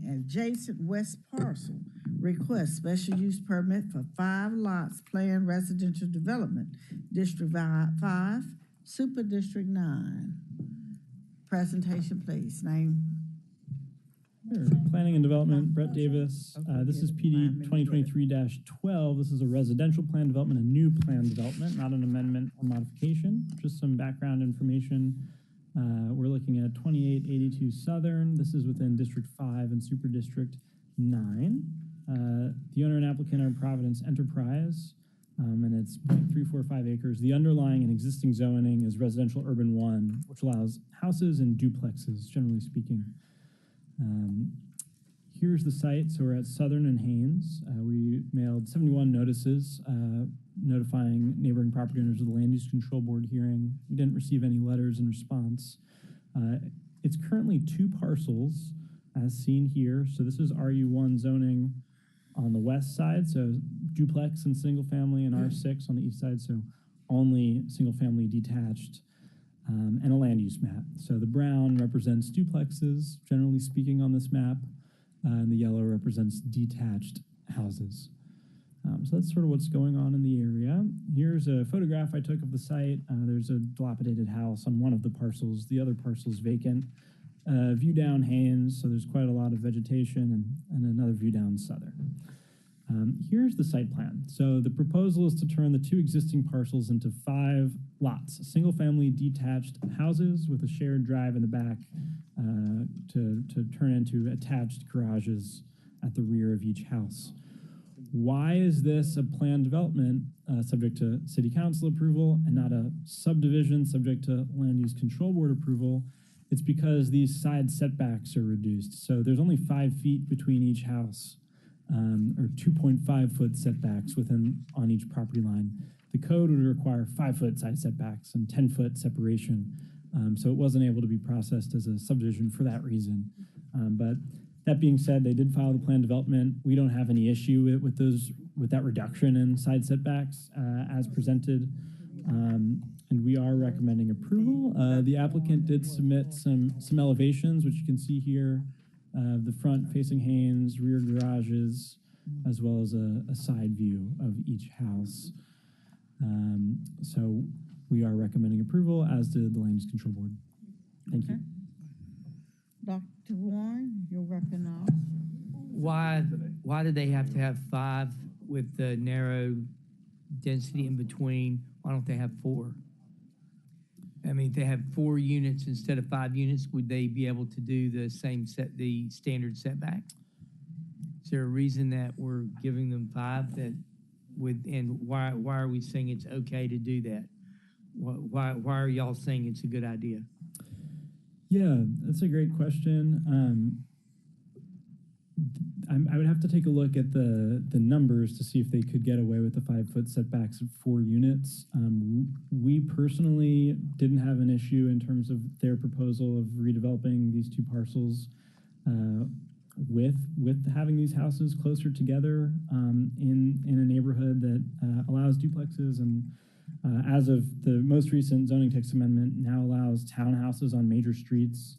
adjacent west parcel. Request special use permit for 5 lots, planned residential development, District 5, Super District 9. Presentation, please. Name. Sure. Planning and Development, Brett Davis. This is PD 2023-12. This is a residential plan development, a new plan development, not an amendment or modification. Just some background information. We're looking at 2882 Southern. This is within District 5 and Super District 9. The owner and applicant are Providence Enterprise, and it's 0.345 acres. The underlying and existing zoning is residential urban 1, which allows houses and duplexes, generally speaking. Here's the site. So we're at Southern and Haynes. We mailed 71 notices notifying neighboring property owners of the Land Use Control Board hearing. We didn't receive any letters in response. It's currently 2 parcels as seen here. So this is RU1 zoning on the west side, so duplex and single family, and R6 on the east side, so only single family detached, and a land use map. So the brown represents duplexes, generally speaking, on this map, and the yellow represents detached houses. So that's sort of what's going on in the area. Here's a photograph I took of the site. There's a dilapidated house on one of the parcels. The other parcel is vacant. View down Haynes, so there's quite a lot of vegetation, and another view down Southern. Here's the site plan. So the proposal is to turn the 2 existing parcels into 5 lots, single-family detached houses with a shared drive in the back to turn into attached garages at the rear of each house. Why is this a planned development subject to city council approval and not a subdivision subject to land use control board approval? It's because these side setbacks are reduced. So there's only 5 feet between each house, or 2.5 foot setbacks on each property line. The code would require 5 foot side setbacks and 10 foot separation. So it wasn't able to be processed as a subdivision for that reason. But that being said, they did file the plan development. We don't have any issue with that reduction in side setbacks as presented. And we are recommending approval. The applicant did submit some elevations, which you can see here. The front facing Haynes, rear garages, as well as a side view of each house. So we are recommending approval, as did the Land Use Control Board. Thank you. Dr. Warren, you're recognized. Why do they have to have 5 with the narrow density in between? Why don't they have 4? I mean, if they have 4 units instead of 5 units, would they be able to do the standard setback? Is there a reason that we're giving them 5 and why are we saying it's okay to do that? Why are y'all saying it's a good idea? Yeah, that's a great question. I would have to take a look at the numbers to see if they could get away with the 5-foot setbacks of 4 units. We personally didn't have an issue in terms of their proposal of redeveloping these 2 parcels with having these houses closer together in a neighborhood that allows duplexes, and as of the most recent zoning text amendment now allows townhouses on major streets.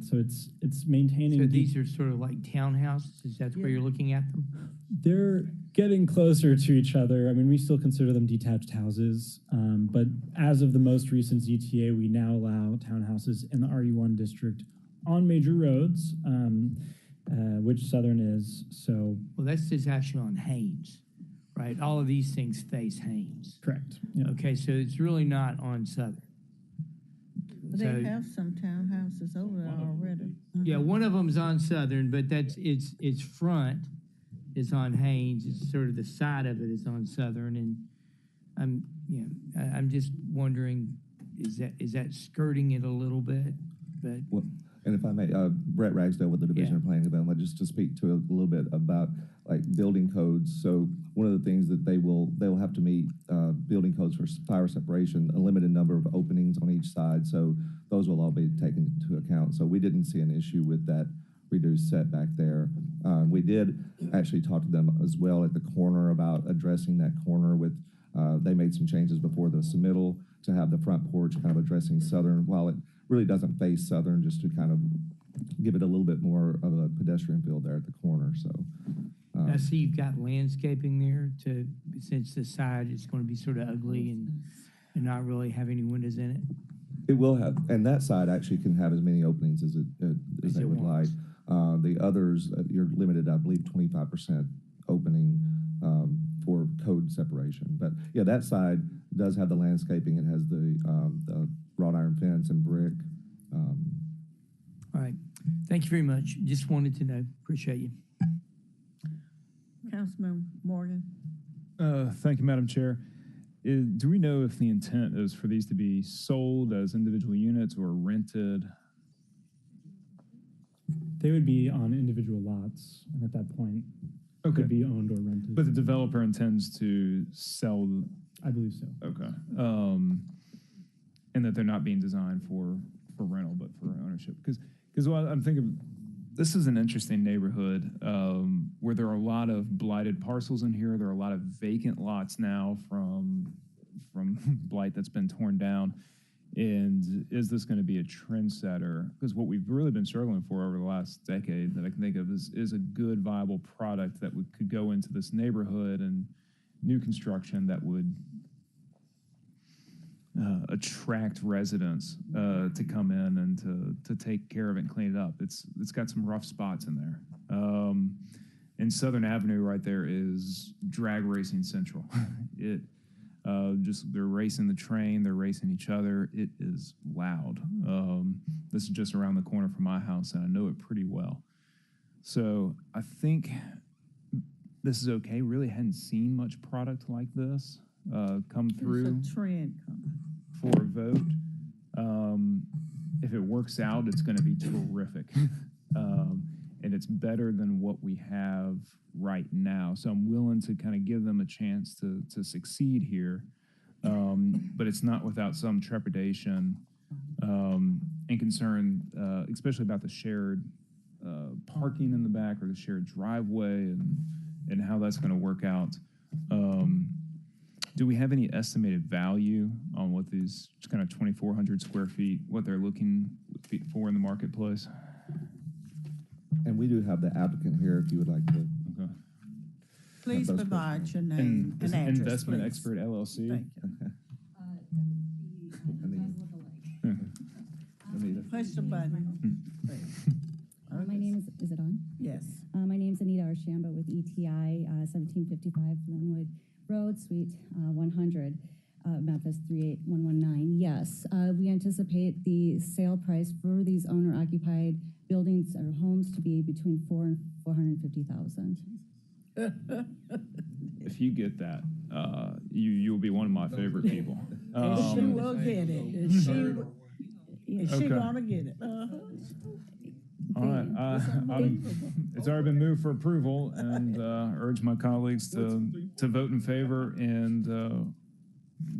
So it's maintaining. So these are sort of like townhouses? Is that where you're looking at them? They're getting closer to each other. I mean, we still consider them detached houses, but as of the most recent ZTA, we now allow townhouses in the RU1 district on major roads, which Southern is. So, well, that's just actually on Haynes, right? All of these things face Haynes. Correct. Yeah. Okay, so it's really not on Southern. But they have some townhouses over there already. Yeah, one of them's on Southern, but that's its front is on Haynes. It's sort of the side of it is on Southern, and I'm just wondering, is that skirting it a little bit? But well, and if I may, Brett Ragsdale with the Division of Planning and Development, just to speak to a little bit about like building codes. So one of the things that they'll have to meet building codes for fire separation, a limited number of openings on each side. So those will all be taken into account. So we didn't see an issue with that reduced setback there. We did actually talk to them as well at the corner about addressing that corner with, they made some changes before the submittal to have the front porch kind of addressing Southern, while it really doesn't face Southern, just to kind of give it a little bit more of a pedestrian feel there at the corner. So I see you've got landscaping there since the side is going to be sort of ugly and not really have any windows in it. It will have, and that side actually can have as many openings as they would like. The others, you're limited, I believe, 25% opening for code separation. But yeah, that side does have the landscaping. It has the wrought iron fence and brick. All right. Thank you very much. Just wanted to know. Appreciate you. Councilman Morgan. Thank you, Madam Chair. Do we know if the intent is for these to be sold as individual units or rented? They would be on individual lots, and at that point, could be owned or rented. But the developer intends to sell? I believe so. Okay. And that they're not being designed for rental, but for ownership. Because what I'm thinking, this is an interesting neighborhood where there are a lot of blighted parcels in here. There are a lot of vacant lots now from blight that's been torn down. And is this going to be a trendsetter? Because what we've really been struggling for over the last decade that I can think of is a good, viable product that could go into this neighborhood and new construction that would attract residents to come in and to take care of it and clean it up. It's got some rough spots in there. And Southern Avenue right there is drag racing central. They're racing the train, they're racing each other. It is loud. This is just around the corner from my house, and I know it pretty well. So I think this is okay. Really hadn't seen much product like this come through. It's a trend coming. For a vote. If it works out, it's going to be terrific. And it's better than what we have right now. So I'm willing to kind of give them a chance to succeed here. But it's not without some trepidation and concern, especially about the shared parking in the back or the shared driveway and how that's going to work out. Do we have any estimated value on what these kind of 2,400 square feet, what they're looking for in the marketplace? And we do have the applicant here if you would like to. Okay. Please provide your name and address, Investment please. Expert LLC. Thank you. Push the button. Is it on? Yes. My name's Anita Arshamba with ETI, 1755 Linwood Road, Suite 100, Memphis 38119. Yes, we anticipate the sale price for these owner-occupied buildings or homes to be between $400,000 and $450,000. If you get that, you'll be one of my favorite people. And she will get it. And she gonna get it. All right, it's already been moved for approval, and urge my colleagues to vote in favor, and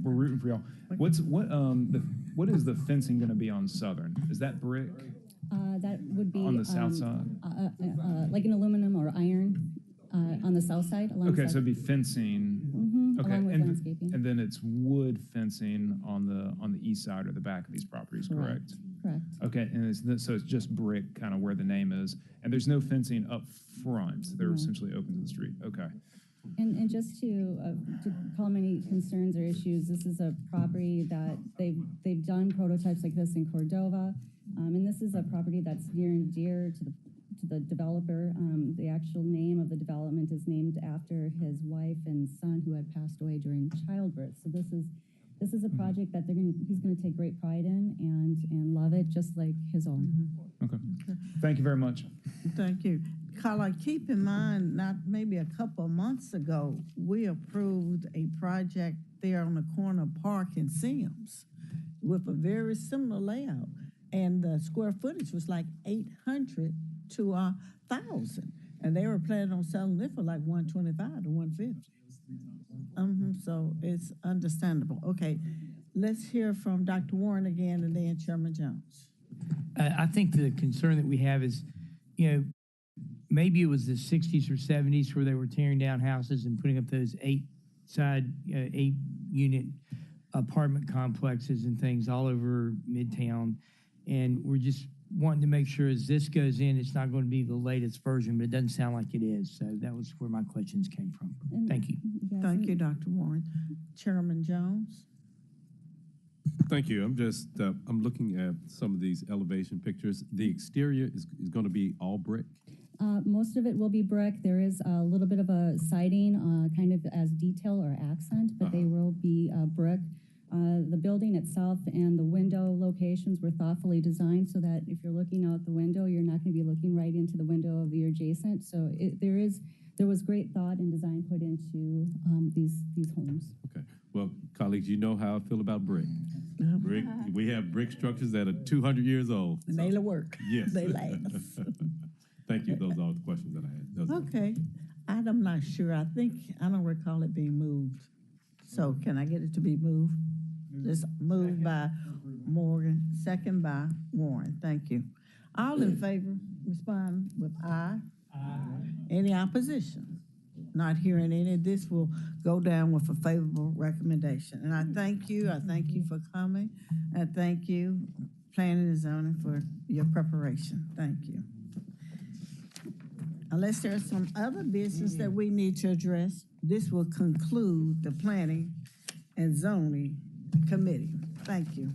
we're rooting for y'all. What is the fencing going to be on Southern? Is that brick? That would be on the south side, like an aluminum or iron on the south side. Okay, so it'd be fencing. Okay, along with landscaping. and then it's wood fencing on the east side or the back of these properties, correct? Correct. Okay, and so it's just brick, kind of where the name is, and there's no fencing up front. They're essentially open to the street. Okay. And just to calm any concerns or issues, this is a property that they've done prototypes like this in Cordova, and this is a property that's near and dear to the developer. The actual name of the development is named after his wife and son who had passed away during childbirth. So this is a project that he's going to take great pride in and love it just like his own. Okay. Thank you very much. Thank you. Carla, keep in mind, not maybe a couple of months ago, we approved a project there on the corner of Park and Sims with a very similar layout. And the square footage was like 800 to 1,000. And they were planning on selling it for like 125 to 150. So it's understandable. Okay, let's hear from Dr. Warren again and then Chairman Jones. I think the concern that we have is, maybe it was the 60s or 70s where they were tearing down houses and putting up those 8-unit apartment complexes and things all over Midtown. And we're just wanting to make sure as this goes in, it's not going to be the latest version, but it doesn't sound like it is. So that was where my questions came from. Thank you. Thank you, Dr. Warren. Chairman Jones. Thank you. I'm looking at some of these elevation pictures. The exterior is going to be all brick. Most of it will be brick. There is a little bit of a siding, kind of as detail or accent, but they will be brick. The building itself and the window locations were thoughtfully designed so that if you're looking out the window, you're not going to be looking right into the window of your adjacent. So there was great thought and design put into these homes. Okay. Well, colleagues, you know how I feel about brick. Brick. We have brick structures that are 200 years old. And they'll work. Yes. They last. Thank you. Those are all the questions that I had. Okay. I'm not sure. I don't recall it being moved. So can I get it to be moved? Just moved by Morgan, second by Warren. Thank you. All in favor, respond with aye. Aye. Any opposition? Not hearing any. This will go down with a favorable recommendation. And I thank you. I thank you for coming. I thank you, Planning and Zoning, for your preparation. Thank you. Unless there's some other business that we need to address, this will conclude the Planning and Zoning Committee. Thank you.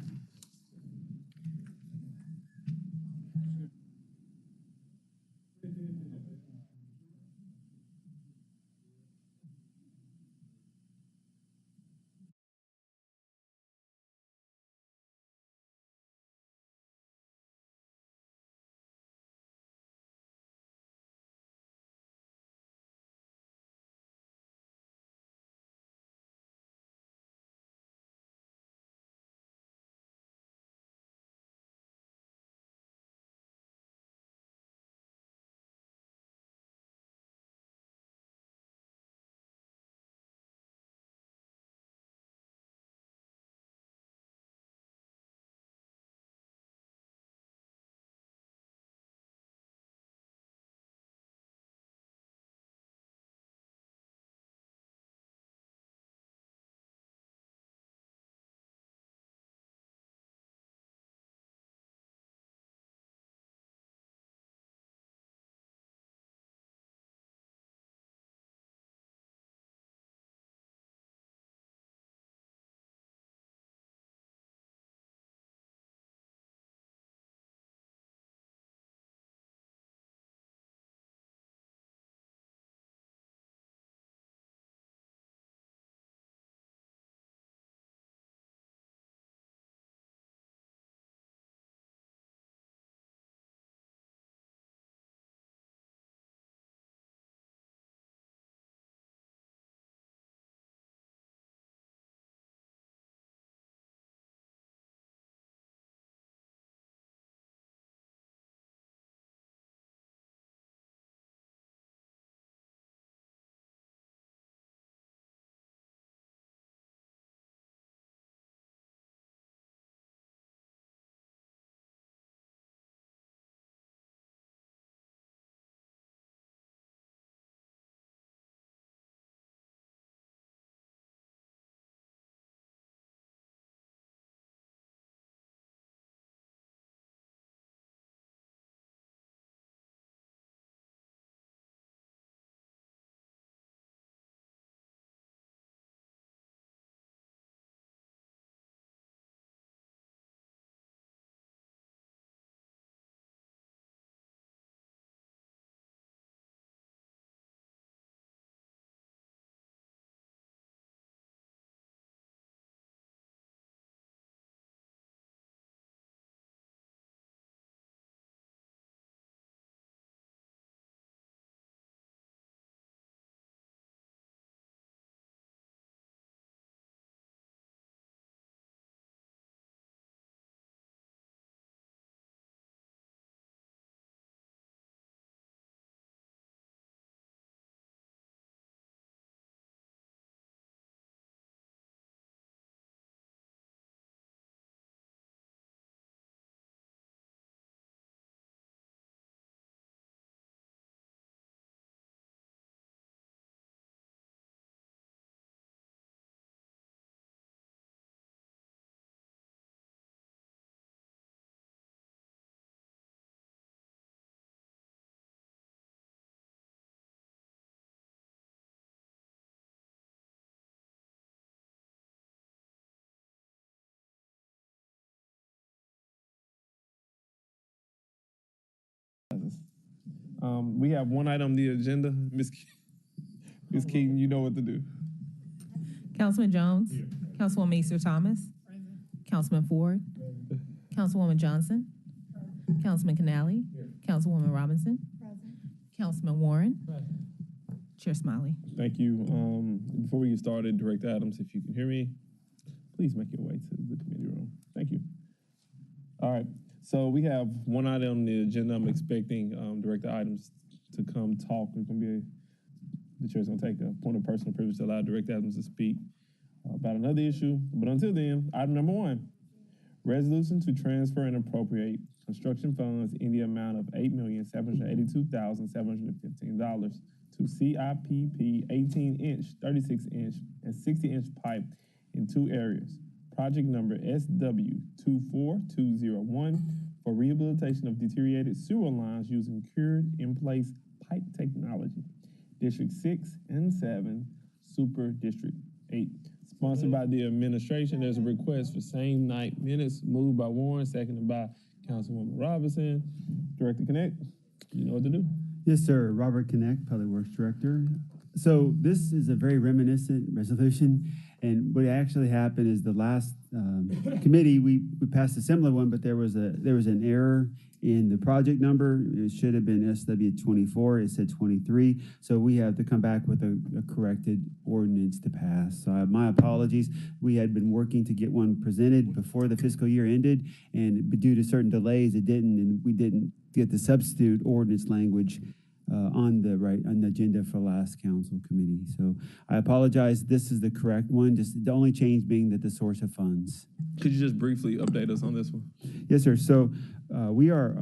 We have one item on the agenda. Ms. Keaton, you know what to do. Councilman Jones. Councilwoman Easter Thomas. Councilman Ford. Councilwoman Johnson. Councilman Canali. Councilwoman Robinson. Councilman Warren. Chair Smiley. Thank you. Before we get started, Director Adams, if you can hear me, please make your way to the committee room. Thank you. All right. So we have one item on the agenda. I'm expecting Director Adams to come talk. It's going to be the chair's going to take a point of personal privilege to allow Director Adams to speak about another issue. But until then, item number 1, resolution to transfer and appropriate construction funds in the amount of $8,782,715 to CIPP 18-inch, 36-inch, and 60-inch pipe in 2 areas. Project number SW24201 for rehabilitation of deteriorated sewer lines using cured-in-place pipe technology. District 6 and 7, Super District 8. Sponsored by the administration, there's a request for same night minutes, moved by Warren, seconded by Councilwoman Robinson. Director Connect, you know what to do. Yes, sir. Robert Connect, Public Works Director. So this is a very reminiscent resolution, and what actually happened is the last committee we passed a similar one, but there was an error in the project number. It should have been SW24. It said 23. So we have to come back with a corrected ordinance to pass. So my apologies. We had been working to get one presented before the fiscal year ended, and due to certain delays, it didn't, and we didn't get the substitute ordinance language on the agenda for last council committee. So I apologize. This is the correct one. Just the only change being that the source of funds. Could you just briefly update us on this one? Yes, sir. So we are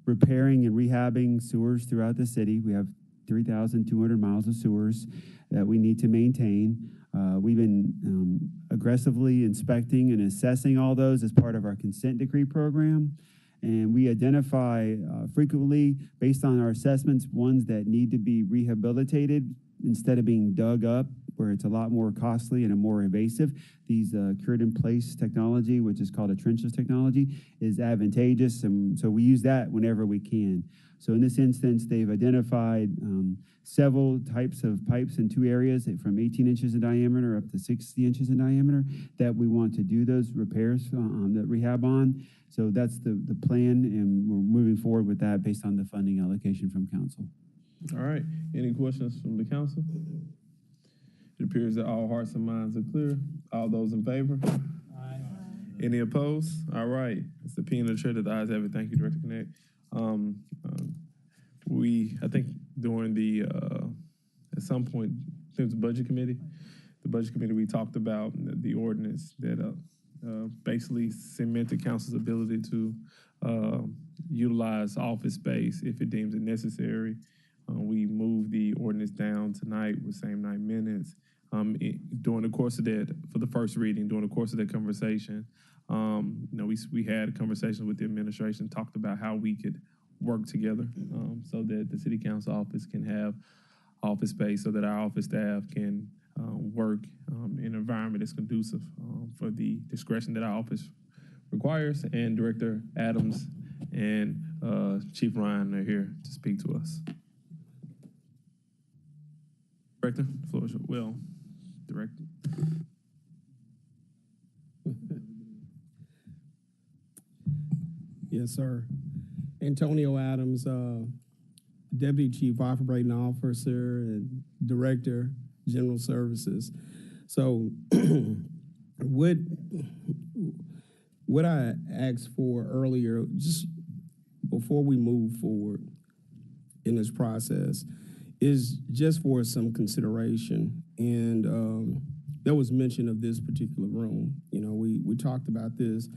repairing and rehabbing sewers throughout the city. We have 3,200 miles of sewers that we need to maintain. We've been aggressively inspecting and assessing all those as part of our consent decree program. And we identify frequently, based on our assessments, ones that need to be rehabilitated instead of being dug up, where it's a lot more costly and a more invasive. These cured-in-place technology, which is called a trenchless technology, is advantageous, and so we use that whenever we can. So in this instance, they've identified several types of pipes in 2 areas, from 18 inches in diameter up to 60 inches in diameter, that we want to do those repairs, the rehab on. So that's the plan, and we're moving forward with that based on the funding allocation from council. All right. Any questions from the council? It appears that all hearts and minds are clear. All those in favor? Aye. Any opposed? All right. It's the opinion of the chair that the ayes have it. Thank you, Director Connect. I think during the, at some point, since the budget committee, we talked about the ordinance that basically cemented council's ability to utilize office space if it deems it necessary. We moved the ordinance down tonight with same night minutes. During the course of that, for the first reading, during the course of that conversation, we had a conversation with the administration, talked about how we could work together so that the city council office can have office space, so that our office staff can work in an environment that's conducive for the discretion that our office requires. And Director Adams and Chief Ryan are here to speak to us. Director, the floor is yours. Well, Director. Yes, sir. Antonio Adams, Deputy Chief Operating Officer and Director, General Services. So what I asked for earlier, just before we move forward in this process, is just for some consideration. And there was mention of this particular room. You know, we talked about this,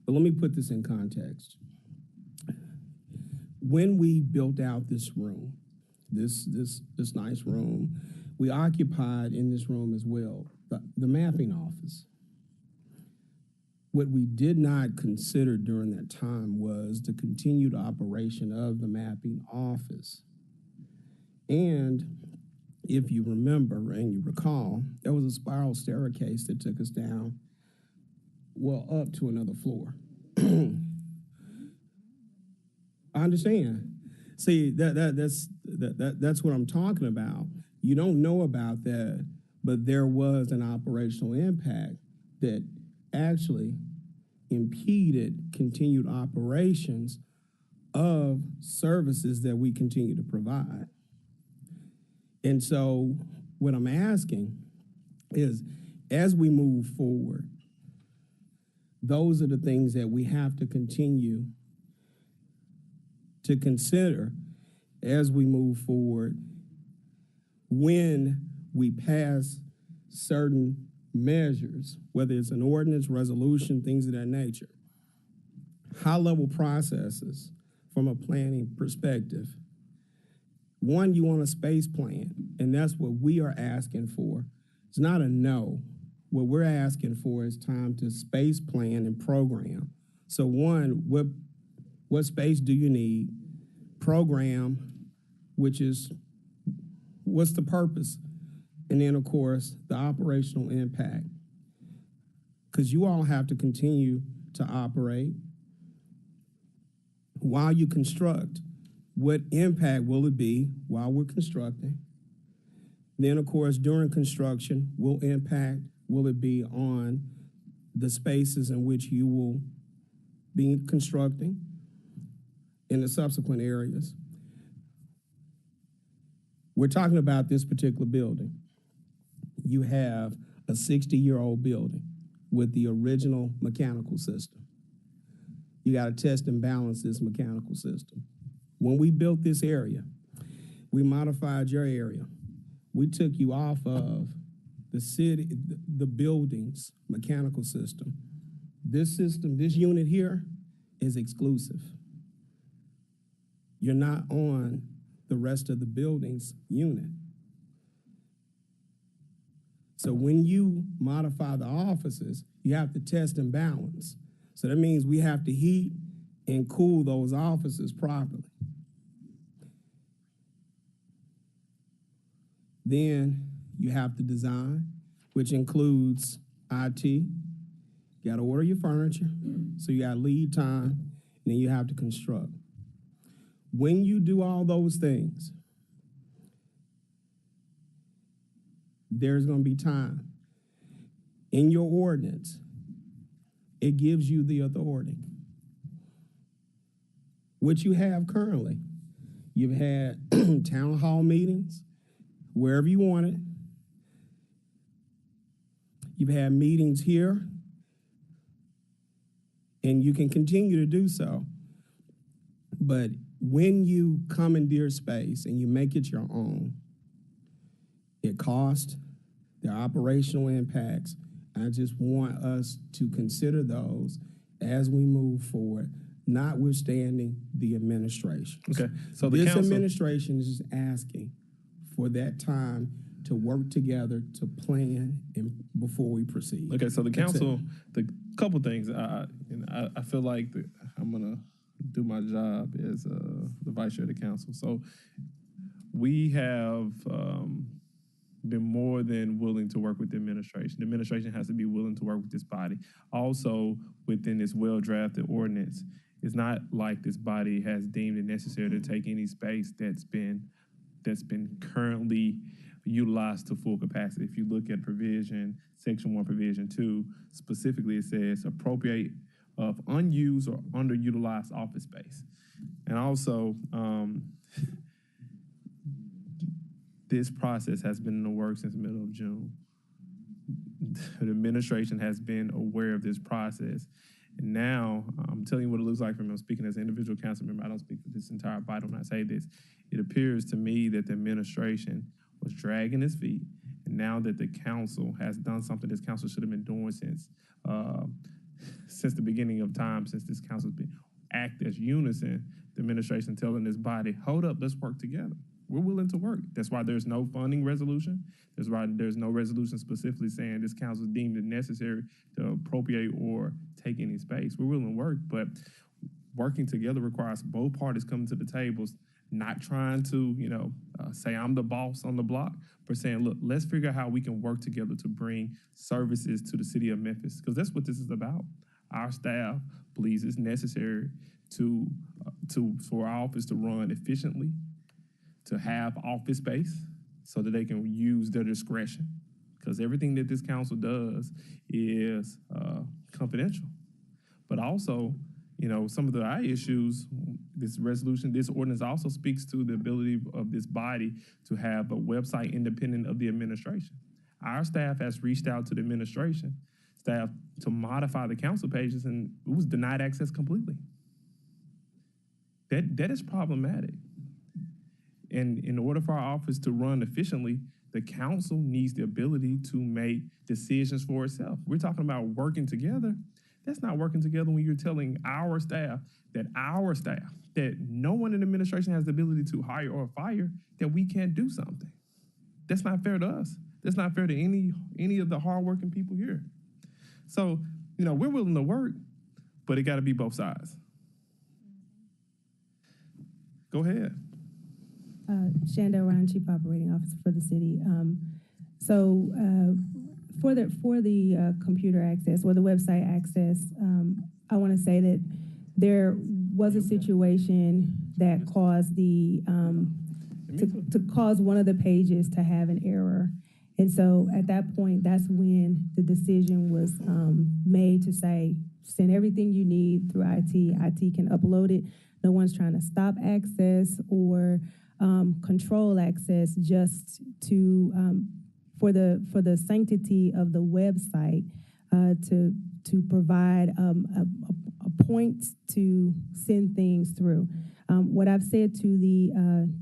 but let me put this in context. When we built out this room, this nice room, we occupied in this room as well the mapping office. What we did not consider during that time was the continued operation of the mapping office. And if you remember and you recall, there was a spiral staircase that took us down, well, up to another floor. I understand. See, that's what I'm talking about. You don't know about that, but there was an operational impact that actually impeded continued operations of services that we continue to provide. And so what I'm asking is, as we move forward, those are the things that we have to continue to consider as we move forward when we pass certain measures, whether it's an ordinance, resolution, things of that nature. High-level processes from a planning perspective. One, you want a space plan, and that's what we are asking for. It's not a no. What we're asking for is time to space plan and program. So one, what space do you need? Program, which is what's the purpose? And then, of course, the operational impact. Because you all have to continue to operate while you construct. What impact will it be while we're constructing? Then, of course, during construction, will it be on the spaces in which you will be constructing in the subsequent areas? We're talking about this particular building. You have a 60-year-old building with the original mechanical system. You got to test and balance this mechanical system. When we built this area, we modified your area. We took you off of the city, the building's mechanical system. This system, this unit here is exclusive. You're not on the rest of the building's unit. So when you modify the offices, you have to test and balance. So that means we have to heat and cool those offices properly. Then you have to design, which includes IT. You got to order your furniture, so you got lead time, and then you have to construct. When you do all those things, there's going to be time. In your ordinance, it gives you the authority, which you have currently. You've had town hall meetings, wherever you want it. You've had meetings here, and you can continue to do so. But when you commandeer space and you make it your own, it costs, there are operational impacts. I just want us to consider those as we move forward, notwithstanding the administration. Okay, so the this council, administration is just asking for that time to work together to plan and before we proceed. okay, so the That's council, the couple things, I feel like I'm gonna do my job as the vice chair of the council. So we have been more than willing to work with the administration. The administration has to be willing to work with this body. Also, within this well-drafted ordinance, it's not like this body has deemed it necessary to take any space that's been currently utilized to full capacity. If you look at provision, section 1, provision 2, specifically it says appropriate of unused or underutilized office space. And also, this process has been in the works since the middle of June. The administration has been aware of this process. And now, I'm telling you what it looks like from me. I'm speaking as an individual council member. I don't speak for this entire body when I say this. It appears to me that the administration was dragging its feet. And now that the council has done something this council should have been doing since the beginning of time, since this council's been act as unison, the administration telling this body, hold up, let's work together. We're willing to work. That's why there's no funding resolution. That's why there's no resolution specifically saying this council deemed it necessary to appropriate or take any space. We're willing to work, but working together requires both parties coming to the tables, not trying to, say I'm the boss on the block, but saying, look, let's figure out how we can work together to bring services to the city of Memphis, because that's what this is about. Our staff believes it's necessary for our office to run efficiently, to have office space so that they can use their discretion. Because everything that this council does is confidential. But also, you know, some of our issues, this resolution, this ordinance also speaks to the ability of this body to have a website independent of the administration. Our staff has reached out to the administration staff to modify the council pages, and it was denied access completely. That is problematic. And in order for our office to run efficiently, the council needs the ability to make decisions for itself. We're talking about working together. That's not working together when you're telling our staff, that no one in the administration has the ability to hire or fire, that we can't do something. That's not fair to us. That's not fair to any of the hardworking people here. So, you know, we're willing to work, but it got to be both sides. Go ahead. Shanda Ryan, Chief Operating Officer for the city. For the computer access or the website access, I want to say that there was a situation that caused to cause one of the pages to have an error. And so at that point, that's when the decision was made to say, send everything you need through IT. IT can upload it. No one's trying to stop access or control access, just to for the sanctity of the website, to provide a point to send things through. What I've said to the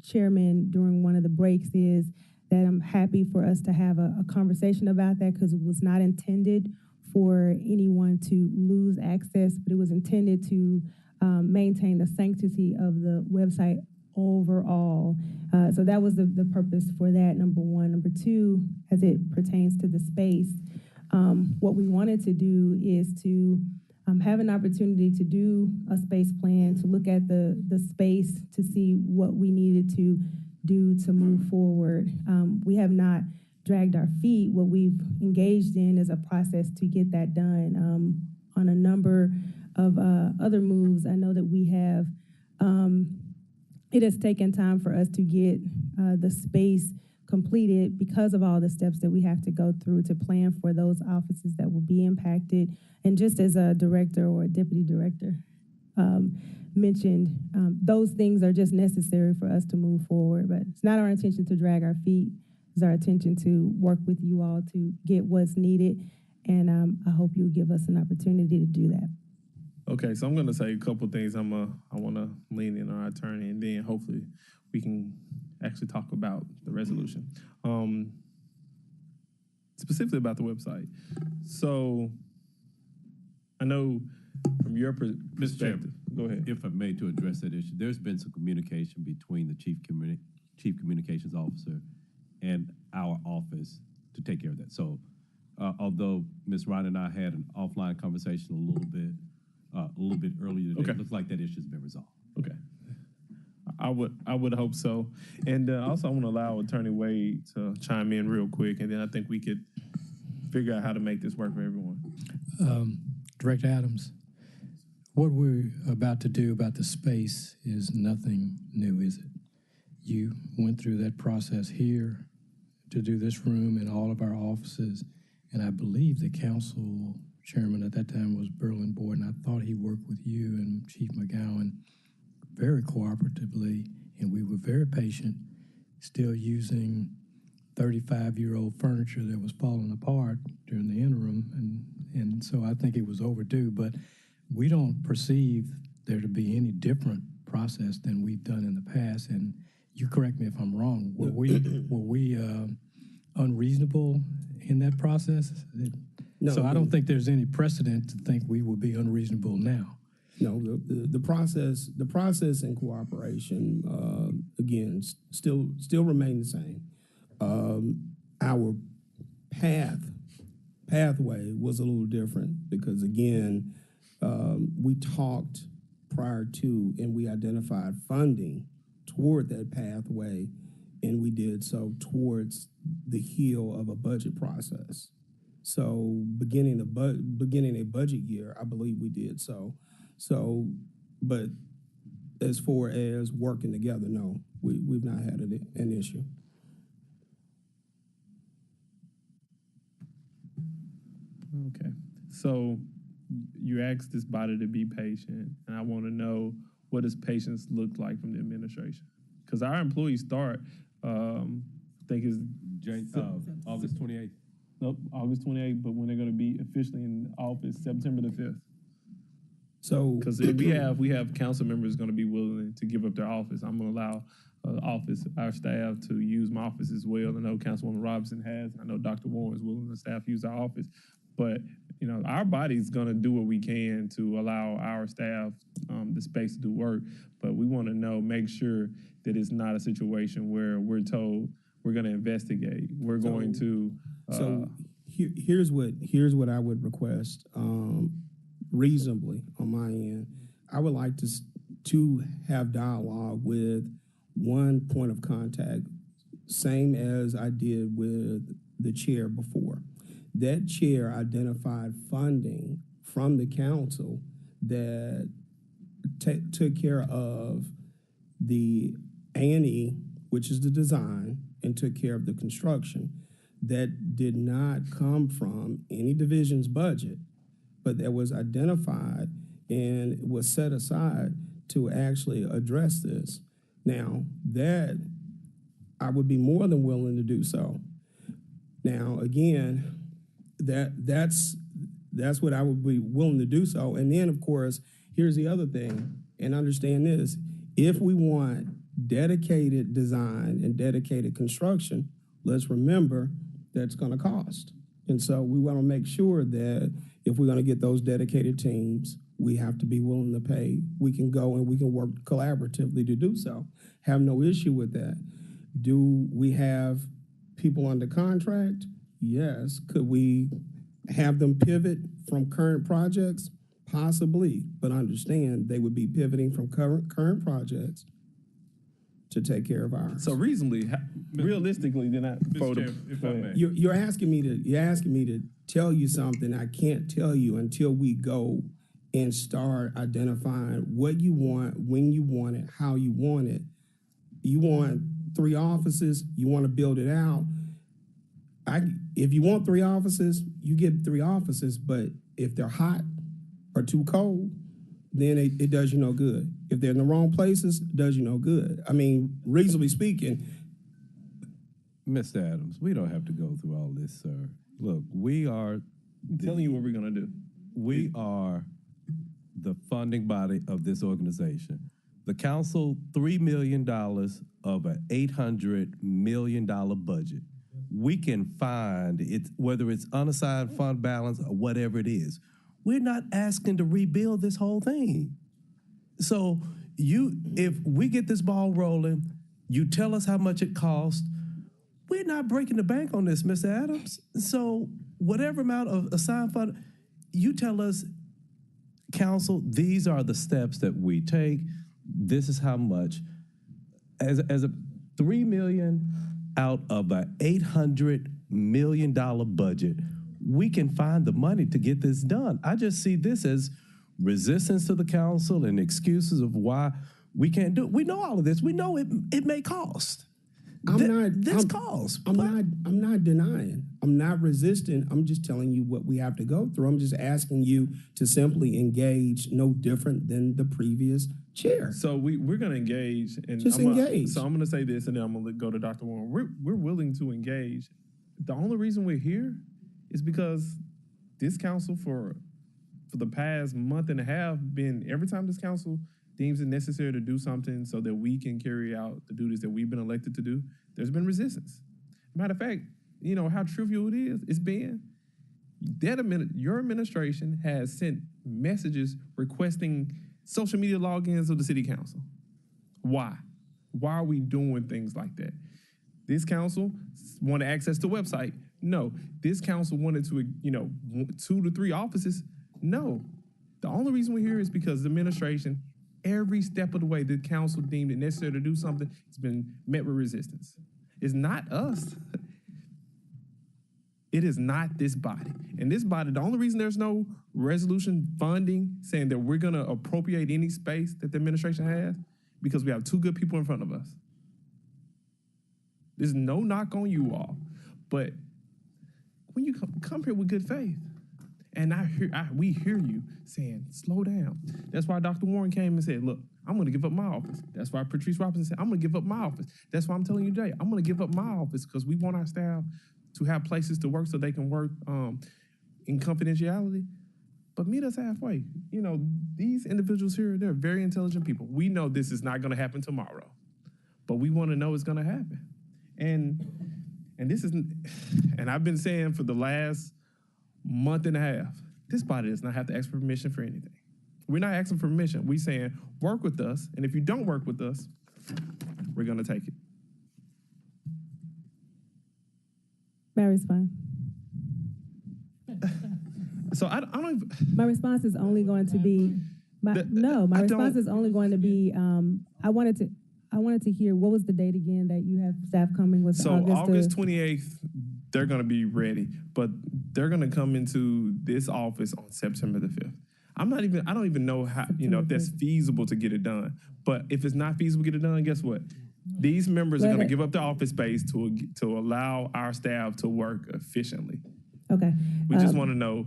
chairman during one of the breaks is that I'm happy for us to have a conversation about that, because it was not intended for anyone to lose access, but it was intended to maintain the sanctity of the website overall. So that was the purpose for that, number one. Number two, as it pertains to the space, what we wanted to do is to have an opportunity to do a space plan, to look at the space, to see what we needed to do to move forward. We have not dragged our feet. What we've engaged in is a process to get that done. On a number of other moves, I know that we have, it has taken time for us to get the space completed because of all the steps that we have to go through to plan for those offices that will be impacted. And just as a director or a deputy director mentioned, those things are just necessary for us to move forward. But it's not our intention to drag our feet. It's our intention to work with you all to get what's needed. And I hope you'll give us an opportunity to do that. Okay, so I'm going to say a couple things. I want to lean in on our attorney, and then hopefully we can actually talk about the resolution. Specifically about the website. So I know from your perspective, go ahead. If I may, to address that issue, there's been some communication between the chief communications officer and our office to take care of that. So although Ms. Ryan and I had an offline conversation a little bit earlier today, it looks like that issue has been resolved. Okay. I would hope so. And also I want to allow Attorney Wade to chime in real quick, and then I think we could figure out how to make this work for everyone. Director Adams, what we're about to do about the space is nothing new, is it? You went through that process here to do this room in all of our offices, and I believe the council chairman at that time was Berlin Board, and I thought he worked with you and Chief McGowan very cooperatively, and we were very patient, still using 35-year-old furniture that was falling apart during the interim, and so I think it was overdue, but we don't perceive there to be any different process than we've done in the past, and you correct me if I'm wrong. Were we unreasonable in that process? No, so I don't think there's any precedent to think we would be unreasonable now. No, the process and cooperation, again, still remain the same. Our pathway was a little different because, again, we talked prior to and we identified funding toward that pathway, and we did so towards the heel of a budget process. So beginning a budget year, I believe we did so. So But as far as working together, no, we've not had an issue. Okay. So you asked this body to be patient, and I want to know, what does patience look like from the administration? Because our employees start, I think it's August 28th. Nope, August 28th, but when they're going to be officially in office, September the 5th. So, because we have council members going to be willing to give up their office, I'm going to allow our staff to use my office as well. I know Councilwoman Robinson has, and I know Dr. Warren is willing to staff use our office. But, you know, our body's going to do what we can to allow our staff the space to do work. But we want to make sure that it's not a situation where we're told we're going to investigate. We're going to. Here's what I would request, reasonably on my end. I would like to have dialogue with one point of contact, same as I did with the chair before. That chair identified funding from the council that took care of the A&E, which is the design, and took care of the construction. That did not come from any division's budget, but that was identified and was set aside to actually address this. Now, that I would be more than willing to do so. Now, again, that's what I would be willing to do so. And then, of course, here's the other thing, and understand this. If we want dedicated design and dedicated construction, let's remember that's going to cost. And so we want to make sure that if we're going to get those dedicated teams, we have to be willing to pay. We can go and we can work collaboratively to do so. Have no issue with that. Do we have people under contract? Yes. Could we have them pivot from current projects? Possibly, but understand they would be pivoting from current projects to take care of ours. So realistically, then you're asking me to tell you something I can't tell you until we go and start identifying what you want, when you want it, how you want it. You want 3 offices, you want to build it out. If you want 3 offices, you get 3 offices, but if they're hot or too cold, then it does you no good. If they're in the wrong places, it does you no good. I mean, reasonably speaking. Mr. Adams, we don't have to go through all this, sir. Look, I'm telling you what we're going to do. We are the funding body of this organization. The council, $3 million of an $800 million budget. We can find it, whether it's unassigned fund balance or whatever it is. We're not asking to rebuild this whole thing. So if we get this ball rolling, you tell us how much it costs. We're not breaking the bank on this, Mr. Adams. So whatever amount of assigned fund, you tell us, council, these are the steps that we take. This is how much. As a $3 million out of an $800 million budget, we can find the money to get this done. I just see this as resistance to the council and excuses of why we can't do it. We know all of this. We know it may cost. I'm not denying. I'm not resisting. I'm just telling you what we have to go through. I'm just asking you to simply engage, no different than the previous chair. So we're going to engage. And engage. So I'm going to say this, and then I'm going to go to Dr. Warren. We're willing to engage. The only reason we're here is because this council for the past month and a half every time this council deems it necessary to do something so that we can carry out the duties that we've been elected to do, there's been resistance. Matter of fact, you know how trivial it is? It's been your administration has sent messages requesting social media logins of the city council. Why? Why are we doing things like that? This council wanted access to the website. No. This council wanted to, 2 to 3 offices. No. The only reason we're here is because the administration, every step of the way, the council deemed it necessary to do something, it's been met with resistance. It's not us. It is not this body. And this body, the only reason there's no resolution funding saying that we're going to appropriate any space that the administration has, because we have two good people in front of us. There's no knock on you all, but when you come here with good faith, and we hear you saying, slow down. That's why Dr. Warren came and said, look, I'm going to give up my office. That's why Patrice Robinson said, I'm going to give up my office. That's why I'm telling you today, I'm going to give up my office because we want our staff to have places to work so they can work in confidentiality. But meet us halfway. You know, these individuals here, they're very intelligent people. We know this is not going to happen tomorrow, but we want to know it's going to happen. And this is, and I've been saying for the last month and a half, this body does not have to ask for permission for anything. We're not asking for permission. We're saying, work with us, and if you don't work with us, we're going to take it. May I respond? So I don't even, my response is only going to be, my response is only going to be, I wanted to hear, what was the date again that you have staff coming with? So August 28th, they're going to be ready, but they're going to come into this office on September the 5th. I don't even know how, if that's feasible to get it done. But if it's not feasible to get it done, guess what? These members are going to give up their office space to allow our staff to work efficiently. Okay. We just want to know,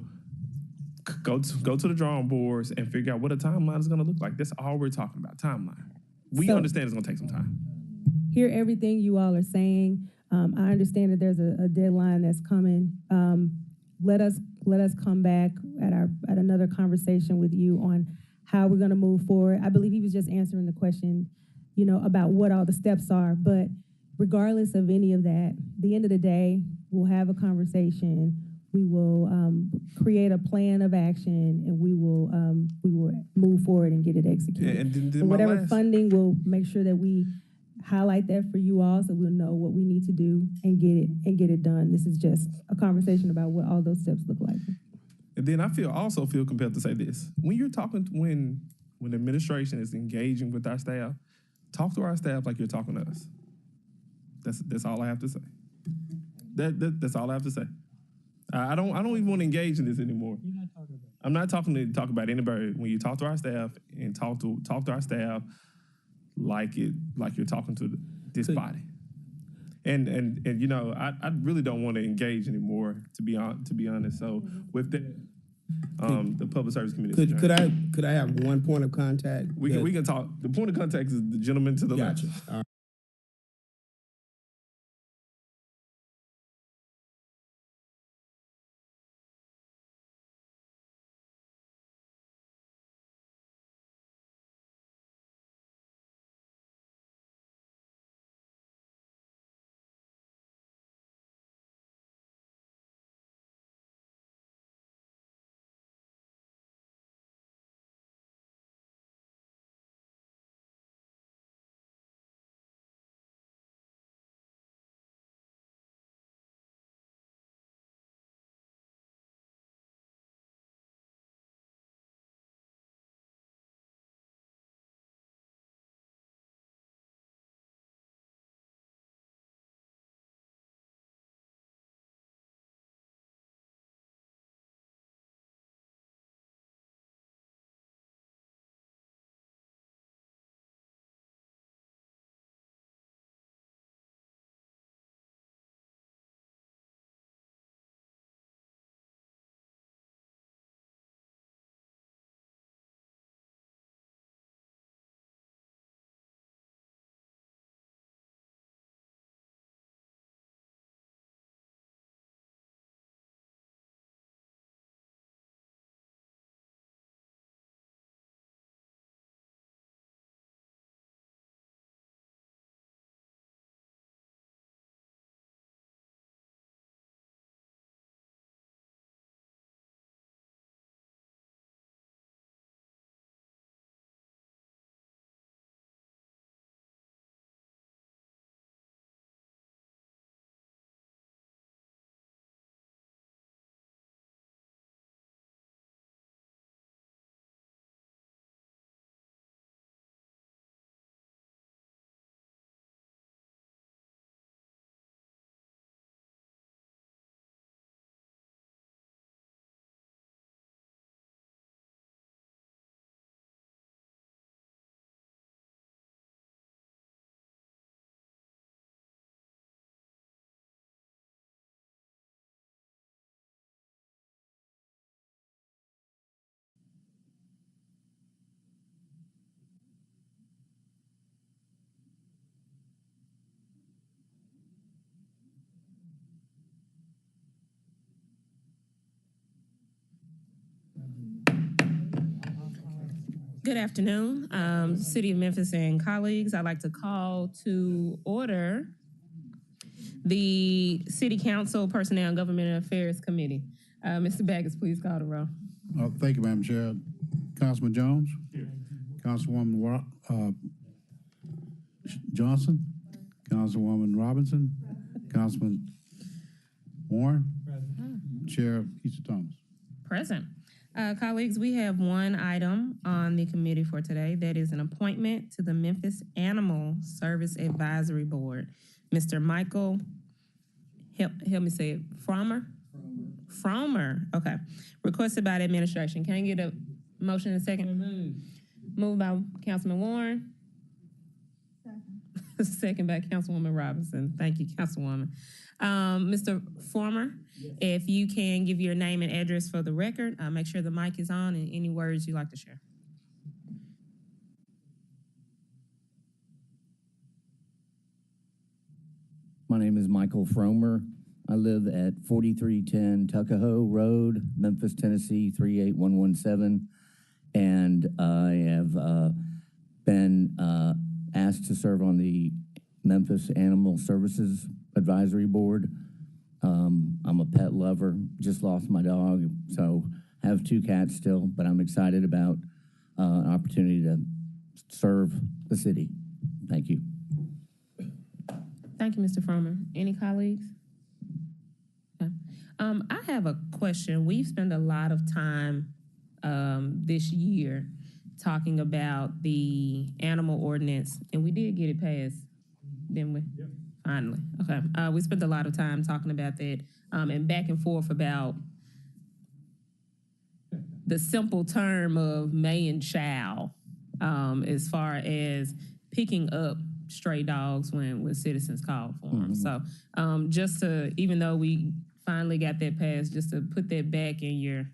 go to the drawing boards and figure out what a timeline is going to look like. That's all we're talking about, timeline. We understand it's going to take some time. Hear everything you all are saying. I understand that there's a deadline that's coming. Let us come back at another conversation with you on how we're going to move forward. I believe he was just answering the question, about what all the steps are. But regardless of any of that, at the end of the day, we'll have a conversation. We will create a plan of action, and we will move forward and get it executed. And whatever funding, we'll make sure that we highlight that for you all, so we'll know what we need to do and get it done. This is just a conversation about what all those steps look like. And then I also feel compelled to say this: when the administration is engaging with our staff, talk to our staff like you're talking to us. That's all I have to say. That's all I have to say. I don't even want to engage in this anymore. You're not talking about. I'm not talk about anybody. When you talk to our staff and talk to our staff like you're talking to this body. And I really don't want to engage anymore, to be honest. So with that, the Public Service Committee. Could I have one point of contact? We can talk. The point of contact is the gentleman to the left. Gotcha. Good afternoon, City of Memphis and colleagues. I'd like to call to order the City Council Personnel and Government Affairs Committee. Mr. Baggins, please call the roll. Thank you, Madam Chair. Councilman Jones? Here. Councilwoman Johnson? Councilwoman Robinson? Councilman Warren? Chair Easter Thomas. Present. Colleagues, we have one item on the committee for today. That is an appointment to the Memphis Animal Service Advisory Board. Mr. Michael, help me say it, Fromer, okay. Requested by the administration. Can I get a motion in a second? Moved by Councilman Warren. Second by Councilwoman Robinson. Thank you, Councilwoman. Mr. Former, if you can give your name and address for the record, make sure the mic is on and any words you'd like to share. My name is Michael Fromer. I live at 4310 Tuckahoe Road, Memphis, Tennessee, 38117. And I have been asked to serve on the Memphis Animal Services Advisory Board. I'm a pet lover, just lost my dog, so have 2 cats still, but I'm excited about an opportunity to serve the city. Thank you. Thank you, Mr. Fromer. Any colleagues? Okay. I have a question. We've spent a lot of time this year talking about the animal ordinance, and we did get it passed, didn't we? Yep. Finally. Okay. We spent a lot of time talking about that and back and forth about the simple term of may and shall as far as picking up stray dogs when citizens call for them. So just to, even though we finally got that passed, just to put that back in your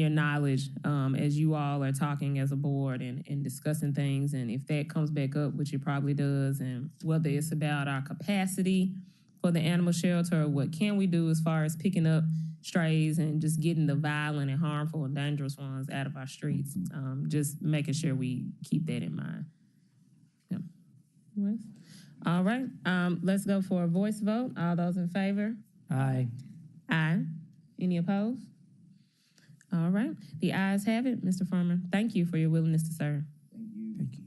knowledge as you all are talking as a board and discussing things, and if that comes back up, which it probably does, and whether it's about our capacity for the animal shelter or what can we do as far as picking up strays and just getting the violent and harmful and dangerous ones out of our streets, just making sure we keep that in mind. Yeah. All right, let's go for a voice vote. All those in favor? Aye. Aye. Any opposed? All right, the ayes have it. Mr. Farmer, thank you for your willingness to serve. Thank you.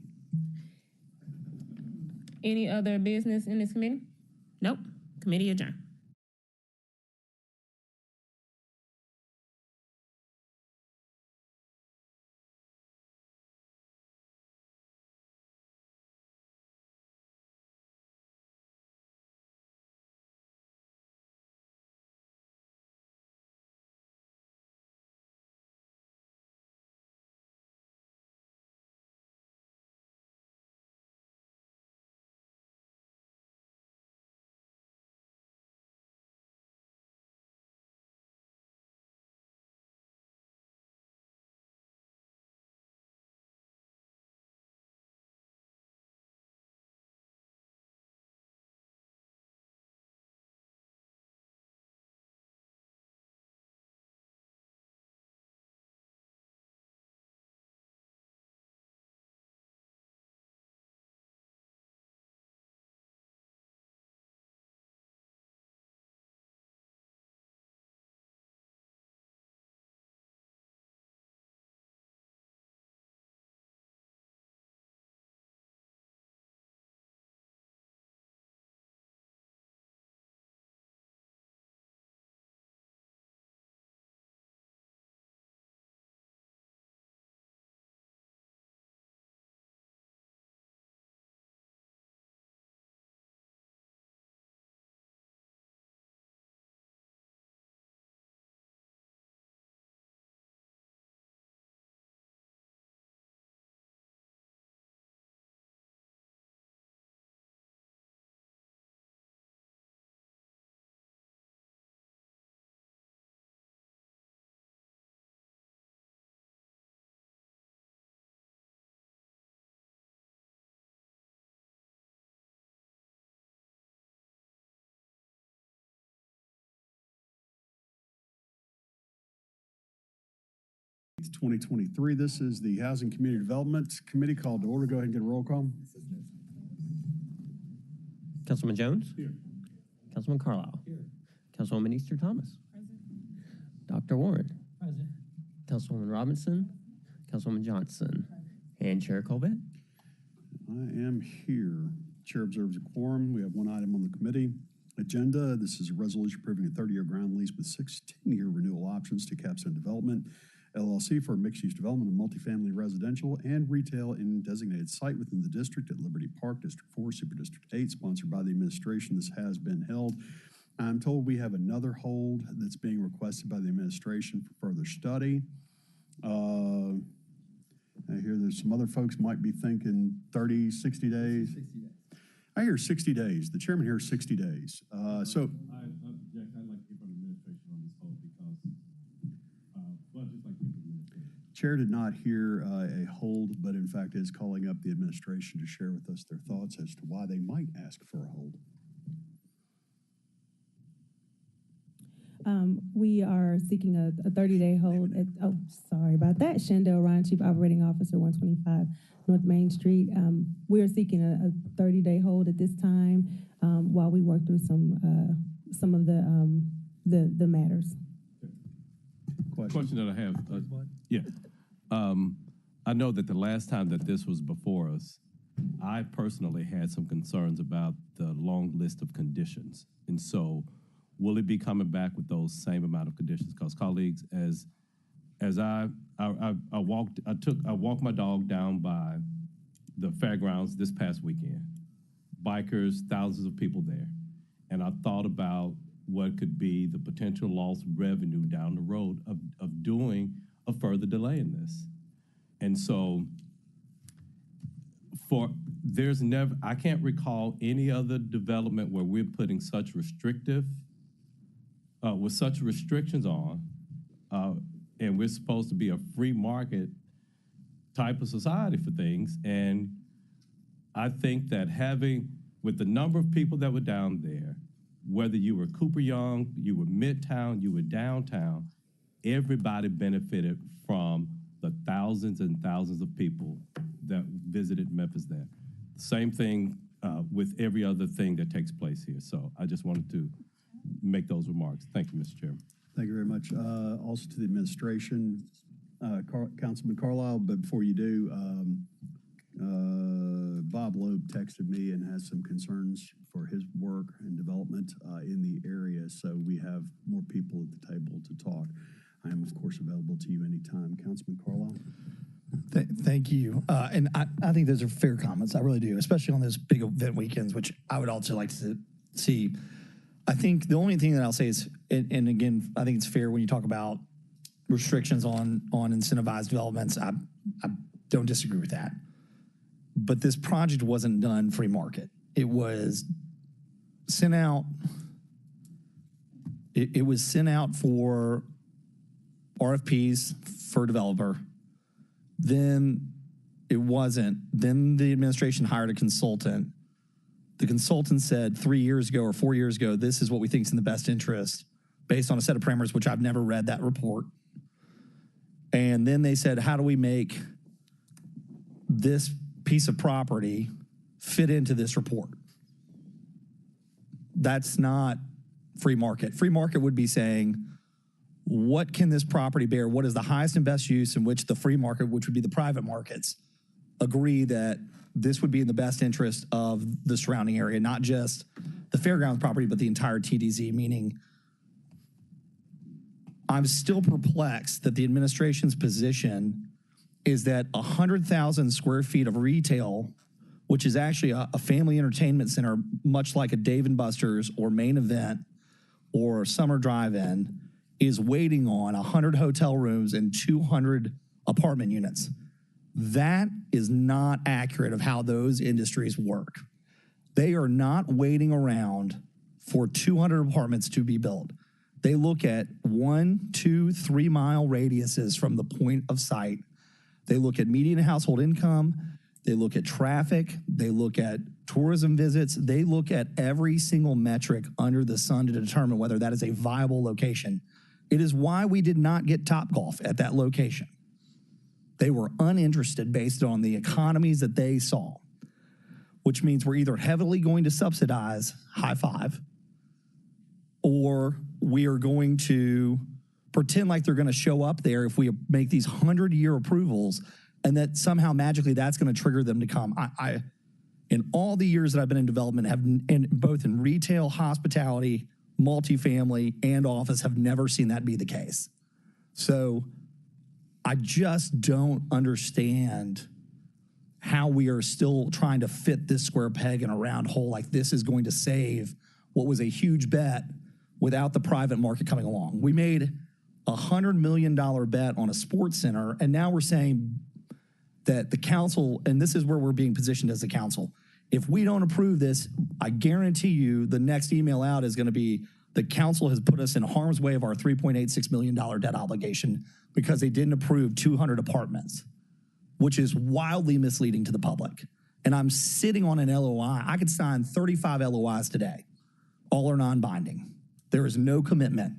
Any other business in this committee? Nope. Committee adjourned. 8th, 2023. This is the Housing Community Development Committee called to order. Go ahead and get a roll call. Councilman Jones? Here. Councilman Carlisle? Here. Councilwoman Easter Thomas? Present. Dr. Warren? Present. Councilwoman Robinson? Councilwoman Johnson? And Chair Colbert? I am here. Chair observes a quorum. We have one item on the committee agenda. This is a resolution approving a 30-year ground lease with 16-year renewal options to Capstone Development, LLC for mixed-use development of multifamily residential and retail in designated site within the district at Liberty Park, District 4, Super District 8, sponsored by the administration. This has been held. I'm told we have another hold that's being requested by the administration for further study. I hear there's some other folks might be thinking 30, 60 days. 60 days. I hear 60 days. The chairman hears 60 days. Jack, I'd like to hear from the administration on this hold because, just like the administration. Chair did not hear a hold, but in fact is calling up the administration to share with us their thoughts as to why they might ask for a hold. We are seeking a 30-day hold at, sorry about that, Shandell Ryan, Chief Operating Officer, 125 North Main Street. We are seeking a 30-day hold at this time while we work through some of the matters. Question that I have, I know that the last time that this was before us, I personally had some concerns about the long list of conditions. And so will it be coming back with those same amount of conditions? Because colleagues, as I walked my dog down by the fairgrounds this past weekend. Bikers, thousands of people there. And I thought about what could be the potential lost revenue down the road of doing a further delay in this. And so I can't recall any other development where we're putting such with such restrictions on, and we're supposed to be a free market type of society for things. And I think that with the number of people that were down there, whether you were Cooper Young, you were Midtown, you were downtown, everybody benefited from the thousands and thousands of people that visited Memphis there. Same thing with every other thing that takes place here. So I just wanted to make those remarks. Thank you, Mr. Chairman. Thank you very much. Also to the administration, Councilman Carlisle, but before you do, Bob Loeb texted me and has some concerns for his work and development in the area, so we have more people at the table to talk. I am, of course, available to you anytime. Councilman Carlisle? Thank you. And I think those are fair comments. I really do, especially on those big event weekends, which I would also like to see. I think the only thing that I'll say is, and again, I think it's fair when you talk about restrictions on incentivized developments. I don't disagree with that. But this project wasn't done free market. It was sent out. It was sent out for RFPs for a developer. Then it wasn't. Then the administration hired a consultant. The consultant said 3 years ago or 4 years ago, this is what we think is in the best interest based on a set of parameters, which I've never read that report. And then they said, how do we make this piece of property fit into this report? That's not free market. Free market would be saying, what can this property bear? What is the highest and best use in which the free market, which would be the private markets, agree that this would be in the best interest of the surrounding area, not just the fairgrounds property, but the entire TDZ, meaning I'm still perplexed that the administration's position is that 100,000 square feet of retail, which is actually a family entertainment center, much like a Dave & Buster's or Main Event or Summer Drive-In, is waiting on 100 hotel rooms and 200 apartment units. That is not accurate of how those industries work. They are not waiting around for 200 apartments to be built. They look at 1, 2, 3 mile radiuses from the point of sight. They look at median household income. They look at traffic. They look at tourism visits. They look at every single metric under the sun to determine whether that is a viable location. It is why we did not get Topgolf at that location. They were uninterested based on the economies that they saw, which means we're either heavily going to subsidize high five or we are going to pretend like they're going to show up there if we make these 100-year approvals and that somehow magically that's going to trigger them to come. I in all the years that I've been in development, both in retail, hospitality, multifamily, and office, have never seen that be the case. So I just don't understand how we are still trying to fit this square peg in a round hole like this is going to save what was a huge bet without the private market coming along. We made a $100 million bet on a sports center, and now we're saying that the council, and this is where we're being positioned as a council, if we don't approve this, I guarantee you the next email out is going to be the council has put us in harm's way of our $3.86 million debt obligation because they didn't approve 200 apartments, which is wildly misleading to the public. And I'm sitting on an LOI. I could sign 35 LOIs today. All are non-binding. There is no commitment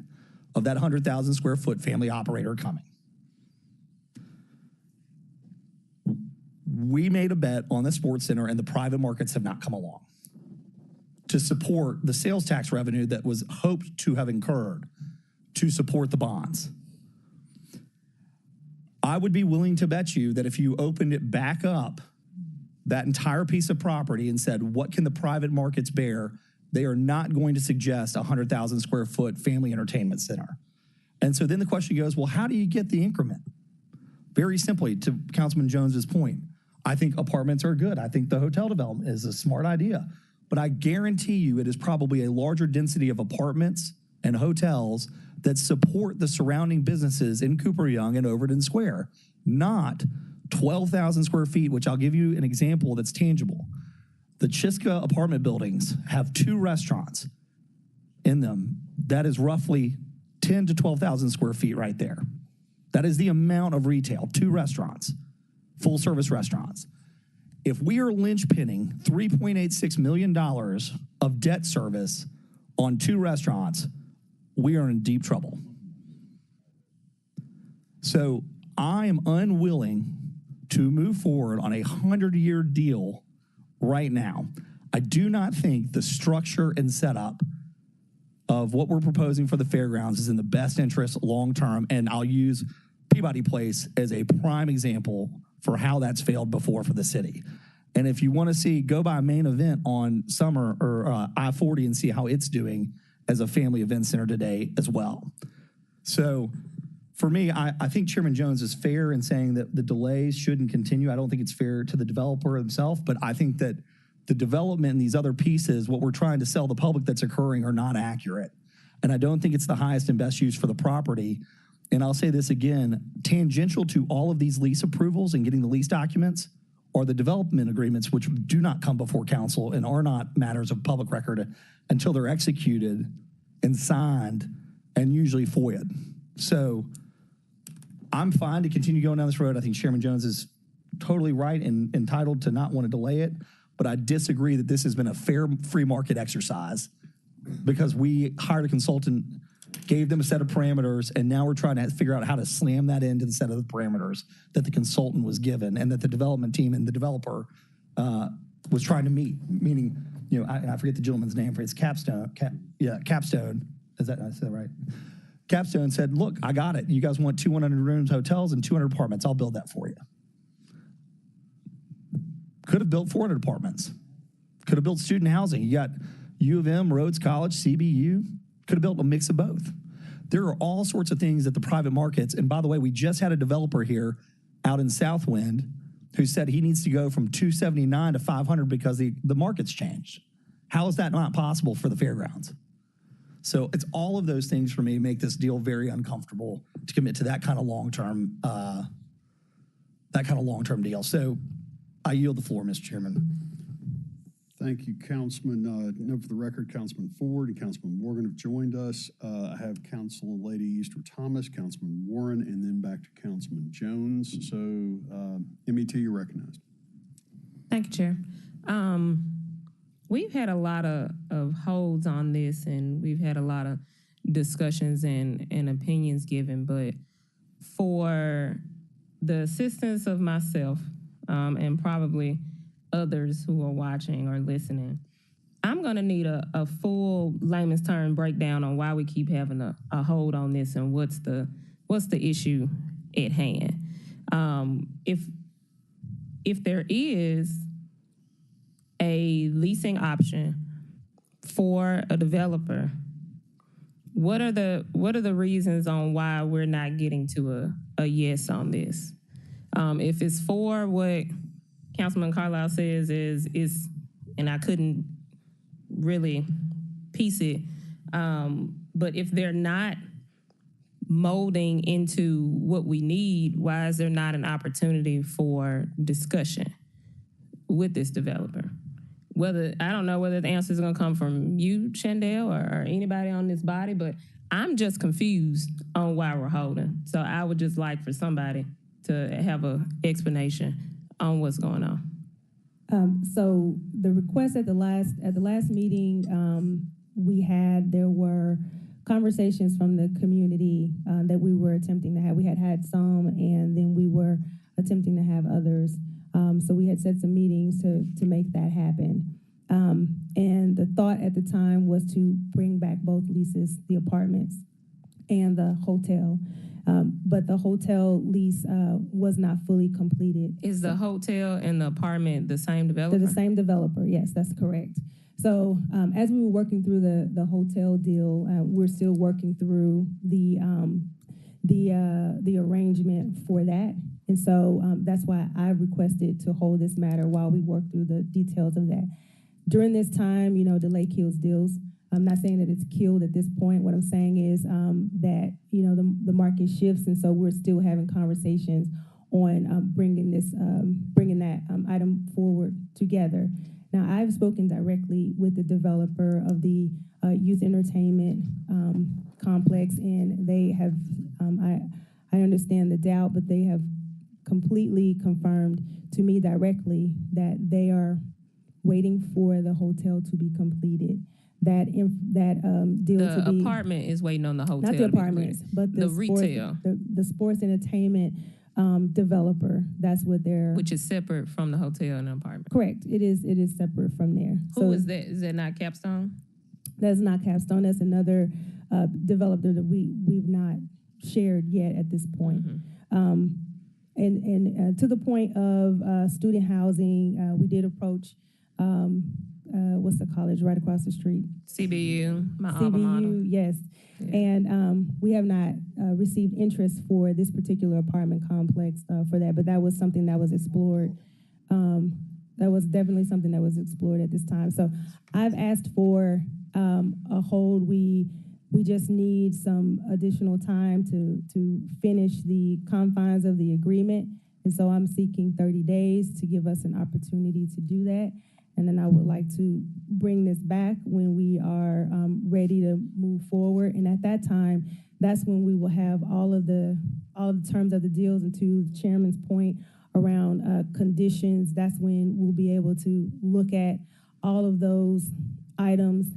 of that 100,000 square foot family operator coming. We made a bet on the sports center and the private markets have not come along to support the sales tax revenue that was hoped to have incurred to support the bonds. I would be willing to bet you that if you opened it back up, that entire piece of property, and said, what can the private markets bear? They are not going to suggest a 100,000 square foot family entertainment center. And so then the question goes, well, how do you get the increment? Very simply, to Councilman Jones's point, I think apartments are good. I think the hotel development is a smart idea. But I guarantee you it is probably a larger density of apartments and hotels that support the surrounding businesses in Cooper Young and Overton Square, not 12,000 square feet, which I'll give you an example that's tangible. The Chiska apartment buildings have 2 restaurants in them. That is roughly 10 to 12,000 square feet right there. That is the amount of retail, 2 restaurants, full service restaurants. If we are linchpinning $3.86 million of debt service on 2 restaurants, we are in deep trouble. So I am unwilling to move forward on a 100-year deal right now. I do not think the structure and setup of what we're proposing for the fairgrounds is in the best interest long-term, and I'll use Peabody Place as a prime example for how that's failed before for the city. And if you want to see, go by Main Event on Summer or I-40 and see how it's doing as a family event center today as well. So for me, I think Chairman Jones is fair in saying that the delays shouldn't continue. I don't think it's fair to the developer himself, but I think that the development and these other pieces, what we're trying to sell the public that's occurring, are not accurate. And I don't think it's the highest and best use for the property. And I'll say this again, tangential to all of these lease approvals and getting the lease documents are the development agreements, which do not come before council and are not matters of public record until they're executed and signed and usually FOIA'd. So I'm fine to continue going down this road. I think Chairman Jones is totally right and entitled to not want to delay it, but I disagree that this has been a fair free market exercise because we hired a consultant, gave them a set of parameters, and now we're trying to figure out how to slam that into the set of the parameters that the consultant was given and that the development team and the developer was trying to meet. Meaning, you know, I forget the gentleman's name for it. It's Capstone. Capstone. Is that, I said that right? Capstone said, look, I got it. You guys want 200 rooms, hotels, and 200 apartments. I'll build that for you. Could have built 400 apartments. Could have built student housing. You got U of M, Rhodes College, CBU. Could have built a mix of both. There are all sorts of things that the private markets, and by the way, we just had a developer here out in Southwind who said he needs to go from 279 to 500 because the market's changed. How is that not possible for the fairgrounds? So it's all of those things for me make this deal very uncomfortable to commit to that kind of long-term deal. So I yield the floor, Mr. Chairman. Thank you, Councilman. Note for the record, Councilman Ford and Councilman Morgan have joined us. I have Council Lady Easter Thomas, Councilman Warren, and then back to Councilman Jones. So, MET, you're recognized. Thank you, Chair. We've had a lot of holds on this, and we've had a lot of discussions and opinions given, but for the assistance of myself and probably others who are watching or listening, I'm going to need a full layman's term breakdown on why we keep having a hold on this and what's the issue at hand. If there is a leasing option for a developer, what are the reasons on why we're not getting to a yes on this? If it's for what Councilman Carlisle says is, and I couldn't really piece it, but if they're not molding into what we need, why is there not an opportunity for discussion with this developer? I don't know whether the answer is going to come from you, Chandel, or anybody on this body, but I'm just confused on why we're holding. So I would just like for somebody to have an explanation on what's going on. So the request at the last meeting there were conversations from the community that we were attempting to have. We had some, and then we were attempting to have others. So we had set some meetings to make that happen. And the thought at the time was to bring back both leases, the apartments and the hotel. But the hotel lease was not fully completed. Is the hotel and the apartment the same developer? They're the same developer, yes, that's correct. So as we were working through the hotel deal, we're still working through the arrangement for that. And so that's why I requested to hold this matter while we work through the details of that. During this time, delay kills deals. I'm not saying that it's killed at this point. What I'm saying is that, the market shifts, and so we're still having conversations on bringing that item forward together. Now, I've spoken directly with the developer of the youth entertainment complex, and they have, I understand the doubt, but they have completely confirmed to me directly that they are waiting for the hotel to be completed. That deal the to be apartment is waiting on the hotel. not the apartments, but the retail, the sports entertainment developer. That's what they're, which is separate from the hotel and the apartment. Correct. It is separate from there. Who is that? Is that not Capstone? That's not Capstone. That's another developer that we've not shared yet at this point. Mm-hmm. And to the point of student housing, we did approach what's the college right across the street? CBU, my alma mater. CBU, yes. Yeah. And we have not received interest for this particular apartment complex for that, but that was something that was explored. That was definitely something that was explored at this time. So I've asked for a hold. We just need some additional time to finish the confines of the agreement. And so I'm seeking 30 days to give us an opportunity to do that. And then I would like to bring this back when we are ready to move forward. And at that time, that's when we will have all of the terms of the deals. And to the chairman's point around conditions, that's when we'll be able to look at all of those items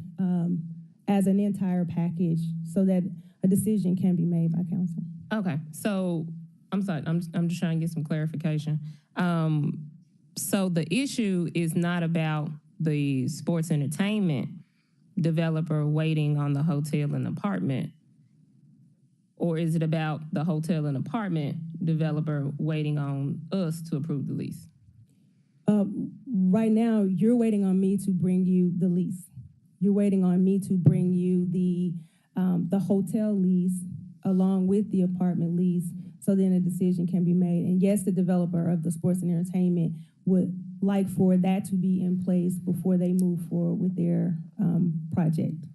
as an entire package so that a decision can be made by council. Okay, so I'm sorry, I'm just trying to get some clarification. So the issue is not about the sports entertainment developer waiting on the hotel and apartment, or is it about the hotel and apartment developer waiting on us to approve the lease? Right now, you're waiting on me to bring you the lease. You're waiting on me to bring you the hotel lease along with the apartment lease, so then a decision can be made. And yes, the developer of the sports and entertainment would like for that to be in place before they move forward with their project.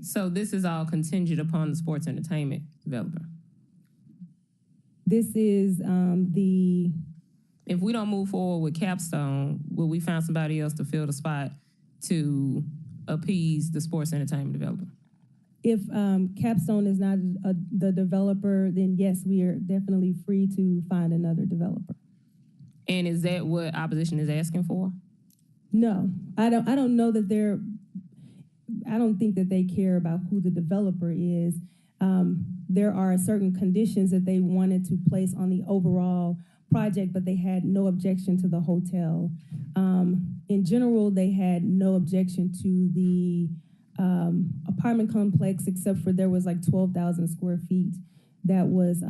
So this is all contingent upon the sports entertainment developer? This is if we don't move forward with Capstone, will we find somebody else to fill the spot to appease the sports entertainment developer? If Capstone is not the developer, then yes, we are definitely free to find another developer. And is that what opposition is asking for? No, I don't know that I don't think that they care about who the developer is. there are certain conditions that they wanted to place on the overall project, but they had no objection to the hotel. In general, they had no objection to the apartment complex, except for there was like 12,000 square feet. That was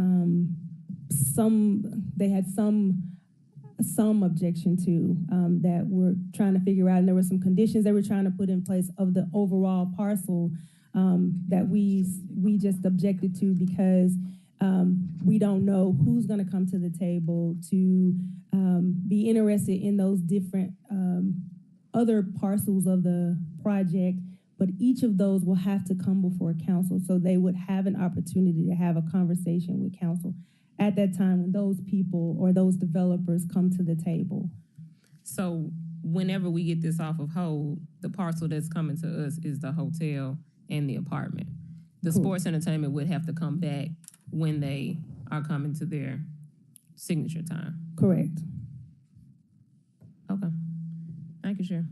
they had some objection to that we're trying to figure out, and there were some conditions they were trying to put in place of the overall parcel that we just objected to because we don't know who's going to come to the table to be interested in those different other parcels of the project, but each of those will have to come before council, so they would have an opportunity to have a conversation with council at that time when those people or those developers come to the table. So whenever we get this off of hold, the parcel that's coming to us is the hotel and the apartment. The sports entertainment would have to come back when they are coming to their signature time. Correct. Okay. Thank you, Chair.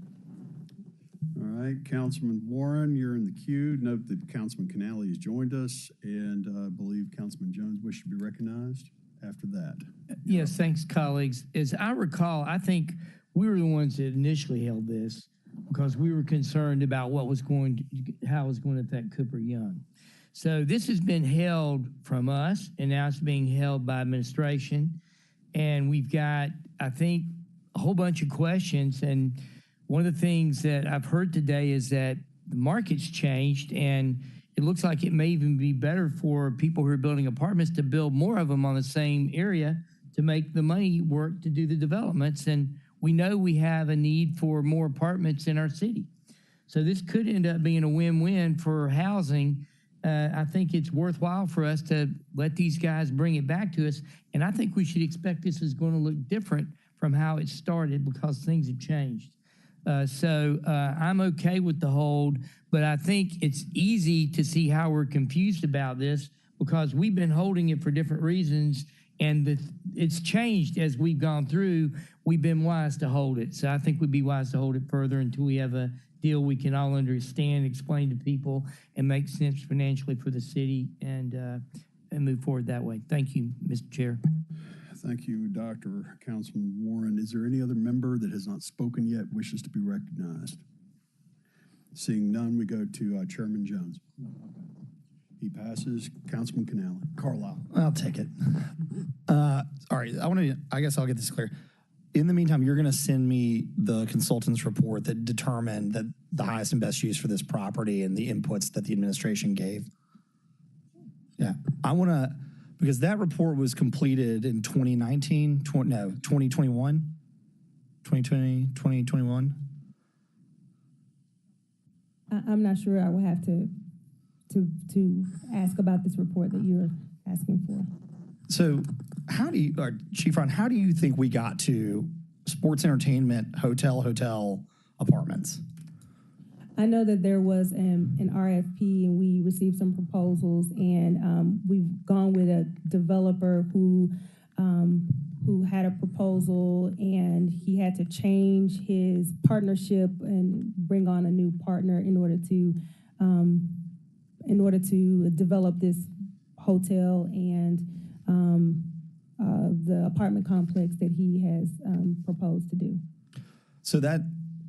All right, Councilman Warren, you're in the queue. Note that Councilman Canale has joined us, and I believe Councilman Jones wishes to be recognized after that. Yes, thanks, colleagues. As I recall, I think we were the ones that initially held this because we were concerned about how it was going to affect Cooper Young. So this has been held from us, and now it's being held by administration. And we've got, I think, a whole bunch of questions. And one of the things that I've heard today is that the market's changed, and it looks like it may even be better for people who are building apartments to build more of them on the same area to make the money work to do the developments. And we know we have a need for more apartments in our city. So this could end up being a win-win for housing. I think it's worthwhile for us to let these guys bring it back to us. And I think we should expect this is going to look different from how it started because things have changed. So I'm okay with the hold, but I think it's easy to see how we're confused about this because we've been holding it for different reasons, and it's changed as we've gone through. We've been wise to hold it. So I think we'd be wise to hold it further until we have a deal we can all understand, explain to people, and make sense financially for the city and move forward that way. Thank you, Mr. Chair. Thank you, Dr. Councilman Warren. Is there any other member that has not spoken yet wishes to be recognized? Seeing none, we go to Chairman Jones. He passes. Councilman Canale. Carlisle. I'll take it. All right. I guess I'll get this clear. In the meantime, you're going to send me the consultant's report that determined that the highest and best use for this property and the inputs that the administration gave. Yeah. I want to, because that report was completed in 2019, 2021, 2020, 2021. I'm not sure. I will have to ask about this report that you're asking for. So Chief Ron, how do you think we got to sports entertainment, hotel, apartments? I know that there was an RFP and we received some proposals, and we've gone with a developer who had a proposal, and he had to change his partnership and bring on a new partner in order to develop this hotel and the apartment complex that he has proposed to do. So that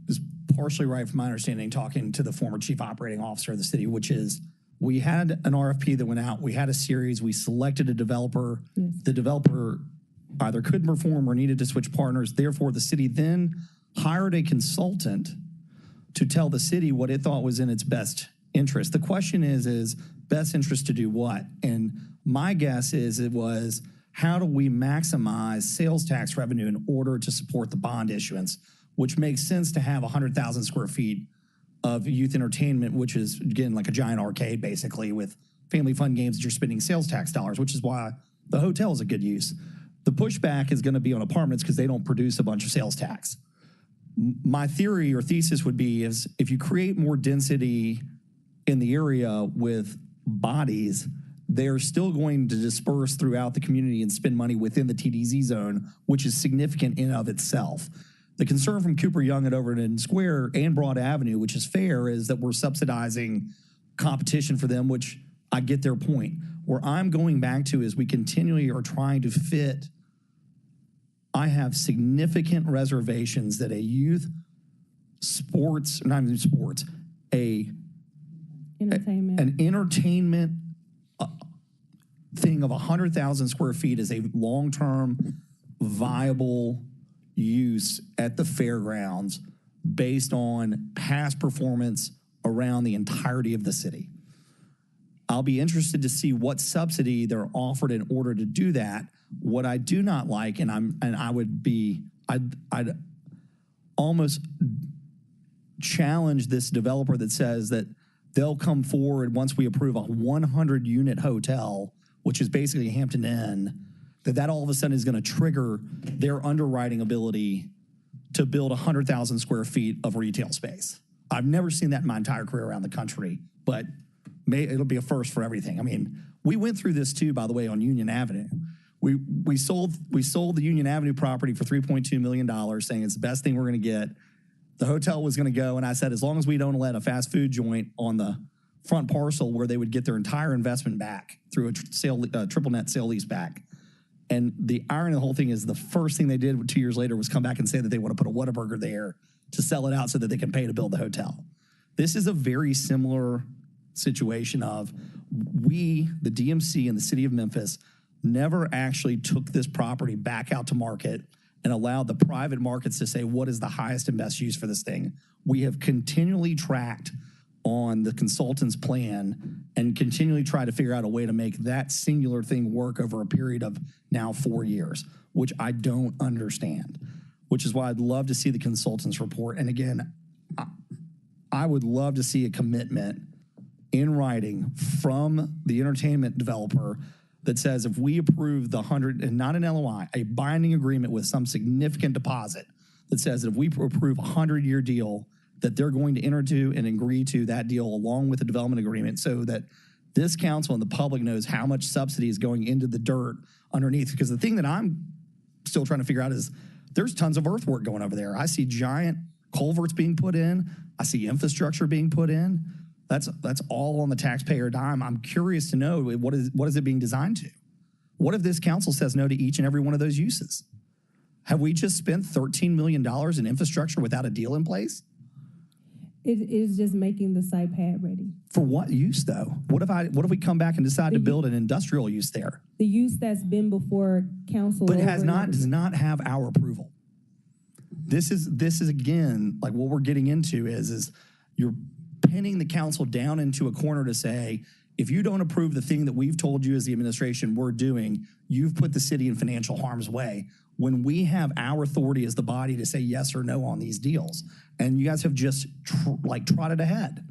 is partially right from my understanding, talking to the former chief operating officer of the city, which is we had an RFP that went out. We had a series. We selected a developer. Yes. The developer either couldn't perform or needed to switch partners. Therefore, the city then hired a consultant to tell the city what it thought was in its best interest. The question is best interest to do what? And my guess is it was, how do we maximize sales tax revenue in order to support the bond issuance, which makes sense to have 100,000 square feet of youth entertainment, which is, again, like a giant arcade, basically, with family fun games that you're spending sales tax dollars, which is why the hotel is a good use. The pushback is going to be on apartments because they don't produce a bunch of sales tax. My theory or thesis would be is if you create more density in the area with bodies, they're still going to disperse throughout the community and spend money within the TDZ zone, which is significant in and of itself. The concern from Cooper Young at Overton Square and Broad Avenue, which is fair, is that we're subsidizing competition for them, which I get their point. Where I'm going back to is we continually are trying to fit. I have significant reservations that a youth sports, not even sports, an entertainment thing of 100,000 square feet is a long-term viable use at the fairgrounds based on past performance around the entirety of the city. I'll be interested to see what subsidy they're offered in order to do that. What I do not like, I'd almost challenge this developer that says that they'll come forward once we approve a 100-unit hotel, which is basically a Hampton Inn, that all of a sudden is going to trigger their underwriting ability to build 100,000 square feet of retail space. I've never seen that in my entire career around the country, but it'll be a first for everything. I mean, we went through this too, by the way, on Union Avenue. We sold the Union Avenue property for $3.2 million, saying it's the best thing we're going to get. The hotel was going to go, and I said, as long as we don't let a fast food joint on the front parcel where they would get their entire investment back through a triple net sale lease back. And the irony of the whole thing is the first thing they did 2 years later was come back and say that they want to put a Whataburger there to sell it out so that they can pay to build the hotel. This is a very similar situation of we, the DMC and the city of Memphis, never actually took this property back out to market and allowed the private markets to say what is the highest and best use for this thing. We have continually tracked on the consultant's plan and continually try to figure out a way to make that singular thing work over a period of now 4 years, which I don't understand, which is why I'd love to see the consultant's report. And again, I would love to see a commitment in writing from the entertainment developer that says if we approve the 100, and not an LOI, a binding agreement with some significant deposit that says that if we approve a 100-year deal, that they're going to enter to and agree to that deal along with the development agreement so that this council and the public knows how much subsidy is going into the dirt underneath. Because the thing that I'm still trying to figure out is there's tons of earthwork going over there. I see giant culverts being put in. I see infrastructure being put in. That's all on the taxpayer dime. I'm curious to know what is it being designed to? What if this council says no to each and every one of those uses? Have we just spent $13 million in infrastructure without a deal in place? It is just making the site pad ready. For what use, though? What if we come back and decide to build an industrial use there? The use that's been before council, but does not have our approval. This is again like what we're getting into is you're pinning the council down into a corner to say, if you don't approve the thing that we've told you as the administration we're doing, you've put the city in financial harm's way. When we have our authority as the body to say yes or no on these deals, and you guys have just trotted ahead.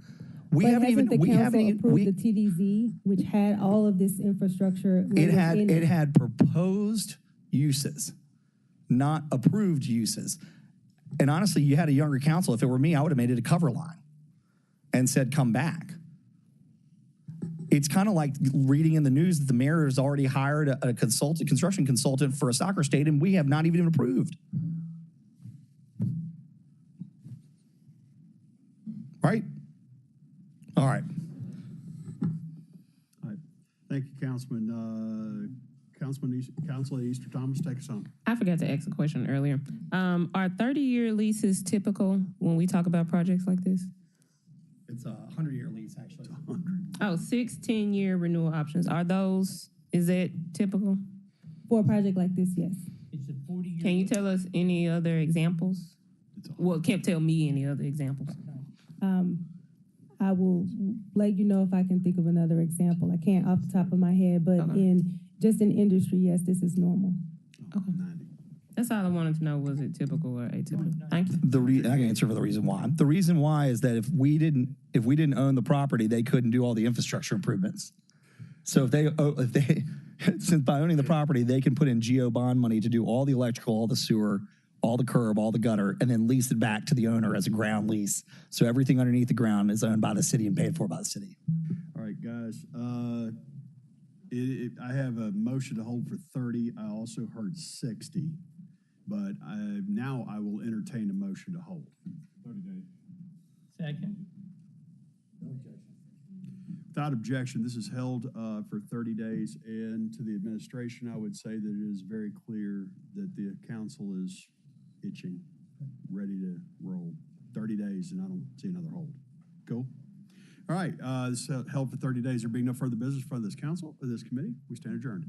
We haven't even approved the TDZ, which had all of this infrastructure. It had proposed uses, not approved uses. And honestly, you had a younger council. If it were me, I would have made it a cover line and said, come back. It's kind of like reading in the news that the mayor has already hired a construction consultant for a soccer stadium we have not even approved. Right? All right. All right. Thank you, Councilman. Councilor Easter Thomas, take us home. I forgot to ask a question earlier. Are 30-year leases typical when we talk about projects like this? It's a 100-year lease, actually. 100. Oh, 6, 10-year renewal options. Is that typical? For a project like this, yes. It's a 40-year. Can you tell us any other examples? Well, can't tell me any other examples. I will let you know if I can think of another example. I can't off the top of my head, but in industry, yes, this is normal. Okay. That's all I wanted to know. Was it typical or atypical? Thank you. I can answer for the reason why. The reason why is that if we didn't own the property, they couldn't do all the infrastructure improvements. So if they since by owning the property, they can put in GO bond money to do all the electrical, all the sewer, all the curb, all the gutter, and then lease it back to the owner as a ground lease. So everything underneath the ground is owned by the city and paid for by the city. All right, guys. I have a motion to hold for 30. I also heard 60. But now I will entertain a motion to hold. 30 days. Second. Without objection, this is held for 30 days, and to the administration, I would say that it is very clear that the council is itching, ready to roll. 30 days, and I don't see another hold. Cool. All right, this is held for 30 days. There being no further business in front of this council, or this committee, we stand adjourned.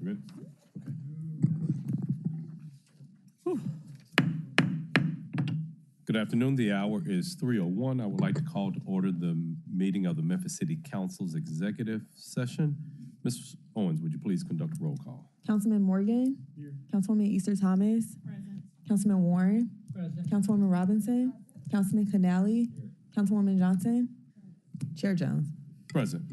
Good. Good afternoon. The hour is 3:01. I would like to call to order the meeting of the Memphis City Council's executive session. Ms. Owens, would you please conduct a roll call? Councilman Morgan. Here. Councilwoman Easter Thomas. Present. Councilman Warren. Present. Councilwoman Robinson. Councilman Canali. Councilwoman Johnson. Chair Jones. Present.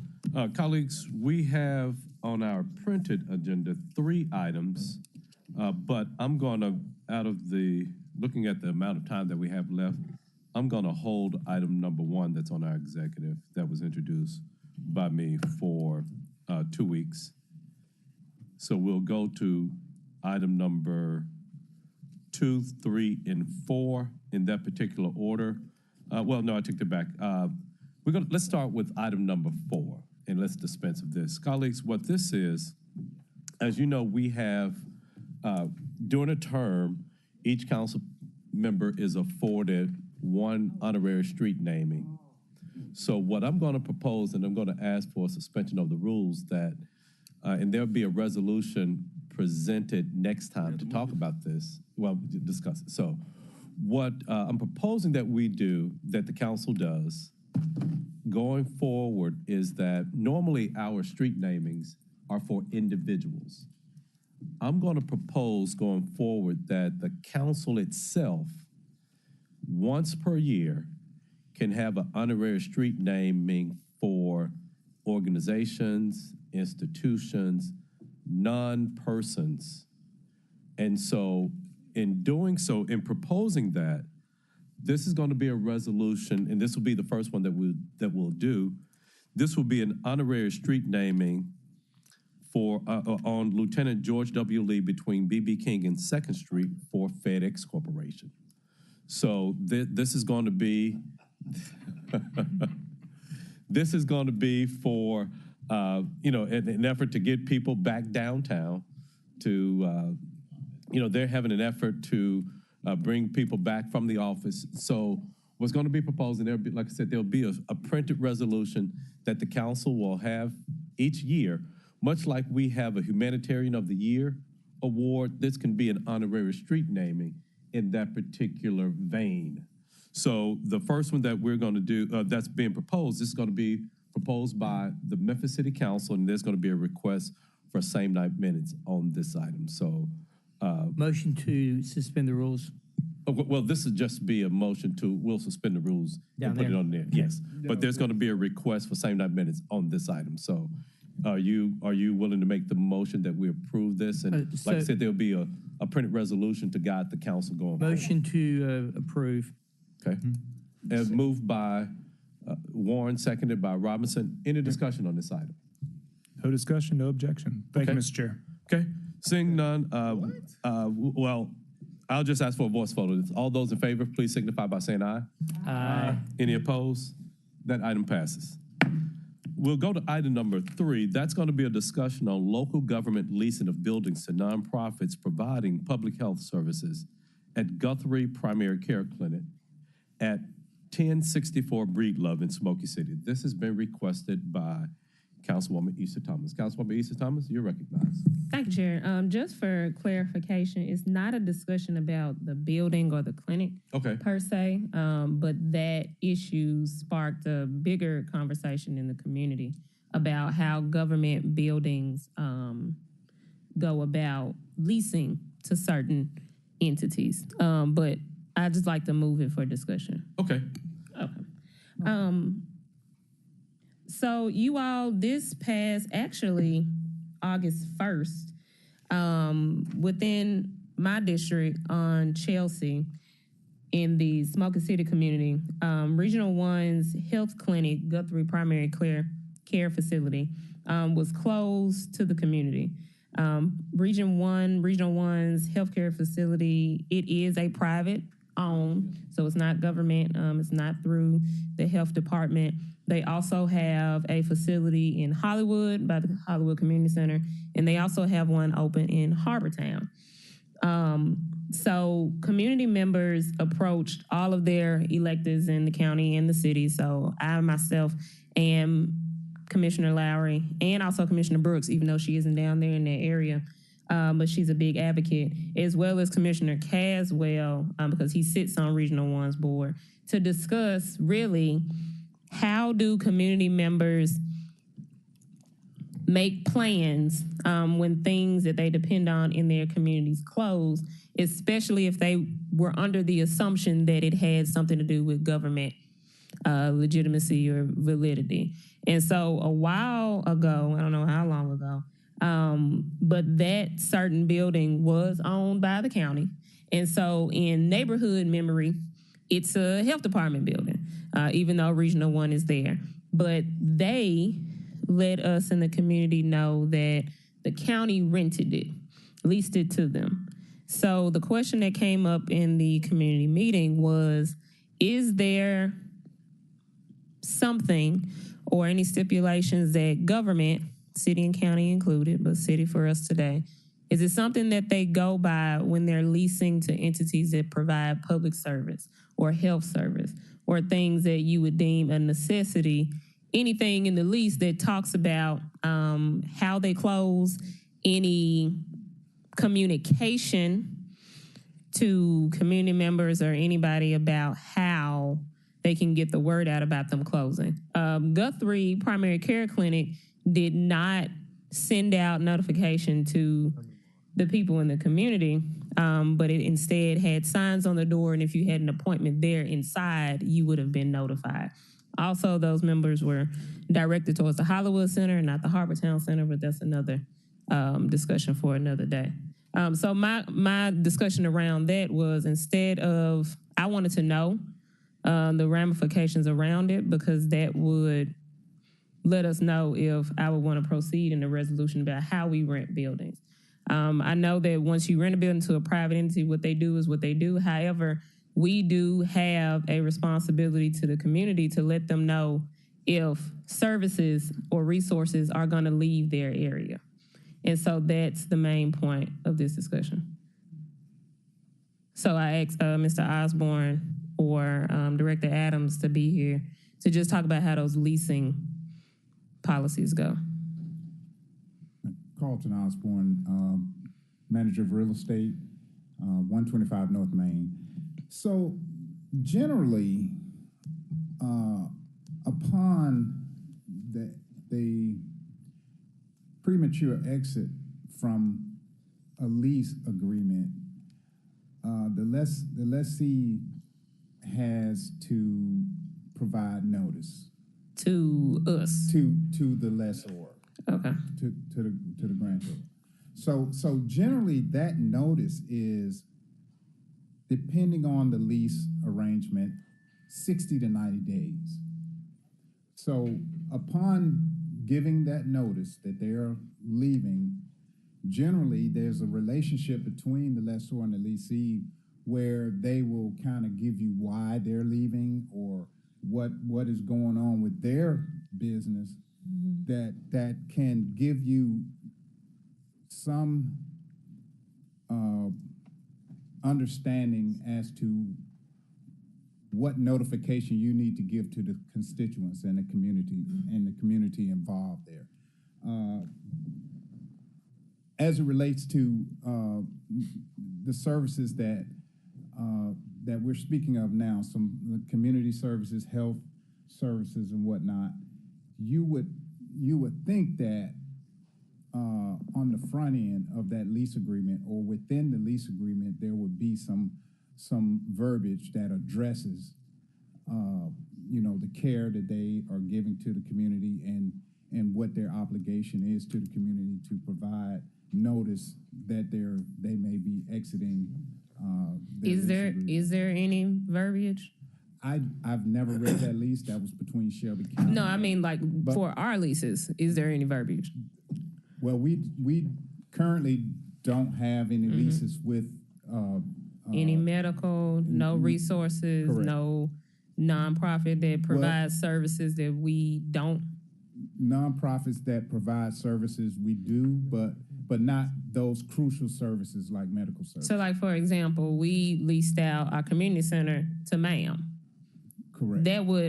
Colleagues, we have on our printed agenda 3 items, but I'm going to, looking at the amount of time that we have left, I'm going to hold item number 1 that's on our executive that was introduced by me for 2 weeks. So we'll go to item number 2, 3, and 4 in that particular order. Well, no, I took it back. Let's start with item number 4, and let's dispense of this. Colleagues, what this is, as you know, we have, during a term, each council member is afforded 1 honorary street naming. So what I'm going to propose, and I'm going to ask for a suspension of the rules that, and there'll be a resolution presented next time to talk about this, well, discuss it. So what I'm proposing that we do, that the council does, going forward is that normally our street namings are for individuals. I'm going to propose going forward that the council itself, once per year, can have an honorary street naming for organizations, institutions, non-persons. And so in doing so, in proposing that, this is going to be a resolution, and this will be the first one that we'll do. This will be an honorary street naming for on Lieutenant George W. Lee between B.B. King and 2nd Street for FedEx Corporation. So this is going to be this is going to be for an effort to get people back downtown. To they're having an effort to bring people back from the office. So what's going to be proposed, and there'll be, like I said, there'll be a printed resolution that the council will have each year, much like we have a Humanitarian of the Year award. This can be an honorary street naming in that particular vein. So the first one that we're going to do, that's being proposed, this is going to be proposed by the Memphis City Council, and there's going to be a request for same night minutes on this item. So motion to suspend the rules. Well, this would just be a motion to, we'll suspend the rules and put it on there. Yes, but there's going to be a request for same night minutes on this item. So are you willing to make the motion that we approve this? And like I said, there'll be a printed resolution to guide the council going forward. Motion to approve. Okay. And moved by Warren, seconded by Robinson. Any discussion on this item? No discussion, no objection. Thank you, Mr. Chair. Okay. Seeing none, well, I'll just ask for a voice vote. All those in favor, please signify by saying aye. Aye. Any opposed? That item passes. We'll go to item number 3. That's going to be a discussion on local government leasing of buildings to nonprofits providing public health services at Guthrie Primary Care Clinic at 1064 Breedlove in Smoky City. This has been requested by Councilwoman Easter Thomas. Councilwoman Easter Thomas, you're recognized. Thank you, Chair. Just for clarification, it's not a discussion about the building or the clinic per se, but that issue sparked a bigger conversation in the community about how government buildings go about leasing to certain entities. But I just like to move it for discussion. Okay. So you all, this past actually August 1st, within my district on Chelsea in the Smoky City community, Regional 1's health clinic, Guthrie Primary Care Facility, was closed to the community. Regional 1's healthcare facility, it is a private owned, so it's not government, it's not through the health department. They also have a facility in Hollywood by the Hollywood Community Center, and they also have one open in Harbortown. So community members approached all of their electeds in the county and the city. So I myself am Commissioner Lowry and also Commissioner Brooks, even though she isn't down there in that area. But she's a big advocate, as well as Commissioner Caswell, because he sits on Regional 1's board, to discuss really how do community members make plans when things that they depend on in their communities close, especially if they were under the assumption that it had something to do with government legitimacy or validity. And so a while ago, I don't know how long ago, but that certain building was owned by the county. And so in neighborhood memory, it's a health department building, even though Regional 1 is there. But they let us in the community know that the county rented it, leased it to them. So the question that came up in the community meeting was, is there something or any stipulations that government, city and county included, but city for us today, is it something that they go by when they're leasing to entities that provide public service or health service or things that you would deem a necessity? Anything in the lease that talks about how they close, any communication to community members or anybody about how they can get the word out about them closing. Guthrie Primary Care Clinic did not send out notification to the people in the community, but it instead had signs on the door, and if you had an appointment there inside, you would have been notified. Also, those members were directed towards the Hollywood Center and not the Harbortown Center, but that's another discussion for another day. So my discussion around that was, instead of, I wanted to know the ramifications around it, because that would let us know if I would want to proceed in the resolution about how we rent buildings. I know that once you rent a building to a private entity, what they do is what they do. However, we do have a responsibility to the community to let them know if services or resources are going to leave their area. And so that's the main point of this discussion. So I asked Mr. Osborne or Director Adams to be here to just talk about how those leasing policies go. Carlton Osborne, Manager of Real Estate, 125 North Main. So generally, upon the premature exit from a lease agreement, the lessee has to provide notice to us, to the lessor. Okay. To the grandchildren. So generally that notice is, depending on the lease arrangement, 60 to 90 days. So upon giving that notice that they're leaving, generally there's a relationship between the lessor and the leasee where they will kind of give you why they're leaving or what is going on with their business, that can give you some understanding as to what notification you need to give to the constituents and the community involved there. As it relates to the services that we're speaking of now, some community services, health services, and whatnot, you would think that on the front end of that lease agreement or within the lease agreement, there would be some verbiage that addresses, the care that they are giving to the community and what their obligation is to the community to provide notice that they may be exiting. Is there any verbiage? I've never read that lease. That was between Shelby County. No, I mean for our leases, is there any verbiage? Well, we currently don't have any leases with any medical, no resources, correct. No nonprofit that provides services that we don't. Nonprofits that provide services we do, but not those crucial services like medical services. So, like for example, we leased out our community center to MAM. Correct.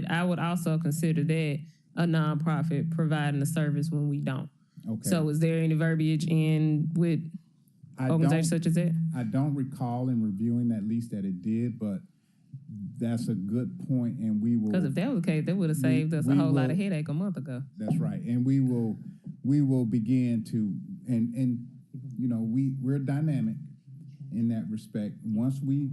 I would also consider that a nonprofit providing a service when we don't. Okay. So is there any verbiage with organizations such as that? I don't recall in reviewing that lease that it did, but that's a good point, and we will. Because if that was the case, that would have saved us a whole lot of headache a month ago. That's right, and we will begin to, and we're dynamic in that respect. Once we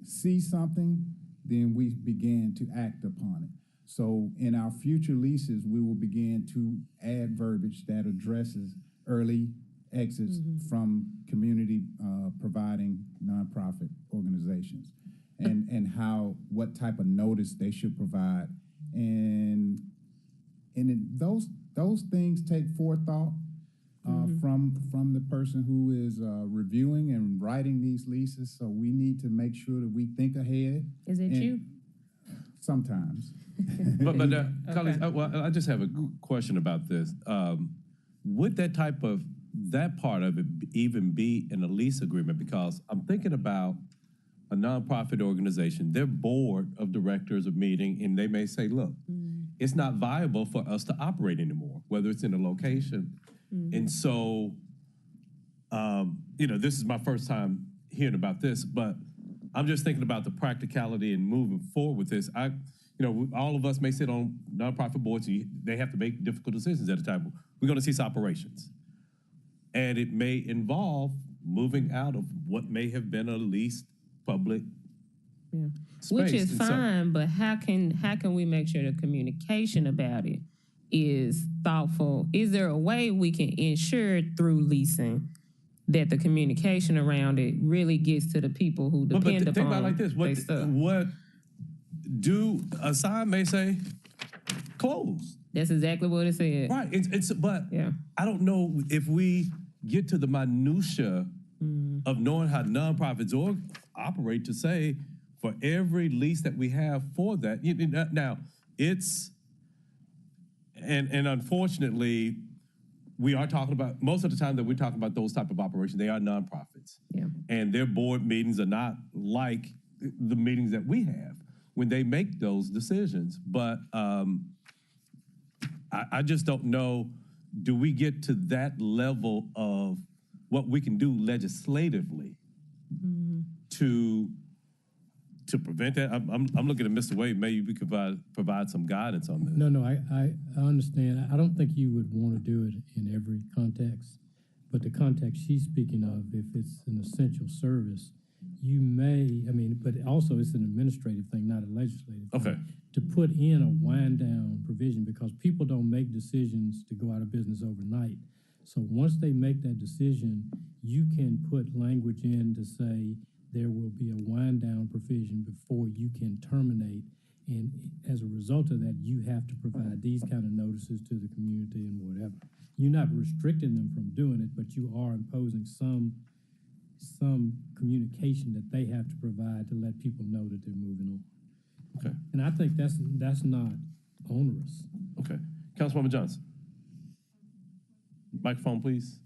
see something, then we begin to act upon it. So in our future leases, we will begin to add verbiage that addresses early exits from community providing nonprofit organizations and what type of notice they should provide. And those things take forethought from the person who is reviewing and writing these leases. So we need to make sure that we think ahead. Is it you? Sometimes. But colleagues, I just have a question about this. Would that part of it even be in a lease agreement? Because I'm thinking about a nonprofit organization, their board of directors are meeting, and they may say, look, it's not viable for us to operate anymore, whether it's in a location. And so, this is my first time hearing about this, but I'm just thinking about the practicality and moving forward with this. All of us may sit on nonprofit boards. They have to make difficult decisions at a time. We're going to cease operations. And it may involve moving out of what may have been a leased public space. Which is fine, but how can we make sure the communication about it is thoughtful? Is there a way we can ensure through leasing that the communication around it really gets to the people who depend upon it? Think about it like this. A sign may say closed. That's exactly what it said. Right. But I don't know if we get to the minutia of knowing how nonprofits operate to say for every lease that we have for that. Now, and unfortunately, we are talking about, most of the time that we're talking about those type of operations, they are nonprofits. Yeah. And their board meetings are not like the meetings that we have when they make those decisions. But I just don't know, do we get to that level of what we can do legislatively to prevent that? I'm looking at Mr. Wade. Maybe we could provide some guidance on this. No, I understand. I don't think you would want to do it in every context, but the context she's speaking of, if it's an essential service, you may, I mean, but also it's an administrative thing, not a legislative thing. Okay. To put in a wind down provision, because people don't make decisions to go out of business overnight. So once they make that decision, you can put language in to say there will be a wind down provision before you can terminate. And as a result of that, you have to provide these kind of notices to the community and whatever. You're not restricting them from doing it, but you are imposing some communication that they have to provide to let people know that they're moving on. Okay. And I think that's not onerous. Okay. Councilwoman Johnson. Microphone, please.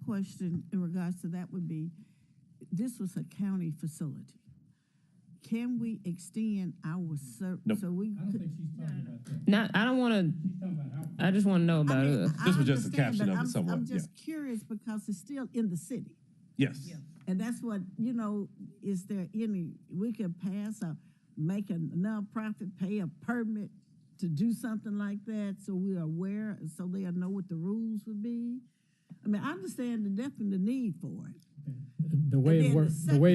Question in regards to that would be, this was a county facility. Can we extend our service? Nope. So we I don't think she's talking about that. Not, I don't want to, I just want to know about it. This was just a understand, caption but of it somewhat. I'm just curious because it's still in the city. Yes. And that's what, is there any, we could pass make a nonprofit pay a permit to do something like that so we're aware, so they'll know what the rules would be? I mean, I understand the need for it. The way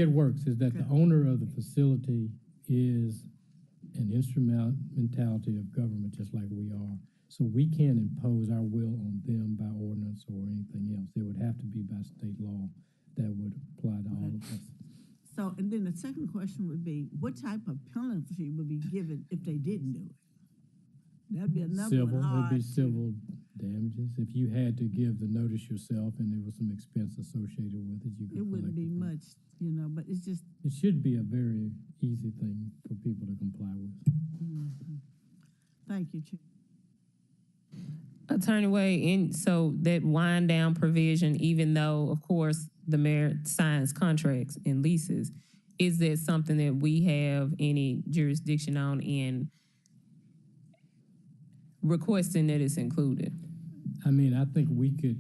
it works is that the owner of the facility is an instrumentality of government, just like we are. So we can't impose our will on them by ordinance or anything else. It would have to be by state law that would apply to all of us. So, and then the second question would be, what type of penalty would be given if they didn't do it? That'd be another Civil, one it'd be civil damages. If you had to give the notice yourself and there was some expense associated with it, you could. It wouldn't be much, but it's just. It should be a very easy thing for people to comply with. Thank you, Chair. Attorney Wade, so that wind down provision, even though, of course, the mayor signs contracts and leases, is that something that we have any jurisdiction on in requesting that it's included? I mean, I think we could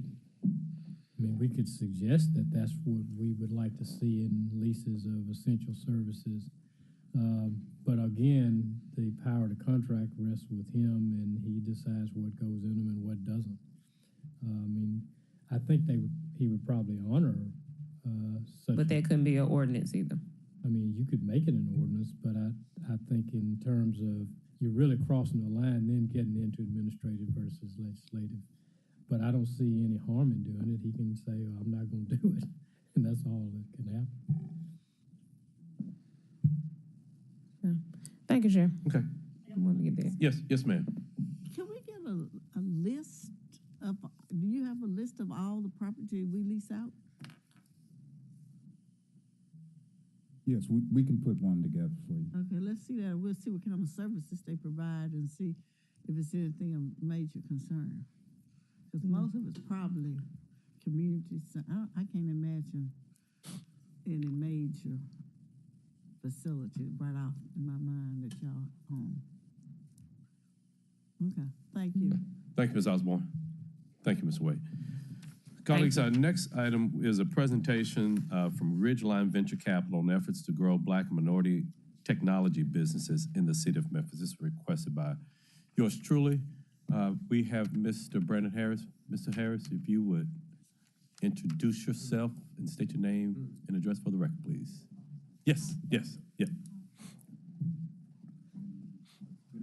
suggest that that's what we would like to see in leases of essential services. But again, the power to contract rests with him, and he decides what goes in them and what doesn't. I think he would probably honor such. But that couldn't be an ordinance either. I mean, you could make it an ordinance, but I think in terms of you're really crossing the line then getting into administrative versus legislative. But I don't see any harm in doing it. He can say, oh, I'm not going to do it. And that's all that can happen. Thank you, Chair. Okay. I want to get there. Yes, ma'am. Can we get a list of, do you have a list of all the property we lease out? Yes, we can put one together for you. Okay, let's see that. We'll see what kind of services they provide and see if it's anything of major concern. Because most of it's probably community. So I can't imagine any major facility right off in my mind that y'all own. Okay, thank you. Thank you, Ms. Osborne. Thank you, Ms. Wade. Colleagues, our next item is a presentation from Ridgeline Venture Capital on efforts to grow Black and minority technology businesses in the city of Memphis. This is requested by yours truly. We have Mr. Brandon Harris. Mr. Harris, if you would introduce yourself and state your name and address for the record, please. Yes. Good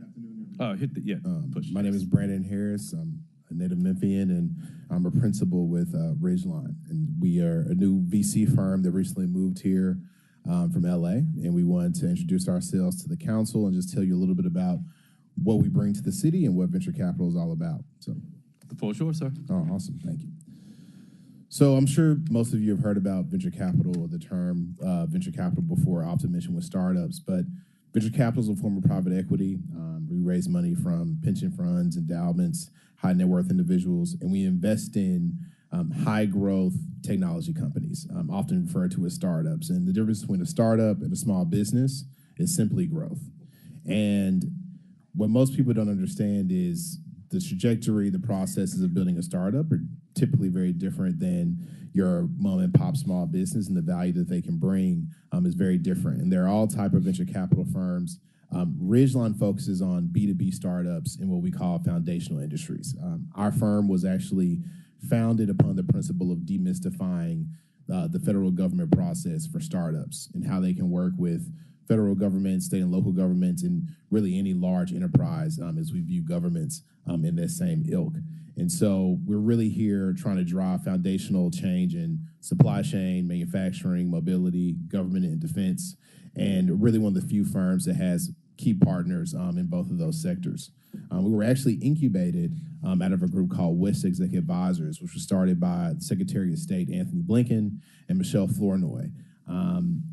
afternoon. Push. My name is Brandon Harris. I'm a native Memphian, and I'm a principal with Ridgeline. And we are a new VC firm that recently moved here from LA, and we wanted to introduce ourselves to the council and just tell you a little bit about what we bring to the city and what venture capital is all about. So, the floor is yours, sir. Oh, awesome. Thank you. So I'm sure most of you have heard about venture capital or the term venture capital before, often mentioned with startups, but venture capital is a form of private equity. We raise money from pension funds, endowments, high net worth individuals, and we invest in high growth technology companies, often referred to as startups. And the difference between a startup and a small business is simply growth. And what most people don't understand is the trajectory, the processes of building a startup are typically very different than your mom and pop small business, and the value that they can bring is very different. And there are all type of venture capital firms. Ridgeline focuses on B2B startups in what we call foundational industries. Our firm was actually founded upon the principle of demystifying the federal government process for startups and how they can work with federal government, state and local governments, and really any large enterprise as we view governments in that same ilk. And so we're really here trying to drive foundational change in supply chain, manufacturing, mobility, government and defense, and really one of the few firms that has key partners in both of those sectors. We were actually incubated out of a group called West Executive Advisors, which was started by Secretary of State Anthony Blinken and Michelle Flournoy.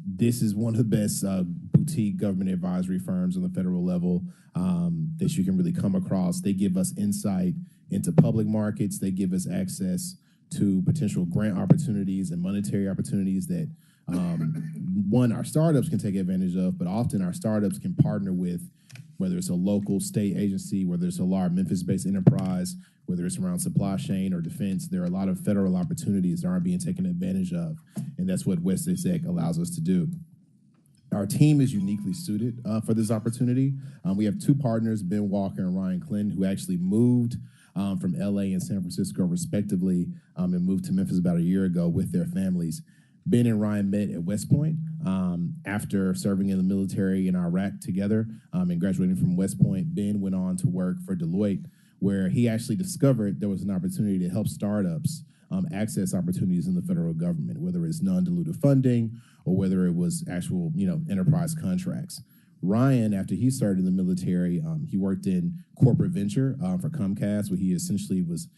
This is one of the best boutique government advisory firms on the federal level that you can really come across. They give us insight into public markets. They give us access to potential grant opportunities and monetary opportunities that, one, our startups can take advantage of, but often our startups can partner with, whether it's a local state agency, whether it's a large Memphis-based enterprise, whether it's around supply chain or defense. There are a lot of federal opportunities that aren't being taken advantage of, and that's what West Exec allows us to do. Our team is uniquely suited for this opportunity. We have two partners, Ben Walker and Ryan Clinton, who actually moved from LA and San Francisco respectively and moved to Memphis about a year ago with their families. Ben and Ryan met at West Point after serving in the military in Iraq together and graduating from West Point. Ben went on to work for Deloitte, where he actually discovered there was an opportunity to help startups access opportunities in the federal government, whether it's non-dilutive funding or whether it was actual, enterprise contracts. Ryan, after he started in the military, he worked in corporate venture for Comcast, where he essentially was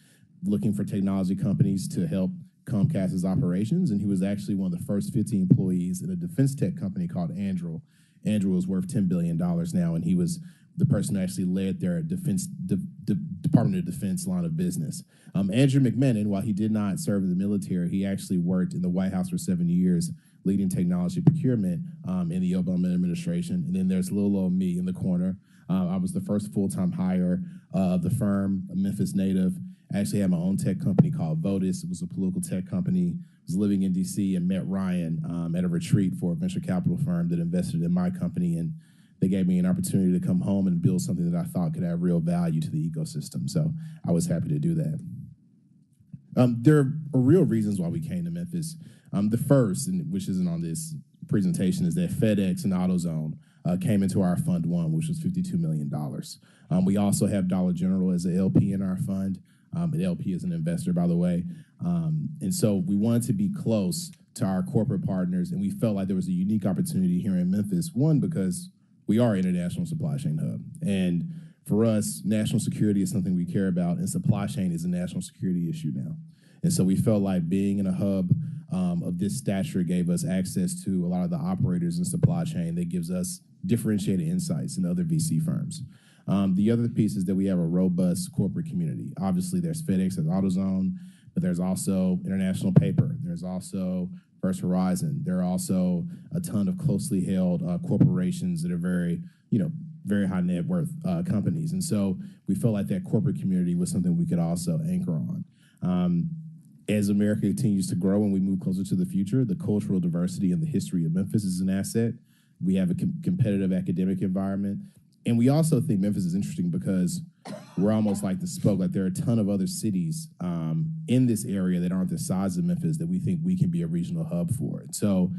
looking for technology companies to help Comcast's operations, and he was actually one of the first 50 employees in a defense tech company called Anduril. Anduril is worth $10 billion now, and he was the person who actually led their Department of Defense line of business. Andrew McMenamin, while he did not serve in the military, he actually worked in the White House for 7 years, leading technology procurement in the Obama administration. And then there's little old me in the corner. I was the first full-time hire of the firm, a Memphis native. I actually had my own tech company called Votis. It was a political tech company. I was living in DC and met Ryan at a retreat for a venture capital firm that invested in my company, and they gave me an opportunity to come home and build something that I thought could add real value to the ecosystem. So I was happy to do that. There are real reasons why we came to Memphis. The first, and which isn't on this presentation, is that FedEx and AutoZone came into our Fund 1, which was $52 million. We also have Dollar General as an LP in our fund. An LP is an investor, by the way. And so we wanted to be close to our corporate partners, and we felt like there was a unique opportunity here in Memphis, one, because we are an international supply chain hub. And for us, national security is something we care about, and supply chain is a national security issue now. And so we felt like being in a hub of this stature gave us access to a lot of the operators in supply chain that gives us differentiated insights in other VC firms. The other piece is that we have a robust corporate community. Obviously, there's FedEx, there's AutoZone, but there's also International Paper. There's also First Horizon. There are also a ton of closely held corporations that are very very high net worth companies. And so we felt like that corporate community was something we could also anchor on. As America continues to grow and we move closer to the future, the cultural diversity and the history of Memphis is an asset. We have a competitive academic environment. And we also think Memphis is interesting because we're almost like the spoke. Like there are a ton of other cities in this area that aren't the size of Memphis that we think we can be a regional hub for. And so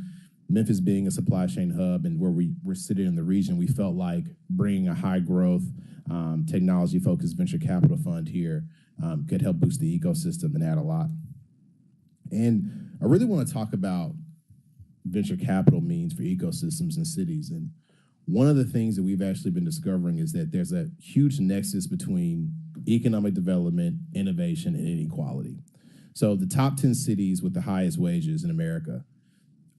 Memphis being a supply chain hub and where we're sitting in the region, we felt like bringing a high growth, technology-focused venture capital fund here could help boost the ecosystem and add a lot. And I really want to talk about venture capital means for ecosystems and cities. And one of the things that we've actually been discovering is that there's a huge nexus between economic development, innovation, and inequality. So the top 10 cities with the highest wages in America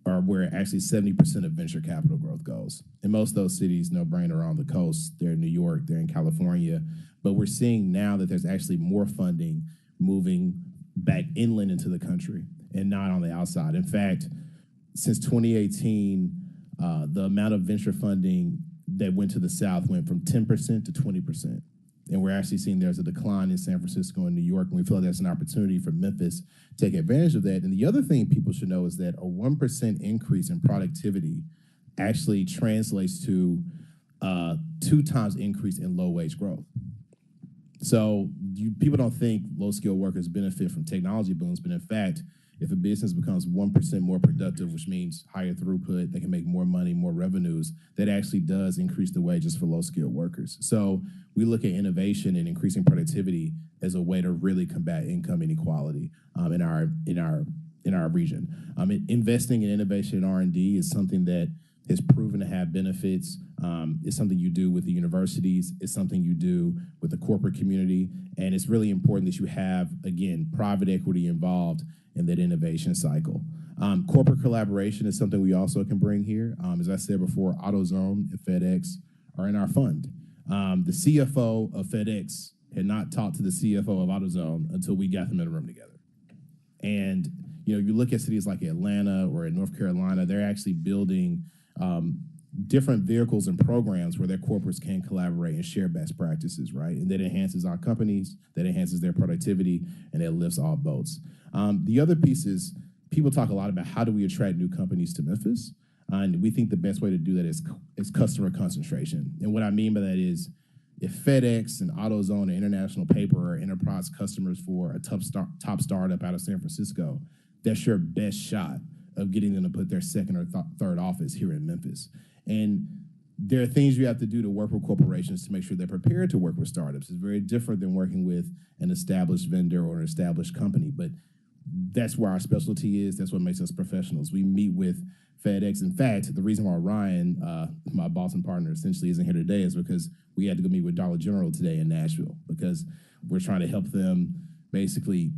are where actually 70% of venture capital growth goes. And most of those cities, no brainer, are on the coast. They're in New York, they're in California. But we're seeing now that there's actually more funding moving back inland into the country and not on the outside. In fact, since 2018, the amount of venture funding that went to the South went from 10% to 20%. And we're actually seeing there's a decline in San Francisco and New York, and we feel like that's an opportunity for Memphis to take advantage of that. And the other thing people should know is that a 1% increase in productivity actually translates to 2 times increase in low wage growth. So people don't think low-skilled workers benefit from technology booms, but in fact, If a business becomes 1% more productive, which means higher throughput, they can make more money, more revenues, that actually does increase the wages for low-skilled workers. So we look at innovation and increasing productivity as a way to really combat income inequality in our region. Investing in innovation and R&D is something that has proven to have benefits. It's something you do with the universities. It's something you do with the corporate community. And it's really important that you have, again, private equity involved in that innovation cycle. Corporate collaboration is something we also can bring here. As I said before, AutoZone and FedEx are in our fund. The CFO of FedEx had not talked to the CFO of AutoZone until we got them in a room together. And, you look at cities like Atlanta or in North Carolina, they're actually building different vehicles and programs where their corporates can collaborate and share best practices, right? And that enhances our companies, that enhances their productivity, and it lifts all boats. The other piece is people talk a lot about how do we attract new companies to Memphis? And we think the best way to do that is customer concentration. And what I mean by that is if FedEx and AutoZone and International Paper are enterprise customers for a top startup out of San Francisco, that's your best shot of getting them to put their second or third office here in Memphis. And there are things you have to do to work with corporations to make sure they're prepared to work with startups. It's very different than working with an established vendor or an established company, but that's where our specialty is. That's what makes us professionals. We meet with FedEx. In fact, the reason why Ryan, my boss and partner, essentially isn't here today is because we had to go meet with Dollar General today in Nashville because we're trying to help them basically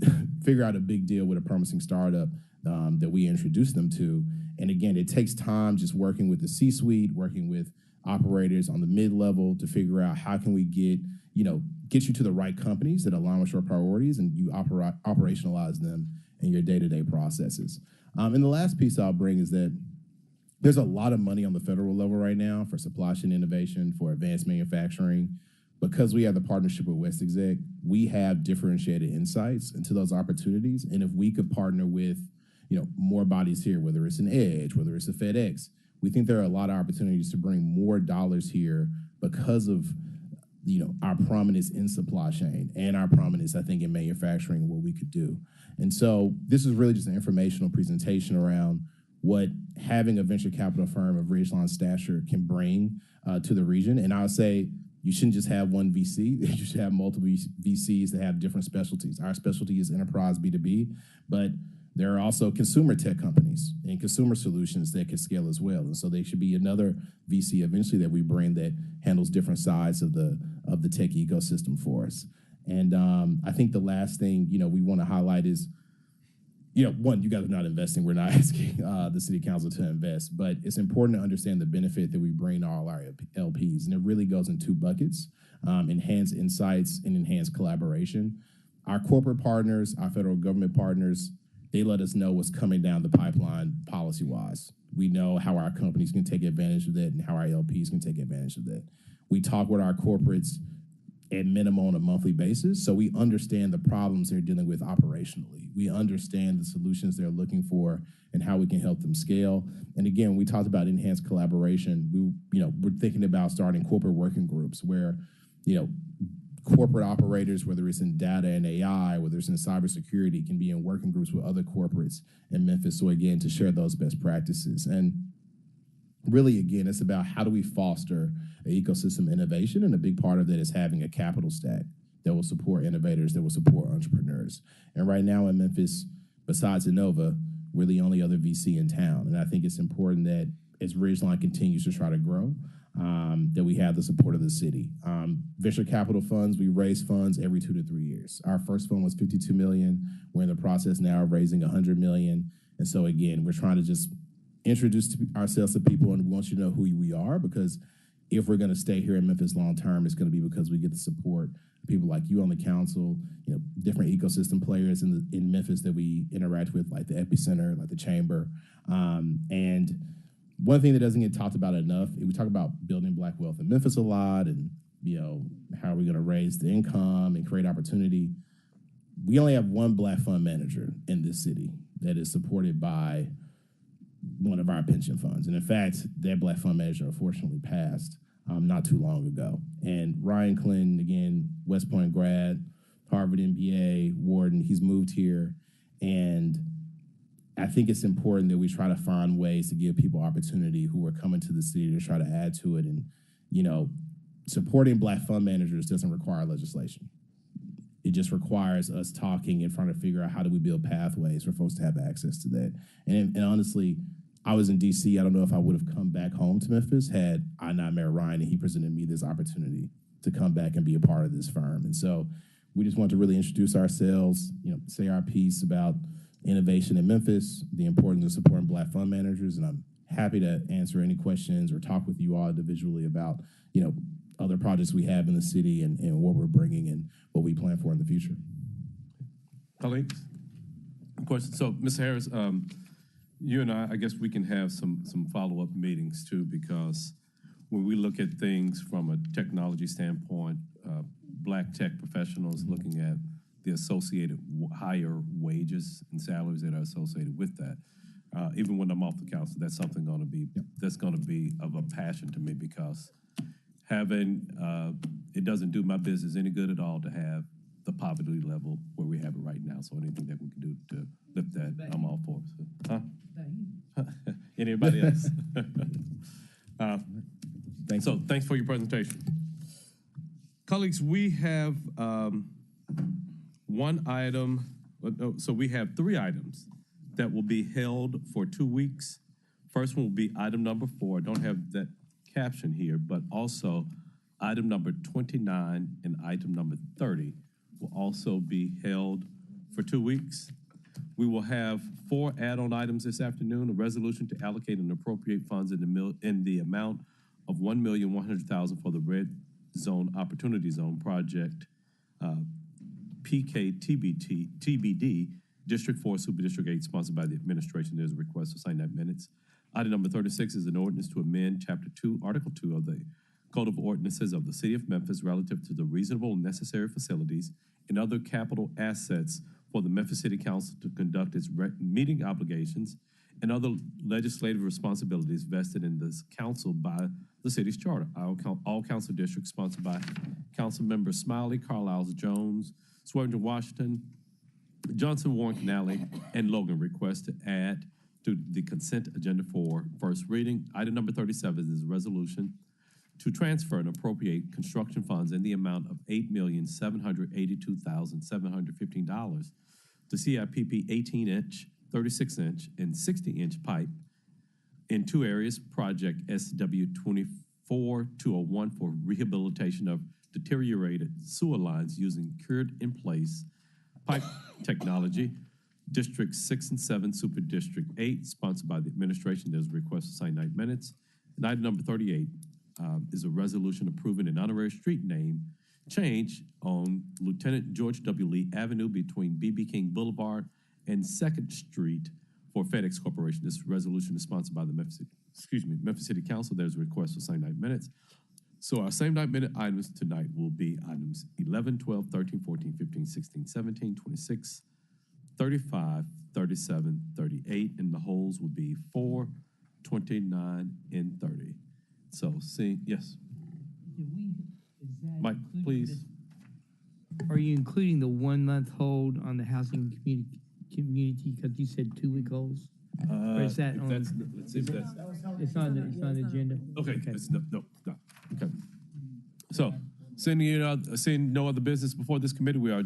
figure out a big deal with a promising startup that we introduced them to. And again, it takes time just working with the C-suite, working with operators on the mid-level to figure out how can we get you to the right companies that align with your priorities and you operationalize them in your day-to-day processes. And the last piece I'll bring is that there's a lot of money on the federal level right now for supply chain innovation, for advanced manufacturing. Because we have the partnership with West Exec, we have differentiated insights into those opportunities. And if we could partner with more bodies here, whether it's an Edge, whether it's a FedEx, we think there are a lot of opportunities to bring more dollars here because of our prominence in supply chain and our prominence, I think, in manufacturing and what we could do. And so this is really just an informational presentation around what having a venture capital firm of ridgeline stature can bring to the region. And I would say you shouldn't just have one VC. You should have multiple VCs that have different specialties. Our specialty is enterprise B2B, but there are also consumer tech companies and consumer solutions that can scale as well. And so there should be another VC eventually that we bring that handles different sides of the tech ecosystem for us. And I think the last thing, we want to highlight is, one, you guys are not investing. We're not asking the city council to invest, but it's important to understand the benefit that we bring to all our LPs. And it really goes in two buckets, enhanced insights and enhanced collaboration. Our corporate partners, our federal government partners, they let us know what's coming down the pipeline policy-wise. We know how our companies can take advantage of that and how our LPs can take advantage of that. We talk with our corporates at minimum on a monthly basis, so we understand the problems they're dealing with operationally. We understand the solutions they're looking for and how we can help them scale. And again, we talked about enhanced collaboration. We're thinking about starting corporate working groups where, corporate operators, whether it's in data and AI, whether it's in cybersecurity, can be in working groups with other corporates in Memphis. So again, to share those best practices. And really, again, it's about how do we foster an ecosystem innovation, and a big part of that is having a capital stack that will support innovators, that will support entrepreneurs. And right now in Memphis, besides Innova, we're the only other VC in town. And I think it's important that as Ridgeline continues to try to grow, that we have the support of the city. Venture capital funds, we raise funds every 2 to 3 years. Our first fund was $52 million. We're in the process now of raising $100 million. And so again, we're trying to just introduce ourselves to people, and we want you to know who we are, because if we're going to stay here in Memphis long term, it's going to be because we get the support of people like you on the council, different ecosystem players in Memphis that we interact with, like the Epicenter, like the Chamber. And one thing that doesn't get talked about enough, we talk about building Black wealth in Memphis a lot, and how are we going to raise the income and create opportunity. We only have one Black fund manager in this city that is supported by one of our pension funds. And in fact, that Black fund manager unfortunately passed not too long ago. And Ryan Clinton, again, West Point grad, Harvard MBA, Wharton, he's moved here. And I think it's important that we try to find ways to give people opportunity who are coming to the city to try to add to it. And, you know, supporting Black fund managers doesn't require legislation. It just requires us talking and trying to figure out how do we build pathways for folks to have access to that. And honestly, I was in DC. I don't know if I would have come back home to Memphis had I not met Ryan and he presented me this opportunity to come back and be a part of this firm. And so we just want to really introduce ourselves, you know, say our piece about innovation in Memphis, the importance of supporting Black fund managers, and I'm happy to answer any questions or talk with you all individually about, you know, other projects we have in the city and what we're bringing and what we plan for in the future. Colleagues, questions? So, Mr. Harris, you and I guess we can have some follow-up meetings too, because when we look at things from a technology standpoint, Black tech professionals looking at the associated higher wages and salaries that are associated with that. Even when I'm off the council, that's something that's going to be of a passion to me, because having it doesn't do my business any good at all to have the poverty level where we have it right now. So anything that we can do to lift that, I'm all for. So, anybody else? Thanks for your presentation. Colleagues, we have one item, so we have 3 items that will be held for 2 weeks. First one will be item number 4. I don't have that caption here, but also item number 29 and item number 30 will also be held for 2 weeks. We will have 4 add-on items this afternoon: a resolution to allocate and appropriate funds in the amount of $1,100,000 for the Red Zone Opportunity Zone project, PKTBD, District 4, Super District 8, sponsored by the administration. There's a request to sign that minutes. Item number 36 is an ordinance to amend Chapter 2, Article 2 of the Code of Ordinances of the City of Memphis relative to the reasonable and necessary facilities and other capital assets for the Memphis City Council to conduct its meeting obligations and other legislative responsibilities vested in this council by the city's charter. All council districts sponsored by Council Members Smiley, Carlisle, Jones, Swearingen, Washington, Johnson, Warren, Canale, and Logan request to add to the consent agenda for first reading. Item number 37 is a resolution to transfer and appropriate construction funds in the amount of $8,782,715 to CIPP 18-inch, 36-inch, and 60-inch pipe in 2 areas. Project SW24201 for rehabilitation of deteriorated sewer lines using cured-in-place pipe technology. District 6 and 7, Super District 8, sponsored by the administration. There's a request to sign 9 minutes. And item number 38 is a resolution approving an honorary street name change on Lieutenant George W. Lee Avenue between B.B. King Boulevard and 2nd Street for FedEx Corporation. This resolution is sponsored by the Memphis City Council. There's a request to sign 9 minutes. So our same 9-minute items tonight will be items 11, 12, 13, 14, 15, 16, 17, 26, 35, 37, 38, and the holds will be 4, 29, and 30. So, yes. Mike, please. Are you including the 1-month hold on the housing community? Because you said 2-week holds. Or is that on? It's on the agenda. Okay. No. Okay. So, seeing no other business before this committee, we are.